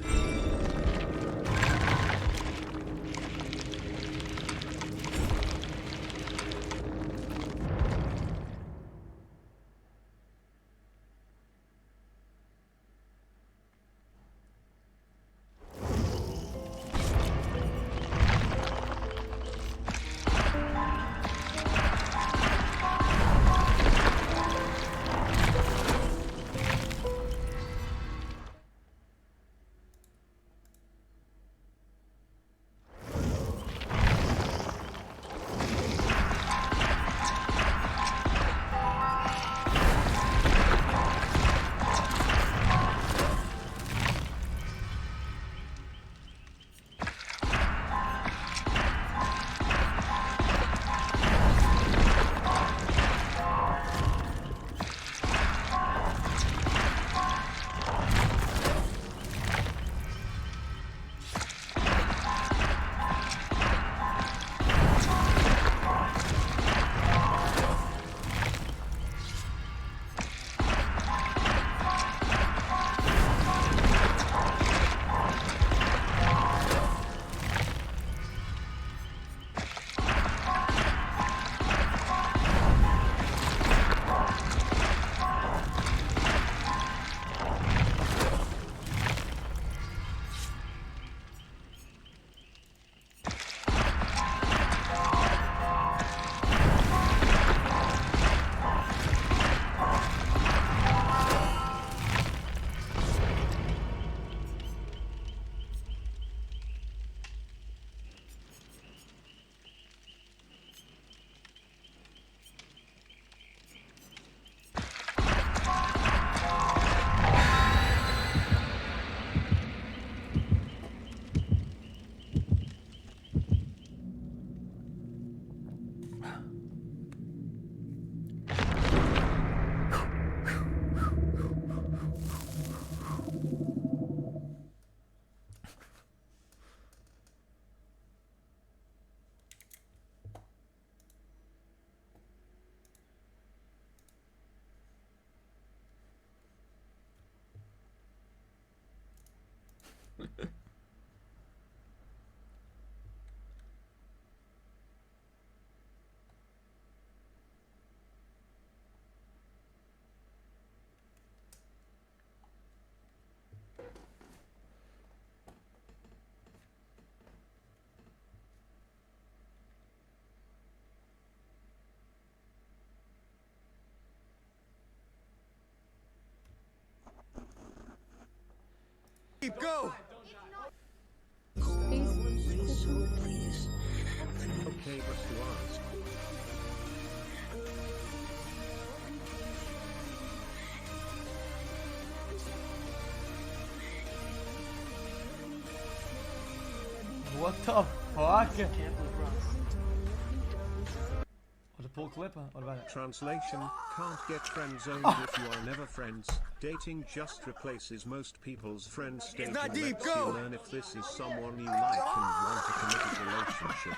Go! Please. Okay, but to ask. What the fuck? What a pull clip? What about it? Translation, can't get friend zoned if you are never friends. Dating just replaces most people's friend stage and lets you learn if this is someone you like and want a committed relationship.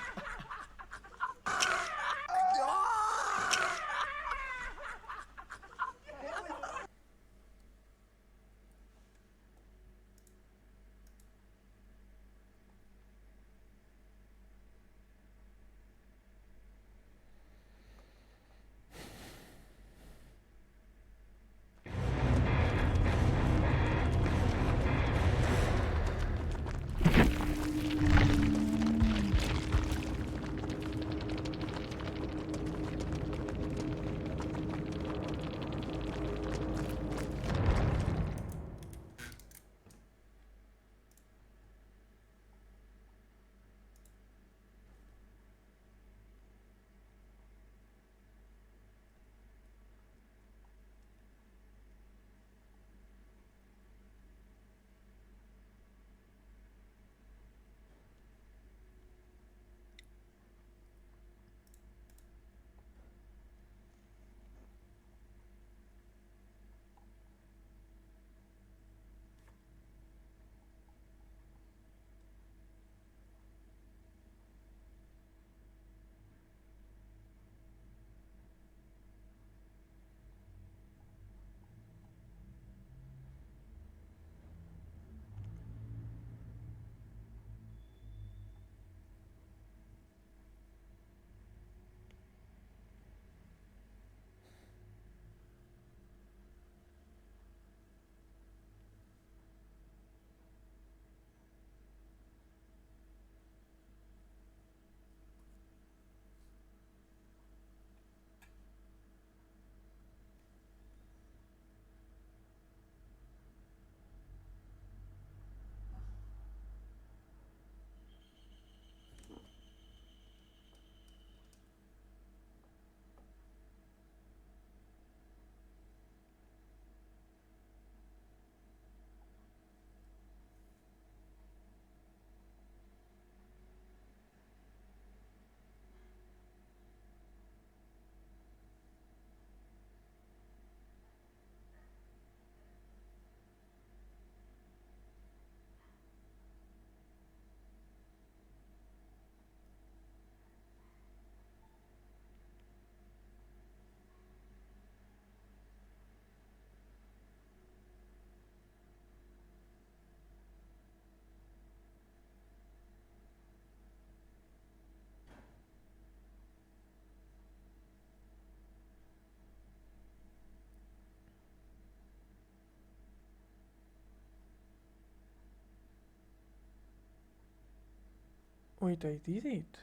Wait, I did it.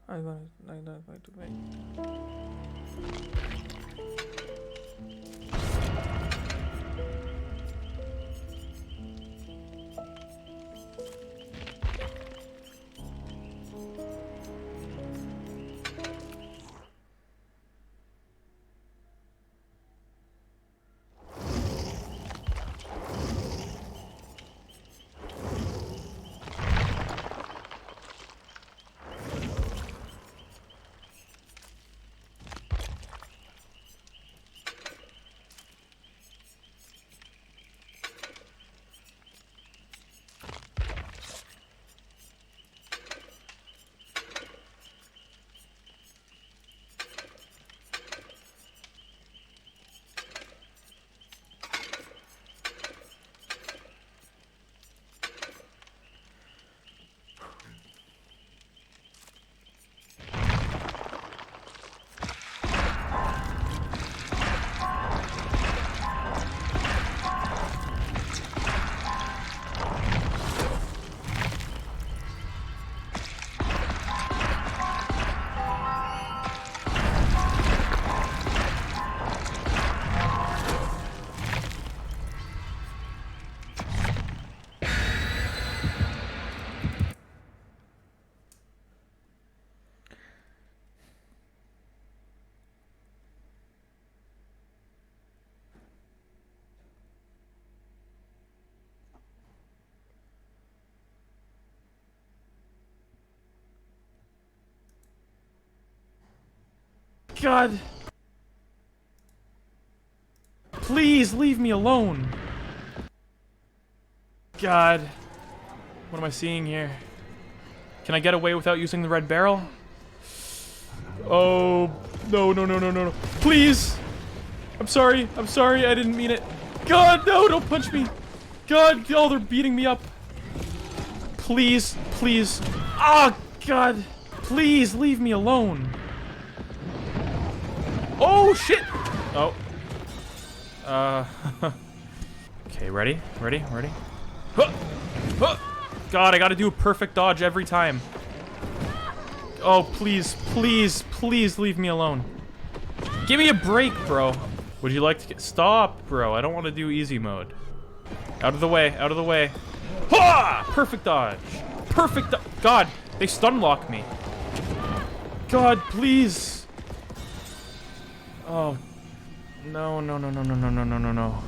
I'm not going to wait. God. Please leave me alone. God. What am I seeing here? Can I get away without using the red barrel? Oh, no, no, no, no, no, no. Please. I'm sorry. I'm sorry. I didn't mean it. God, no, don't punch me. God, oh, they're beating me up. Please, please. Oh, God. Please leave me alone. Oh, shit. Oh. Okay, ready? Ready? Ready? Huh! Huh! God, I gotta do a perfect dodge every time. Oh, please, please, please leave me alone. Give me a break, bro. Would you like to get... Stop, bro. I don't want to do easy mode. Out of the way, out of the way. Ha! Perfect dodge. Perfect God, they stun lock me. God, please. Oh. No, no, no, no, no, no, no, no, no, no.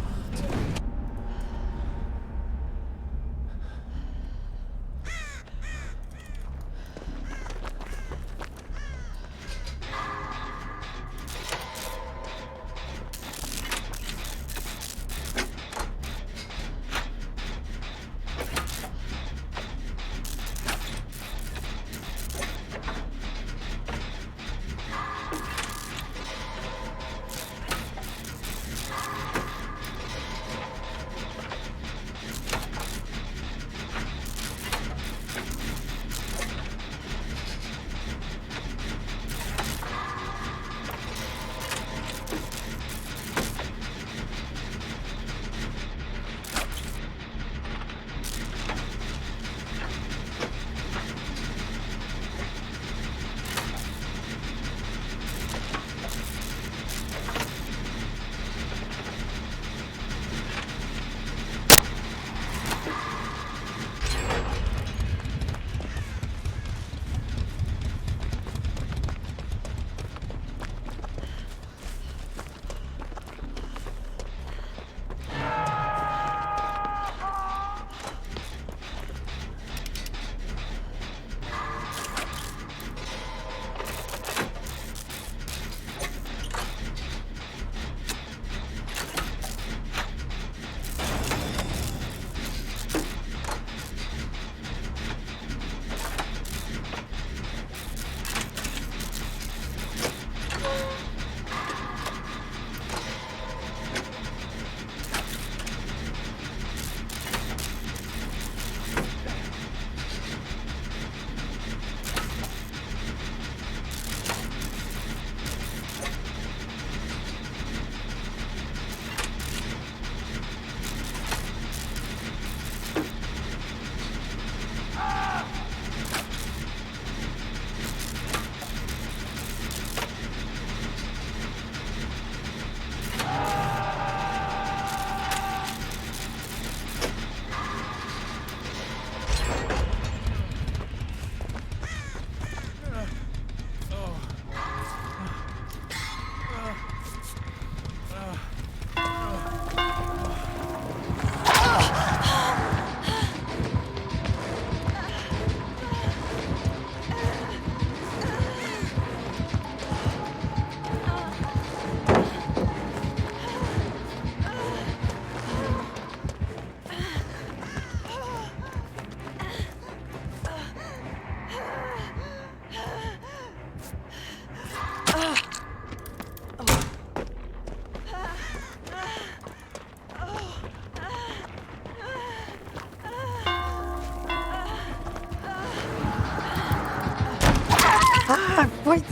Wait,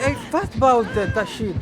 I thought about that shit.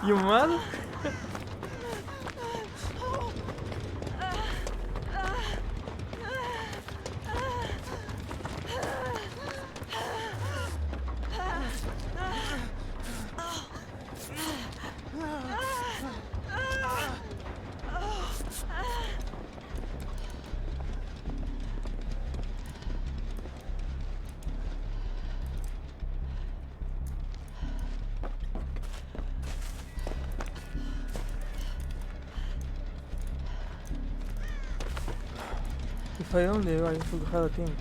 You mad? If I only I would have a team.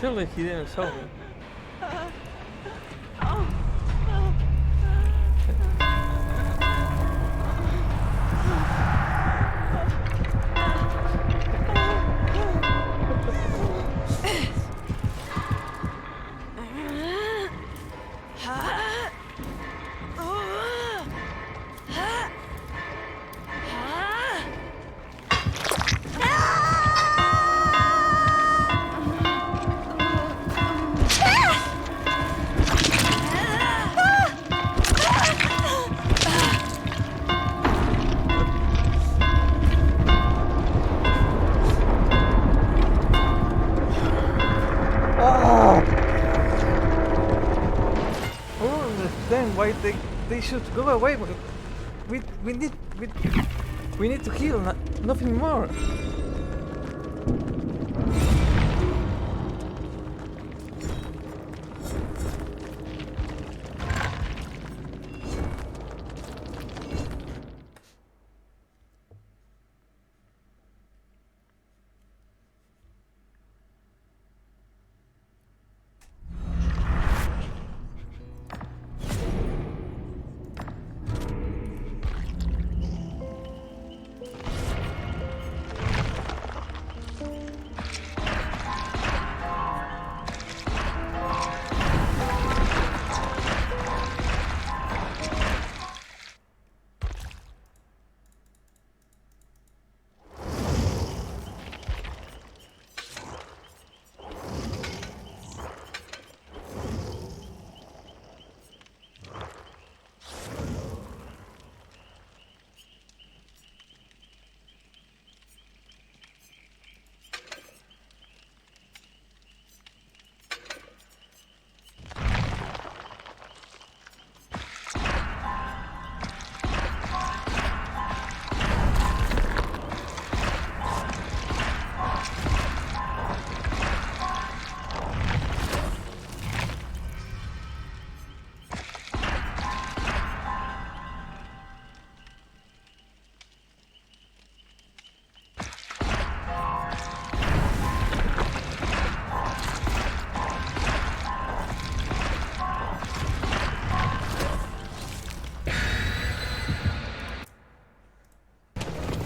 Surely he didn't show me. Why they should go away. We need to heal, nothing more.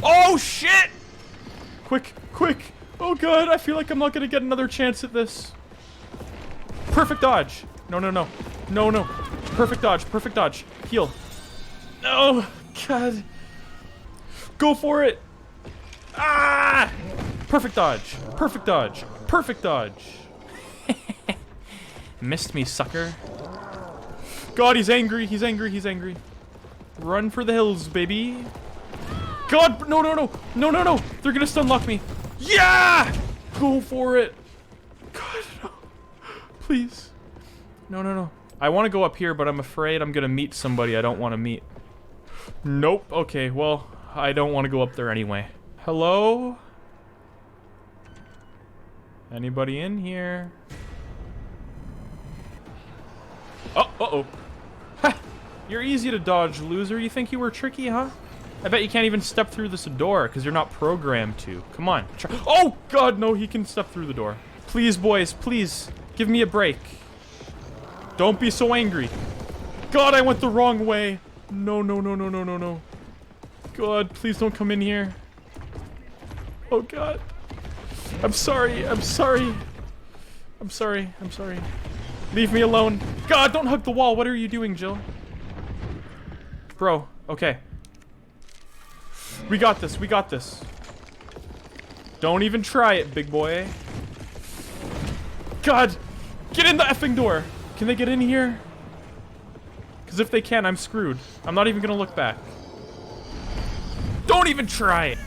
Oh shit! Quick, quick! Oh god, I feel like I'm not gonna get another chance at this. Perfect dodge. No, no, no. No, no. Perfect dodge, perfect dodge. Heal. Oh, god. Go for it! Ah! Perfect dodge. Perfect dodge. Perfect dodge. Missed me, sucker. God, he's angry. He's angry. He's angry. Run for the hills, baby. God, no, no, no. No, no, no. They're gonna stunlock me. Yeah! Go for it. God, no. Please. No, no, no. I want to go up here, but I'm afraid I'm gonna meet somebody I don't want to meet. Nope. Okay, well, I don't want to go up there anyway. Hello? Anybody in here? Oh, uh-oh. Ha! You're easy to dodge, loser. You think you were tricky, huh? I bet you can't even step through this door, because you're not programmed to. Come on. Try. Oh, God, no, he can step through the door. Please, boys, please. Give me a break. Don't be so angry. God, I went the wrong way. No, no, no, no, no, no, no. God, please don't come in here. Oh, God. I'm sorry. I'm sorry. I'm sorry. I'm sorry. Leave me alone. God, don't hug the wall. What are you doing, Jill? Bro, okay. We got this. We got this. Don't even try it, big boy. God, get in the effing door. Can they get in here? Because if they can, I'm screwed. I'm not even going to look back. Don't even try it.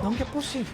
Don't get pussy.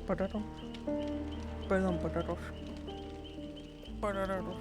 Potatoes. Perdón, potatoes. Potatoes.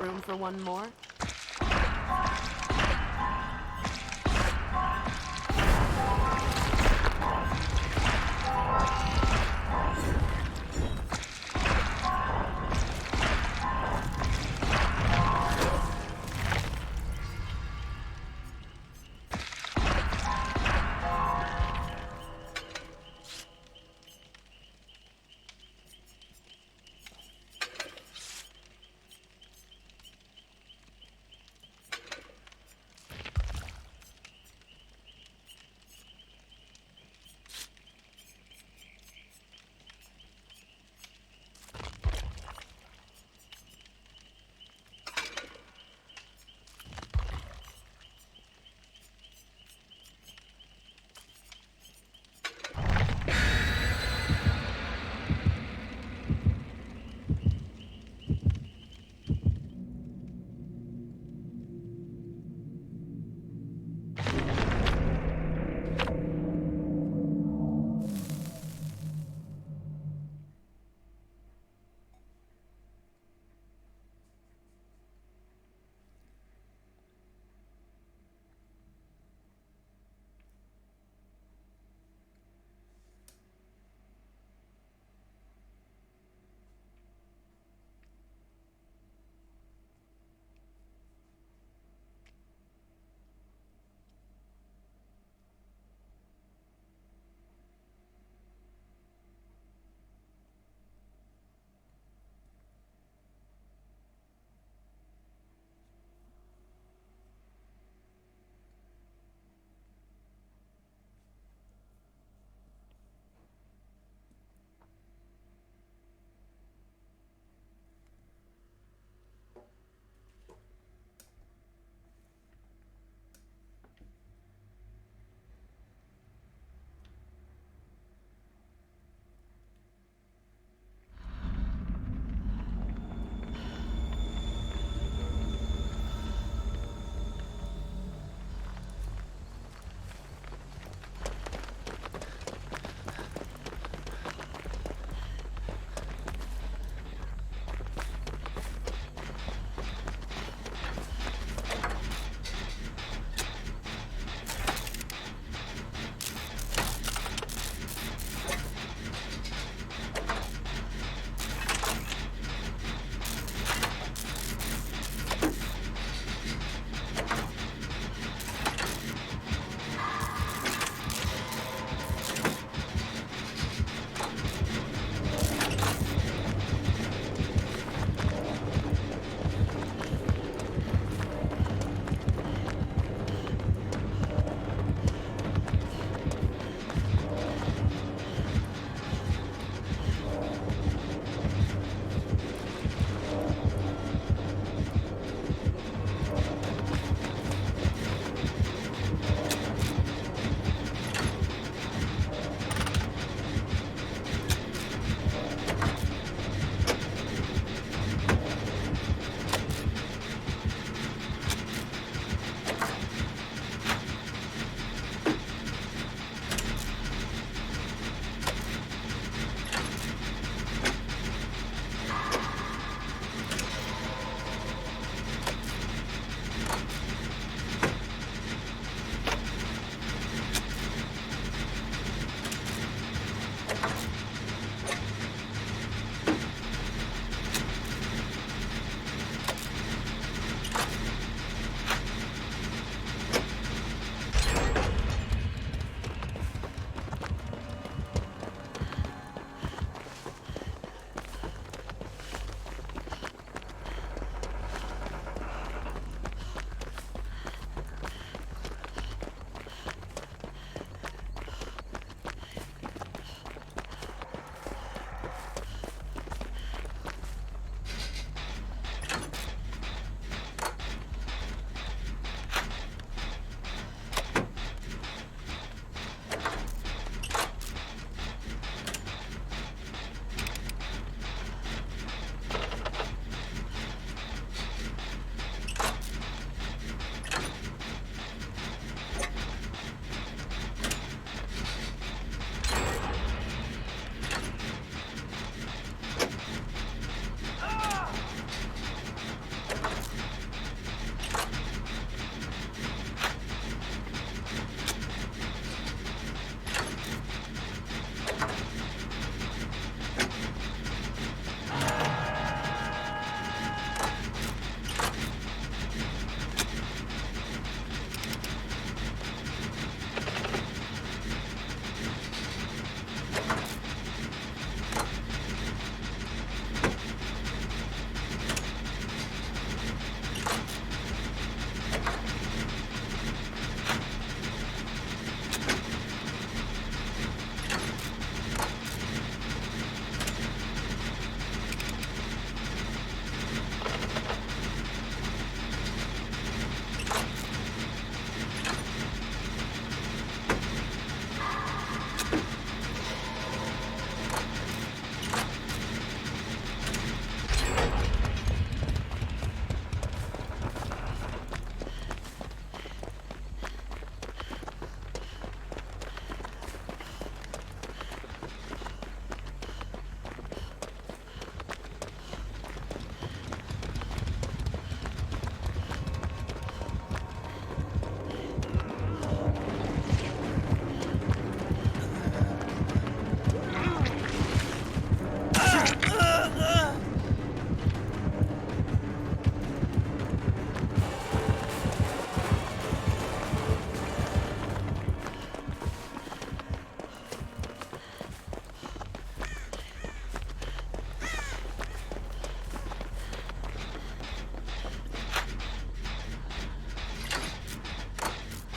Room for one more?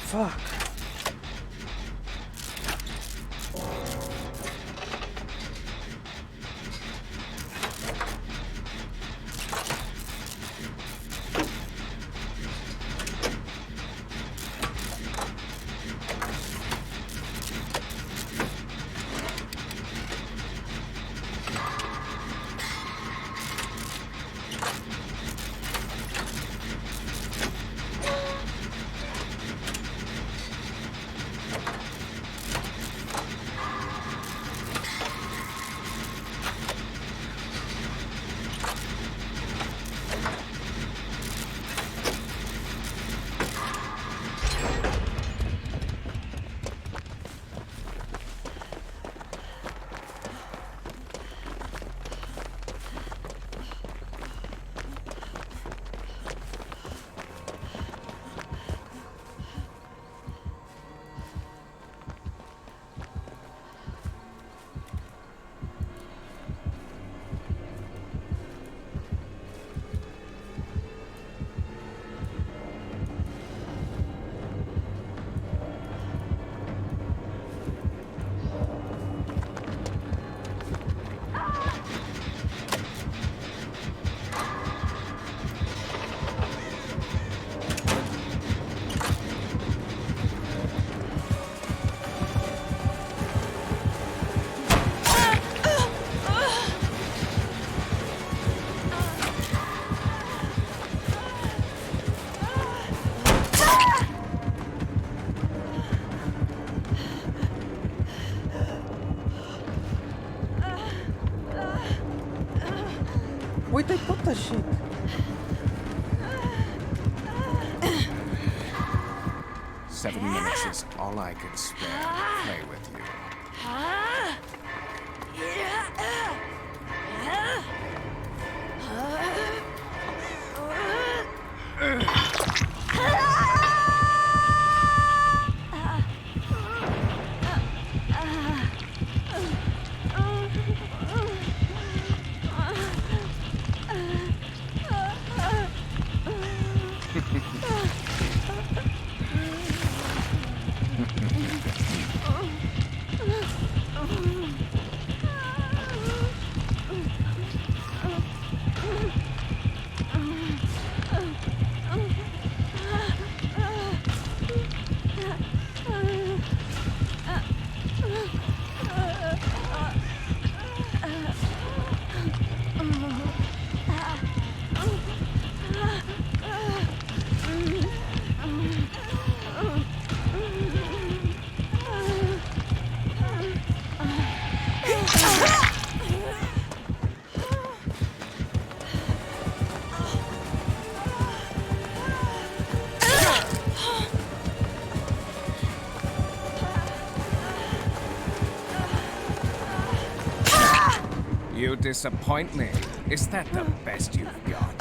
Fuck. Where'd they put the shit? Seven minutes is all I can spare to play with you. You disappoint me. Is that the best you've got?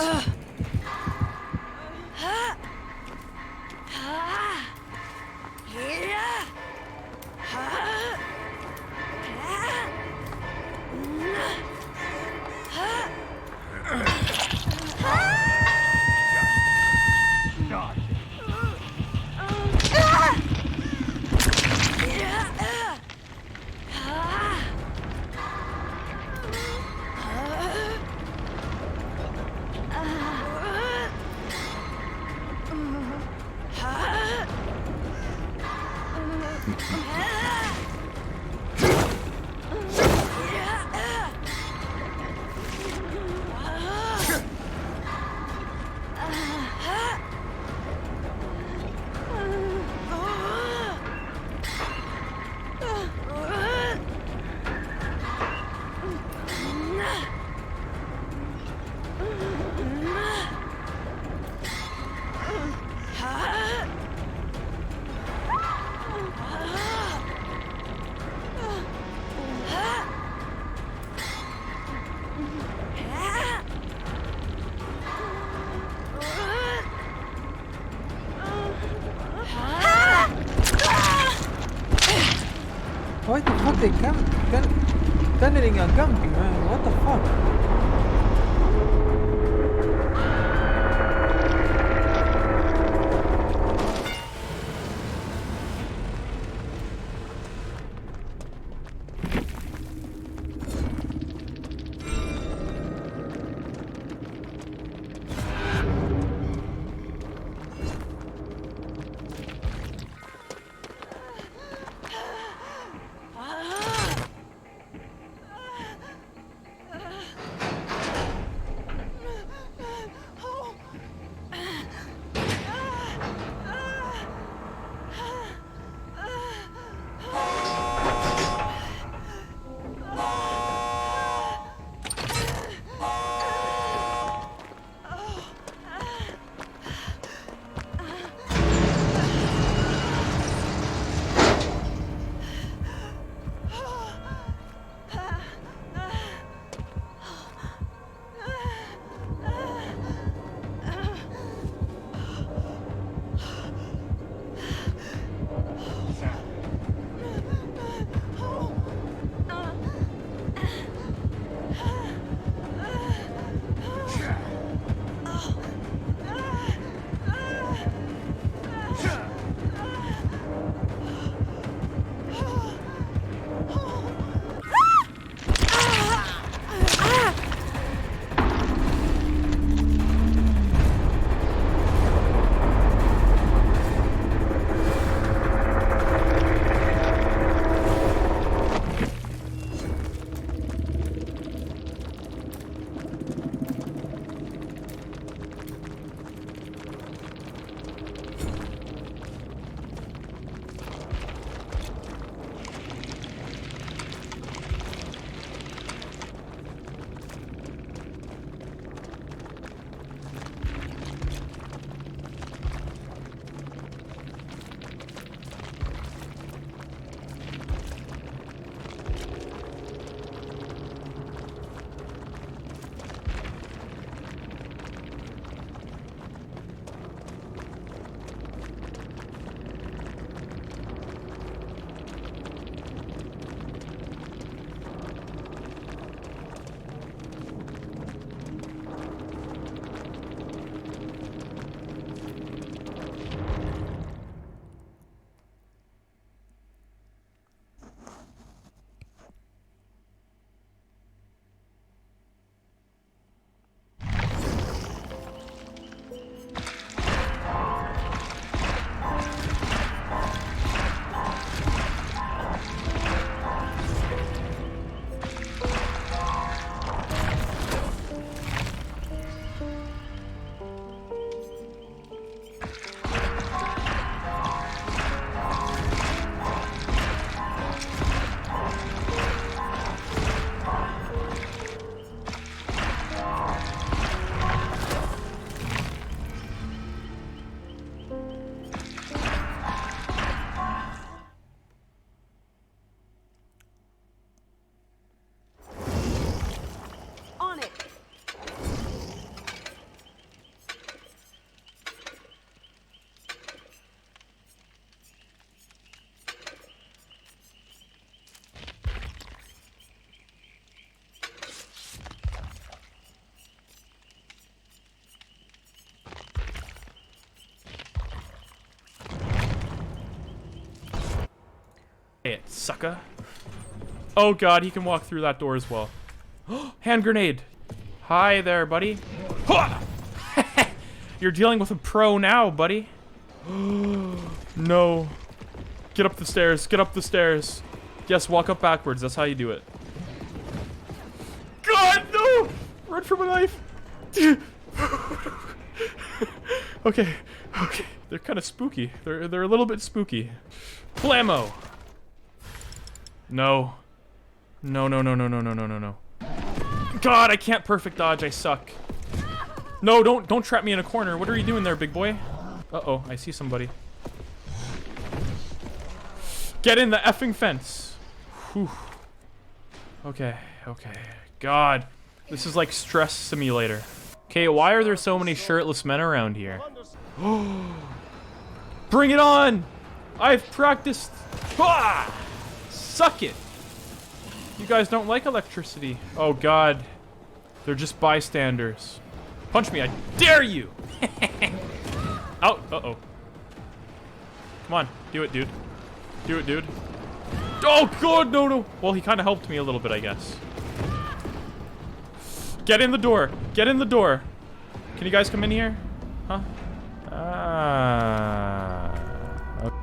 Why the fuck they gunning a gun, man? What the fuck? Hey, sucker. Oh god, he can walk through that door as well. Hand grenade. Hi there, buddy. You're dealing with a pro now, buddy. No. Get up the stairs. Get up the stairs. Yes, walk up backwards. That's how you do it. God, no! Run for my life. Okay. Okay. They're kind of spooky. They're a little bit spooky. Blammo. No. No, no, no, no, no, no, no, no, no. God, I can't perfect dodge. I suck. No, don't trap me in a corner. What are you doing there, big boy? Uh-oh, I see somebody. Get in the effing fence. Whew. Okay, okay. God, this is like stress simulator. Okay, why are there so many shirtless men around here? Bring it on! I've practiced. Ah! Suck it. You guys don't like electricity. Oh god. They're just bystanders. Punch me, I dare you! Out. Uh-oh. Come on, do it, dude. Do it, dude. Oh god, no, no. Well, he kind of helped me a little bit, I guess. Get in the door. Get in the door. Can you guys come in here? Huh? Ah. Okay.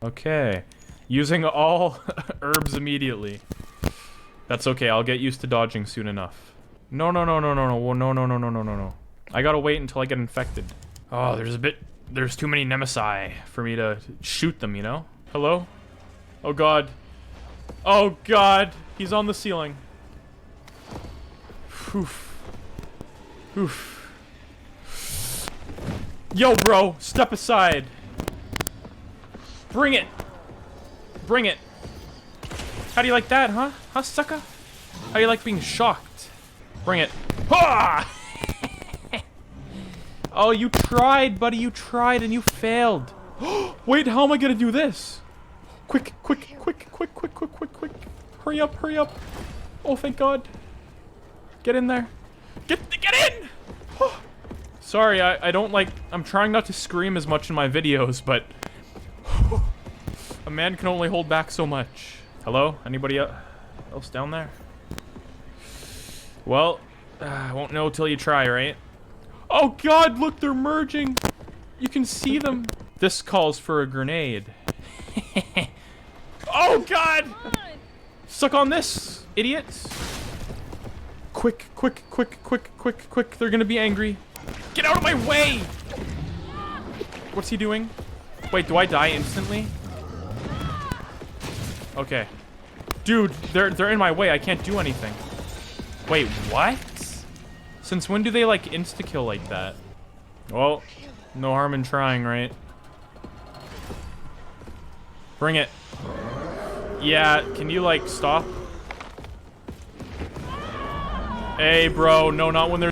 Okay. Using all herbs immediately. That's okay, I'll get used to dodging soon enough. No. I gotta wait until I get infected. Oh, there's too many Nemesis for me to shoot them, you know? Hello? Oh god. Oh god, he's on the ceiling. Oof. Oof. Yo, bro, step aside. Bring it. Bring it. How do you like that, huh? Huh, sucker? How do you like being shocked? Bring it. Ha! Oh, you tried, buddy. You tried and you failed. Wait, how am I gonna do this? Quick. Hurry up. Oh, thank God. Get in there. Get in! Sorry, I don't like... I'm trying not to scream as much in my videos, but... a man can only hold back so much. Hello? Anybody else down there? Well, I won't know till you try, right? Oh god, look, they're merging! You can see them. This calls for a grenade. Oh god! Suck on this, idiots! Quick. They're gonna be angry. Get out of my way! What's he doing? Wait, do I die instantly? Okay. Dude, they're in my way. I can't do anything. Wait, what? Since when do they, like, insta-kill like that? Well, no harm in trying, right? Bring it. Yeah, can you, like, stop? Hey, bro. No, not when they're...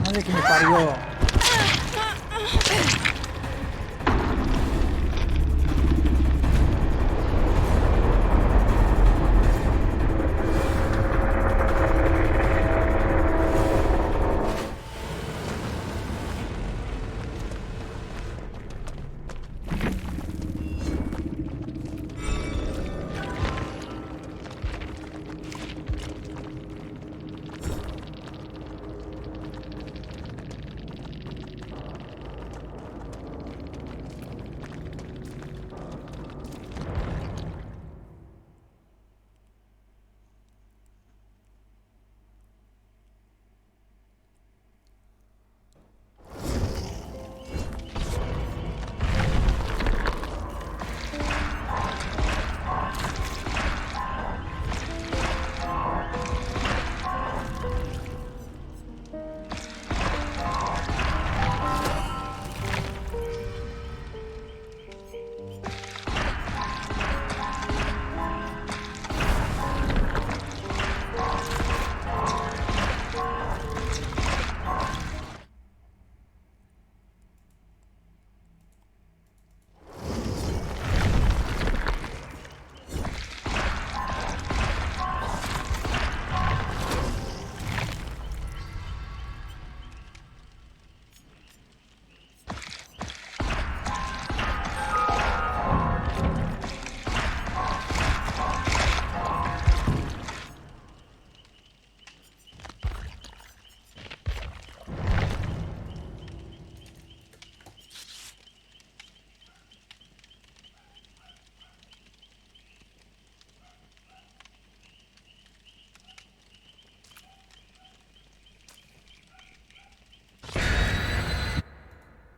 Madre que me parió.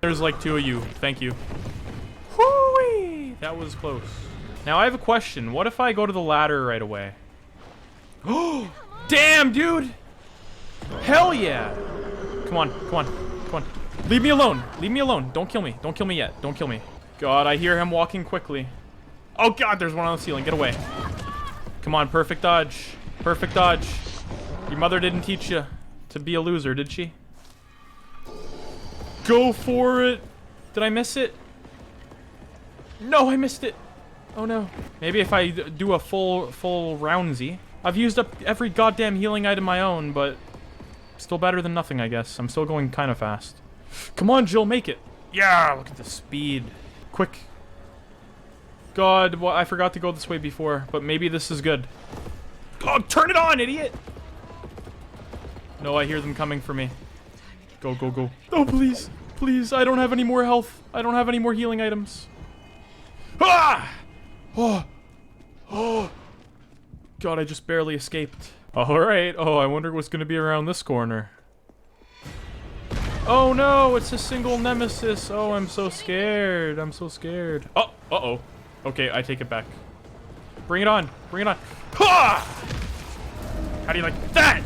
There's like 2 of you. Thank you. Whoo-wee! That was close. Now I have a question. What if I go to the ladder right away? Oh, damn, dude! Hell yeah! Come on, come on, come on. Leave me alone. Leave me alone. Don't kill me. Don't kill me yet. Don't kill me. God, I hear him walking quickly. Oh God, there's one on the ceiling. Get away. Come on, perfect dodge. Perfect dodge. Your mother didn't teach you to be a loser, did she? Go for it. Did I miss it? No, I missed it. Oh no. Maybe if I do a full roundsy. I've used up every goddamn healing item I own, but still better than nothing, I guess. I'm still going kind of fast. Come on, Jill, make it. Yeah, look at the speed. Quick. God, well, I forgot to go this way before, but maybe this is good. Oh, turn it on, idiot! No, I hear them coming for me. Go, go, go. Oh, please. Please, I don't have any more health. I don't have any more healing items. Ah! Oh. Oh. God, I just barely escaped. Alright. Oh, I wonder what's gonna be around this corner. Oh no, it's a single nemesis. Oh, I'm so scared. I'm so scared. Oh, uh-oh. Okay, I take it back. Bring it on. Bring it on. Ha! How do you like that?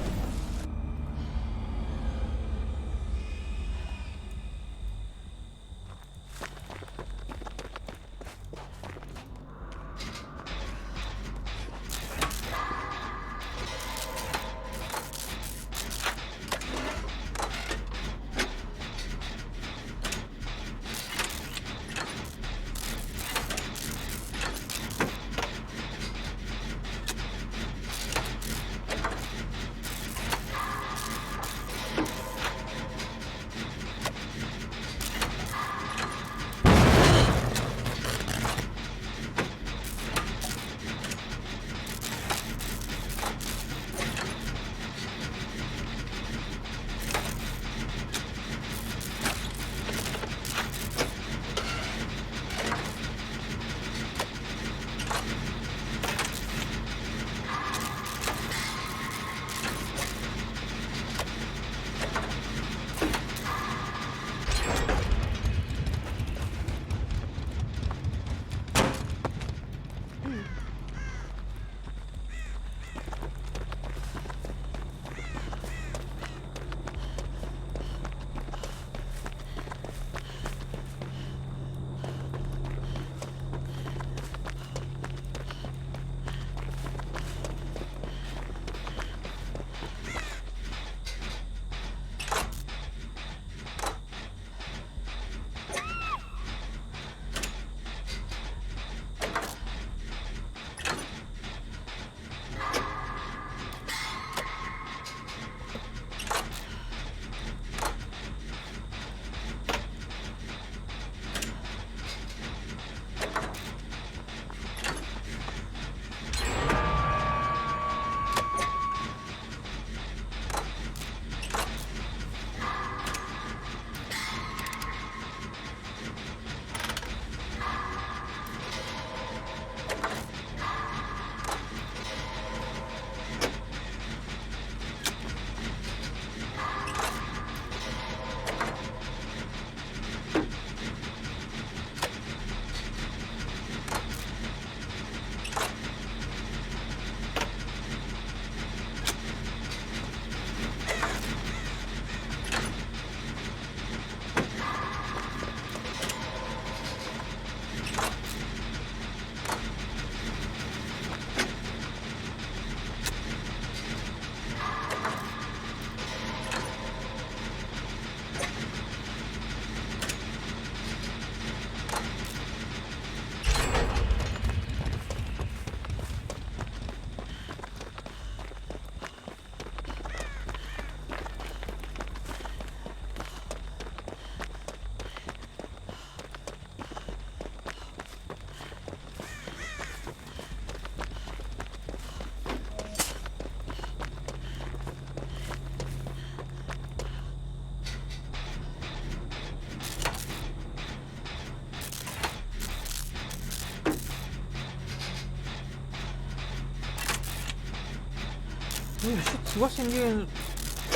Oh shit, he was in here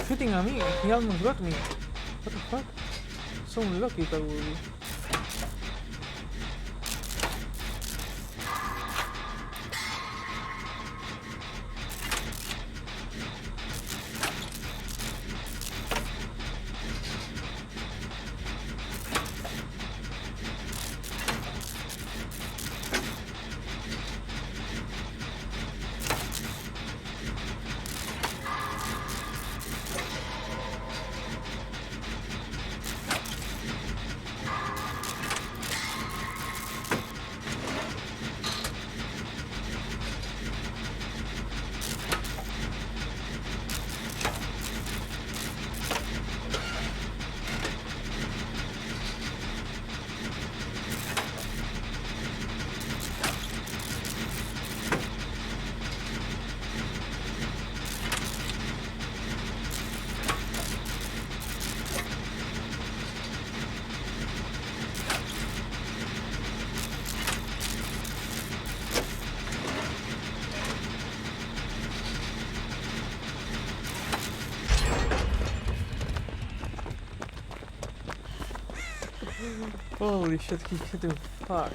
shooting at me. He almost got me. What the fuck? So lucky that would be. Holy shit, he hit him. Fuck.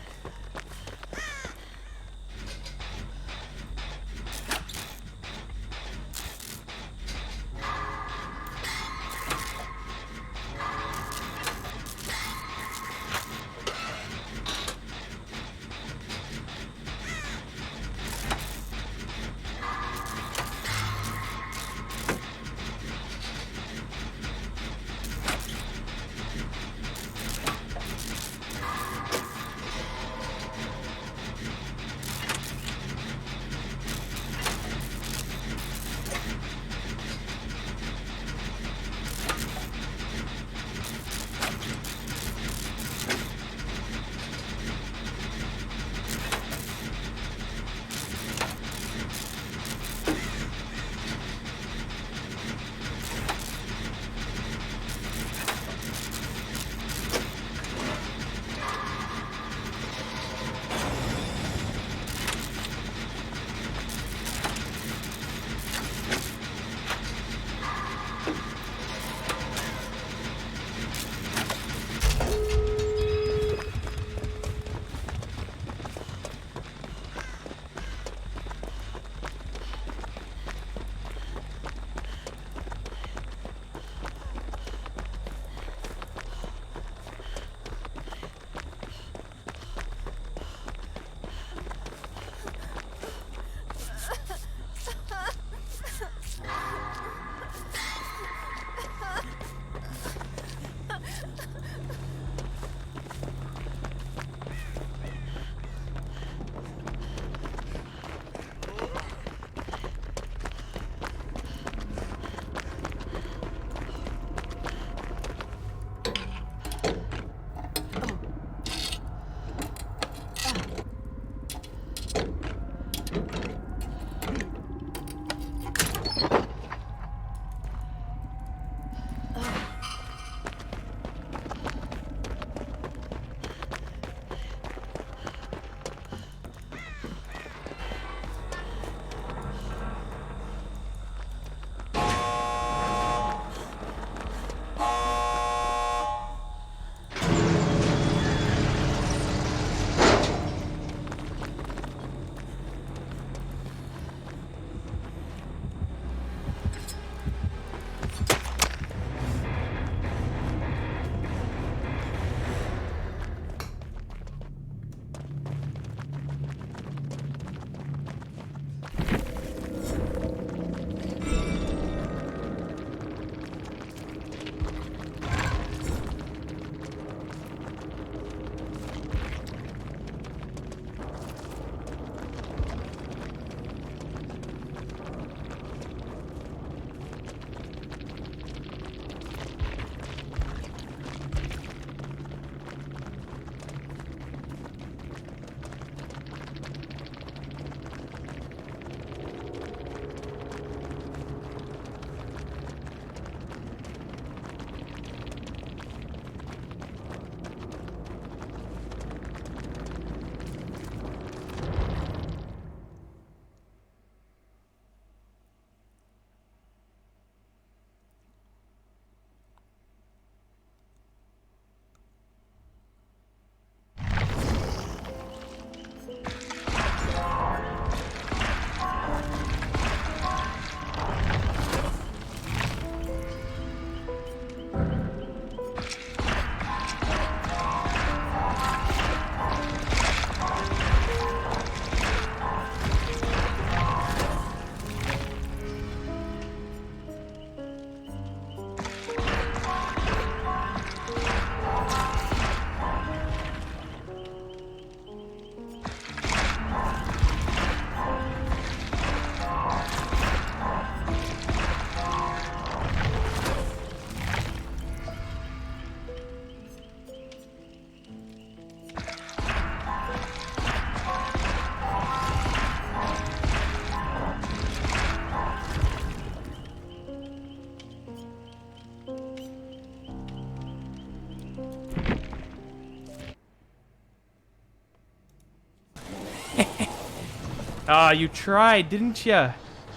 Ah, you tried, didn't ya?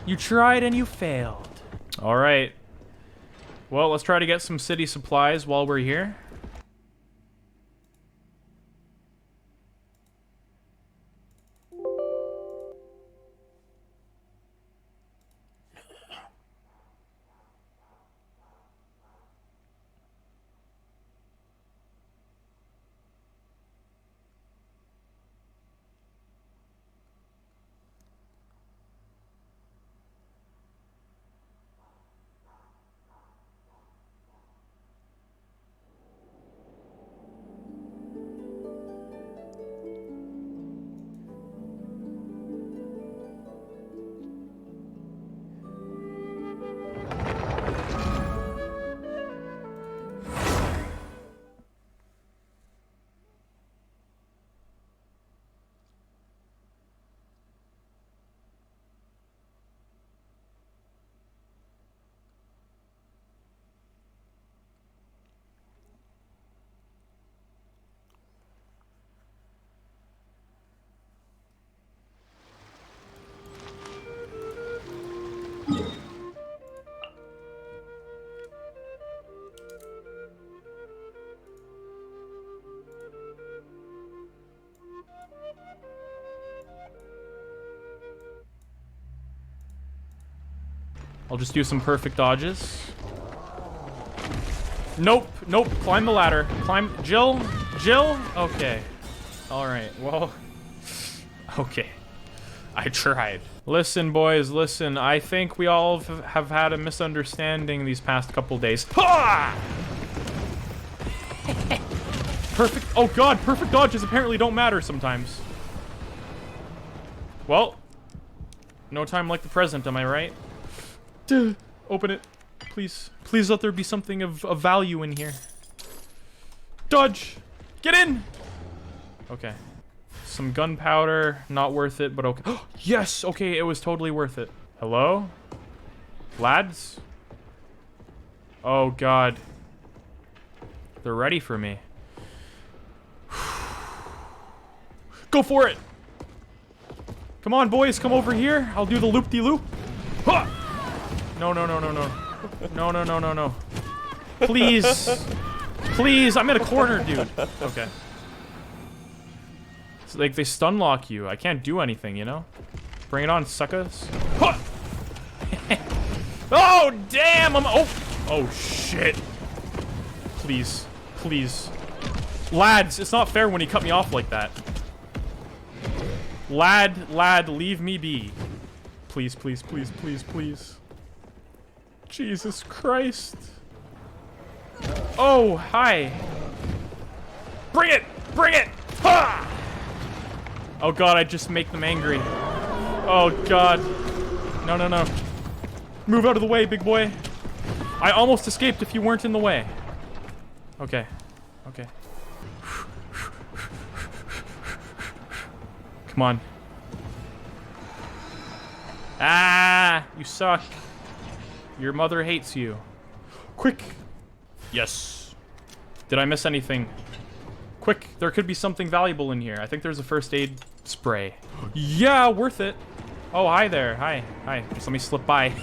You tried and you failed. All right. Well, let's try to get some city supplies while we're here. I'll just do some perfect dodges. Nope, nope, climb the ladder. Climb, Jill? Okay. Alright, well, okay. I tried. Listen, boys, listen. I think we all have had a misunderstanding these past couple days. Ha! Perfect, oh god, perfect dodges apparently don't matter sometimes. Well, no time like the present, am I right? Duh. Open it. Please. Please let there be something of value in here. Dodge! Get in! Okay. Some gunpowder. Not worth it, but okay. Yes! Okay, it was totally worth it. Hello? Lads? Oh, God. They're ready for me. Go for it! Come on, boys. Come over here. I'll do the loop-de-loop. Ha! No, no, no, no, no. No, no, no, no, no. Please. Please, I'm in a corner, dude. Okay. It's like they stun lock you. I can't do anything, you know? Bring it on, suckers. Huh! Oh, damn! Oh, shit. Please. Please. Lads, it's not fair when he cut me off like that. Lad, leave me be. Please, please, please, please, please. Jesus Christ. Oh, hi. Bring it! Bring it! Ha! Oh god, I just make them angry. Oh god. No, no, no. Move out of the way, big boy. I almost escaped if you weren't in the way. Okay. Okay. Come on. Ah! You suck. Your mother hates you. Quick! Yes. Did I miss anything? Quick, there could be something valuable in here. I think there's a first aid spray. Yeah, worth it. Oh, hi there. Hi. Hi. Just let me slip by.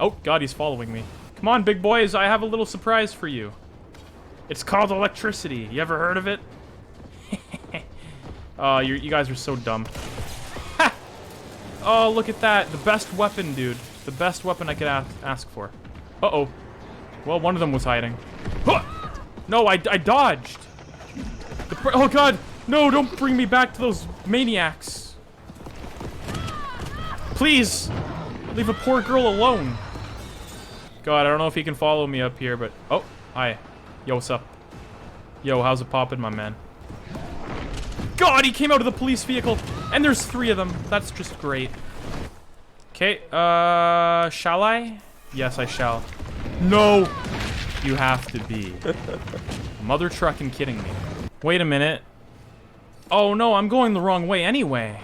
Oh, God, he's following me. Come on, big boys. I have a little surprise for you. It's called electricity. You ever heard of it? Oh, you guys are so dumb. Oh, look at that. The best weapon, dude. The best weapon I could ask for. Uh-oh. Well, one of them was hiding. Huh! No, I dodged. Oh, God. No, don't bring me back to those maniacs. Please. Leave a poor girl alone. God, I don't know if he can follow me up here, but... Oh, hi. Yo, what's up? Yo, how's it poppin', my man? God, he came out of the police vehicle, and there's 3 of them. That's just great. Okay, shall I? Yes, I shall. No! You have to be. Mother truckin' kidding me. Wait a minute. Oh, no, I'm going the wrong way anyway.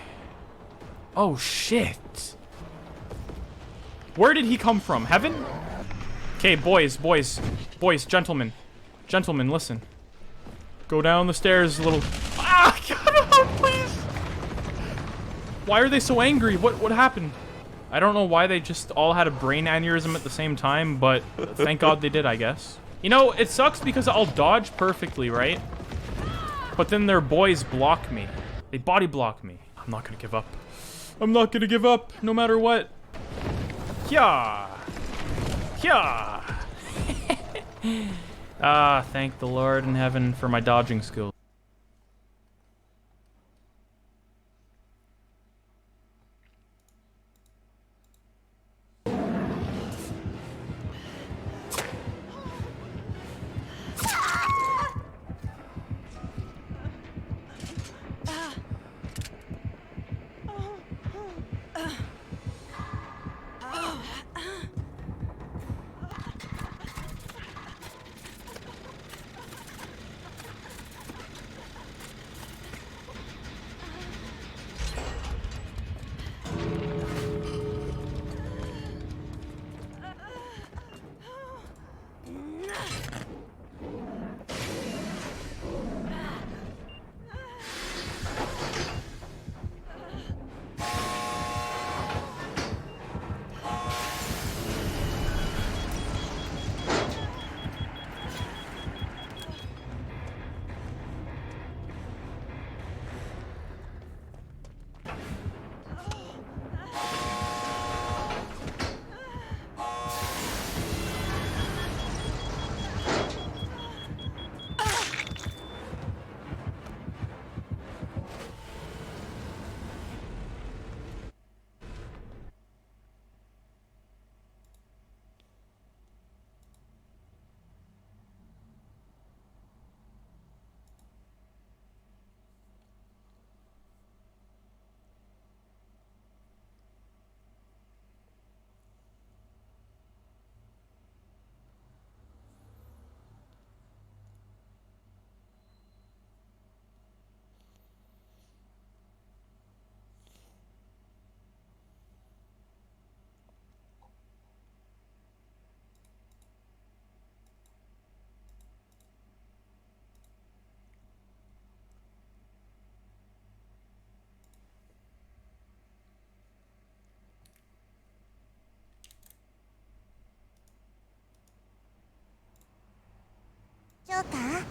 Oh, shit. Where did he come from? Heaven? Okay, boys, gentlemen. Gentlemen, listen. Go down the stairs a little... Ah, God, please! Why are they so angry? What happened? I don't know why they just all had a brain aneurysm at the same time, but thank God they did, I guess. You know, it sucks because I'll dodge perfectly, right? But then their boys block me. They body block me. I'm not gonna give up. I'm not gonna give up, no matter what. Yeah. Yeah. Ah, thank the Lord in heaven for my dodging skills. Joker?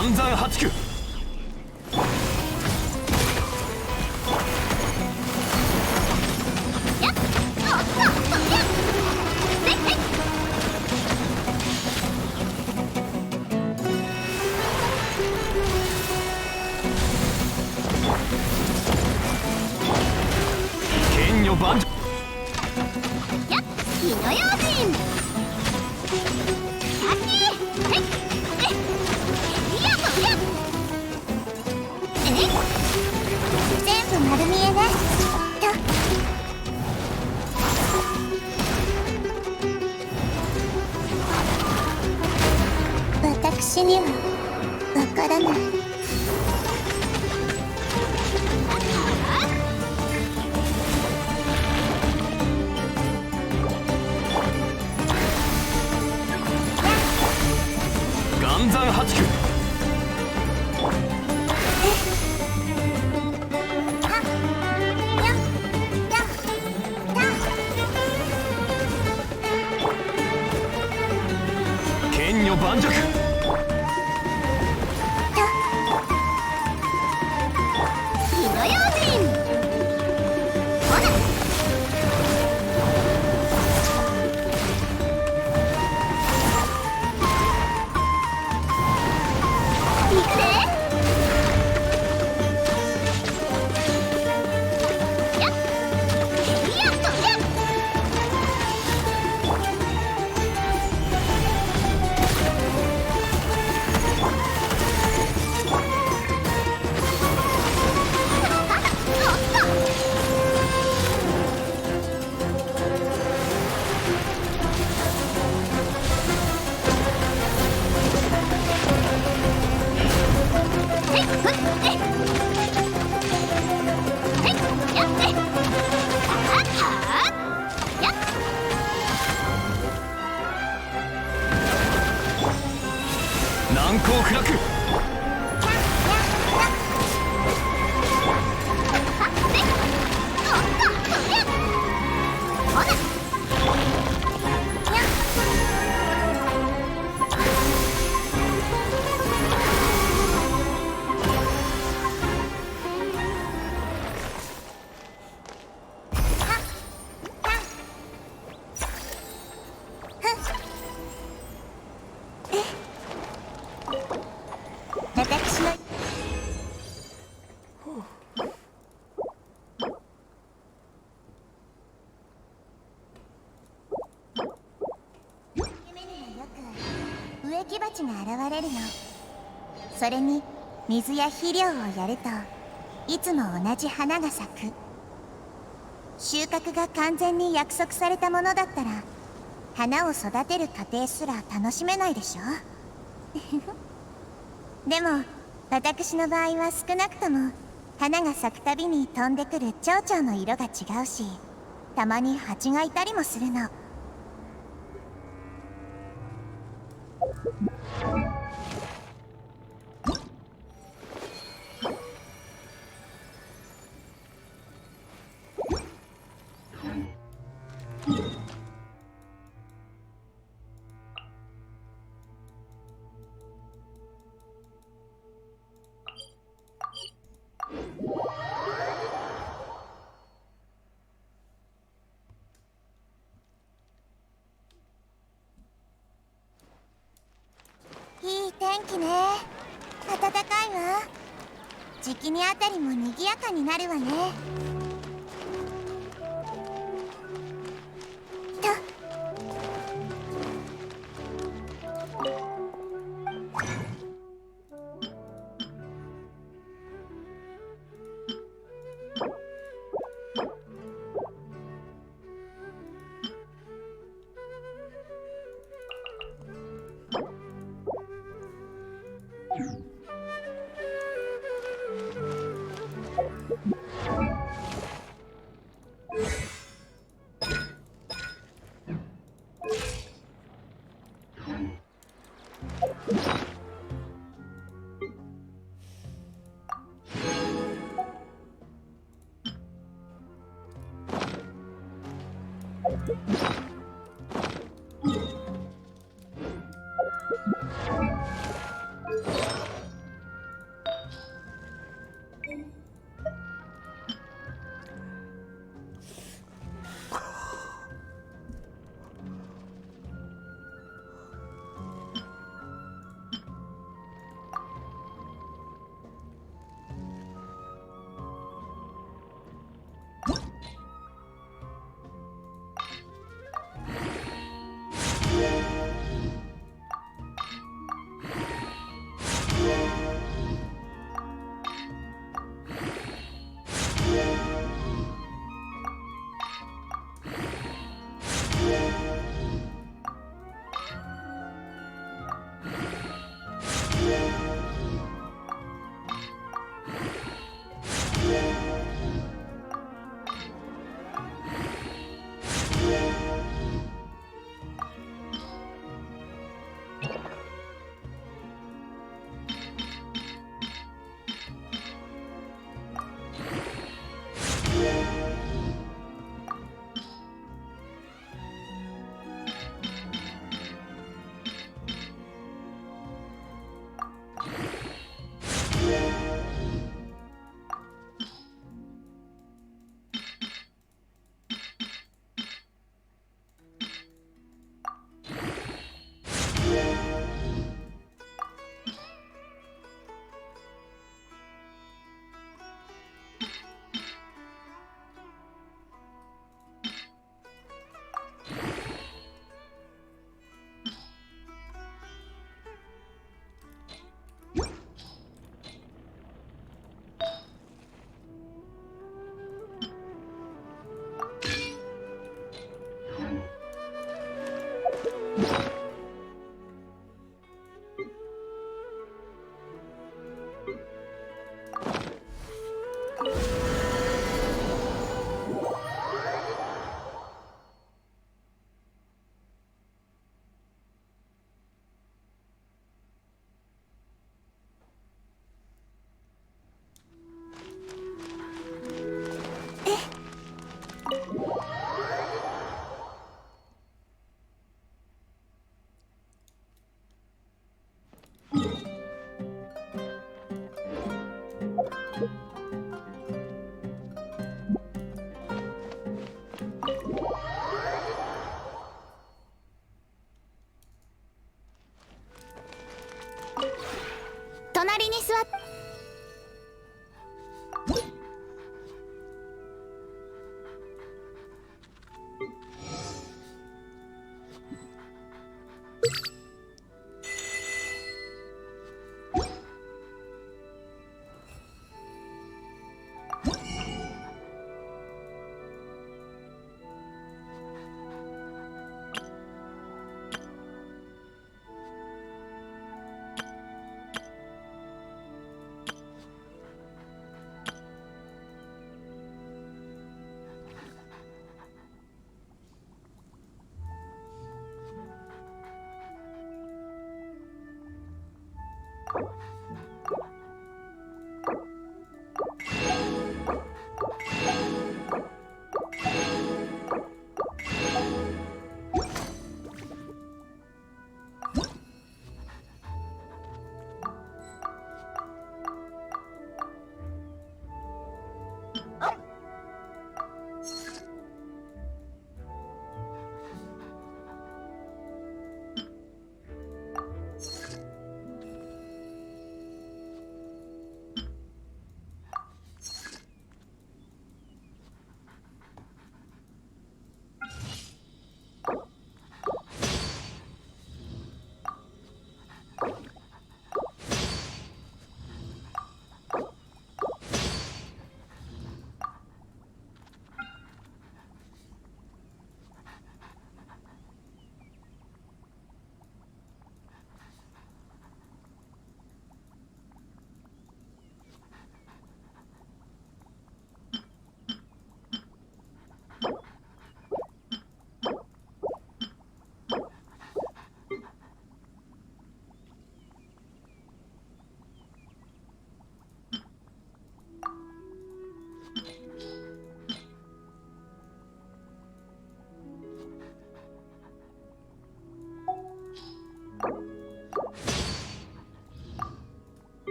暗算8区剣女万丈やっ火の用心全部丸見えね私にはわからない暗算8区剣天女盤石火の用心ほら行くでやっやっとやっ難攻不落私の夢にはよく植木鉢が現れるの。それに水や肥料をやるといつも同じ花が咲く。収穫が完全に約束されたものだったら花を育てる過程すら楽しめないでしょでも私の場合は少なくとも花が咲くたびに飛んでくる蝶々の色が違うし、たまに蜂がいたりもするの。いい天気ね。暖かいわ。じきにあたりも賑やかになるわね。隣に座っ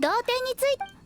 同点について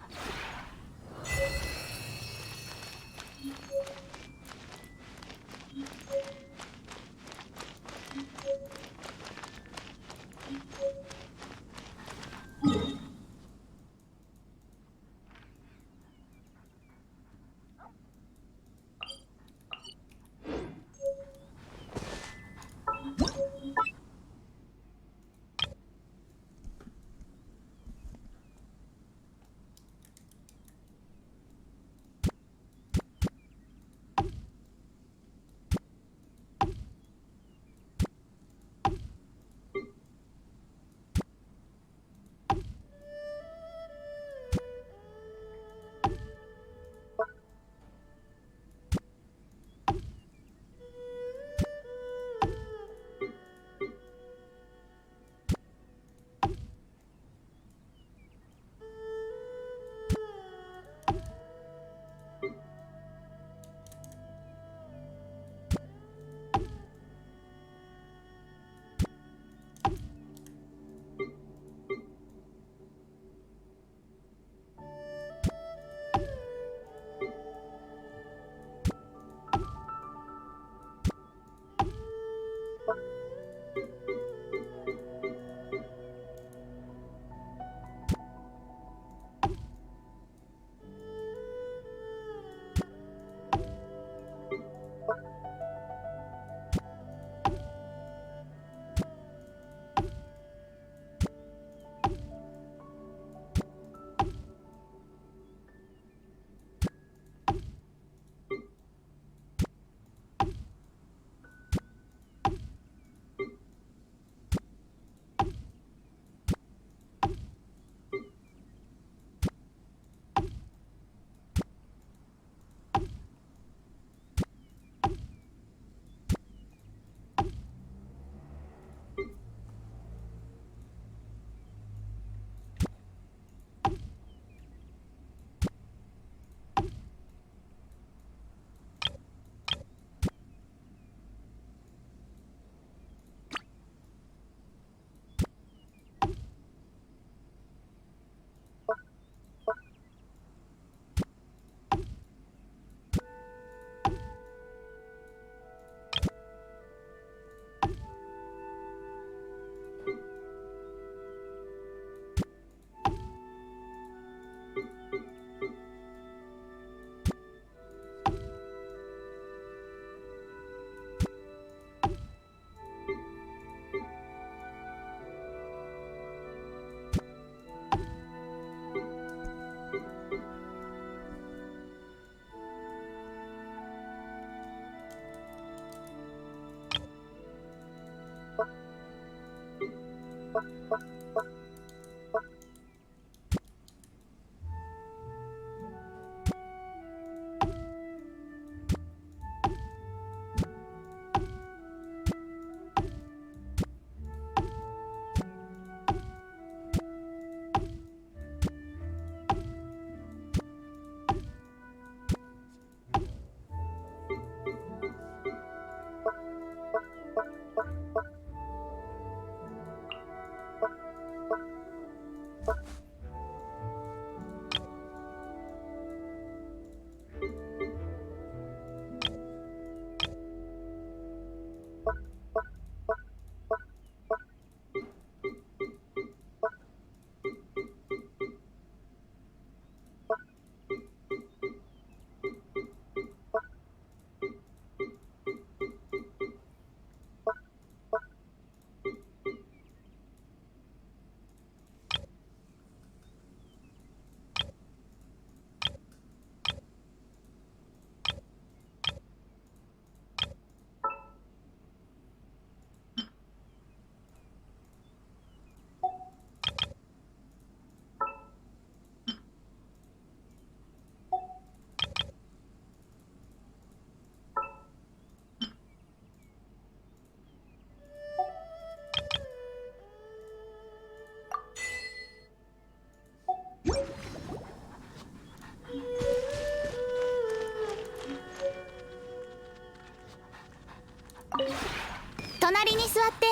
隣に座って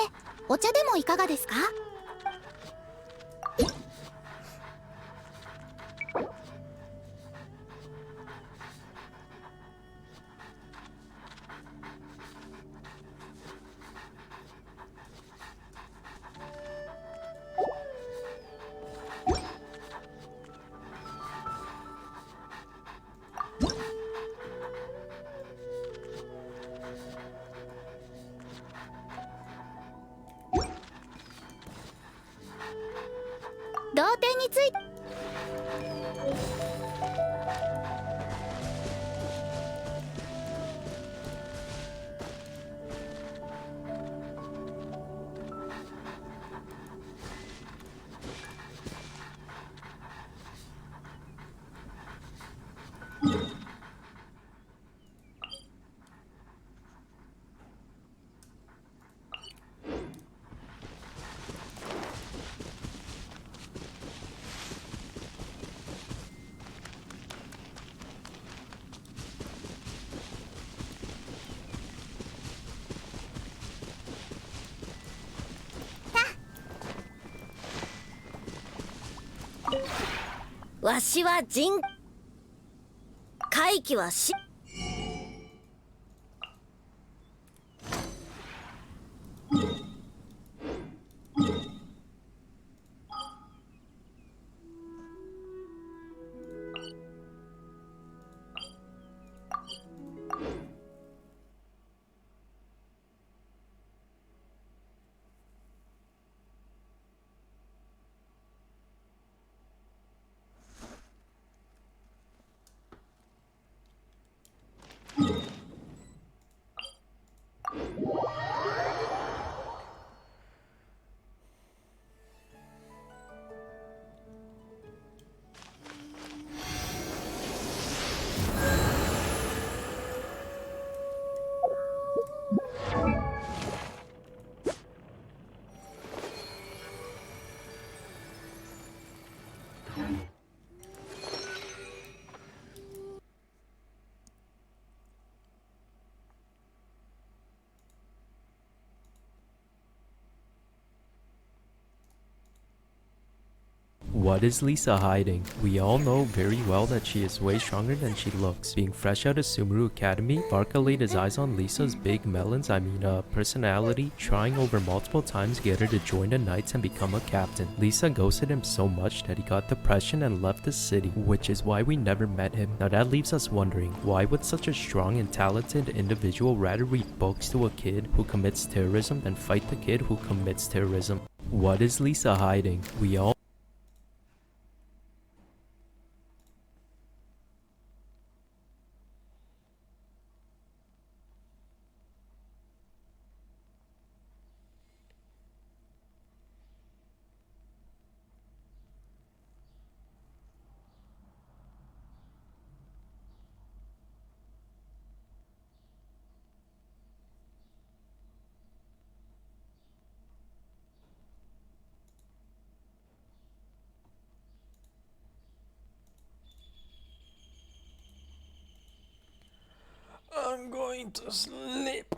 お茶でもいかがですか？同点についてわしは人回帰はしWhat is Lisa hiding? We all know very well that she is way stronger than she looks. Being fresh out of Sumeru Academy, Barca laid his eyes on Lisa's big personality, trying over multiple times to get her to join the Knights and become a captain. Lisa ghosted him so much that he got depression and left the city, which is why we never met him. Now that leaves us wondering, why would such a strong and talented individual rather read books to a kid who commits terrorism than fight the kid who commits terrorism? What is Lisa hiding? We all I'm going to sleep.